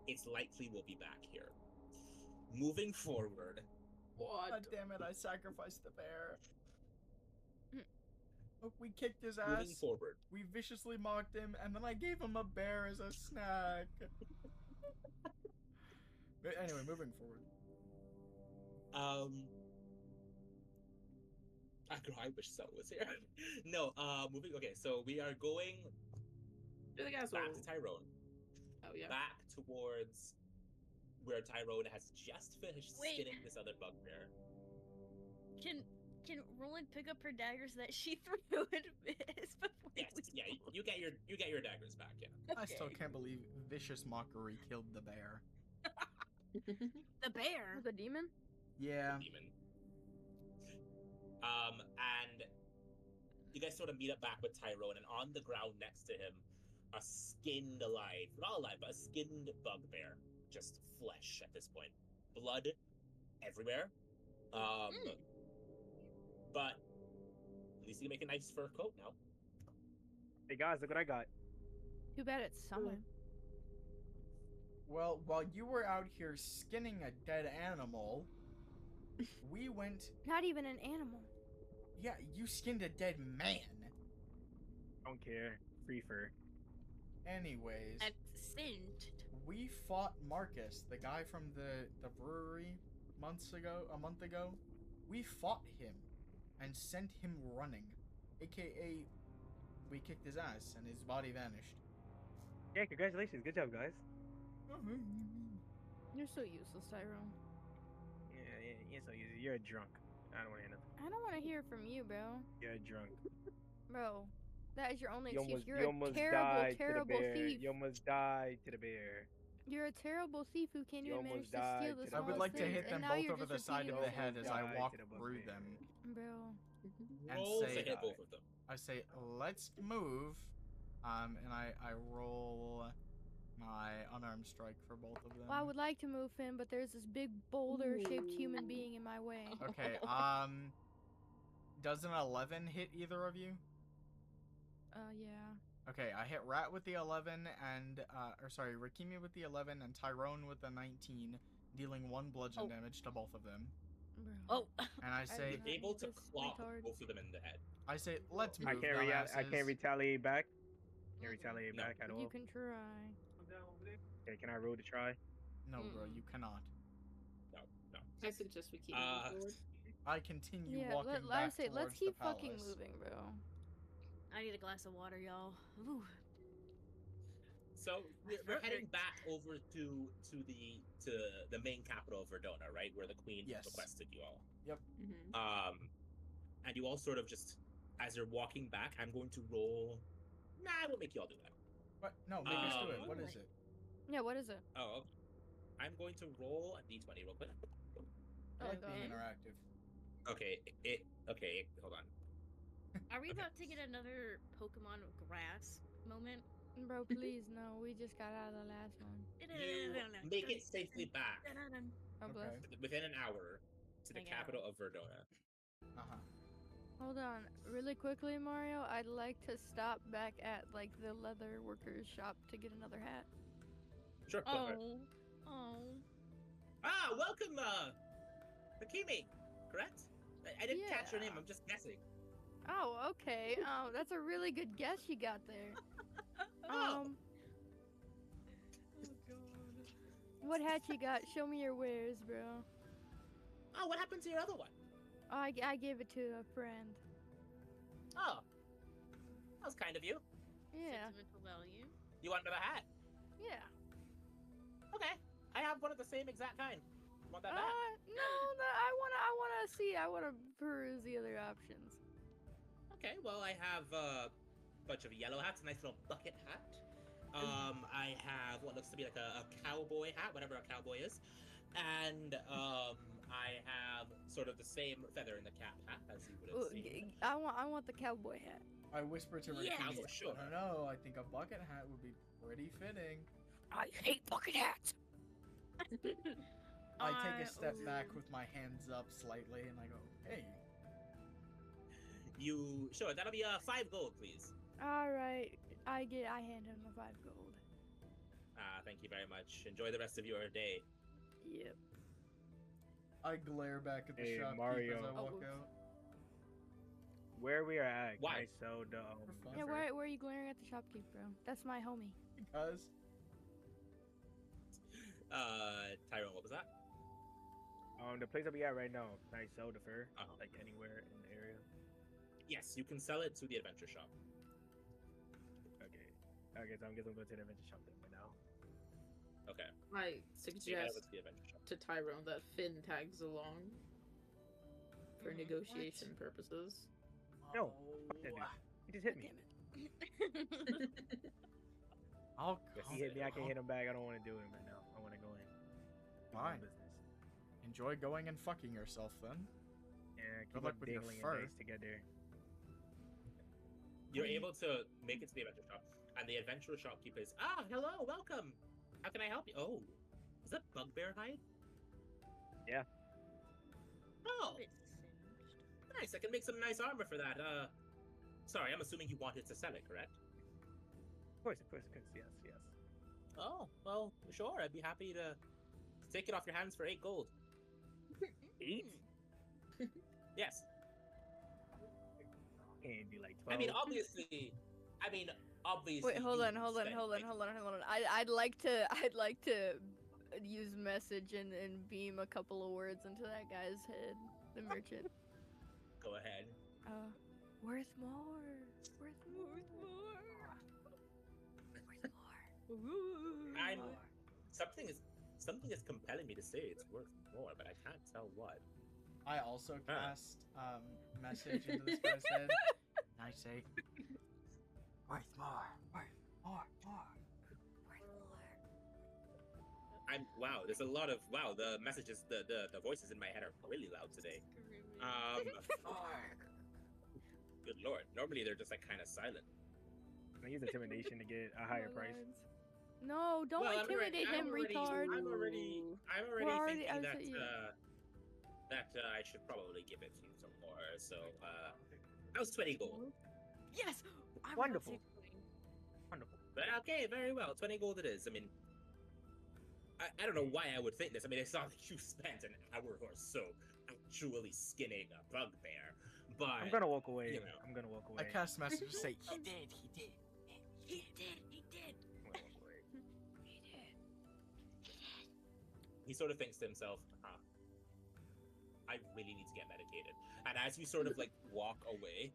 It's likely we'll be back here. Moving forward, God damn it! I sacrificed the bear. Oh, we kicked his moving ass. forward, We viciously mocked him, and then I gave him a bear as a snack. But anyway, moving forward. I wish so was here. No, moving. Okay, so we are going Do the gas back roll. to Tyrone. Oh yeah. Back towards where Tyrone has just finished Wait. skinning this other bugbear. Can Roland pick up her daggers that she threw at Biz before Yes, we yeah, you get your daggers back. Yeah. I still Okay. can't believe vicious mockery killed the bear. The bear. The demon? Yeah. Demon. And you guys sort of meet up back with Tyrone, and on the ground next to him, a skinned alive, not alive, but a skinned bugbear, just flesh at this point, blood everywhere. But at least you can make a nice fur coat now. Hey guys, look what I got. Too bad it's summer. Well, while you were out here skinning a dead animal, we went. Not even an animal. Yeah, you skinned a dead man. Don't care. Free fur. Anyways, That's singed. we fought Marcus, the guy from the brewery, a month ago. We fought him and sent him running, aka we kicked his ass and his body vanished. Yeah, congratulations. Good job, guys. You're so useless, Tyrone. Yeah, so you're a drunk. I don't want to hear nothing. I don't want to hear from you, bro. You're a drunk. Bro, that is your only You excuse. almost, You're you a almost terrible, died to the terrible bear. thief. You almost died to the bear. You're a terrible thief who can't You even manage almost to died steal to the the I would smallest like to things, hit and them now both you're over the just side of repeating the it. head as I died walk to the through bugbear. them. Bro. And Roll to say- hit both of them. I say, let's move. And I roll my unarmed strike for both of them. Well, I would like to move Finn, but there's this big boulder-shaped human being in my way. Okay, does an 11 hit either of you? Yeah. Okay, I hit Rat with the 11 and, Rakimi with the 11 and Tyrone with the 19, dealing 1 bludgeon damage to both of them. Bro. Oh. And I I say, did not- Able to this clock retard. both of them in the head. let's move, I can't dumbasses. retaliate back. Can't retaliate No. back at all. You can try. Okay, can I roll to try? No, bro, you cannot. No. I suggest we keep Uh, moving forward. I continue Yeah, walking I back say, let's towards keep the fucking palace. moving, bro. I need a glass of water, y'all. Ooh. So we're throat heading hurts. back over to the main capital of Verdona, right, where the queen Yes. requested you all. Mhm. And you all sort of just, as you're walking back, I'm going to roll. Nah, I won't make you all do that. What? No, make us do it. Um, What is it? Yeah, what is it? Oh, okay. I'm going to roll a d20 real quick. I like being Okay. interactive. Okay, okay, hold on. Are we about to get another Pokemon grass moment? Bro, please, no. We just got out of the last one. You make it safely back Oh, bless. Okay. within an hour to the Thank you. capital of Verdona. Uh-huh. Hold on, really quickly, Mario. I'd like to stop back at like the leather workers shop to get another hat. Sure, go for it. Oh. Ah, welcome, Hakimi, correct? I didn't catch your name. Yeah. I'm just guessing. Oh, okay. Oh, that's a really good guess you got there. Oh. What hat you got? Show me your wares, bro. Oh, what happened to your other one? Oh, I gave it to a friend. Oh, that was kind of you. Yeah. Sentimental value. You want another hat? Yeah. Okay, I have one of the same exact kind. Want that back? No, I wanna peruse the other options. Okay, well, I have a bunch of yellow hats, a nice little bucket hat. I have what looks to be like a cowboy hat, whatever a cowboy is. And I have sort of the same feather in the cap hat as you would have seen. I want the cowboy hat. I whisper to Rikini, Yeah, for sure. I don't know, I think a bucket hat would be pretty fitting. I hate bucket hats. I take a step back with my hands up slightly and I go, hey. You sure? That'll be 5 gold, please. All right, I hand him the 5 gold. Thank you very much. Enjoy the rest of your day. Yep. I glare back at the Hey, shopkeep Mario. as I walk oops. out. Where we are at, Why? guys, so the For fun. Yeah, where are you glaring at the shopkeep, bro? That's my homie. Because Tyrone, what was that? the place that we at right now, can I sell the fur Uh-huh. like anywhere in the area? Yes, you can sell it to the adventure shop. Okay. Okay, so I'm guessing I'm going to the adventure shop then right now. Okay. I So you head over suggest to the adventure shop. to Tyrone that Finn tags along for Mm-hmm. negotiation purposes. No, fuck that dude. He just hit me. I'll If come. he hit me, I can hit him back. I don't want to do it right now. I want to go in. Do my own Fine. business. Enjoy going and fucking yourself then. Yeah, Good keep luck on with your dangling fur. and nice together. You're able to make it to the adventure shop, and the adventure shopkeeper is, hello, welcome. How can I help you? Oh, is that bugbear hide? Yeah. Oh, Bit singed. nice. I can make some nice armor for that. Sorry, I'm assuming you wanted to sell it, correct? Of course, yes. Oh, well, sure. I'd be happy to take it off your hands for 8 gold. 8? Yes. Can't be like 12. I mean, obviously. Wait, hold you on. spend, like- I'd like to use message and beam a couple of words into that guy's head, the merchant. Go ahead. Worth more. I'm something is compelling me to say it's worth more, but I can't tell what. I also cast message into this guy's head. And I say, worth more. Wow, there's a lot of the messages, the voices in my head are really loud today. Good lord. Normally they're just like kind of silent. I use intimidation to get a higher price. No, don't Well, intimidate him, retard. I'm already We're already- thinking I that was- I should probably give it to you some more. So that was 20 gold. Yes. Wonderful. Wonderful. But okay, very well. 20 gold it is. I mean, I don't know why I would think this. I mean, I saw that you spent an hour or so actually skinning a bugbear. But I'm gonna walk away. you know. I'm gonna walk I away. cast message to say, He did. I'm gonna walk away. he sort of thinks to himself, I really need to get medicated. And as you sort of like walk away,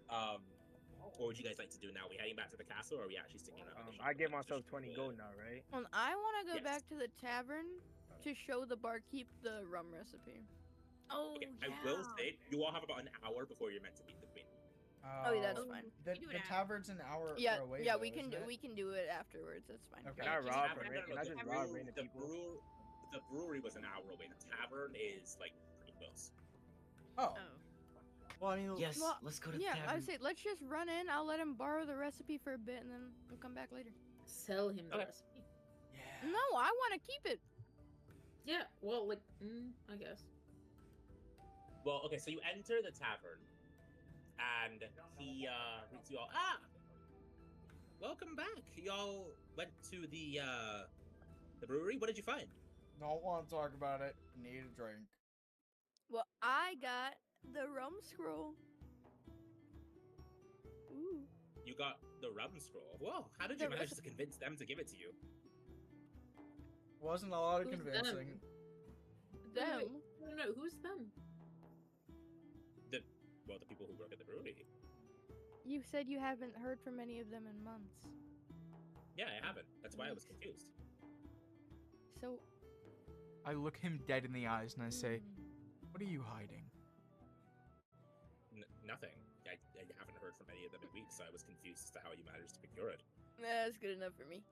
what would you guys like to do now? Are we heading back to the castle, or are we actually sticking around? at the shop I give again to myself show 20 the- gold now, right? Well, I want to go Yes. back to the tavern to show the barkeep the rum recipe. Oh, Okay, yeah. I will say you all have about an hour before you're meant to meet the queen. Oh, yeah, that's fine. The, You do it the after. tavern's an hour Yeah, away. yeah, though, we can isn't do it? we can do it afterwards. That's fine. Okay. Can I The rob tavern- from no, it? no, Can I the just brew- rob random people? The brewery was an hour away. The tavern is like pretty close. Oh. Oh. Well, I mean, Yes, Well, let's go to the Yeah, tavern. I say let's just run in. I'll let him borrow the recipe for a bit, and then we'll come back later. Sell him the Okay. recipe. yeah. No, I want to keep it. Yeah, well, like, I guess. Well, okay, so you enter the tavern, and he greets you all. Ah, welcome back. Y'all went to the brewery. What did you find? Don't want to talk about it. Need a drink. Well, I got the rum scroll. Ooh. You got the rum scroll. Whoa! How did you The manage to convince them to give it to you? Wasn't a lot of Who's convincing. Them. Them. No, who's them? The people who work at the brewery. You said you haven't heard from any of them in months. Yeah, I haven't. That's why I was confused. So. I look him dead in the eyes and I say, "What are you hiding?" Nothing. I haven't heard from any of them in weeks, so I was confused as to how you managed to procure it. That's good enough for me.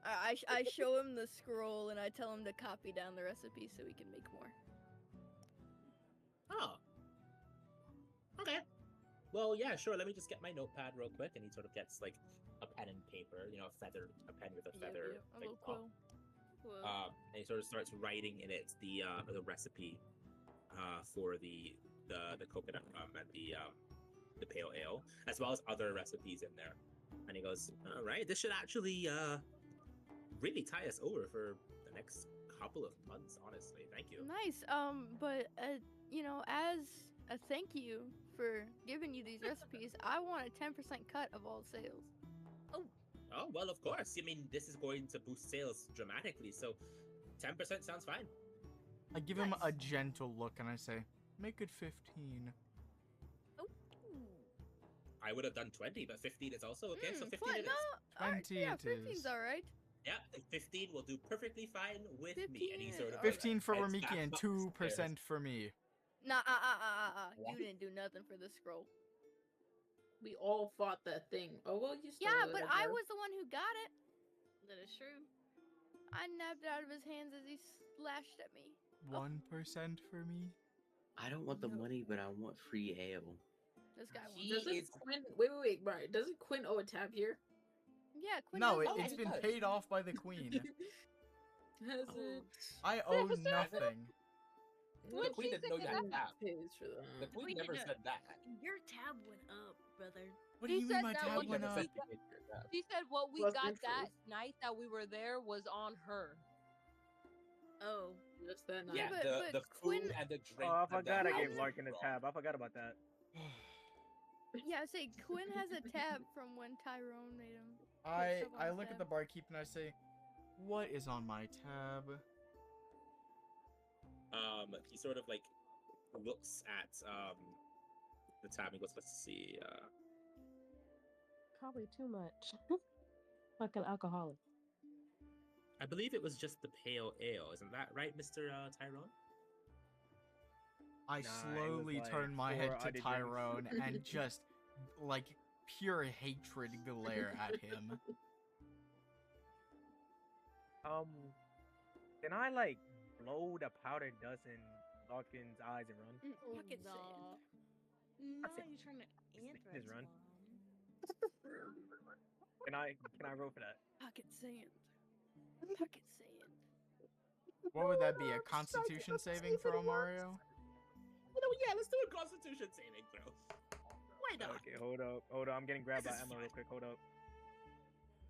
I show him the scroll and I tell him to copy down the recipe so we can make more. Oh. Okay. Well, yeah, sure. Let me just get my notepad real quick, and he sort of gets like a pen and paper, you know, a pen with a feather, A like, little quill. and he sort of starts writing in it the recipe for the coconut rum and the pale ale, as well as other recipes in there. And he goes, "All right, this should actually really tie us over for the next couple of months. Honestly, thank you." Nice. But you know, as a thank you for giving you these recipes, I want a 10% cut of all sales. Oh, well, of course. I mean, this is going to boost sales dramatically, so 10% sounds fine. I give him a gentle look and I say, "Make it 15." I would have done 20, but 15 is also okay, so 15 What? it is. No, 20 yeah, it 15's is. alright. Yeah, 15 will do perfectly fine with me. And he 15 sort is of 15 for heads Ramiki back and up the stairs. 2% for me. Nah, What? you didn't do nothing for the scroll. We all fought that thing. Oh well, you stole Yeah, it, but I I guess. was the one who got it. That is true. I nabbed it out of his hands as he slashed at me. 1% for me. I don't want the money, but I want free ale. This guy wants He it. Doesn't is Quinn? Wait, right? Doesn't Quinn owe a tab here? Yeah, Quinn No, has Oh, the it's he been does. paid off by the queen. Has Oh. it? I owe Has it? nothing. The What'd queen she didn't know say you to had that? tab. Pays for The that. queen Queen never didn't- said that. Your tab went up, brother. What do He you mean said my that tab was went the up? secret. She said what we Plus got interest. that night that we were there was on her. Oh, Just that night. Yeah, but the Quinn- food and the drink. Oh, I and the forgot I gave house Larkin a wrong. tab. I forgot about that. Yeah, I say Quinn has a tab from when Tyrone made him. put I stuff on I his look at tab. the barkeep and I say, "What is on my tab?" He sort of like looks at the tab and goes, "Let's see." Probably too much. Like an alcoholic. I believe it was just the pale ale, isn't that right, Mr. Tyrone? I Nah, it was slowly like turn my 4 head to odd drinks. Tyrone and just like pure hatred glare at him. Can I like blow the powdered dust in Larkin's eyes and run? pocket Nah. sand. No, That's it. you're trying to anthrax run. bomb. Can I roll for that? Pocket sand. Pocket sand. What would that be? A Constitution saving throw, Mario? You know, yeah, let's do a Constitution saving throw. Why not? Okay, hold up. I'm getting grabbed by This is Emma real fine. quick. Hold up.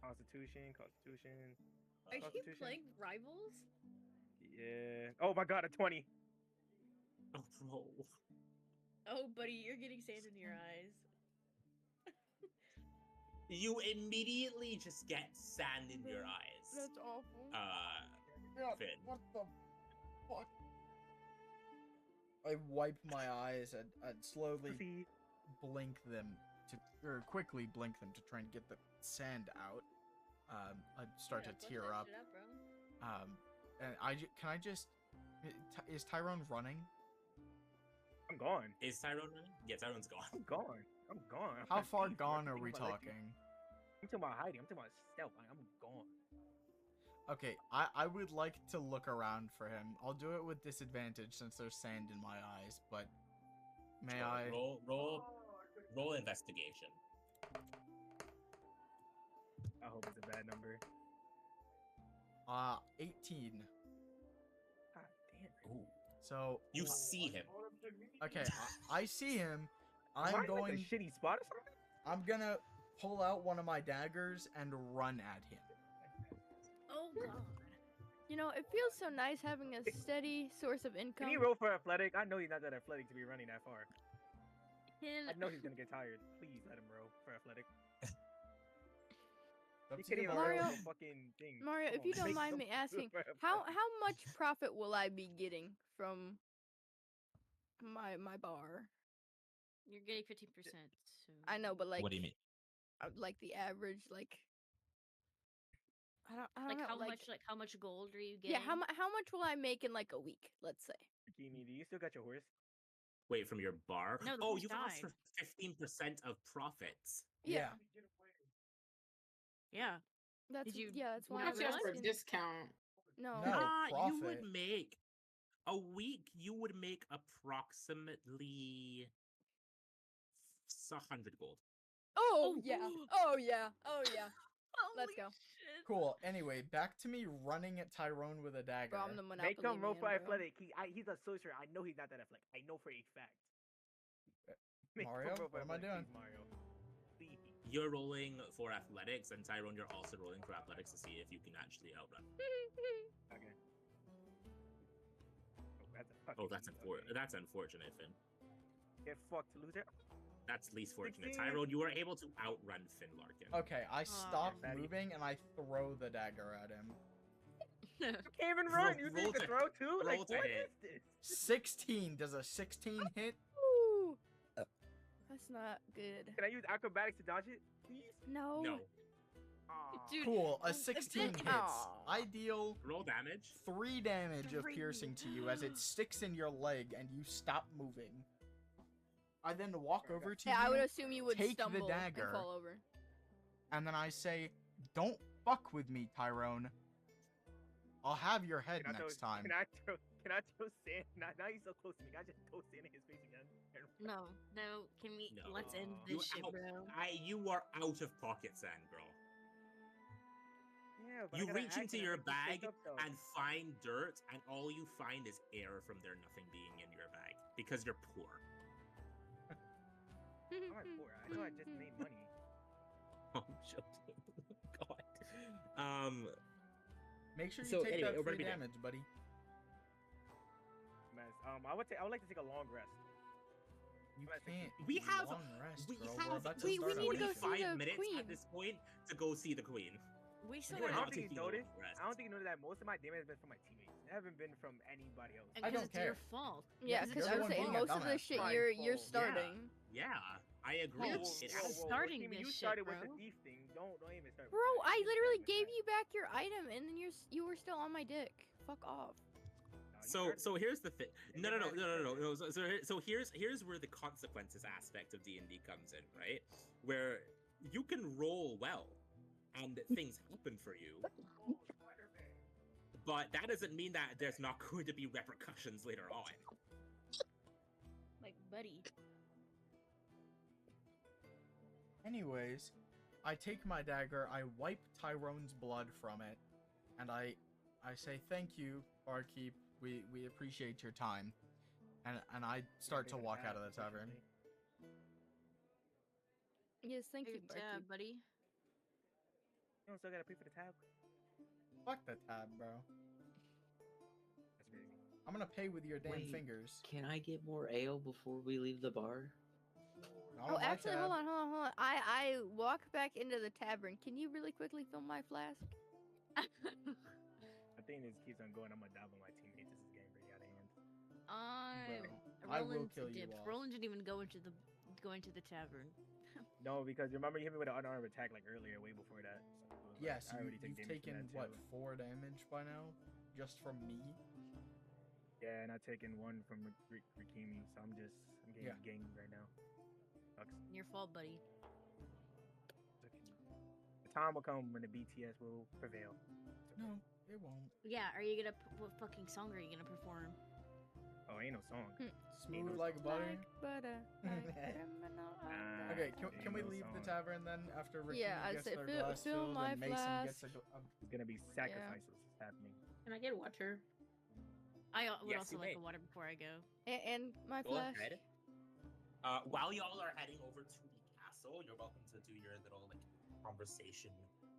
Constitution. Are you Constitution. playing Rivals? Yeah. Oh my god, a 20. Oh, bro. Oh, buddy, you're getting sand in your eyes. You immediately just get sand in your eyes. That's awful. Finn. What the fuck? I wipe my eyes and slowly See, blink them or quickly blink them to try and get the sand out. I start Yeah, to flush tear that up. shit bro. And can I just? Is Tyrone running? I'm gone. Is Tyrone running? Yeah, Tyrone's gone. I'm gone. How I'm far deep, gone bro. are we I'm talking about, like, talking? I'm talking about hiding. I'm talking about stealth. Like, I'm gone. Okay, I would like to look around for him. I'll do it with disadvantage since there's sand in my eyes, but may Sure, I? Roll investigation. I hope it's a bad number. 18. God damn. Ooh. So You see him. okay, I see him, I'm Am I in, like, going. a shitty spot or something? I'm gonna pull out one of my daggers and run at him. Oh god. You know, it feels so nice having a steady source of income. Can he roll for athletic? I know he's not that athletic to be running that far. Can I know he's gonna get tired. Please let him roll for athletic. Up He to can't you, even Mario. roll for fucking thing. Mario, Come if on, you don't make mind some me good asking, for how athletic. much profit will I be getting from my bar? you're getting 15%. So I know, but like, What do you mean? like the average, like, I don't like know, how like, much how much gold are you getting? yeah, how much will I make in like a week? Let's say. Kimi, do you still got your horse? Wait, from your bar? No, the Oh, horse you've asked died. for 15% of profits. Yeah, Yeah. that's Did you yeah, that's why not I'm That's just for asking. discount. No. No. You would profit. make a week. You would make approximately 100 gold. Oh Oh, yeah. ooh. Oh yeah. Oh yeah. Let's go. Shit. Cool. Anyway, back to me running at Tyrone with a dagger. Bro, I'm the monopoly Make him roll man, for bro. athletic. He's a sorcerer. I know he's not that athletic. I know for a fact. Make him Mario, roll for what am I athletic, doing? please, Mario. Please. You're rolling for athletics, and Tyrone, you're also rolling for athletics to see if you can actually outrun. Okay. Oh, that's a fucking okay. That's unfortunate, Finn. Get fucked, loser. That's least fortunate. 16. Tyrone, you were able to outrun Finn Larkin. Okay, I stop Fatty. moving and I throw the dagger at him. You can't even Roll- run. You roll think you to- can throw too? roll Like, to what hit. is this? 16. Does a 16 hit? Ooh. That's not good. Can I use acrobatics to dodge it, please? No. No. Aw. Dude, Cool. A if 16 it- hits. Aw. I deal Roll damage. 3 damage of 3. piercing to you as it sticks in your leg and you stop moving. I then walk over to Yeah, you I would assume you would take the stumble dagger. and fall over. and then I say, "Don't fuck with me, Tyrone. I'll have your head Can I next throw, time." Can I throw sand? Now he's so close to me. Can I just throw sand in his face again? No, can we No. let's end You this shit, out- bro. You are out of pocket sand, bro. Yeah, but I You gotta reach act into and I your make this shake bag up, though. and find dirt, and all you find is air from there nothing being in your bag because you're poor. I'm not poor. I know I just made money. I'm joking. God. Make sure you So take anyway, that we're 3 gonna be damage, buddy. Mess. I would like to take a long rest. You Let's can't. We do have- long rest, we bro. have We're about to we start need to go a see 45 the minutes queen. at this point to go see the queen. We still You are I gotta don't not think you taking a noticed. long rest. I don't think you noticed that most of my damage has been from my teammates. It haven't been from anybody else. and I 'cause don't it's your care. fault. Yeah, You're because the I was one saying being a most of the dumbass. shit My you're fault. starting. Yeah, I agree. You're It Whoa, has- starting Kimi, this you shit, started with the bro. thief thing. Don't even start. with Bro, that. I You literally started with gave that. you back your item and then you were still on my dick. Fuck off. No, you So started so with here's the thing. And No, then no, I no, no, no, no, started. no. So here's where the consequences aspect of D&D comes in, right? Where you can roll well and things happen for you, but that doesn't mean that there's not going to be repercussions later on. Like, buddy. Anyways, I take my dagger, I wipe Tyrone's blood from it, and I say, "Thank you, barkeep. We appreciate your time." And I start to walk out of the tavern. Yes, thank you, Good barkeep. buddy. You don't still gotta pay for the tab. Fuck the tab, bro. That's crazy. I'm gonna pay with your damn Wait. fingers. Can I get more ale before we leave the bar? Not Oh, on my actually, tab. hold on. I walk back into the tavern. Can you really quickly fill my flask? I think this keeps on going. I'm gonna dive on my teammates. This is getting pretty out of hand. Bro, I will Roland kill you dipped. off. Roland didn't even go into the tavern. No, because remember you hit me with an unarmed attack like earlier, way before that. So it was like, Yes, I already took you've damage from taken, that, what, too. 4 damage by now? Just from me? Yeah, and I've taken 1 from Rikimi, so I'm getting Yeah. ganged right now. Sucks. Your fault, buddy. The time will come when the BTS will prevail. No, it won't. Yeah, are you gonna what fucking song are you gonna perform? Oh, ain't no song. Smooth like butter. Like butter. Like criminal Nah. Okay, Ain't can we no leave the song. tavern then after Ricky Yeah, I'd gets say their fill- glass fill filled my and Mason gets flask. a It's gonna be sacrifices happening. Can I get water? I would Yes, also you like may. a water before I go. And my Go flask. ahead. While y'all are heading over to the castle, you're welcome to do your little like conversation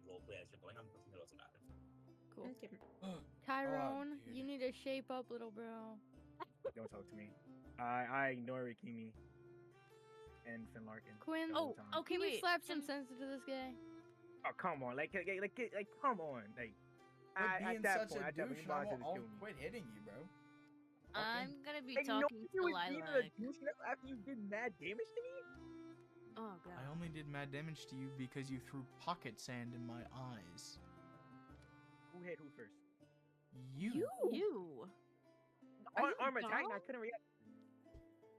role play as you're going. I'm in the middle of that. Cool. Okay. Tyrone, dude. you need to shape up, little bro. Don't talk to me. I ignore Rikimi and Finn Larkin. Quinn, the whole time. okay, can you wait. slap some Can- sense into this guy? Oh, come on. Like, come on. Like, Quit being at that such point, a I definitely douche, and wanted to I'll kill me. quit hitting you, bro. I'm gonna be Like, talking no, to you was being a Lilac. douche after you did mad damage to me? Oh god. I only did mad damage to you because you threw pocket sand in my eyes. Who hit who first? You. You. Arm attack, and I dumb? couldn't react.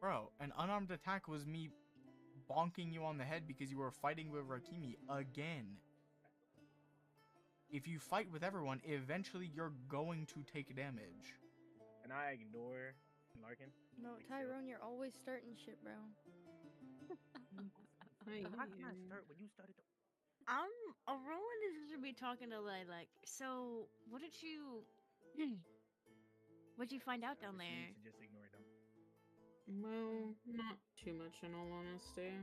Bro, an unarmed attack was me bonking you on the head because you were fighting with Rakimi again. If you fight with everyone, eventually you're going to take damage. And I ignore Larkin. No, Like, still. Tyrone, you're always starting shit, bro. How can I start when you started to... Roland is just gonna be talking to Lilac. So, what'd you find out down there? To just ignore them. Well, not too much in all honesty.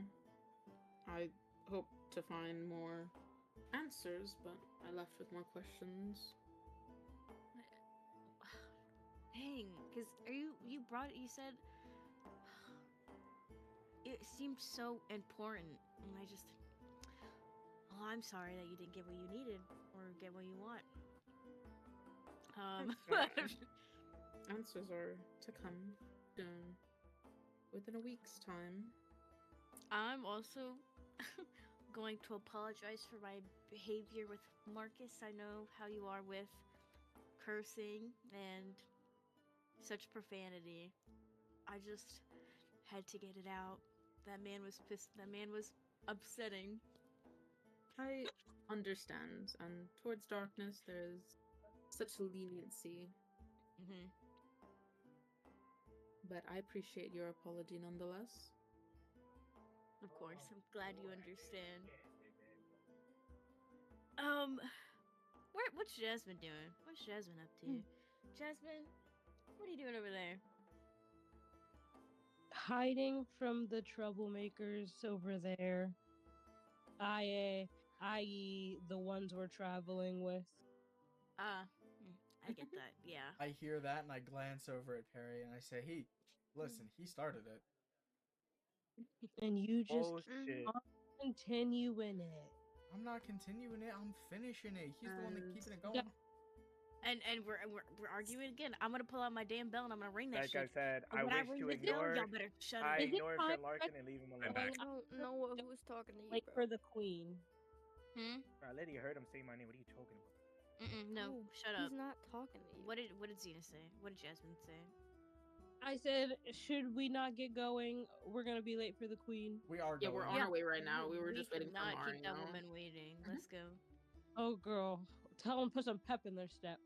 I hope to find more answers, but I left with more questions. Dang, because you said it seemed so important, and I just, oh, I'm sorry that you didn't get what you needed or get what you want. Answers are to come soon, within a week's time. I'm also going to apologize for my behavior with Marcus. I know how you are with cursing and such profanity. I just had to get it out. That man was pissed. That man was upsetting. I understand, and towards darkness, there's such leniency. Mm-hmm. But I appreciate your apology nonetheless. Of course, I'm glad you understand. What's Jasmine doing? What's Jasmine up to? Jasmine, what are you doing over there? Hiding from the troublemakers over there. I.e., the ones we're traveling with. I get that, yeah. I hear that and I glance over at Perry and I say, "Hey, listen, he started it." And you just Bullshit. continuing it. I'm not continuing it. I'm finishing it. He's the one that keeping it going. Yeah. And we're arguing again. I'm gonna pull out my damn bell and I'm gonna ring that Like I shit. said, And I when wish ring to the bell, ignore. y'all better shut I up. Is it ignore time Finn Larkin and leave him alone. back. I don't know who's talking to you, Like bro. for the queen. I literally heard him say my name. What are you talking about? No, Oh, shut up. He's not talking to you. What did Xena say? What did Jasmine say? I said, should we not get going? We're gonna be late for the queen. We are Yeah, going. we're on our way right now. We were just waiting for cannot keep that Mario. woman waiting. Let's go. Oh, girl. Tell them put some pep in their step.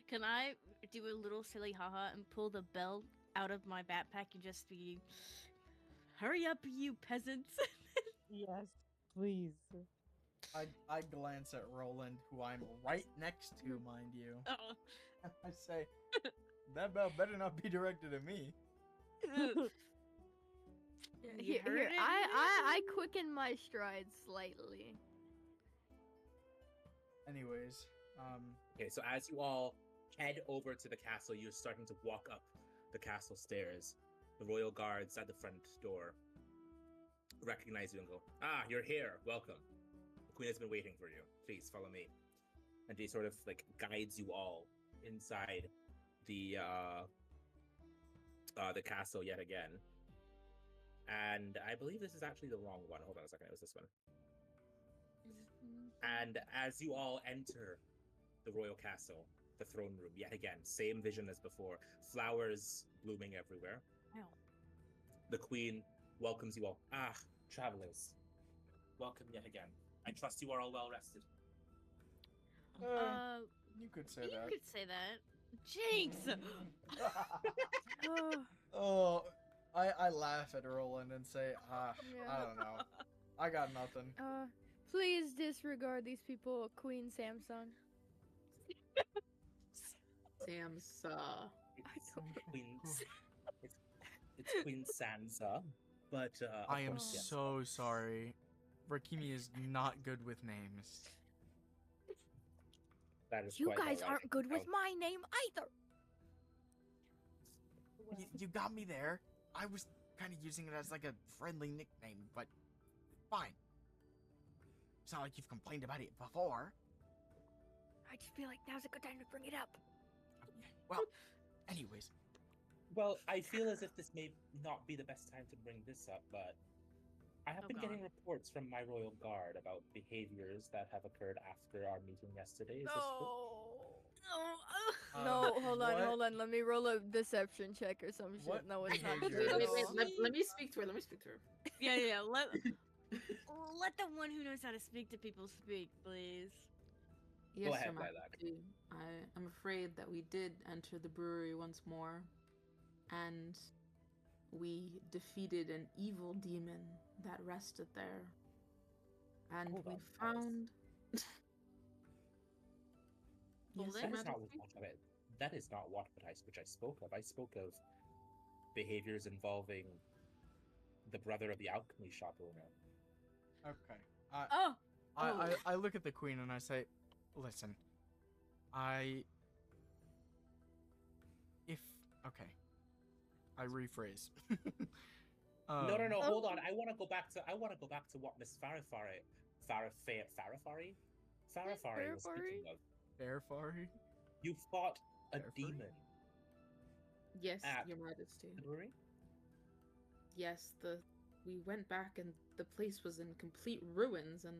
Can I do a little silly haha and pull the bell out of my backpack and just be, hurry up, you peasants? Yes, please. I glance at Roland, who I'm right next to, mind you. Oh. And I say, that bell better not be directed at me. You heard Here, it? I quicken my stride slightly. Anyways, Okay, so as you all head over to the castle, you're starting to walk up the castle stairs. The royal guards at the front door recognize you and go, "Ah, you're here. Welcome. The queen has been waiting for you. Please follow me." And she sort of like guides you all inside the castle yet again. And I believe this is actually the wrong one. Hold on a second. It was this one. And as you all enter the royal castle, the throne room, yet again, same vision as before, flowers blooming everywhere. Wow. The queen welcomes you all. Ah, travelers, welcome yet again. I trust you are all well rested. you could say You that. could say that. Jinx! Oh, I laugh at Roland and say, I yeah. don't know. I got nothing. Please disregard these people, Queen Samsung. Samsa. Queen, it's it's Queen Sansa, but I of am course, yes. so sorry. Rakimi is not good with names. That is You quite guys alright. aren't good with Oh, my name either. You got me there. I was kind of using it as like a friendly nickname, but fine. It's not like you've complained about it before. I just feel like now's a good time to bring it up. Okay. Well, anyways, Well, I feel as if this may not be the best time to bring this up, but I have Oh, been getting God. reports from my royal guard about behaviors that have occurred after our meeting yesterday. Is this true? No, hold on, what? hold on. Let me roll a deception check or some shit. What No, it's not behavior? true Wait, at wait, all. let me speak to her. Let me speak to her. Yeah. Let the one who knows how to speak to people speak, please. Yes, ahead, Your Lilac. Majesty. I am afraid that we did enter the brewery once more, and we defeated an evil demon that rested there. And Hold we on, found. Hold Yes, it. Your That is not Majesty? that is not what I spoke of. I spoke of behaviors involving the brother of the alchemy shop owner. okay. Oh, I look at the queen and I say, listen, okay, I rephrase. No, Um, hold on. I want to go back to what Miss Farafari was speaking of. Fairfari? You fought a Farafari? demon Yes, at Your Majesty. the brewery. Yes, we went back and the place was in complete ruins and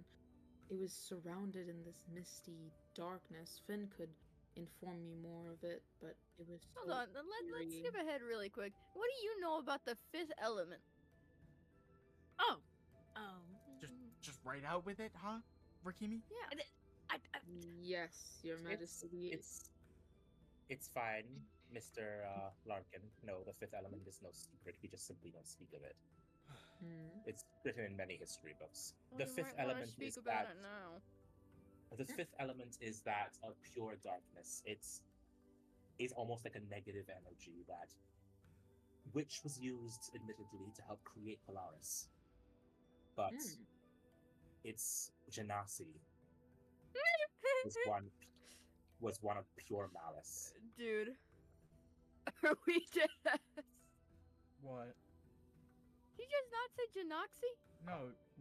it was surrounded in this misty darkness. Finn could inform me more of it, but it was Hold so on, let's eerie. skip ahead really quick. What do you know about the fifth element? oh. just right out with it, huh, Rakimi? Yeah. Yes, Your Majesty. It's fine, Mr. Larkin. No, the fifth element is no secret. We just simply don't speak of it. It's written in many history books. Well, The you fifth might wanna element speak is about that it now. the fifth element is that of pure darkness. It's almost like a negative energy that which was used admittedly to help create Polaris. But its Genasi was one of pure malice. Dude. Are we dead? What? Did you just not say Janoxy? No,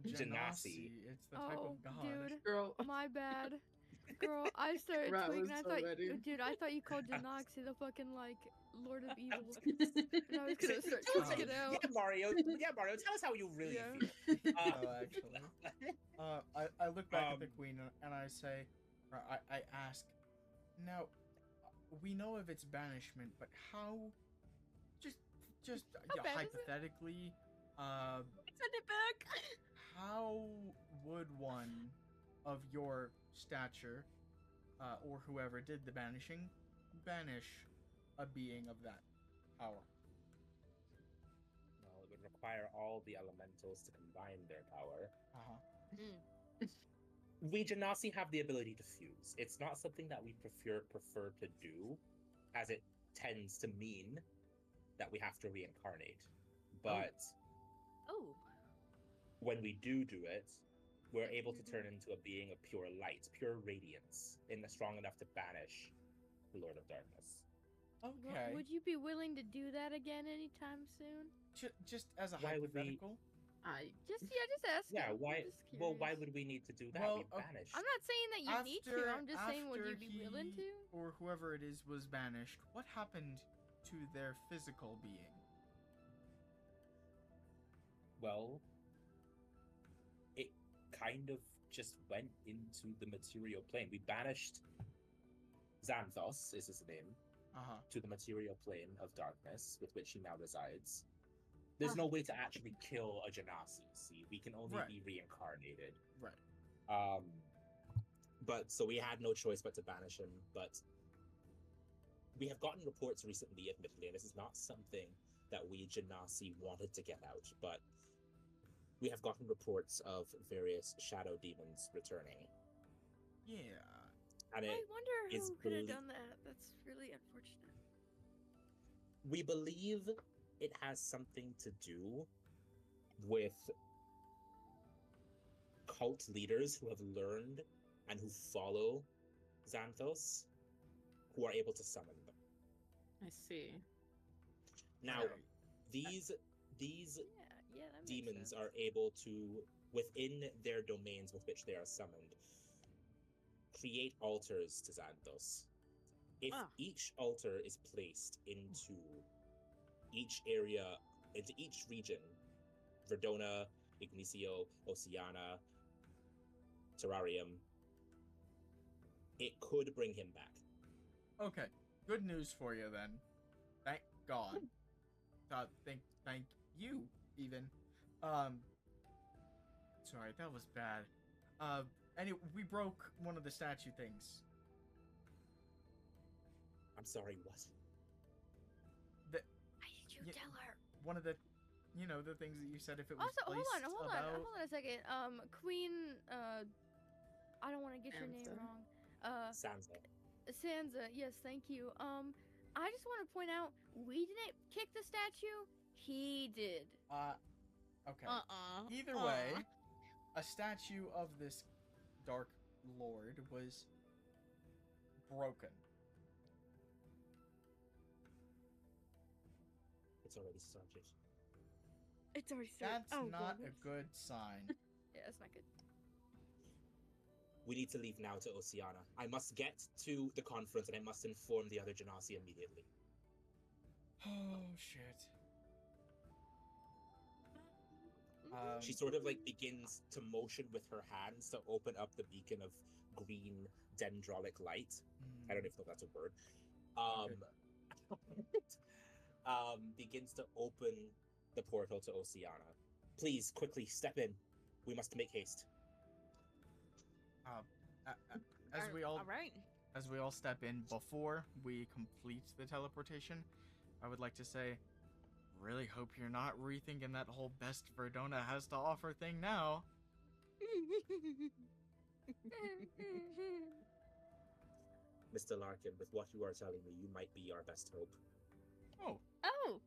Genasi. Genasi. It's the type Oh, of god. dude. Girl. My bad. Girl, I started Rat tweaking. was I so thought, ready. dude, I thought you called Janoxy the fucking, like, Lord of Evil. And I was gonna start tweaking out. Yeah, Mario. Tell us how you really Yeah. feel. No, actually. I look back at the queen and I say, or I ask, now, we know of its banishment, but how? Just How bad is it? hypothetically, Send it back. how would one of your stature, or whoever did the banishing, banish a being of that power? Well, it would require all the elementals to combine their power. We Genasi have the ability to fuse. It's not something that we prefer to do, as it tends to mean that we have to reincarnate. But when we do it, we're able to turn into a being of pure light, pure radiance, strong enough to banish the Lord of Darkness. Okay. Would you be willing to do that again anytime soon? Just as a Why would we- hypothetical? Just ask. Yeah, why? Well, why would we need to do that? We banished. I'm not saying that you need to. I'm just saying, would you after be willing he to? Or whoever it is was banished, what happened to their physical being? Well, it kind of just went into the material plane. We banished Xanthos, is his name, to the material plane of darkness with which he now resides. There's no way to actually kill a Genasi, see? We can only be reincarnated. Right. But so we had no choice but to banish him, but we have gotten reports recently, admittedly, and this is not something that we Genasi wanted to get out, but we have gotten reports of various shadow demons returning. Yeah. And I wonder is who could have belie- done that. That's really unfortunate. We believe it has something to do with cult leaders who have learned and who follow Xanthos, who are able to summon them. I see. Now, Right. these Yeah, that makes demons sense. are able to, within their domains with which they are summoned, create altars to Xanthos. If Ah. each altar is placed into each area, into each region, Verdona, Ignicio, Oceana, Terrarium, it could bring him back. Okay, good news for you then. Thank God. Thank you even. Sorry, that was bad. Anyway, we broke one of the statue things. I'm sorry, what? Why did you Yeah, tell her? One of the, the things that you said if it was Also, hold placed on about. a second. Queen, I don't want to get your name Sansa. wrong. Sansa. Sansa, yes, thank you. I just want to point out, we didn't kick the statue. He did. Okay. Uh-uh. Either way, a statue of this Dark Lord was broken. It's already started. It's already started. That's not a good sign. Yeah, it's not good. We need to leave now to Oceana. I must get to the conference and I must inform the other Genasi immediately. Oh shit. She sort of like begins to motion with her hands to open up the beacon of green dendrolic light. I don't even know if that's a word. Begins to open the portal to Oceana. Please, quickly, step in. We must make haste. As we all step in, before we complete the teleportation, I would like to say, really hope you're not rethinking that whole best Verdona has to offer thing now. Mr. Larkin, with what you are telling me, you might be our best hope. Oh.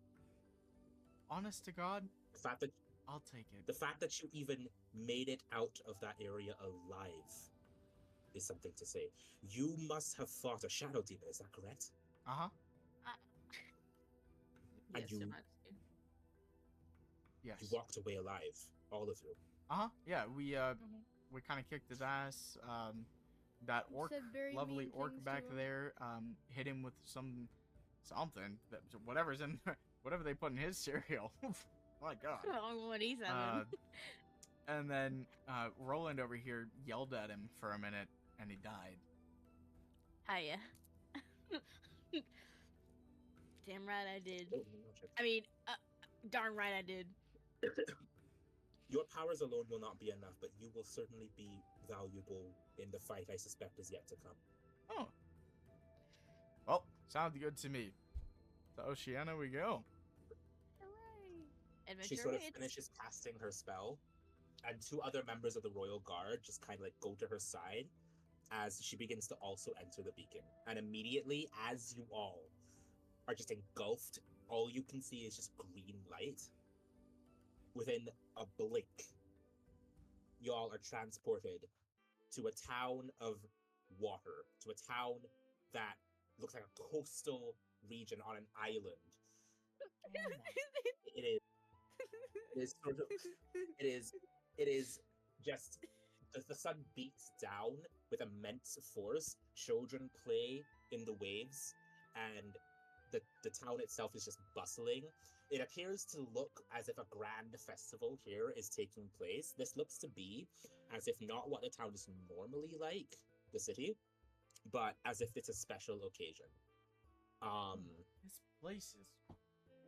Honest to God, The fact that I'll take it. the fact that you even made it out of that area alive is something to say. You must have fought a shadow demon, is that correct? Uh-huh. And Yes, you- Your Majesty. Yes. You walked away alive, all of you. Uh-huh. Yeah, we kind of kicked his ass. That orc, Said very lovely mean orc things back to him. there, hit him with something that whatever's in whatever they put in his cereal. My God. Oh, what he's having. And then Roland over here yelled at him for a minute, and he died. Hiya. Damn right I did. Oh, no, shit. I mean, darn right I did. Your powers alone will not be enough, but you will certainly be valuable in the fight I suspect is yet to come. Oh. Well, sounds good to me. To Oceana we go. Hooray! Adventure She sort of awaits. finishes casting her spell, and two other members of the Royal Guard just kind of like go to her side as she begins to also enter the beacon. And immediately, as you all are just engulfed, all you can see is just green light. Within a blink, y'all are transported to a town of water, to a town that looks like a coastal region on an island. It is sort of it is just the sun beats down with immense force. Children play in the waves, and the town itself is just bustling. It appears to look as if a grand festival here is taking place. This looks to be as if not what the town is normally like, the city, but as if it's a special occasion. This place is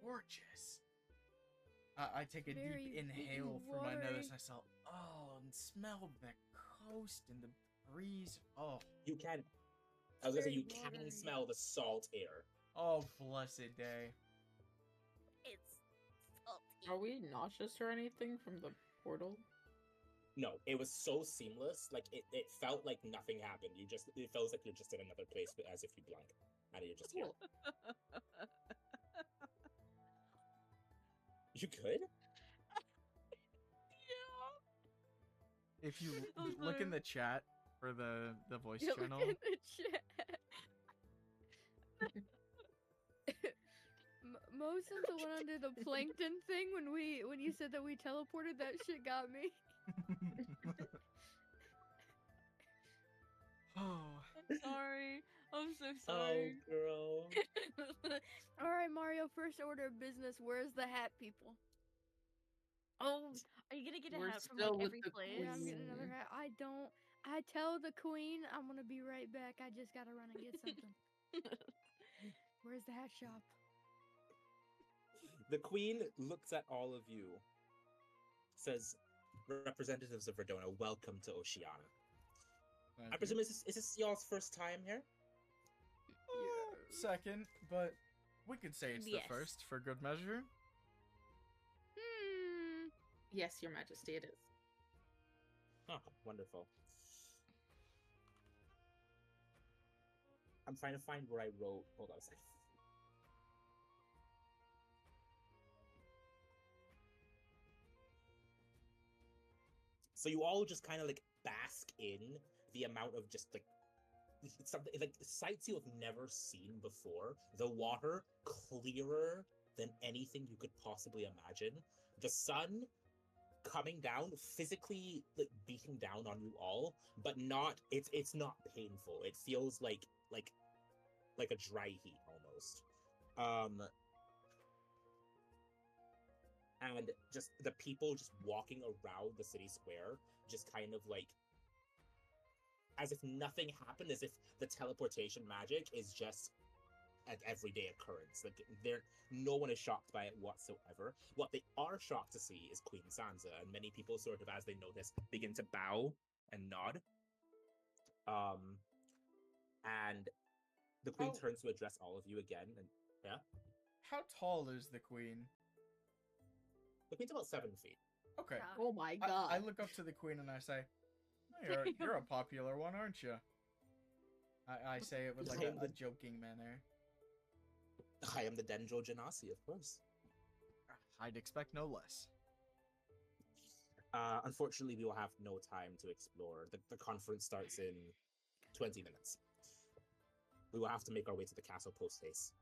gorgeous. I take a Very deep inhale through my nose. watery. I saw, and smell the coast and the breeze. Oh, You can, I was gonna say, you Very can watery. smell the salt air. oh, blessed day. It's salty. Are we nauseous or anything from the portal? No, it was so seamless. Like it felt like nothing happened. It feels like you're just in another place, but as if you blink and you're just here. Cool. You could? If you I'm look in sorry. the chat for the voice You look channel, in the chat. Mosin's the one under the plankton thing when you said that we teleported. That shit got me. oh, I'm sorry. I'm so sorry. girl. All right, Mario. First order of business. Where's the hat people? Oh, are you gonna get a We're hat from still like with every the place? Yeah, I'm getting another Queen. hat. I don't. I tell the queen I'm gonna be right back. I just gotta run and get something. Where's the hat shop? The queen looks at all of you, says, representatives of Verdona, welcome to Oceana. I presume is this y'all's first time here? second, but we could say it's Yes. the first for good measure. Hmm. Yes, Your Majesty, it is. Oh, wonderful. I'm trying to find where I wrote. Hold on a second. So you all just kind of like bask in the amount of just like something like sights you have never seen before. The water clearer than anything you could possibly imagine. The sun coming down, physically like beating down on you all, but not. It's not painful. It feels like a dry heat almost. And just the people just walking around the city square, just kind of like as if nothing happened, as if the teleportation magic is just an everyday occurrence. Like no one is shocked by it whatsoever. What they are shocked to see is Queen Sansa, and many people sort of, as they notice, begin to bow and nod. And the queen Oh. turns to address all of you again, and yeah, How tall is the queen? the queen's about 7 feet. Okay. Oh my I god. look up to the queen and I say, "You're a popular one, aren't you?" I say it with like a joking manner. I am the Dendro Genasi, of course. I'd expect no less. Unfortunately, we will have no time to explore. The conference starts in 20 minutes. We will have to make our way to the castle post-haste.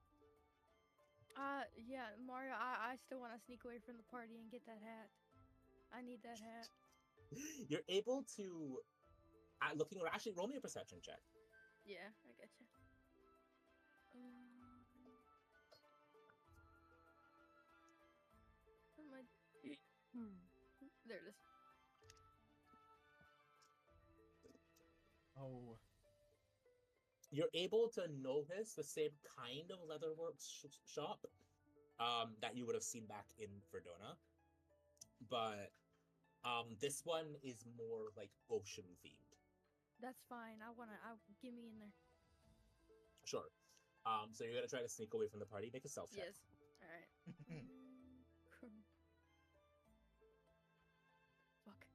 Yeah, Mario. I still want to sneak away from the party and get that hat. I need that hat. You're able to, looking around, actually roll me a perception check. Yeah, I get you. There it is. Oh. You're able to notice the same kind of leatherworks shop that you would have seen back in Verdona, but this one is more like ocean themed. That's fine. Get me in there. Sure. So you're gonna try to sneak away from the party. Make a stealth check. Yes. All right. Fuck.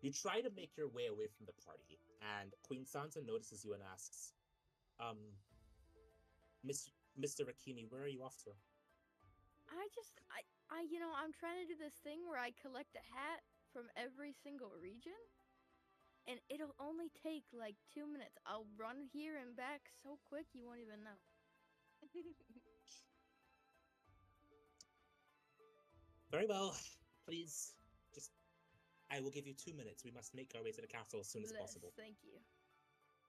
You try to make your way away from the party, and Queen Sansa notices you and asks, Mr. Rakimi, where are you off to? I'm trying to do this thing where I collect a hat from every single region, and it'll only take like 2 minutes. I'll run here and back so quick you won't even know. Very well. Please, I will give you 2 minutes. We must make our way to the castle as soon as possible. Thank you.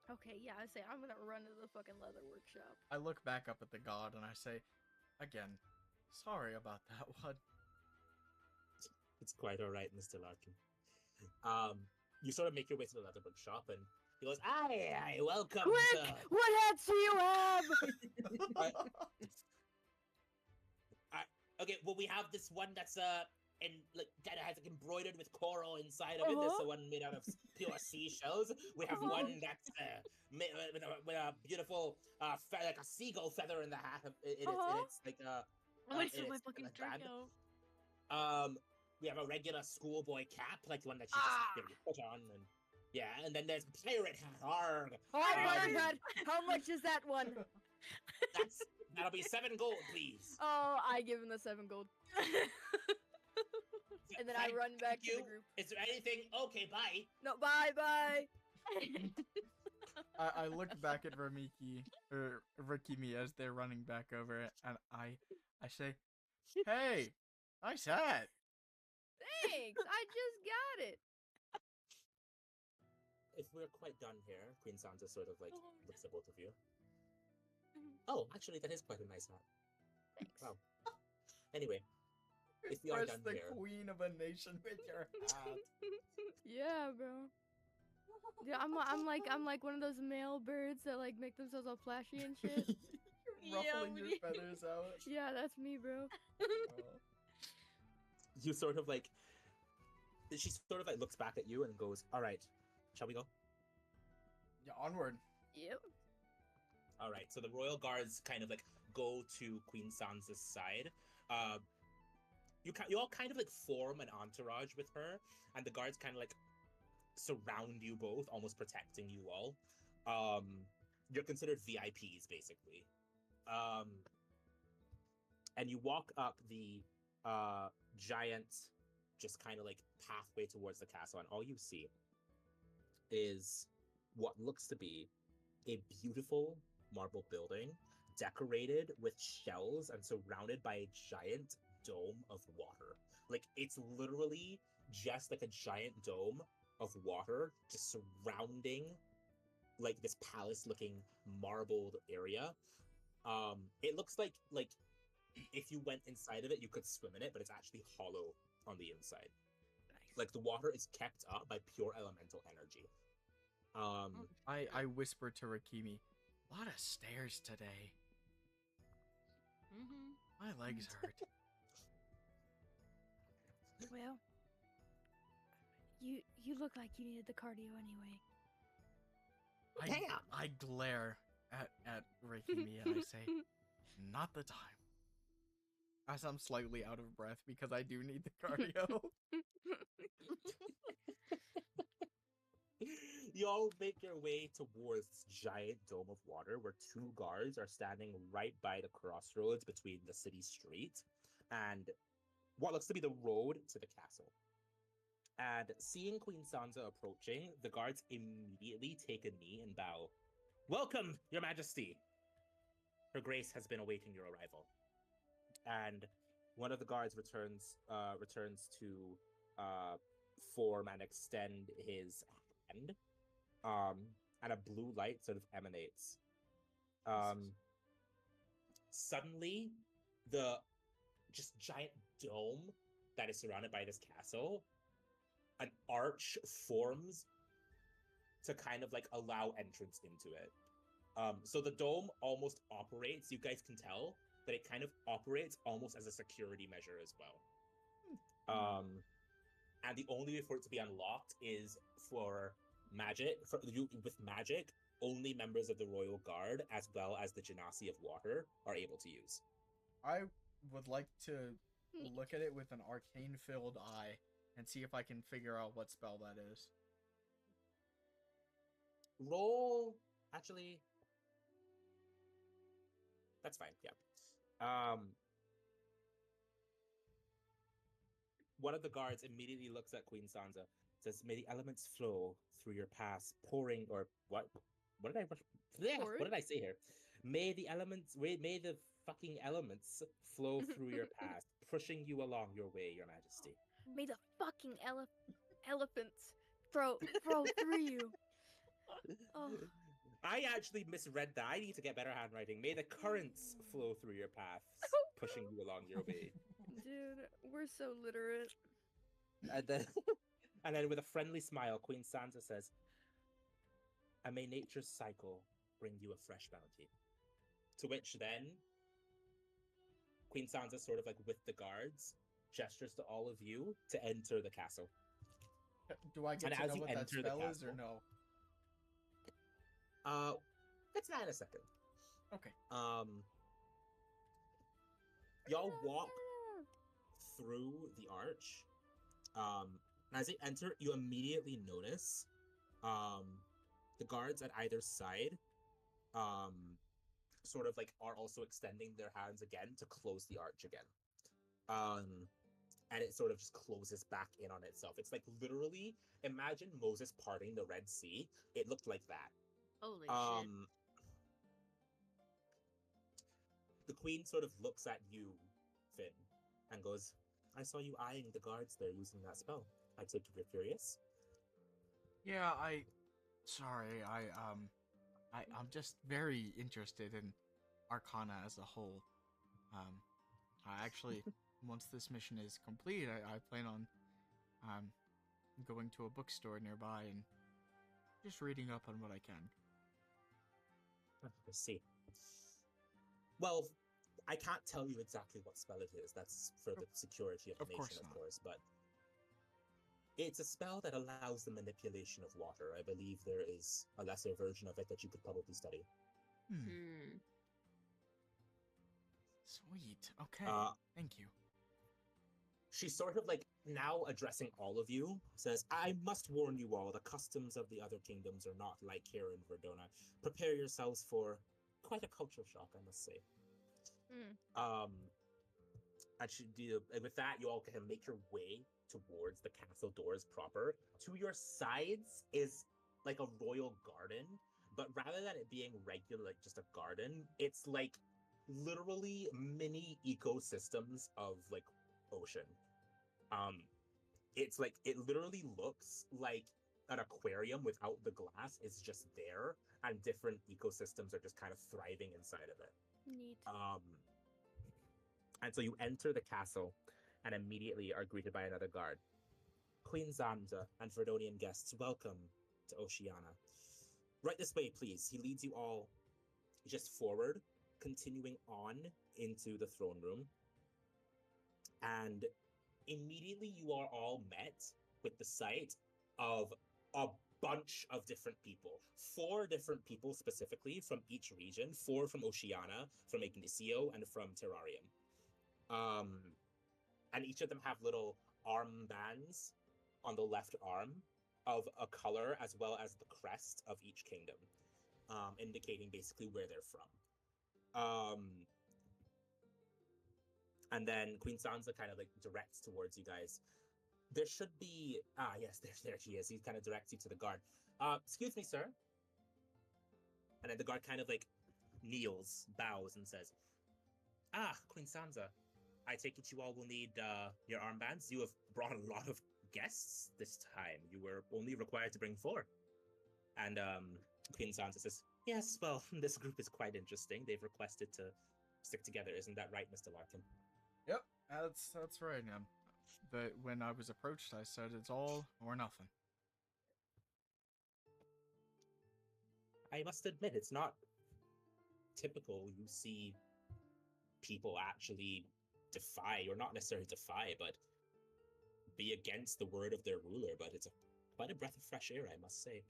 Okay, yeah, I say I'm gonna run to the fucking leather workshop. I look back up at the god and I say, again, sorry about that one. It's quite all right, Mr. Larkin. You sort of make your way to the leather workshop, and he goes, "Aye, welcome, Quick! sir." What hats do you have? Okay, well, we have this one that's and like that has like, embroidered with coral inside of it. There's the one made out of pure seashells. We have one that's made with a beautiful like a seagull feather in the hat. It's like Wait till in my its fucking like, drink band. out. We have a regular schoolboy cap, like the one that you put on, and yeah, and then there's pirate hat. Arg. Pirate hat. How much is that one? That'll be 7 gold, please. Oh, I give him the 7 gold. And then I Thank run back to you. the group. Is there anything? Okay, bye. No, bye. I look back at Ramiki or Rikimi as they're running back over it, and I say, "Hey, nice hat." Thanks. I just got it. If we're quite done here, Queen Sansa sort of like looks at both of you. Oh, actually, that is quite a nice hat. Thanks. Wow. Anyway, if we are Impress done the here, queen of a nation with your hat. Yeah, bro. Yeah, I'm like one of those male birds that like make themselves all flashy and shit. Ruffling your feathers out. Yeah, that's me, bro. Oh. you sort of like. She sort of like looks back at you and goes, "All right, shall we go?" Yeah, onward. Yep. All right. So the royal guards kind of like go to Queen Sansa's side. You all kind of like form an entourage with her, and the guards kind of like surround you both, almost protecting you all. You're considered VIPs basically. And you walk up the giant, just kind of like pathway towards the castle, and all you see is what looks to be a beautiful marble building decorated with shells and surrounded by a giant dome of water. Like, it's literally just like a giant dome of water just surrounding like this palace looking marbled area. It looks like if you went inside of it you could swim in it, but it's actually hollow on the inside. Nice. Like, the water is kept up by pure elemental energy. I whisper to Rikimi, "A lot of stairs today. My legs hurt." Well, you look like you needed the cardio anyway. I glare at Rikimi and I say, "Not the time." As I'm slightly out of breath because I do need the cardio. You all make your way towards this giant dome of water where 2 guards are standing right by the crossroads between the city street and what looks to be the road to the castle. And seeing Queen Sansa approaching, the guards immediately take a knee and bow. "Welcome, Your Majesty! Her Grace has been awaiting your arrival." And one of the guards returns to form and extend his hand. And a blue light sort of emanates. Suddenly, the just giant dome that is surrounded by this castle, an arch forms to kind of like allow entrance into it. So the dome almost operates, you guys can tell, that it kind of operates almost as a security measure as well. And the only way for it to be unlocked is for magic. With magic, only members of the Royal Guard, as well as the Genasi of Water, are able to use. I would like to look at it with an arcane-filled eye and see if I can figure out what spell that is. Roll, actually, that's fine. Yeah. One of the guards immediately looks at Queen Sansa, says, "May the elements flow through your path, pouring," or what? What did I say here? May the fucking elements flow through your path, pushing you along your way, Your Majesty. May the fucking elephants throw through you. Oh. I actually misread that. I need to get better handwriting. May the currents flow through your path, pushing you along your way. Dude, we're so literate. And then with a friendly smile, Queen Sansa says, "And may nature's cycle bring you a fresh bounty." To which then, Queen Sansa sort of like with the guards, gestures to all of you to enter the castle. Do I get And to as know you what that enter the spell is or castle- no? That's not in a second. Okay. Y'all walk through the arch. And as you enter, you immediately notice the guards at either side sort of like are also extending their hands again to close the arch again. And it sort of just closes back in on itself. It's like literally imagine Moses parting the Red Sea. It looked like that. Holy shit. The queen sort of looks at you, Finn, and goes, I saw you eyeing the guards there using that spell. I take it you're curious? Yeah, sorry, I'm just very interested in Arcana as a whole. I actually, once this mission is complete, I plan on, going to a bookstore nearby and just reading up on what I can. I see. Well, I can't tell you exactly what spell it is. That's for the security of the nation, of course, but it's a spell that allows the manipulation of water. I believe there is a lesser version of it that you could probably study. Sweet. Okay. Thank you. She's sort of like now addressing all of you, says, I must warn you all, the customs of the other kingdoms are not like here in Verdona. Prepare yourselves for quite a culture shock, I must say. And with that, you all can make your way towards the castle doors proper. To your sides is like a royal garden, but rather than it being regular, like just a garden, it's like literally mini ecosystems of like ocean. It's like it literally looks like an aquarium without the glass is just there, and different ecosystems are just kind of thriving inside of it. Neat. And so you enter the castle and immediately are greeted by another guard. Queen Zanza and Verdonian guests, welcome to Oceania. Right this way, please. He leads you all just forward, continuing on into the throne room. And immediately you are all met with the sight of a bunch of different people. 4 different people specifically from each region, 4 from Oceania, from Ignicio, and from Terrarium. And each of them have little armbands on the left arm of a color as well as the crest of each kingdom, indicating basically where they're from. And then Queen Sansa kind of like directs towards you guys. There should be... yes, there she is. He kind of directs you to the guard. Excuse me, sir. And then the guard kind of like kneels, bows, and says, Queen Sansa, I take it you all will need your armbands. You have brought a lot of guests this time. You were only required to bring 4. And Queen Sansa says, yes, well, this group is quite interesting. They've requested to stick together. Isn't that right, Mr. Larkin? Yep, that's right, man. But when I was approached, I said it's all or nothing. I must admit, it's not typical. You see people actually defy, or not necessarily defy, but be against the word of their ruler. But it's quite a breath of fresh air, I must say.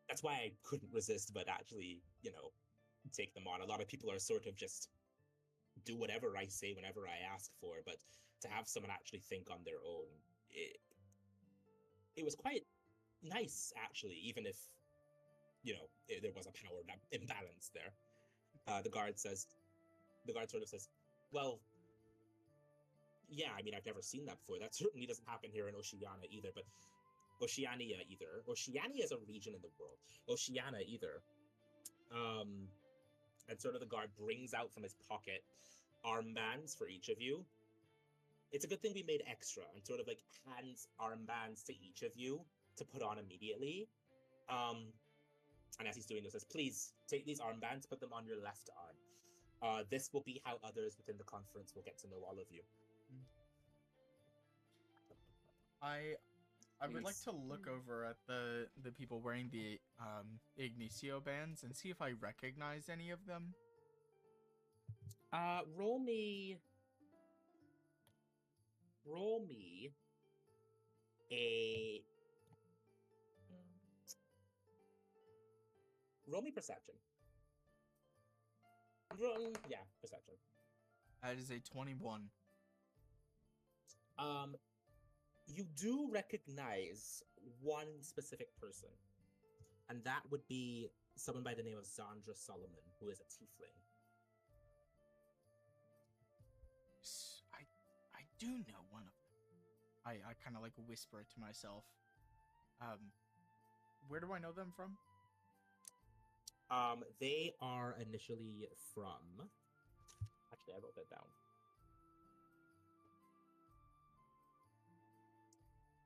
That's why I couldn't resist, but actually, take them on. A lot of people are sort of just do whatever I say whenever I ask for, but to have someone actually think on their own, it was quite nice, actually, even if, there was a power imbalance there. The guard sort of says, well, yeah, I mean, I've never seen that before. That certainly doesn't happen here in Oceania either, but Oceania either. Oceania is a region in the world. Oceania either. And sort of the guard brings out from his pocket armbands for each of you. It's a good thing we made extra, and sort of like hands armbands to each of you to put on immediately. And as he's doing this, says, please take these armbands, put them on your left arm. This will be how others within the conference will get to know all of you. I would like to look over at the people wearing the Ignicio bands and see if I recognize any of them. Roll me perception. Yeah, perception. That is a 21. You do recognize one specific person, and that would be someone by the name of Zandra Solomon, who is a tiefling. I do know one of them. I kind of like whisper it to myself. Where do I know them from? They are initially from. Actually, I wrote that down.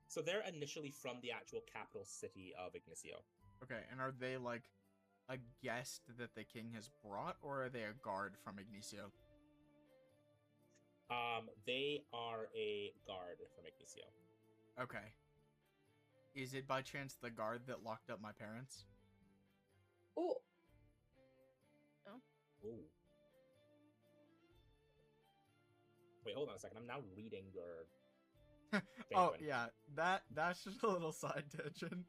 So they're initially from the actual capital city of Ignicio. Okay, and are they like a guest that the king has brought, or are they a guard from Ignicio? They are a guard from Ignicio. Okay. Is it by chance the guard that locked up my parents? Oh, Ooh. Wait, hold on a second. I'm now reading your. Oh statement. yeah, that's just a little side tangent.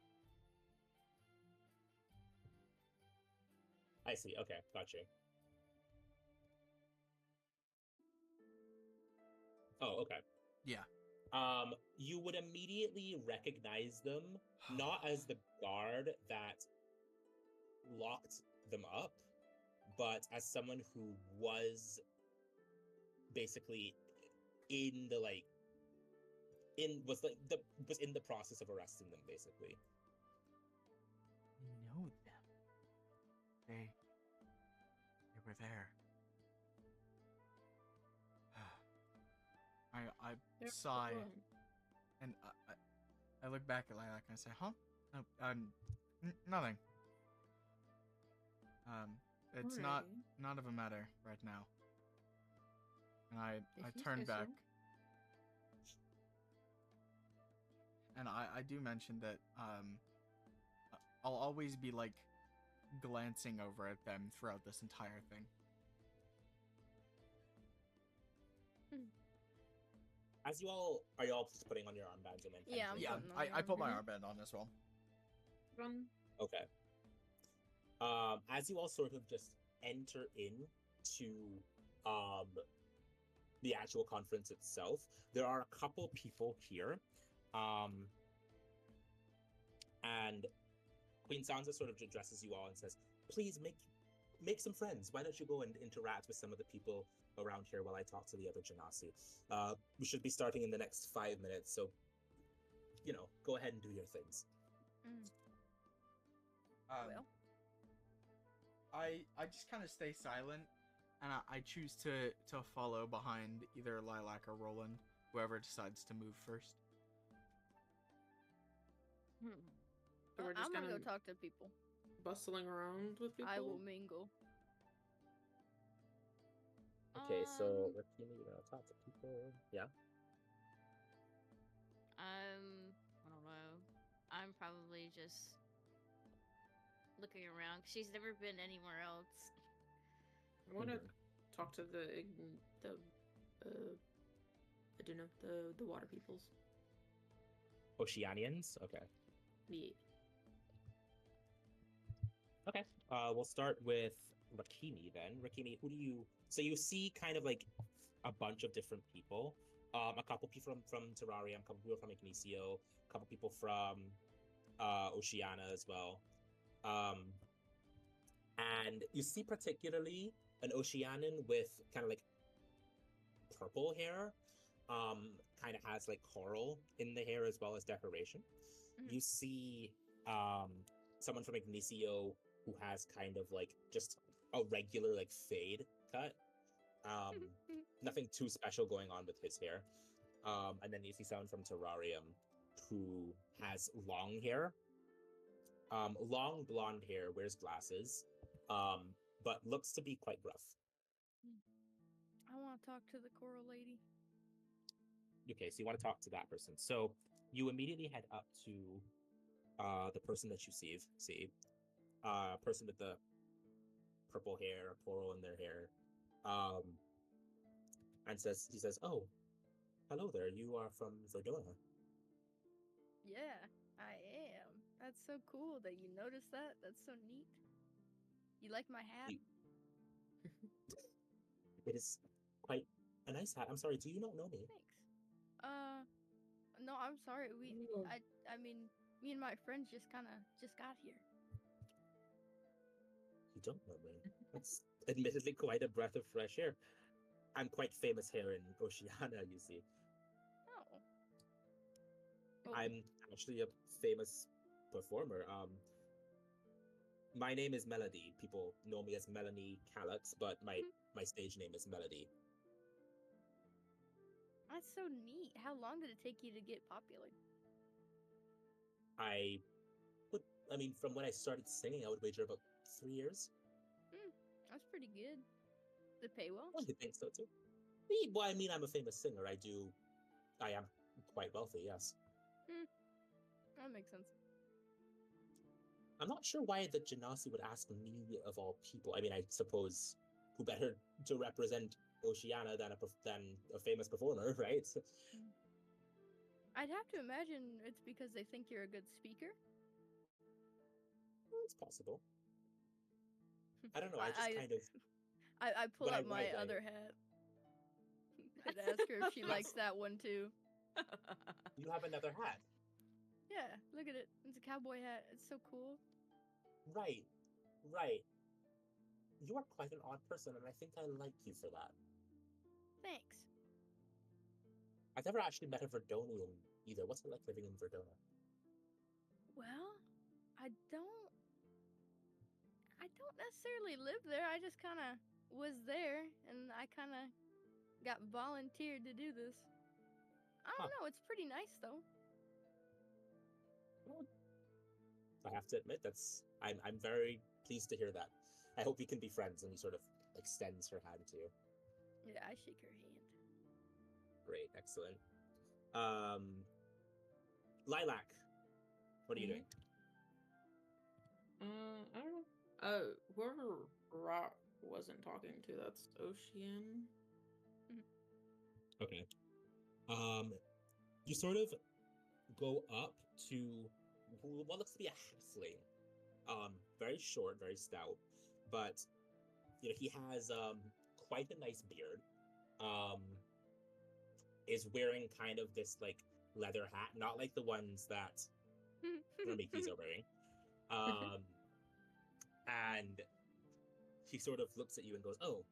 I see. Okay, got you. Oh, okay. Yeah. You would immediately recognize them, not as the guard that locked them up, but as someone who was basically in the was in the process of arresting them, basically. Know them. They were there. I sigh, and I look back at Lilac and I say, "Huh? No, nothing. It's not of a matter right now." And I turn back, and I do mention that I'll always be like glancing over at them throughout this entire thing. As are you all just putting on your armbands and then? Yeah, I'm Yeah, putting on the I put my armband. armband on as well. Okay. As you all sort of just enter into the actual conference itself, there are a couple people here, and Queen Sansa sort of addresses you all and says, "Please make some friends. Why don't you go and interact with some of the people around here while I talk to the other Genasi? We should be starting in the next 5 minutes, so go ahead and do your things." Well, I just kind of stay silent, and I choose to follow behind either Lilac or Roland, whoever decides to move first. So we're just I'm gonna kind go of talk to people. bustling around with people. I will mingle. Okay, so Rakimi, you're gonna talk to people. Yeah. I don't know. I'm probably just looking around. She's never been anywhere else. I want to talk to the I don't know, the water peoples. Oceanians. Okay. Yeah. Okay. We'll start with Rakimi then. Rakimi, so you see kind of like a bunch of different people. A couple people from Terrarium, a couple people from Ignicio, a couple people from Oceania as well. And you see particularly an Oceanian with kind of like purple hair, kind of has like coral in the hair as well as decoration. You see someone from Ignicio who has kind of like just a regular like fade cut. Nothing too special going on with his hair. And then you see someone from Terrarium who has long hair. Long blonde hair, wears glasses, but looks to be quite gruff. I want to talk to the coral lady. Okay, so you want to talk to that person. So you immediately head up to the person that you see, person with the purple hair, coral in their hair, and he says, "Oh, hello there. You are from Verdona." Yeah, I am. That's so cool that you noticed that. That's so neat. You like my hat? It is quite a nice hat. I'm sorry, do you not know me? Thanks. No, I'm sorry. I mean, me and my friends just got here. Oh, okay. I mean, me and my friends just kind of just got here. You don't know me. That's admittedly quite a breath of fresh air. I'm quite famous here in Oceania, you see. Oh. Well, I'm actually a famous performer. My name is Melody. People know me as Melanie Callux, but my stage name is Melody. that's so neat. How long did it take you to get popular? I mean, from when I started singing, I would wager about 3 years. That's pretty good. Did it pay well? I think so too. Well, I mean, I'm a famous singer. I am quite wealthy, yes. That makes sense. I'm not sure why the Genasi would ask me of all people. I mean, I suppose who better to represent Oceania than a famous performer, right? I'd have to imagine it's because they think you're a good speaker. It's possible. I don't know. I just I- kind of. I pull When I up my write, I- other hat and ask her if she likes that one too. You have another hat. Yeah, look at it. It's a cowboy hat. It's so cool. Right. Right. You are quite an odd person, and I think I like you for that. Thanks. I've never actually met a Verdonian either. What's it like living in Verdona? Well, I don't necessarily live there. I just kind of was there, and I kind of got volunteered to do this. I don't know. It's pretty nice though. I have to admit, I'm very pleased to hear that. I hope we can be friends. And he sort of extends her hand to you. Yeah, I shake her hand. Great, excellent. Lilac, what are you doing? I don't know. Whoever Rock wasn't talking to, that's Ocean. Okay. You sort of go up to what looks to be a halfling. Very short, very stout, but he has quite a nice beard. Is wearing kind of this like leather hat, not like the ones that Ramikis are wearing. And he sort of looks at you and goes, "Oh,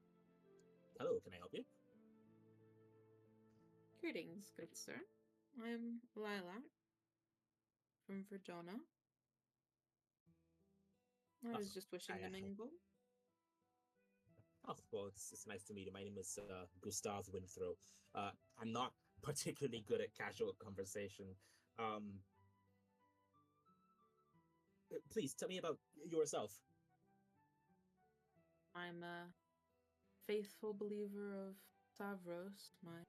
hello, can I help you?" Greetings, good sir. I'm Lilac from Verdona. I was just wishing to mingle. Oh, well, it's nice to meet you. My name is Gustav Winthrow. I'm not particularly good at casual conversation. Please tell me about yourself. I'm a faithful believer of Stavros, my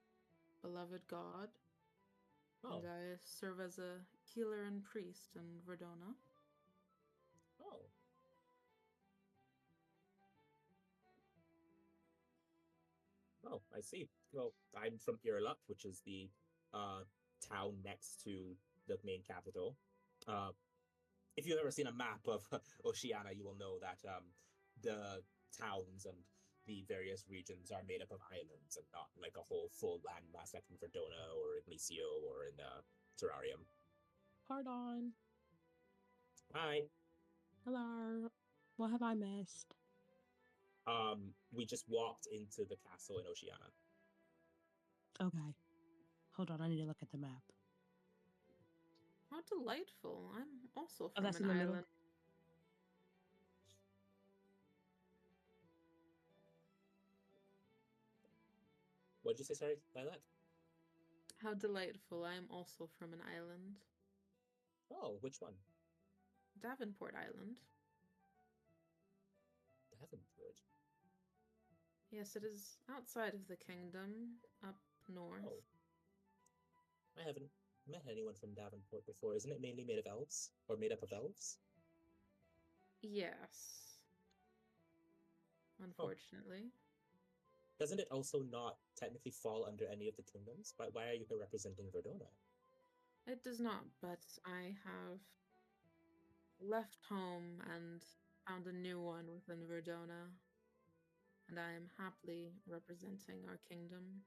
beloved god. Oh. And I serve as a healer and priest in Verdona. Oh. Oh, I see. Well, I'm from Irlup, which is the town next to the main capital. If you've ever seen a map of Oceania, you will know that the towns and the various regions are made up of islands and not like a whole full landmass like in Verdona or in Licio or in Terrarium. Pardon. Hi. Hello. What have I missed? We just walked into the castle in Oceania. Okay. Hold on, I need to look at the map. How delightful. I'm also from that's an in the middle? island. What'd you say, sorry, Lilac? How delightful. I am also from an island. Oh, which one? Davenport Island. Davenport. Yes, it is outside of the kingdom, up north. Oh. I haven't met anyone from Davenport before. Isn't it mainly made of elves? Or made up of elves? Yes. Unfortunately. Doesn't it also not technically fall under any of the kingdoms? Why are you here representing Verdona? It does not, but I have left home and found a new one within Verdona. And I am happily representing our kingdom.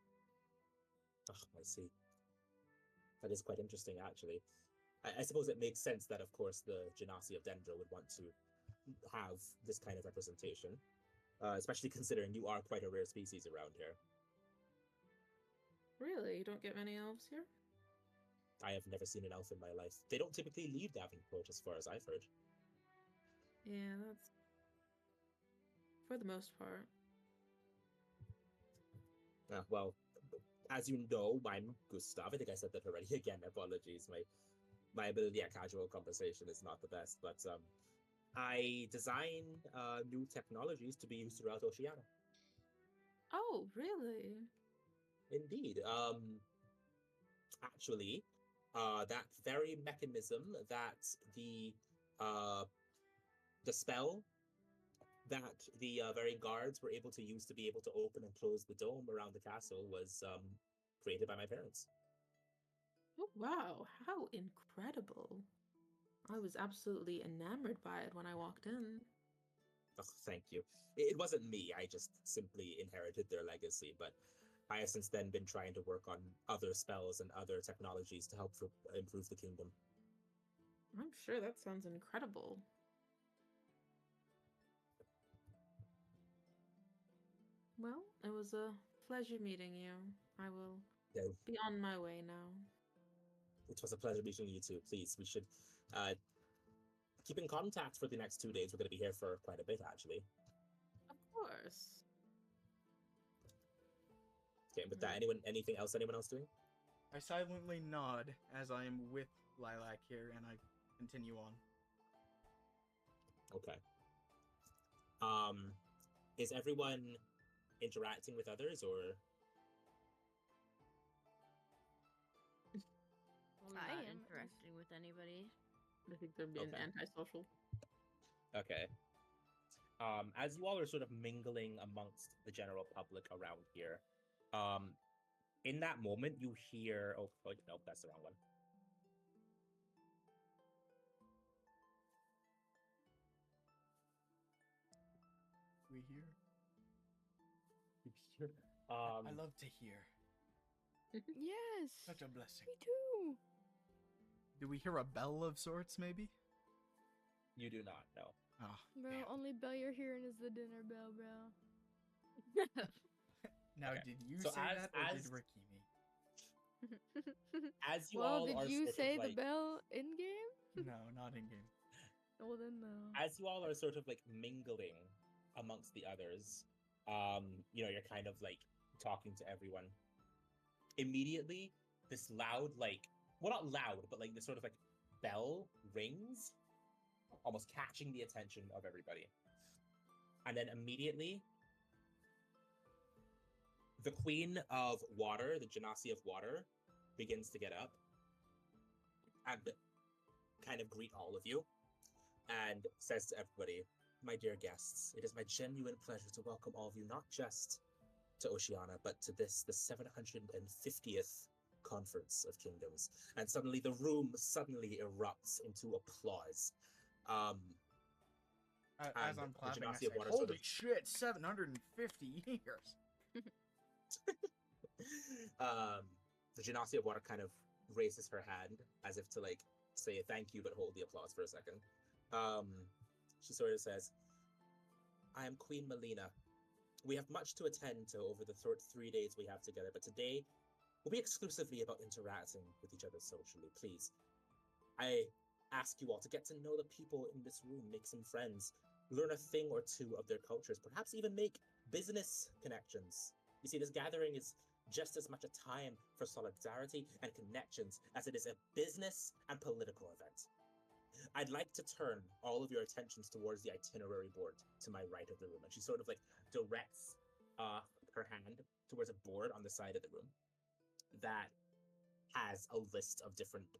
Oh, I see. That is quite interesting, actually. I suppose it makes sense that, of course, the Genasi of Dendro would want to have this kind of representation, especially considering you are quite a rare species around here. Really? You don't get many elves here? I have never seen an elf in my life. They don't typically leave Davenport, as far as I've heard. Yeah, that's for the most part. Well, as you know, I'm Gustav. I think I said that already. Again, apologies. My ability at casual conversation is not the best, but I design new technologies to be used throughout Oceania. Oh, really? Indeed. Actually, that very mechanism that the spell that the very guards were able to use to be able to open and close the dome around the castle was created by my parents. Oh, wow. How incredible. I was absolutely enamored by it when I walked in. Oh, thank you. It wasn't me. I just simply inherited their legacy, but I have since then been trying to work on other spells and other technologies to help improve the kingdom. I'm sure that sounds incredible. Well, it was a pleasure meeting you. I will be on my way now. It was a pleasure meeting you too. Please, we should keep in contact for the next 2 days. We're going to be here for quite a bit, actually. Of course. Okay, with that, anything else anyone else doing? I silently nod as I am with Lilac here, and I continue on. Okay. Is everyone interacting with others, or? I'm I not am. interacting with anybody. I think they're being Okay. antisocial. Okay. As you all are sort of mingling amongst the general public around here, in that moment you hear. Oh no, that's the wrong one. We hear. You hear. I love to hear. Yes. Such a blessing. Me too. Do we hear a bell of sorts, maybe? You do not know. Oh, Bro, damn. only bell you're hearing is the dinner bell, bro. Now, Okay. did you So say that, or as did Rikimi? as you Well, all did are you sort say of the like, bell in game? No, not in game. Well, then no. as you all are sort of like mingling amongst the others, you're kind of like talking to everyone. Immediately, this loud, like, well, not loud, but like this sort of like bell rings, almost catching the attention of everybody. And then immediately, the Queen of Water, the Genasi of Water, begins to get up and kind of greet all of you and says to everybody, "My dear guests, it is my genuine pleasure to welcome all of you, not just to Oceania, but to this, the 750th Conference of Kingdoms." And suddenly the room erupts into applause. As I'm the clapping, I Genasi say, of Water "Holy sort of- shit, 750 years!" The Genasi of Water kind of raises her hand as if to like say thank you, but hold the applause for a second. She sort of says, "I am Queen Melina. We have much to attend to over the 3 days we have together, but today will be exclusively about interacting with each other socially. Please, I ask you all to get to know the people in this room, make some friends, learn a thing or two of their cultures, perhaps even make business connections. You see, this gathering is just as much a time for solidarity and connections as it is a business and political event. I'd like to turn all of your attentions towards the itinerary board to my right of the room." And she sort of like directs her hand towards a board on the side of the room that has a list of different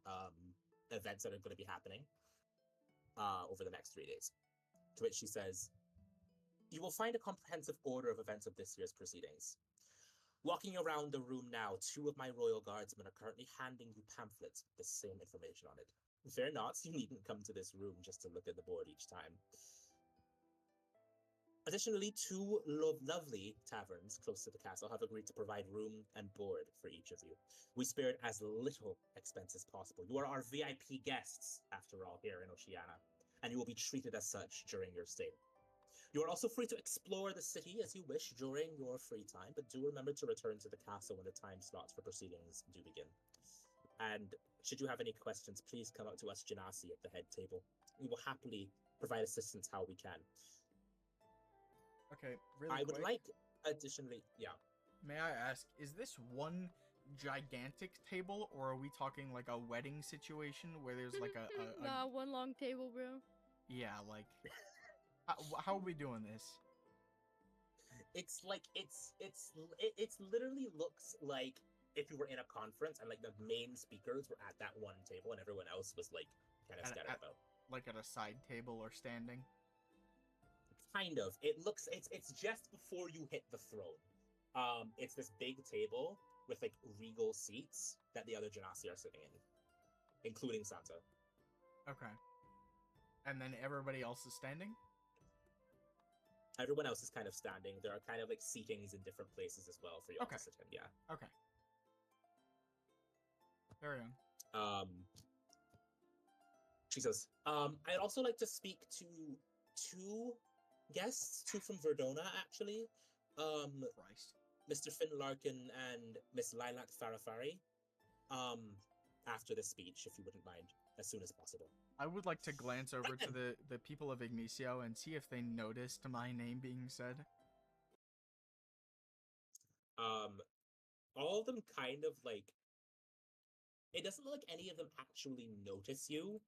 events that are going to be happening over the next 3 days. To which she says, "You will find a comprehensive order of events of this year's proceedings. Walking around the room now, 2 of my royal guardsmen are currently handing you pamphlets with the same information on it. Fear not, you needn't come to this room just to look at the board each time. Additionally, 2 lovely taverns close to the castle have agreed to provide room and board for each of you. We spared as little expense as possible. You are our VIP guests, after all, here in Oceania. and you will be treated as such during your stay. You are also free to explore the city as you wish during your free time, but do remember to return to the castle when the time slots for proceedings do begin. And should you have any questions, please come up to us, Genasi, at the head table. We will happily provide assistance how we can. Okay, really I would quick, like, additionally, yeah. may I ask, is this one gigantic table, or are we talking like a wedding situation where there's like a Nah, one long table, bro. yeah, like how are we doing this? It's like it's literally looks like if you were in a conference and like the main speakers were at that one table and everyone else was like kind of scattered about. Like at a side table or standing? Kind of. It looks it's just before you hit the throne. It's this big table with like regal seats that the other Genasi are sitting in, including Santa. Okay. And then everybody else is standing? Everyone else is kind of standing. There are kind of like seatings in different places as well for you all Okay. to sit in. Yeah. Okay. Carry on. She says, I'd also like to speak to two guests, two from Verdona, actually. Christ. Mr. Finn Larkin and Miss Lilac Farafari. After the speech, if you wouldn't mind, as soon as possible. I would like to glance over to the people of Ignicio and see if they noticed my name being said. All of them kind of like, it doesn't look like any of them actually notice you,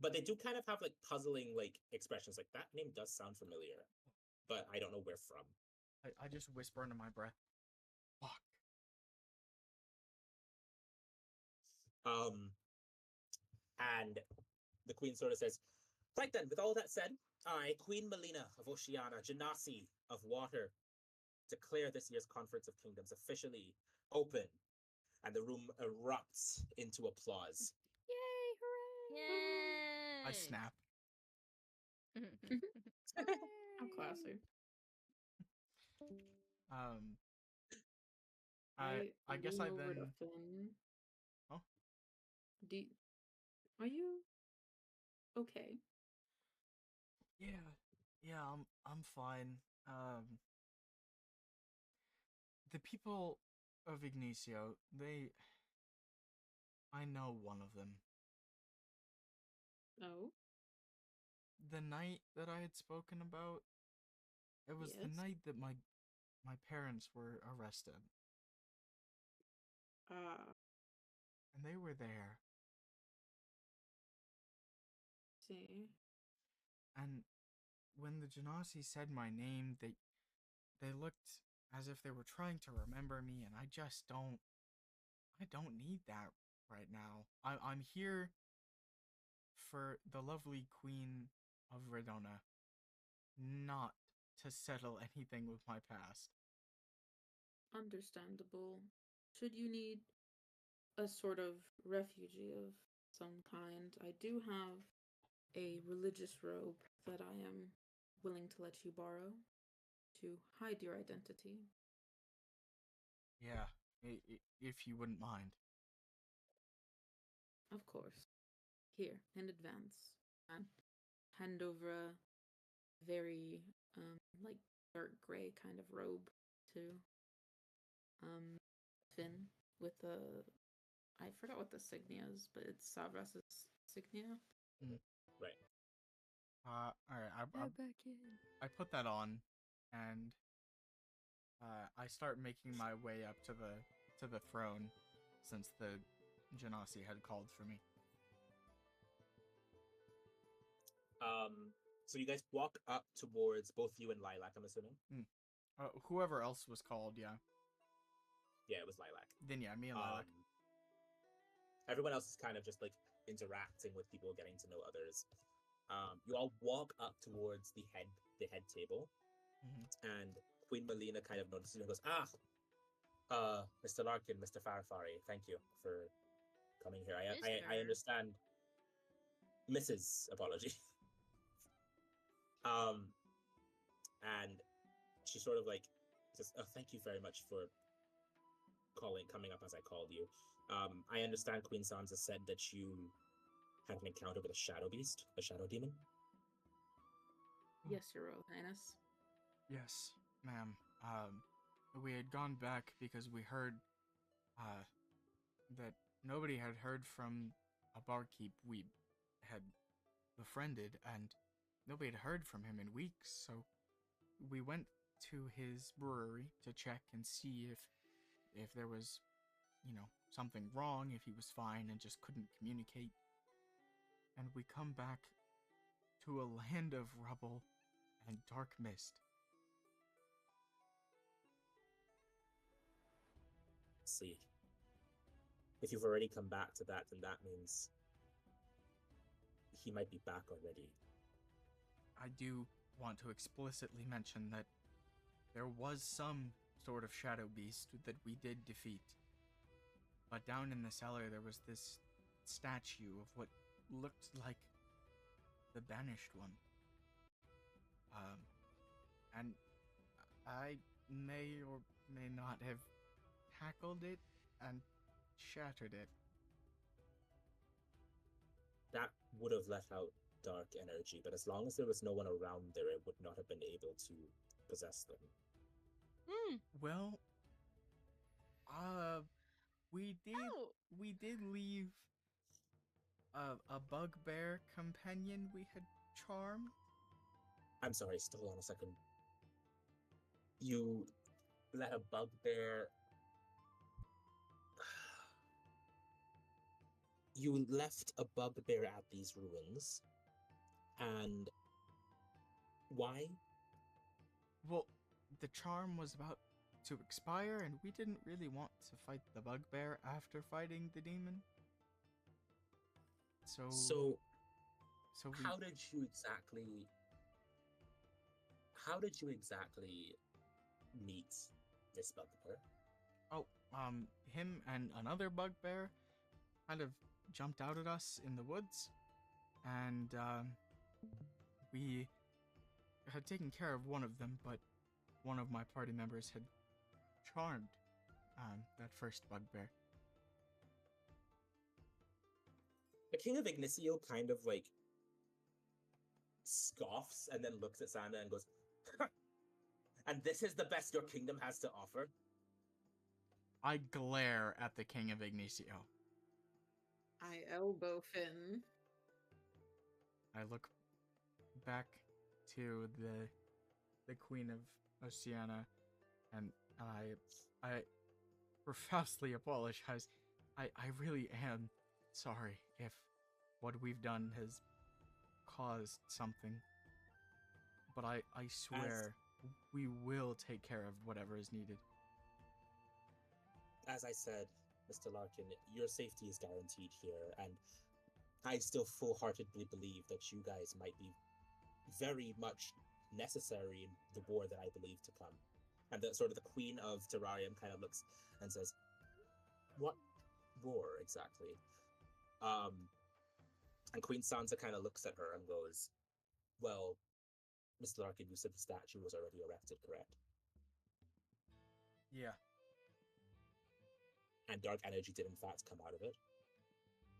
but they do kind of have like puzzling like expressions, like that name does sound familiar, but I don't know where from. I just whisper under my breath. Fuck. And the queen sort of says, right then, with all that said, I, Queen Melina of Oceania, Genasi of Water, declare this year's Conference of Kingdoms officially open. And the room erupts into applause. Yay! Hooray! Yay! I snap. How classy. I guess I lean over to then. Finn. Oh. Are you okay? Yeah, I'm fine. The people of Ignicio, I know one of them. Oh, The night that I had spoken about, it was the Yes. night that my parents were arrested, and they were there. see. And when the Genasi said my name, they looked as if they were trying to remember me, and I don't need that right now. I'm here for the lovely Queen of Redona, not to settle anything with my past. Understandable. Should you need a sort of refugee of some kind, I do have a religious robe that I am willing to let you borrow to hide your identity. Yeah, if you wouldn't mind. Of course. Here, in advance. And hand over a very like dark gray kind of robe to Finn with the I forgot what the signia is, but it's Savras's signia. Right. All right. Back in. I put that on, and I start making my way up to the throne, since the Genasi had called for me. So you guys walk up towards both you and Lilac, I'm assuming? Whoever else was called, yeah. Yeah, it was Lilac. Then yeah, me and Lilac. Everyone else is kind of just like interacting with people, getting to know others. You all walk up towards the head table, and Queen Melina kind of notices and goes, Mr. Larkin, Mr. Farafari, thank you for coming here. I understand. Mrs. Apology. And she sort of like says, "Oh, thank you very much for coming up as I called you. I understand Queen Sansa said that you had an encounter with a shadow beast, a shadow demon? Yes, Your Royal Highness. Yes, ma'am. We had gone back because we heard that nobody had heard from a barkeep we had befriended, and nobody had heard from him in weeks, so we went to his brewery to check and see if there was, something wrong, if he was fine and just couldn't communicate. And we come back to a land of rubble and dark mist. See. If you've already come back to that, then that means he might be back already. I do want to explicitly mention that there was some sort of shadow beast that we did defeat. But down in the cellar there was this statue of what looked like the Banished One. And I may or may not have tackled it and shattered it. That would have let out dark energy, but as long as there was no one around there, it would not have been able to possess them. Well, we did leave a bugbear companion we had charmed. I'm sorry, still on a second. You let a bugbear... You left a bugbear at these ruins, and why? Well, the charm was about to expire, and we didn't really want to fight the bugbear after fighting the demon. So we... How did you exactly meet this bugbear? Oh, him and another bugbear kind of jumped out at us in the woods, and we had taken care of one of them, but one of my party members had charmed that first bugbear. The King of Ignicio kind of like scoffs and then looks at Sanda and goes, "And this is the best your kingdom has to offer?" I glare at the King of Ignicio. I elbow Finn. I look back to the Queen of Oceania, and I profusely apologize. I really am sorry if what we've done has caused something. But I swear we will take care of whatever is needed. As I said, Mr. Larkin, your safety is guaranteed here, and I still full-heartedly believe that you guys might be very much necessary in the war that I believe to come. And the Queen of Terrarium kind of looks and says, "What war exactly?" And Queen Sansa kind of looks at her and goes, "Well, Mr. Larkin, you said the statue was already erected, correct?" Yeah. And dark energy did in fact come out of it.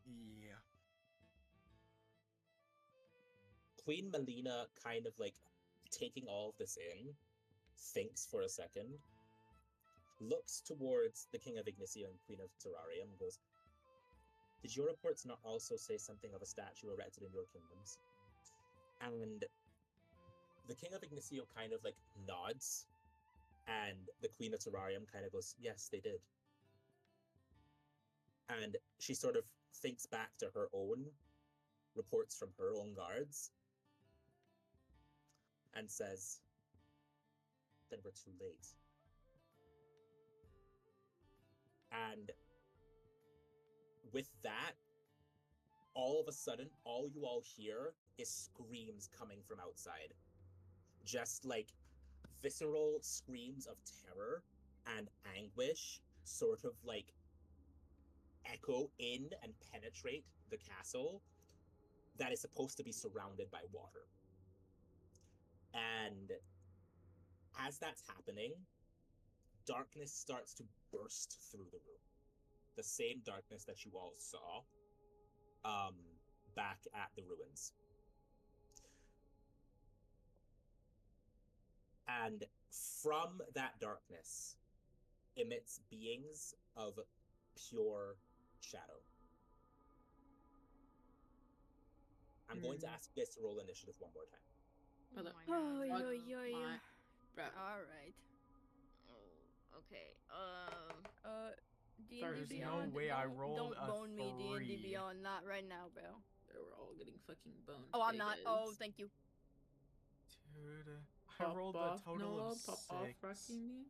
Yeah. Queen Melina kind of like taking all of this in, thinks for a second, looks towards the King of Ignicio and Queen of Terrarium and goes, "Did your reports not also say something of a statue erected in your kingdoms?" And the King of Ignicio kind of like nods, and the Queen of Terrarium kind of goes, "Yes, they did." And she sort of thinks back to her own reports from her own guards and says, "Then we're too late." And with that, all of a sudden, all you all hear is screams coming from outside. Just like visceral screams of terror and anguish sort of like echo in and penetrate the castle that is supposed to be surrounded by water. And as that's happening, darkness starts to burst through the room. The same darkness that you all saw back at the ruins. And from that darkness emits beings of pure shadow. I'm going to ask you guys to roll initiative one more time. Well, Oh, fuck yo, yo, yo. my- bro. All right. Oh, okay. D&D There's no Beyond. way I don't- rolled Don't a bone me, D&D 3. Beyond. Not right now, bro. We're all getting fucking boned. Oh, I'm today, not. guys. Oh, thank you. Dude, I Pop rolled off, a total Noah, of 6. pop off, Rakimi.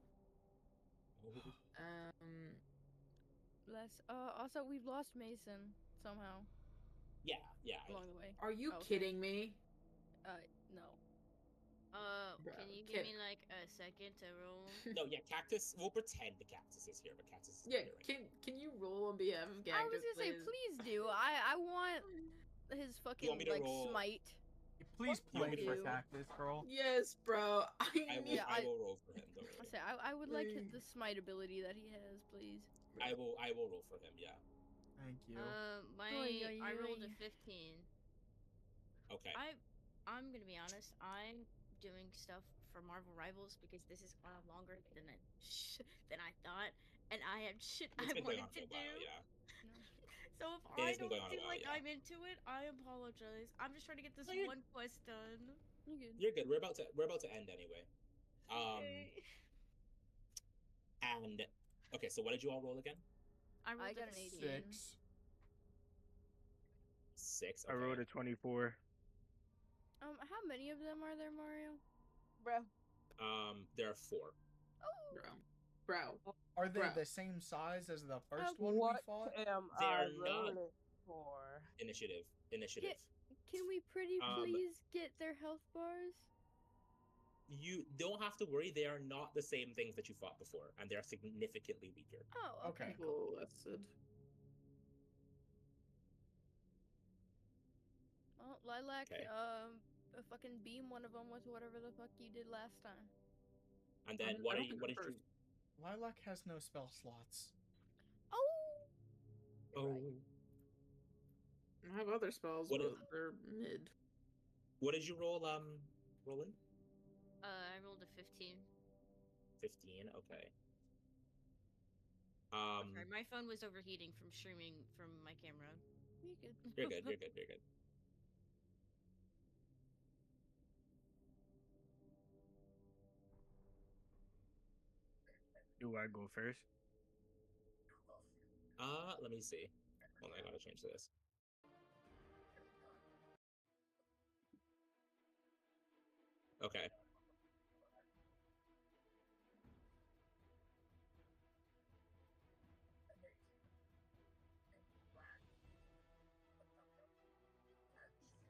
Bless. Also, we've lost Mason somehow Yeah. along the way. Are you Okay. kidding me? No. Bro, Can you kid- give me like a second to roll? No, yeah, Cactus. We'll pretend the Cactus is here, but Cactus is Yeah, not here right can you roll on behalf of Gag? I was gonna say, please do. I want his fucking want me to like roll- smite. Please You want play me to for do? Cactus, girl. Yes, bro. I will, Yeah, I will roll for him. Don't I worry. say I would like Please. the smite ability that he has, please. I will roll for him. Yeah. Thank you. Oy, oy, I rolled a oy. 15. Okay. I'm gonna be honest. I'm doing stuff for Marvel Rivals because this is gone on longer than I thought, and I have shit It's I been going wanted on for to a while, do. yeah. So if It I has been don't going on a seem while, like yeah. I'm into it, I apologize. I'm just trying to get this No, you're- one quest done. You good? You're good. We're about to end anyway. Okay. And okay, so what did you all roll again? I rolled got a an 18. 6. 6. I Okay. rolled a 24. How many of them are there, Mario? Bro. There are 4. Bro. Bro. Are they Bro. the same size as the first one we What fought? am They I are not- rolling for? Initiative. Can we pretty Um, please get their health bars? You don't have to worry. They are not the same things that you fought before, and they are significantly weaker. Oh, okay. Okay. Oh, that's good. Well, Lilac, Okay. fucking beam one of them with whatever the fuck you did last time. And then I what don't are you? think What I'm did you? first. Lilac has no spell slots. Oh. Oh. I have other spells, What but is- they're mid. What did you roll? Roland? I rolled a 15. 15. Okay. Sorry, my phone was overheating from streaming from my camera. You good? You're good. You're good. You're good. Do I go first? Let me see. Hold on, I gotta change this. Okay.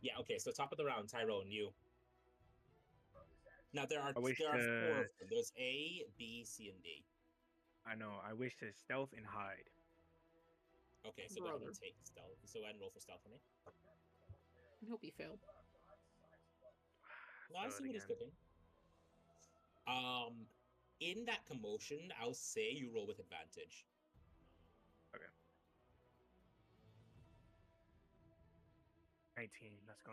Yeah, okay, so top of the round, Tyrone, you. Now there are I wish four of to- them. There's A, B, C, and D. I know. I wish to stealth and hide. Okay, so go ahead and Brother. take stealth. So go ahead and roll for stealth for me. I hope you failed. No, I Throw it see what he's again. cooking. In that commotion, I'll say you roll with advantage. 19. Let's go.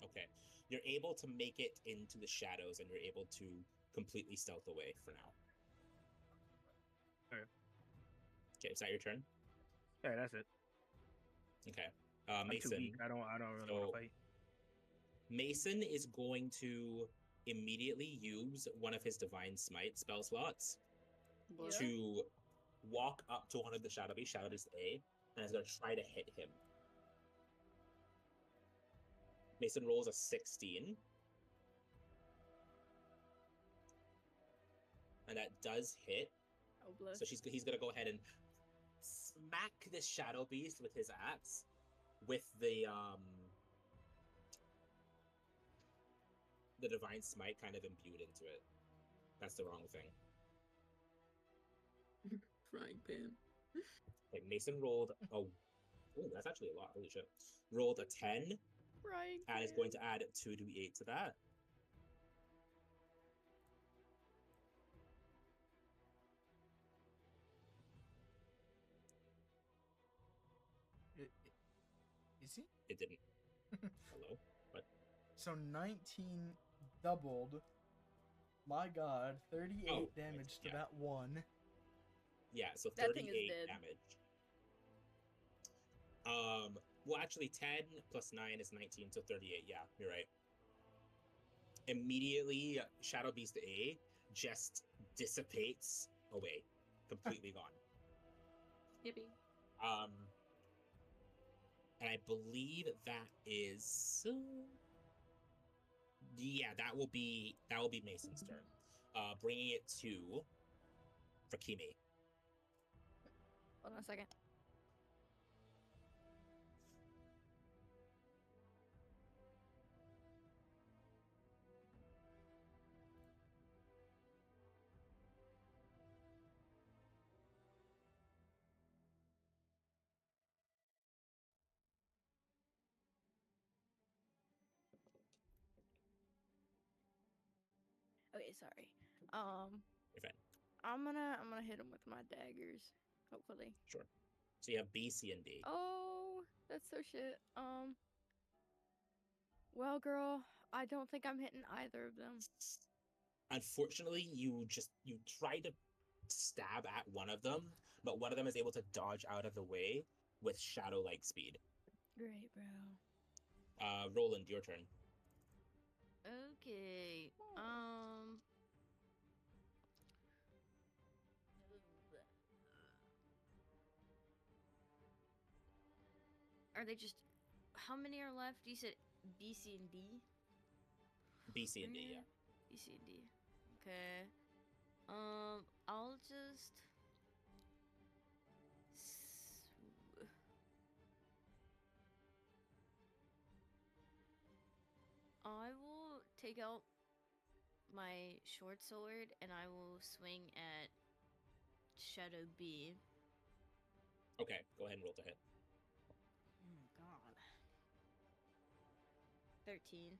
Okay. You're able to make it into the shadows and you're able to completely stealth away for now. Okay. Okay, is that your turn? Yeah, that's it. Okay. I'm too Mason. weak. I don't really So- want to fight. Mason is going to immediately use one of his Divine Smite spell slots Yeah. to walk up to one of the Shadow Beasts, Shadow Beast A, and is going to try to hit him. Mason rolls a 16. And that does hit. Oh, bless. So he's going to go ahead and smack this Shadow Beast with his axe with the Divine Smite kind of imbued into it. That's the wrong thing. Frying pan. Okay, Mason rolled a... Oh, that's actually a lot. Holy shit. Rolled a 10, Right. and is going to add 2d8 to that. DC? It didn't. Hello? What? So 19 doubled. My god, 38 Oh, damage to yeah. that one. Yeah, so That thing is 38 dead. damage. Well, actually, 10 plus 9 is 19, so 38. Yeah, you're right. Immediately, Shadow Beast A just dissipates away, completely gone. Yippee. And I believe that is, yeah, that will be Mason's turn. Bringing it to Rakimi. Hold on a second. Okay, sorry. You're fine. I'm gonna hit him with my daggers. Hopefully. Sure. So you have B, C, and D. Oh, that's so shit. Well, girl, I don't think I'm hitting either of them. Unfortunately, you try to stab at one of them, but one of them is able to dodge out of the way with shadow-like speed. Great, bro. Roland, your turn. Okay. Are they just? How many are left? You said B, C, and D. B, C, and D. Yeah. B, C, and D. Okay. I'll just. I will take out my short sword and I will swing at Shadow B. Okay, go ahead and roll to hit. Oh god. 13.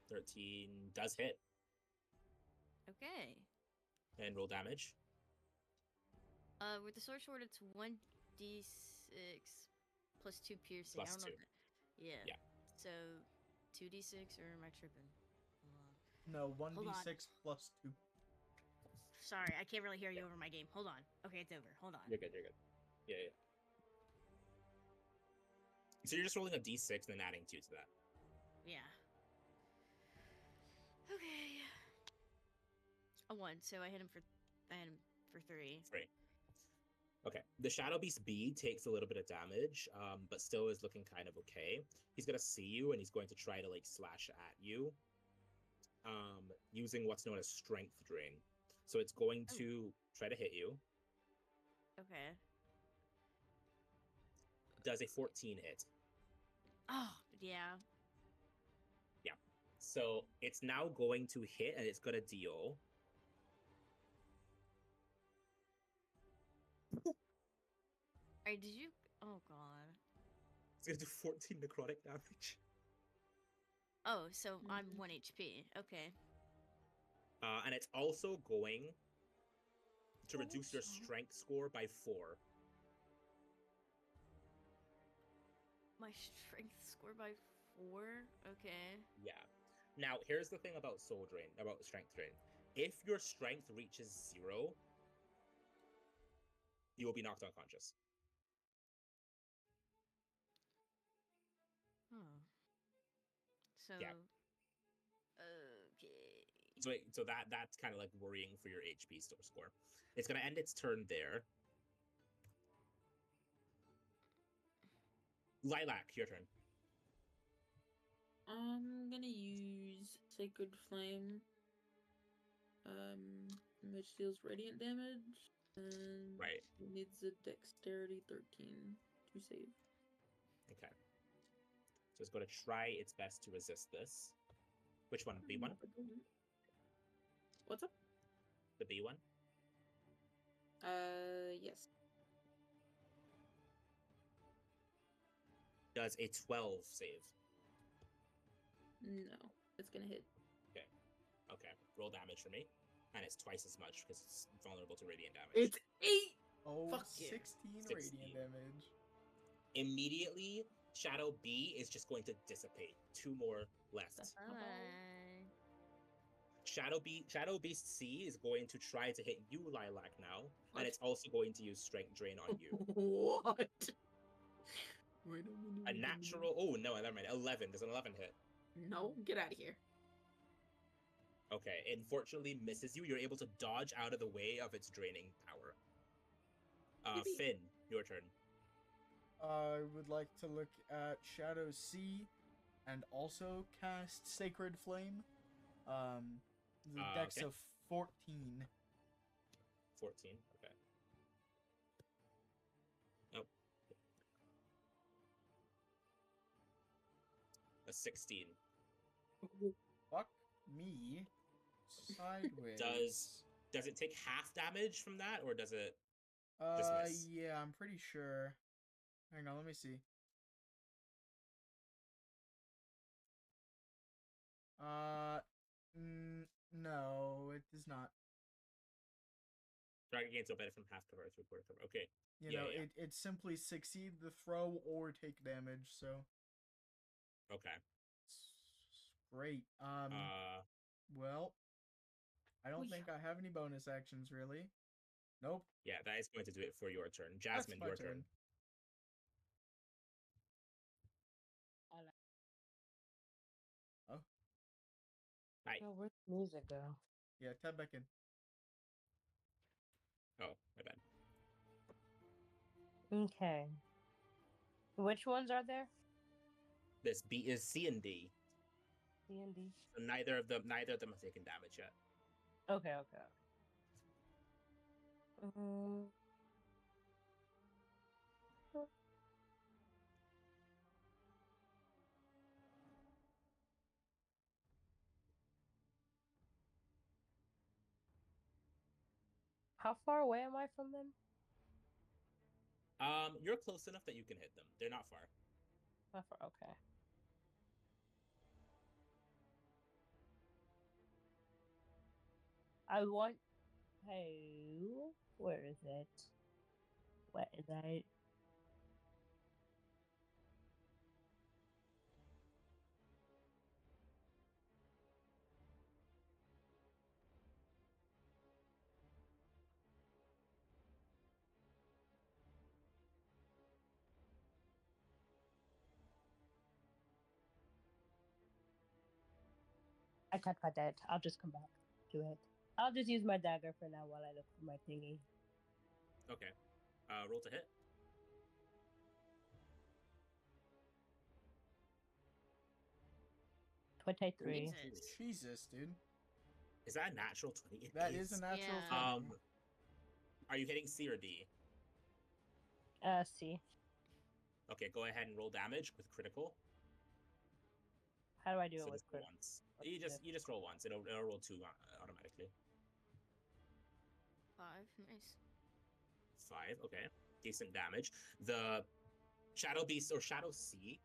13 does hit. Okay. And roll damage. With the sword, it's 1d6 plus 2 piercing. Plus I don't know. 2. Yeah. Yeah. So 2d6 or am I tripping? No, on. 1d6 plus 2. Sorry, I can't really hear you over my game. Hold on. Okay, it's over. Hold on. You're good. Yeah. So you're just rolling a d6 and then adding 2 to that. Yeah. Okay. A 1, so I hit him for 3. 3. Okay. The Shadow Beast B takes a little bit of damage, but still is looking kind of okay. He's gonna see you and he's going to try to slash at you, using what's known as Strength Drain. So it's going to try to hit you. Okay. Does a 14 hit? Oh, yeah. Yeah. So it's now going to hit and it's gonna deal. Alright, did you? Oh god. It's gonna do 14 necrotic damage. Oh, so I'm 1 HP. Okay. And it's also going to reduce your strength score by 4. My strength score by 4? Okay. Yeah. Now, here's the thing about Soul Drain, about Strength Drain. If your strength reaches 0, you will be knocked unconscious. Oh. So. Yeah. Okay. So that's kind of worrying for your HP score. It's gonna end its turn there. Lilac, your turn. I'm gonna use Sacred Flame, which deals radiant damage, and Right. it needs a Dexterity 13 to save. Okay. So it's going to try its best to resist this. Which one? B1? What's up? The B1? Yes. Does a 12 save? No, it's gonna hit. Okay. Roll damage for me. And it's twice as much because it's vulnerable to radiant damage. It's 8! Oh, Fuck yeah. 16 16. radiant damage. Immediately, Shadow B is just going to dissipate. 2 more left. Bye. Shadow Beast C is going to try to hit you, Lilac, now, and it's also going to use Strength Drain on you. What? Wait A natural. Oh no, never mind. 11. Does an 11 hit? No, get out of here. Okay, it unfortunately misses you. You're able to dodge out of the way of its draining power. Yippee. Finn, your turn. I would like to look at Shadow C and also cast Sacred Flame. The dex okay. of 14. 14. Okay. Oh. A 16. Fuck me. Sideways. Does it take half damage from that, or does it? miss? Yeah, I'm pretty sure. Hang on, let me see. No, it does not. Target gains no benefit from half cover or 3/4 cover. Okay. You Yeah, know, yeah. it simply succeed the throw or take damage, so Okay. it's great. Well, I don't think I have any bonus actions really. Nope. Yeah, that is going to do it for your turn. Jasmine, my your turn. turn. Oh. Hi. Oh, where'd the music go? Yeah, tab back in. Oh, my bad. Okay. Which ones are there? This B is C and D. C and D. So neither of them have taken damage yet. Okay, okay. How far away am I from them? You're close enough that you can hit them. They're not far. Not far. Okay. I want. Hey, where is it? Where is it? I can't find it. I'll just come back to it. I'll just use my dagger for now while I look for my thingy. Okay. Roll to hit. $23. Jesus, dude. Is that a natural 20? That is a natural 20. Are you hitting C or D? C. Okay, go ahead and roll damage with critical. How do I do So it with just roll crit? once. You just roll once. It'll roll 2 automatically. 5. Nice. 5. Okay, decent damage. The Shadow Beast or Shadow C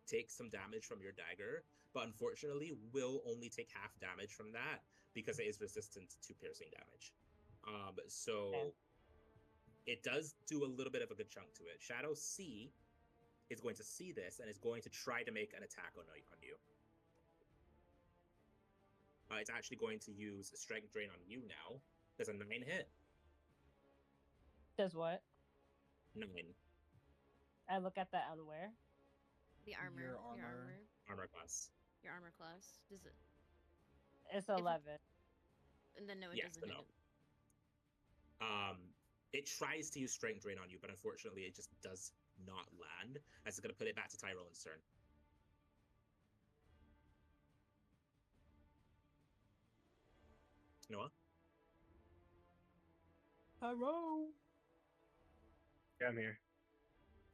takes some damage from your dagger, but unfortunately will only take half damage from that because it is resistant to piercing damage. So it does do a little bit of a good chunk to it. Shadow C is going to see this and is going to try to make an attack on you. It's actually going to use a Strength Drain on you now. Does a 9 hit? Does what? 9. I look at that on where? The armor. Your Your armor. armor. Armor class. Your armor class. Does it? It's 11. And then no, it Yes, doesn't but hit no. it. It tries to use Strength Drain on you, but unfortunately it just does not land, as it's going to put it back to Tyrone's turn. Noah? Hello. Yeah, I'm here.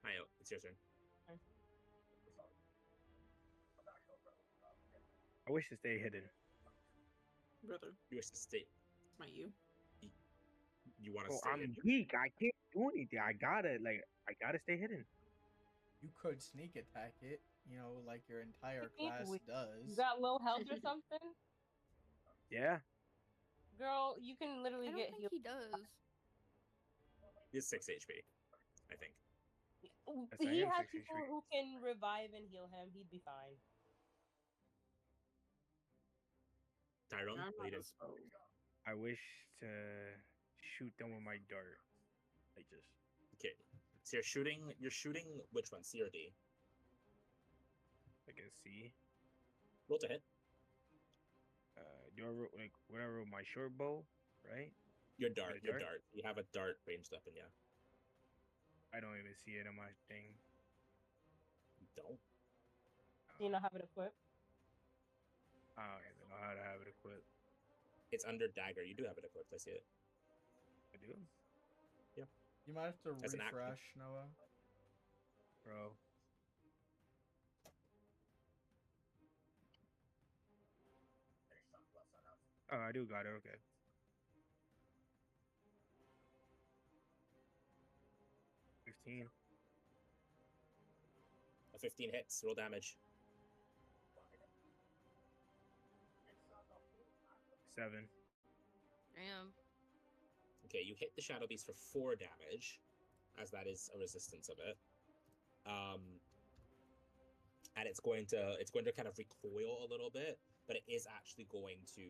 Hi, it's your turn. I wish to stay hidden. Brother, You wish to stay. it's not you. You want to Oh, stay I'm hidden? weak. I can't do anything. I gotta stay hidden. You could sneak attack it, you know, like your entire Sneak class weak. does. You got low health or something? Yeah. Girl, you can literally I don't get think healed. he does. It's 6 HP, I think. Yes, I he am has 63. people who can revive and heal him. He'd be fine. Tyrone, I'm what do you not do? exposed. I wish to shoot them with my dart. Like just Okay, so you're shooting. You're shooting which one? C or D? I can see. Roll to hit. Do I roll like would I roll my short bow, right? Your dart. The Your dart? dart. You have a dart ranged weapon. Yeah. I don't even see it on my thing. You don't. Do you not have it equipped? I don't even know how to have it equipped. It's under dagger. You do have it equipped. I see it. I do, You might have to As an action. refresh, Noah. bro. Oh, I do got it. Okay. A 15 hits. Roll damage. 7. Damn. Okay, you hit the Shadow Beast for 4 damage, as that is a resistance of it. And it's going to kind of recoil a little bit, but it is actually going to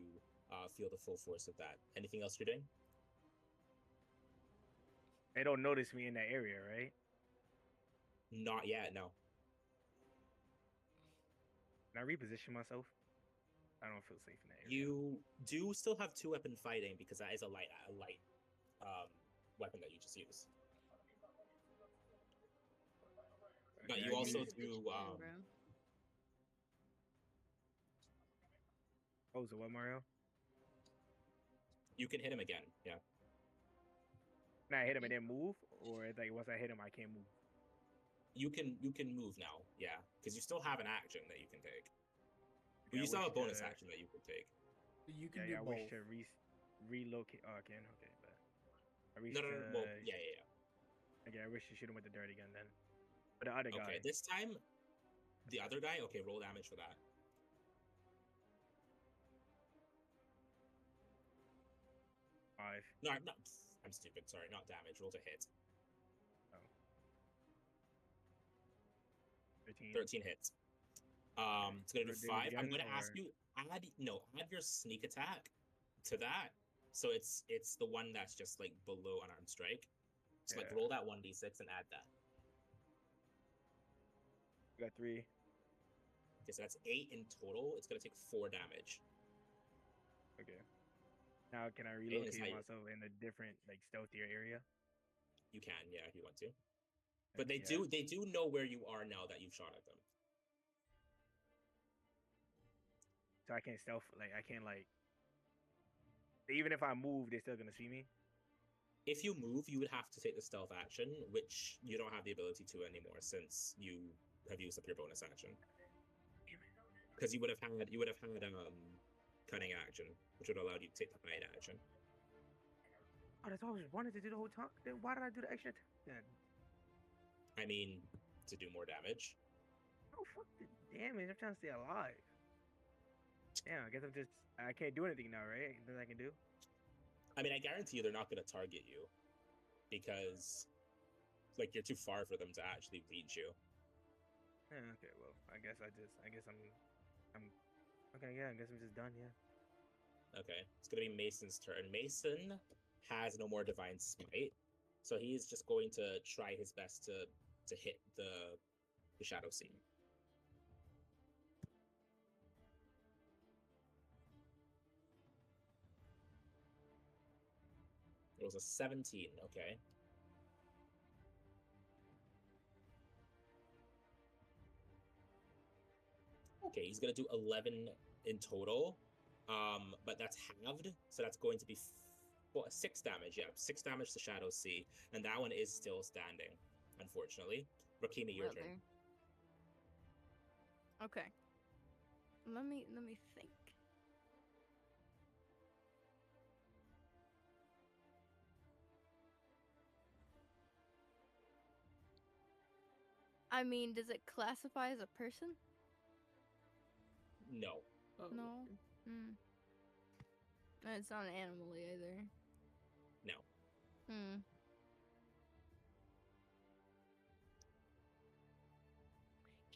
feel the full force of that. Anything else you're doing? They don't notice me in that area, right? Not yet, no. Can I reposition myself? I don't feel safe in that area. You do still have 2-weapon fighting because that is a light weapon that you just used. But Okay, you I also use- do Oh, so what, Mario? you can hit him again. Yeah. Can I hit him and then move, or it's like once I hit him, I can't move? You can move now. Yeah, because you still have an action that you can take. Okay, You I still have a wish bonus to- action that you could take. You can Yeah, do yeah, I both. wish to relocate. Oh, I can. Okay, but I wish No. to. Well, yeah. Okay, I wish to shoot him with the dart again then. But the other guy. Okay, this time, the other guy. Okay, roll damage for that. 5. No, I'm stupid. Sorry, not damage. Roll to hit. 13. 13 hits. It's gonna do Do it 5. I'm again, gonna ask or- you add your sneak attack to that. So it's the one that's just like below unarmed strike. So like Yeah. roll that 1d6 and add that. Got 3. Okay, so that's 8 in total. It's gonna take 4 damage. Okay. Now can I is relocate how you- myself in a different, like, stealthier area? You can, yeah, if you want to. But they Yeah. do know where you are now that you've shot at them. So I can't stealth. Like I can't like. Even if I move, they're still gonna see me. If you move, you would have to take the stealth action, which you don't have the ability to anymore since you have used up your bonus action. Because you would have had cunning action, which would allow you to take the hide action. Oh, that's what I was wanted to do the whole time. Then why did I do the extra attack then? I mean, to do more damage. Oh fuck the damage! I'm trying to stay alive. Yeah, I guess I can't do anything now, right? Nothing I can do. I mean, I guarantee you they're not going to target you because, like, you're too far for them to actually reach you. Yeah, okay, well, I guess I'm okay, yeah, I guess I'm just done, yeah. Okay, it's going to be Mason's turn. Mason has no more Divine Smite, so he's just going to try his best to hit the Shadow Sea. It was a 17, okay. Okay, he's gonna do 11 in total, but that's halved, so that's going to be 6 damage. Yeah, 6 damage to Shadow Sea, and that one is still standing, unfortunately. Rakimi, your turn. Brother. Okay. Let me think. I mean, does it classify as a person? No. Oh, No. Hmm. And it's not an animal either. No. Hmm.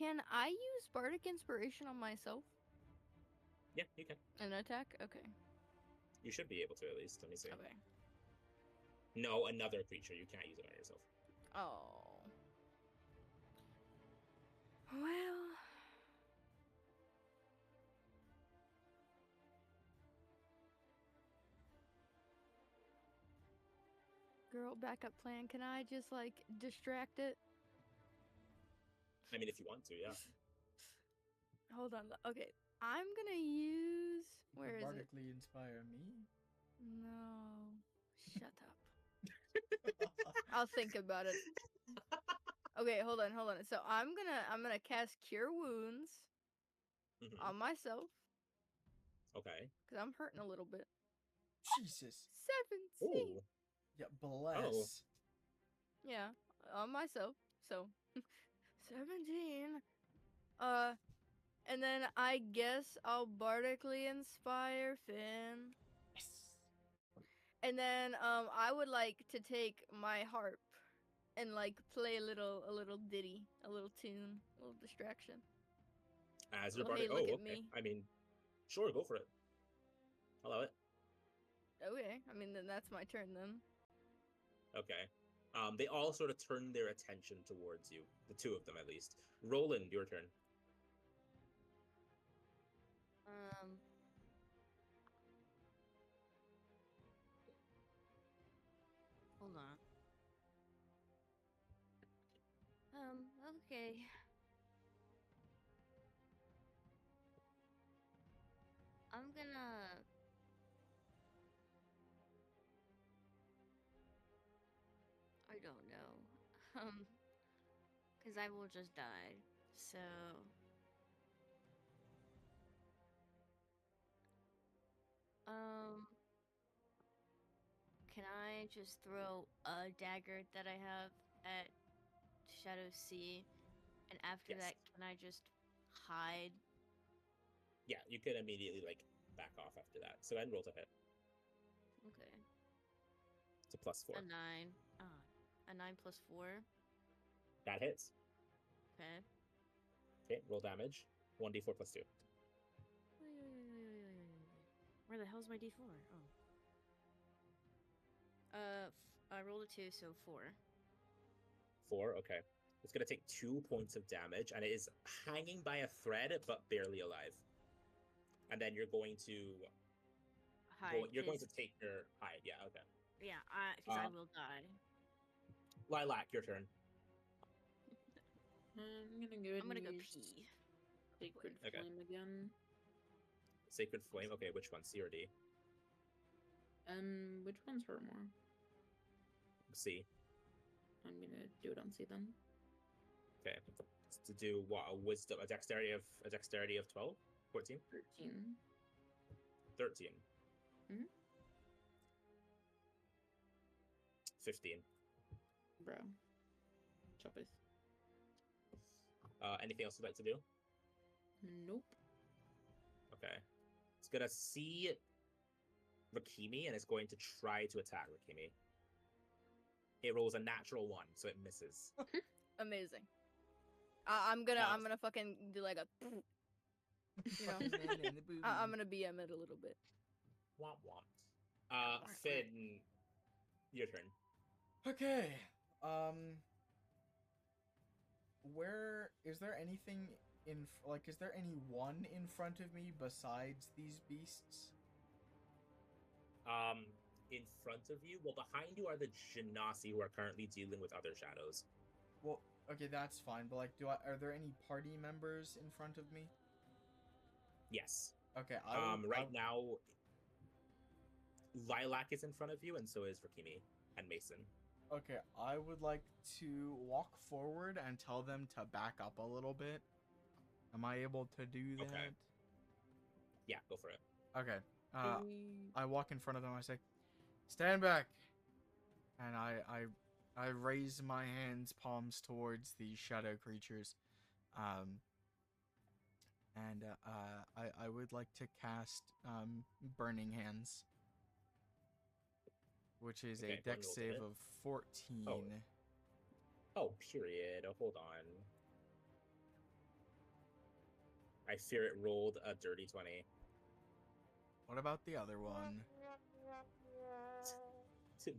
Can I use Bardic Inspiration on myself? Yeah, you can. An attack? Okay. You should be able to at least. Let me see. Okay. No, another creature. You can't use it on yourself. Oh. Well. Girl, backup plan. Can I just like distract it? I mean, if you want to, yeah. Hold on. Okay. I'm gonna use. Where is it? Bardically inspire me. No. Shut up. I'll think about it. Okay, hold on. So I'm gonna cast Cure Wounds Mhm. on myself Okay. because I'm hurting a little bit. Jesus. 17. Ooh. Yeah, bless. Yeah, on myself. So 17. And then I guess I'll bardically inspire Finn. Yes. And then I would like to take my harp and like play a little ditty, a little tune, a little distraction. As your Oh, hey, bardic. look Oh, at okay. me. I mean, sure, go for it. Allow it. Okay, I mean then that's my turn then. Okay. They all sort of turn their attention towards you. The two of them, at least. Roland, your turn. Hold on. Okay. I'm gonna. I don't know. Because I will just die. So. Can I just throw a dagger that I have at Shadow Sea? And after Yes. that, can I just hide? Yeah, you can immediately, like, back off after that. So then roll to hit. Okay. It's a +4. A 9. A 9 plus 4. That hits. Okay. Okay, roll damage. 1d4 +2. Where the hell's my d4? Oh. I rolled a 2, so 4. 4, okay. It's gonna take 2 points of damage, and it is hanging by a thread, but barely alive. And then you're going to Hide. you're going to take your hide. Yeah, okay. Yeah, because I will die. Lilac, your turn. I'm gonna go pee. Sacred Okay. Flame again. Sacred Flame. Okay, which one? C or D? Which one's hurt more? C. I'm gonna do it on C then. Okay. To do what? A wisdom, a dexterity of 12? 14? 13. 13. Mhm. 15. Bro. Chop it. Anything else you'd like to do? Nope. Okay. It's gonna see Rakimi and it's going to try to attack Rakimi. It rolls a natural 1, so it misses. Amazing. I'm gonna fucking do like a. You know, I'm gonna BM it a little bit. Womp womp. Finn, your turn. Okay. Where is there anything is there anyone in front of me besides these beasts? In front of you, well, behind you are the Genasi who are currently dealing with other shadows. Well, okay, that's fine, but like, are there any party members in front of me? Yes. Okay. Right now, Lilac is in front of you, and so is Rakimi and Mason. Okay, I would like to walk forward and tell them to back up a little bit. Am I able to do that? Okay. Yeah, go for it. Okay. I walk in front of them. I say, "Stand back," and I raise my hands, palms towards the shadow creatures, and I would like to cast Burning Hands, which is Okay, a dex roll to save hit. of 14. Oh, period. Oh, hold on. I fear it rolled a dirty 20. What about the other one?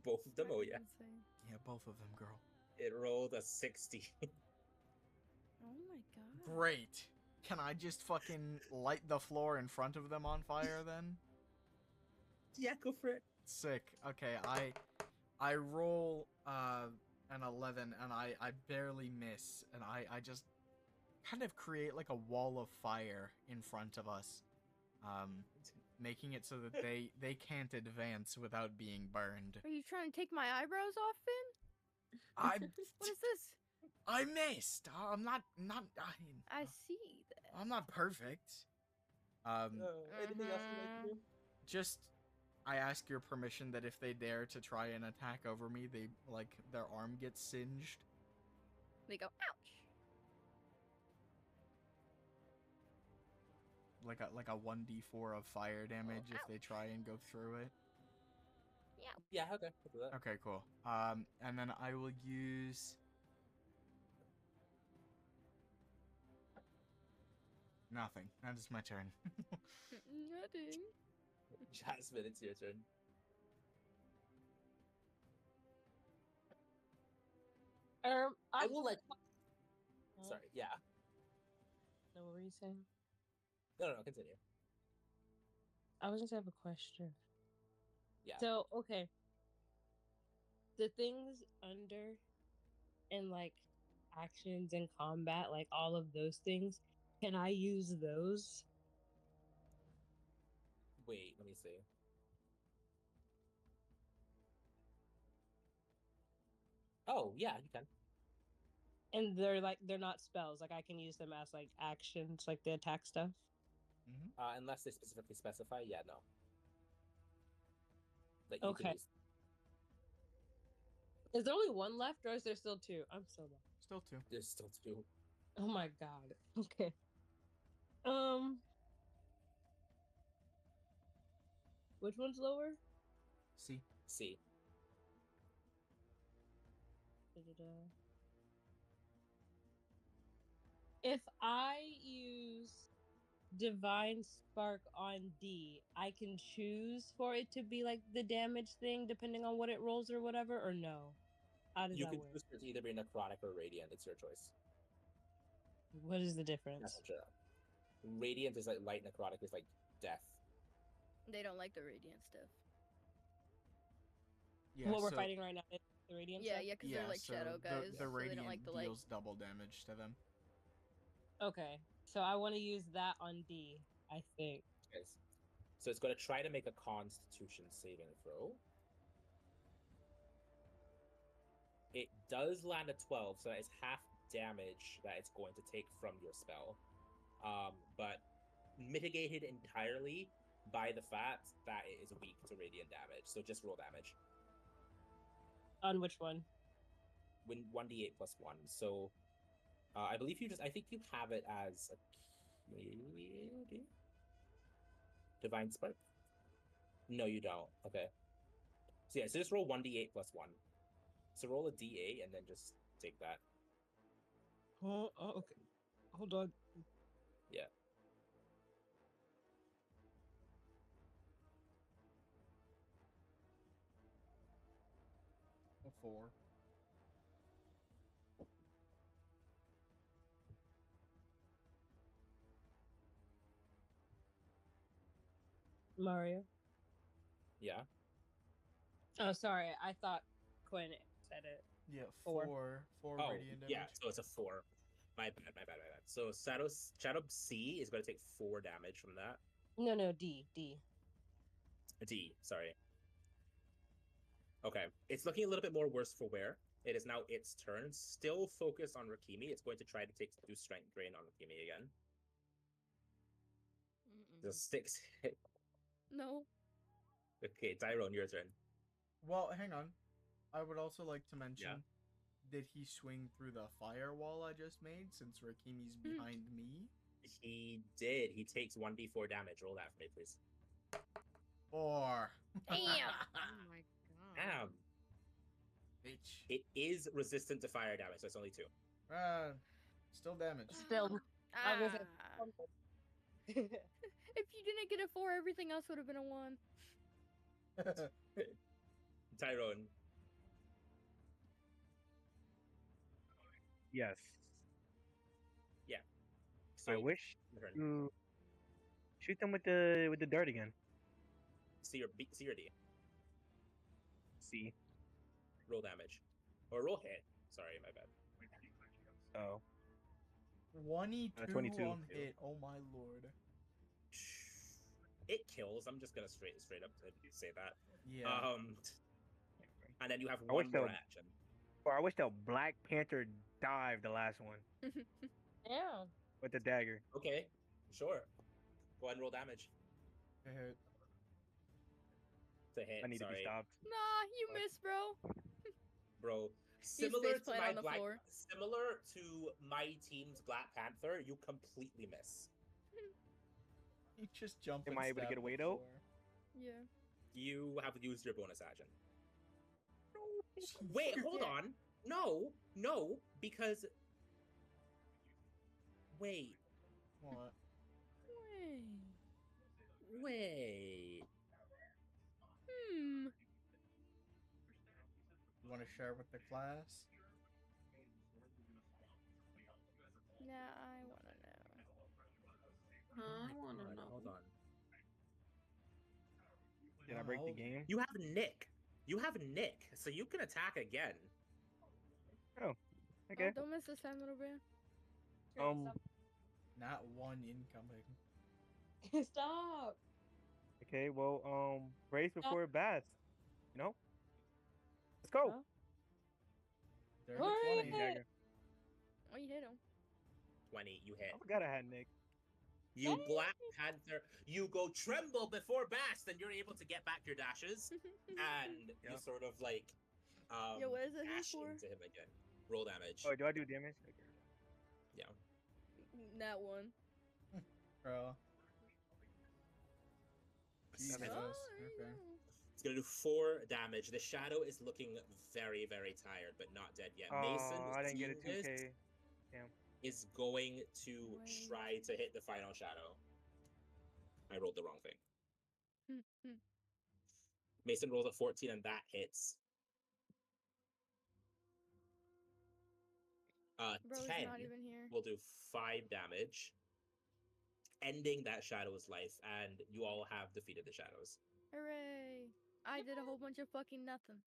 Both of them, oh yeah. Insane. Yeah, both of them, girl. It rolled a 60. Oh my god. Great. Can I just fucking light the floor in front of them on fire then? Yeah, go for it. Sick. Okay, I roll an 11 and I barely miss, and I just kind of create like a wall of fire in front of us, making it so that they can't advance without being burned. Are you trying to take my eyebrows off, Finn? I What is this? I missed. I'm not I see that. I'm not perfect. Anything else you'd like to do? Just I ask your permission that if they dare to try and attack over me, they like their arm gets singed. They go, ouch. Like a 1d4 of fire damage if they try and go through it. Yeah, okay. I'll do that. Okay, cool. And then I will use nothing. That is my turn. Nothing. Jasmine, it's your turn. I will let. Sorry. Yeah. No, what were you saying? No, continue. I was gonna have a question. Yeah. So, okay. The things under and like actions and combat, like all of those things, can I use those? Wait, let me see. Oh, yeah, you can. And they're not spells. Like I can use them as like actions, like the attack stuff. Unless they specifically specify, yeah, no. Like, you can Okay. use- Is there only one left, or is there still two? I'm so lost. Still two. There's still two. Oh my god. Okay. Which one's lower? See. See. Da-da-da. If I use Divine Spark on D, I can choose for it to be like the damage thing depending on what it rolls or whatever, or no? How does You that can work? choose for it to either be necrotic or radiant. It's your choice. What is the That's difference? what you're- Radiant is like light, necrotic is like death. They don't like the radiant stuff. Yeah, What we're so- fighting right now is the radiant Yeah, stuff? yeah, because they're like so shadow guys, The so they radiant don't like the light. deals double damage to them. Okay, so I want to use that on D, I think. Okay. So it's going to try to make a Constitution saving throw. It does land a 12, so that is half damage that it's going to take from your spell. But mitigated entirely by the fact that it is weak to radiant damage. So just roll damage. On which one? Win 1d8 plus 1. So I believe I think you have it as a Divine Spark? No, you don't. Okay. So yeah, so just roll 1d8 plus 1. So roll a d8 and then just take that. Oh, okay. Hold on. Yeah. A 4. Mario. Yeah. Oh, sorry. I thought Quinn said it. Yeah, Four. 4 Oh, radiant damage. yeah, so it's a 4. My bad. So Shadow C is going to take 4 damage from that. No, D. D, sorry. Okay, it's looking a little bit more worse for wear. It is now its turn. Still focus on Rakimi. It's going to try to do strength drain on Rakimi again. The 6 hit. No. Okay, Tyrone, your turn. Well, hang on. I would also like to mention, did he swing through the firewall I just made since Rakimi's behind me? He did. He takes 1d4 damage. Roll that for me, please. 4. Damn. Oh my god. Damn. Bitch. It is resistant to fire damage, so it's only 2. Still damage. Still. I was gonna say Ah. something. If you didn't get a 4, everything else would have been a 1. Tyrone. Yes. So I wish your turn. you shoot them with the dart again. C or B, C or D. See. Roll damage. Or roll hit. Sorry, my bad. Oh. 22 22. on hit. Oh my lord. It kills. I'm just gonna straight up say that. Yeah. And then you have I one wish more the- action. Or I wish the Black Panther dived the last one Yeah. with the dagger. Okay, sure. Go ahead and roll damage. Hit. To hit. I need to be sorry. stopped. Nah, you missed, bro. Bro. He's Similar to faceplant my on the floor. similar to my team's Black Panther, you completely miss. You just jump. Am and I able to stab get the away, though? floor. Yeah. You have used your bonus action. Wait, hold on. No, because wait. What? Wait. Hmm. You want to share with the class? Nah, I wanna know. I want to know. Hold on. Did I break the game? You have Nick. So you can attack again. Okay. Oh, don't miss this time, little bit. Not one incoming. Stop. Okay. Well, brace before bath. You know. Let's go. Huh? They're Hurry! 20. Dagger. Oh, you hit him. 20, you hit. I forgot I had Nick. You Black Panther, you go tremble before Bast, and you're able to get back your dashes, and you Yep. sort of like Yo, what is it here dash for? into him again. Roll damage. Oh, do I do damage? Okay. Yeah. That one. Bro. Jesus. Seven. Oh, Okay. It's gonna do 4 damage. The shadow is looking very, very tired, but not dead yet. Mason, Oh, I didn't get a seeing this, 2K. is going to Wait. try to hit the final shadow. I rolled the wrong thing. Mason rolls a 14 and that hits. Bro's 10 not even here. will do 5 damage, ending that shadow's life, and you all have defeated the shadows. Hooray! I did a whole bunch of fucking nothing.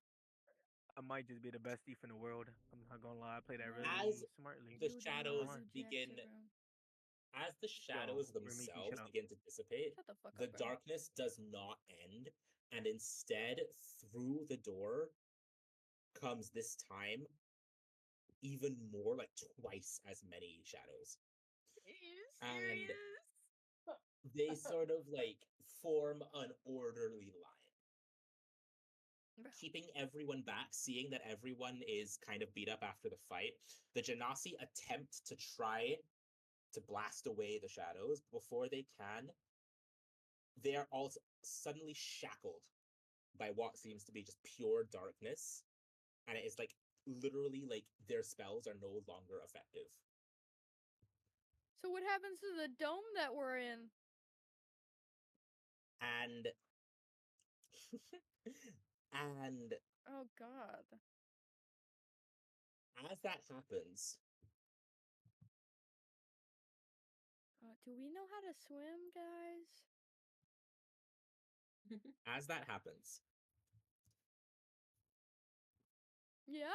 I might just be the best thief in the world. I'm not gonna lie. I played that really As smartly. the You did shadows not do jack begin- shit, bro. As the shadows Ramiki, themselves shut up. begin to dissipate, Shut the fuck the up, bro. darkness does not end, and instead, through the door comes this time even more, like twice as many shadows. Are you And serious? they sort of like form an orderly line, Bro. keeping everyone back, seeing that everyone is kind of beat up after the fight. The Genasi attempt to try to blast away the shadows. Before they can, they are all suddenly shackled by what seems to be just pure darkness, and it is like literally like their spells are no longer effective. So what happens to the dome that we're in? And and Oh god. as that happens, Do we know how to swim, guys? as that happens, Yeah.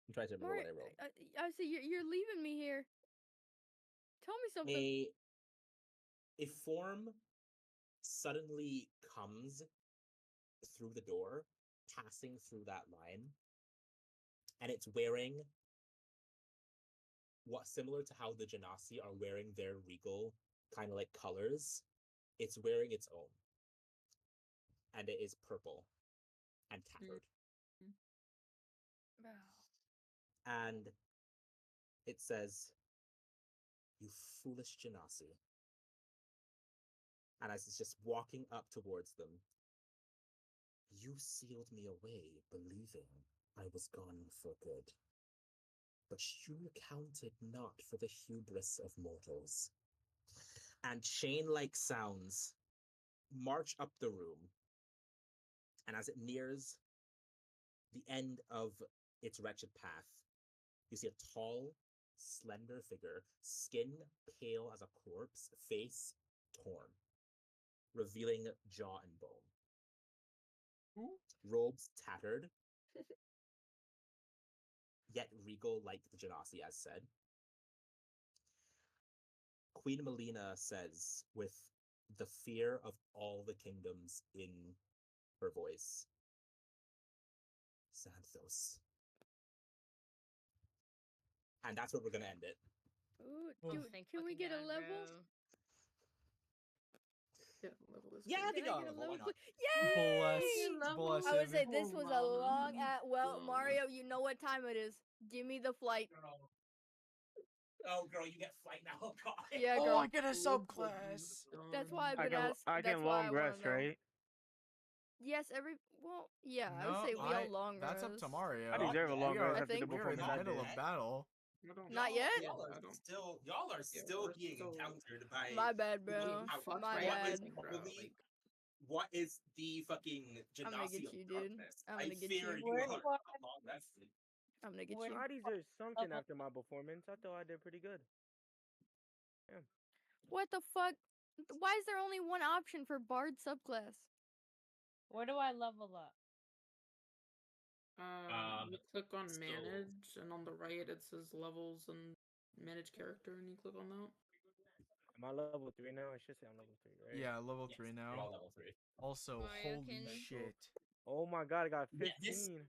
I'm trying to remember what I rolled. I see you're leaving me here. Tell me something. A form suddenly comes through the door, passing through that line, and it's wearing what similar to how the Genasi are wearing their regal kind of like colors. It's wearing its own, and it is purple and tattered. Bro. And it says, "You foolish Genasi." And as it's just walking up towards them, "You sealed me away, believing I was gone for good. but you counted not for the hubris of mortals. And chain-like sounds march up the room, and as it nears the end of its wretched path, you see a tall, slender figure, skin pale as a corpse, face torn, revealing jaw and bone. Robes tattered, yet regal like the Genasi, as said. Queen Melina says, with the fear of all the kingdoms in her voice, Xanthos. And that's where we're gonna end it. Ooh, Oh. Thank can we fucking get a God, level? bro. Yeah, level is Yeah, I good. think Can I I'll get a level, why level? not? Bless, Yay! bless I would say him. this was a long at well, Mario, you know what time it is. Give me the flight. Girl. Oh, girl, you get flight now. Oh, God. Yeah, Oh, girl. I get a subclass. That's why I've I been can asked. I That's can why I long wanna rest, know. right? Yes, yeah, I No, would say we all long that's up rest. to Mario. I deserve a We long are- rest I after the think- We are in performance the I middle did. of battle. Not yet? Y'all are still being still- encountered by My bad, the bro. William Howard. My What bad. is probably- what is the fucking I'm gonna Genasi get of you, dude. darkness? I'm I gonna get fear you. you Where- are where- not long rested. I'm gonna get Where- you. I deserve something after my performance. I thought I did pretty good. What the fuck? Why is there only one option for Bard subclass? Where do I level up? You click on so- manage, and on the right it says levels and manage character, and you click on that. Am I level 3 now? I should say I'm level 3, right? Yeah, level Yes, 3 you're now. all level 3. Also, Mario holy can- shit. Oh my god, I got Yeah, 15.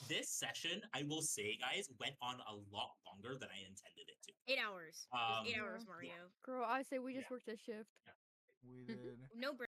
This session, I will say, guys, went on a lot longer than I intended it to. 8 hours. It was 8 Yeah. hours, Mario. Girl, I say we just Yeah. worked a shift. We did. No break.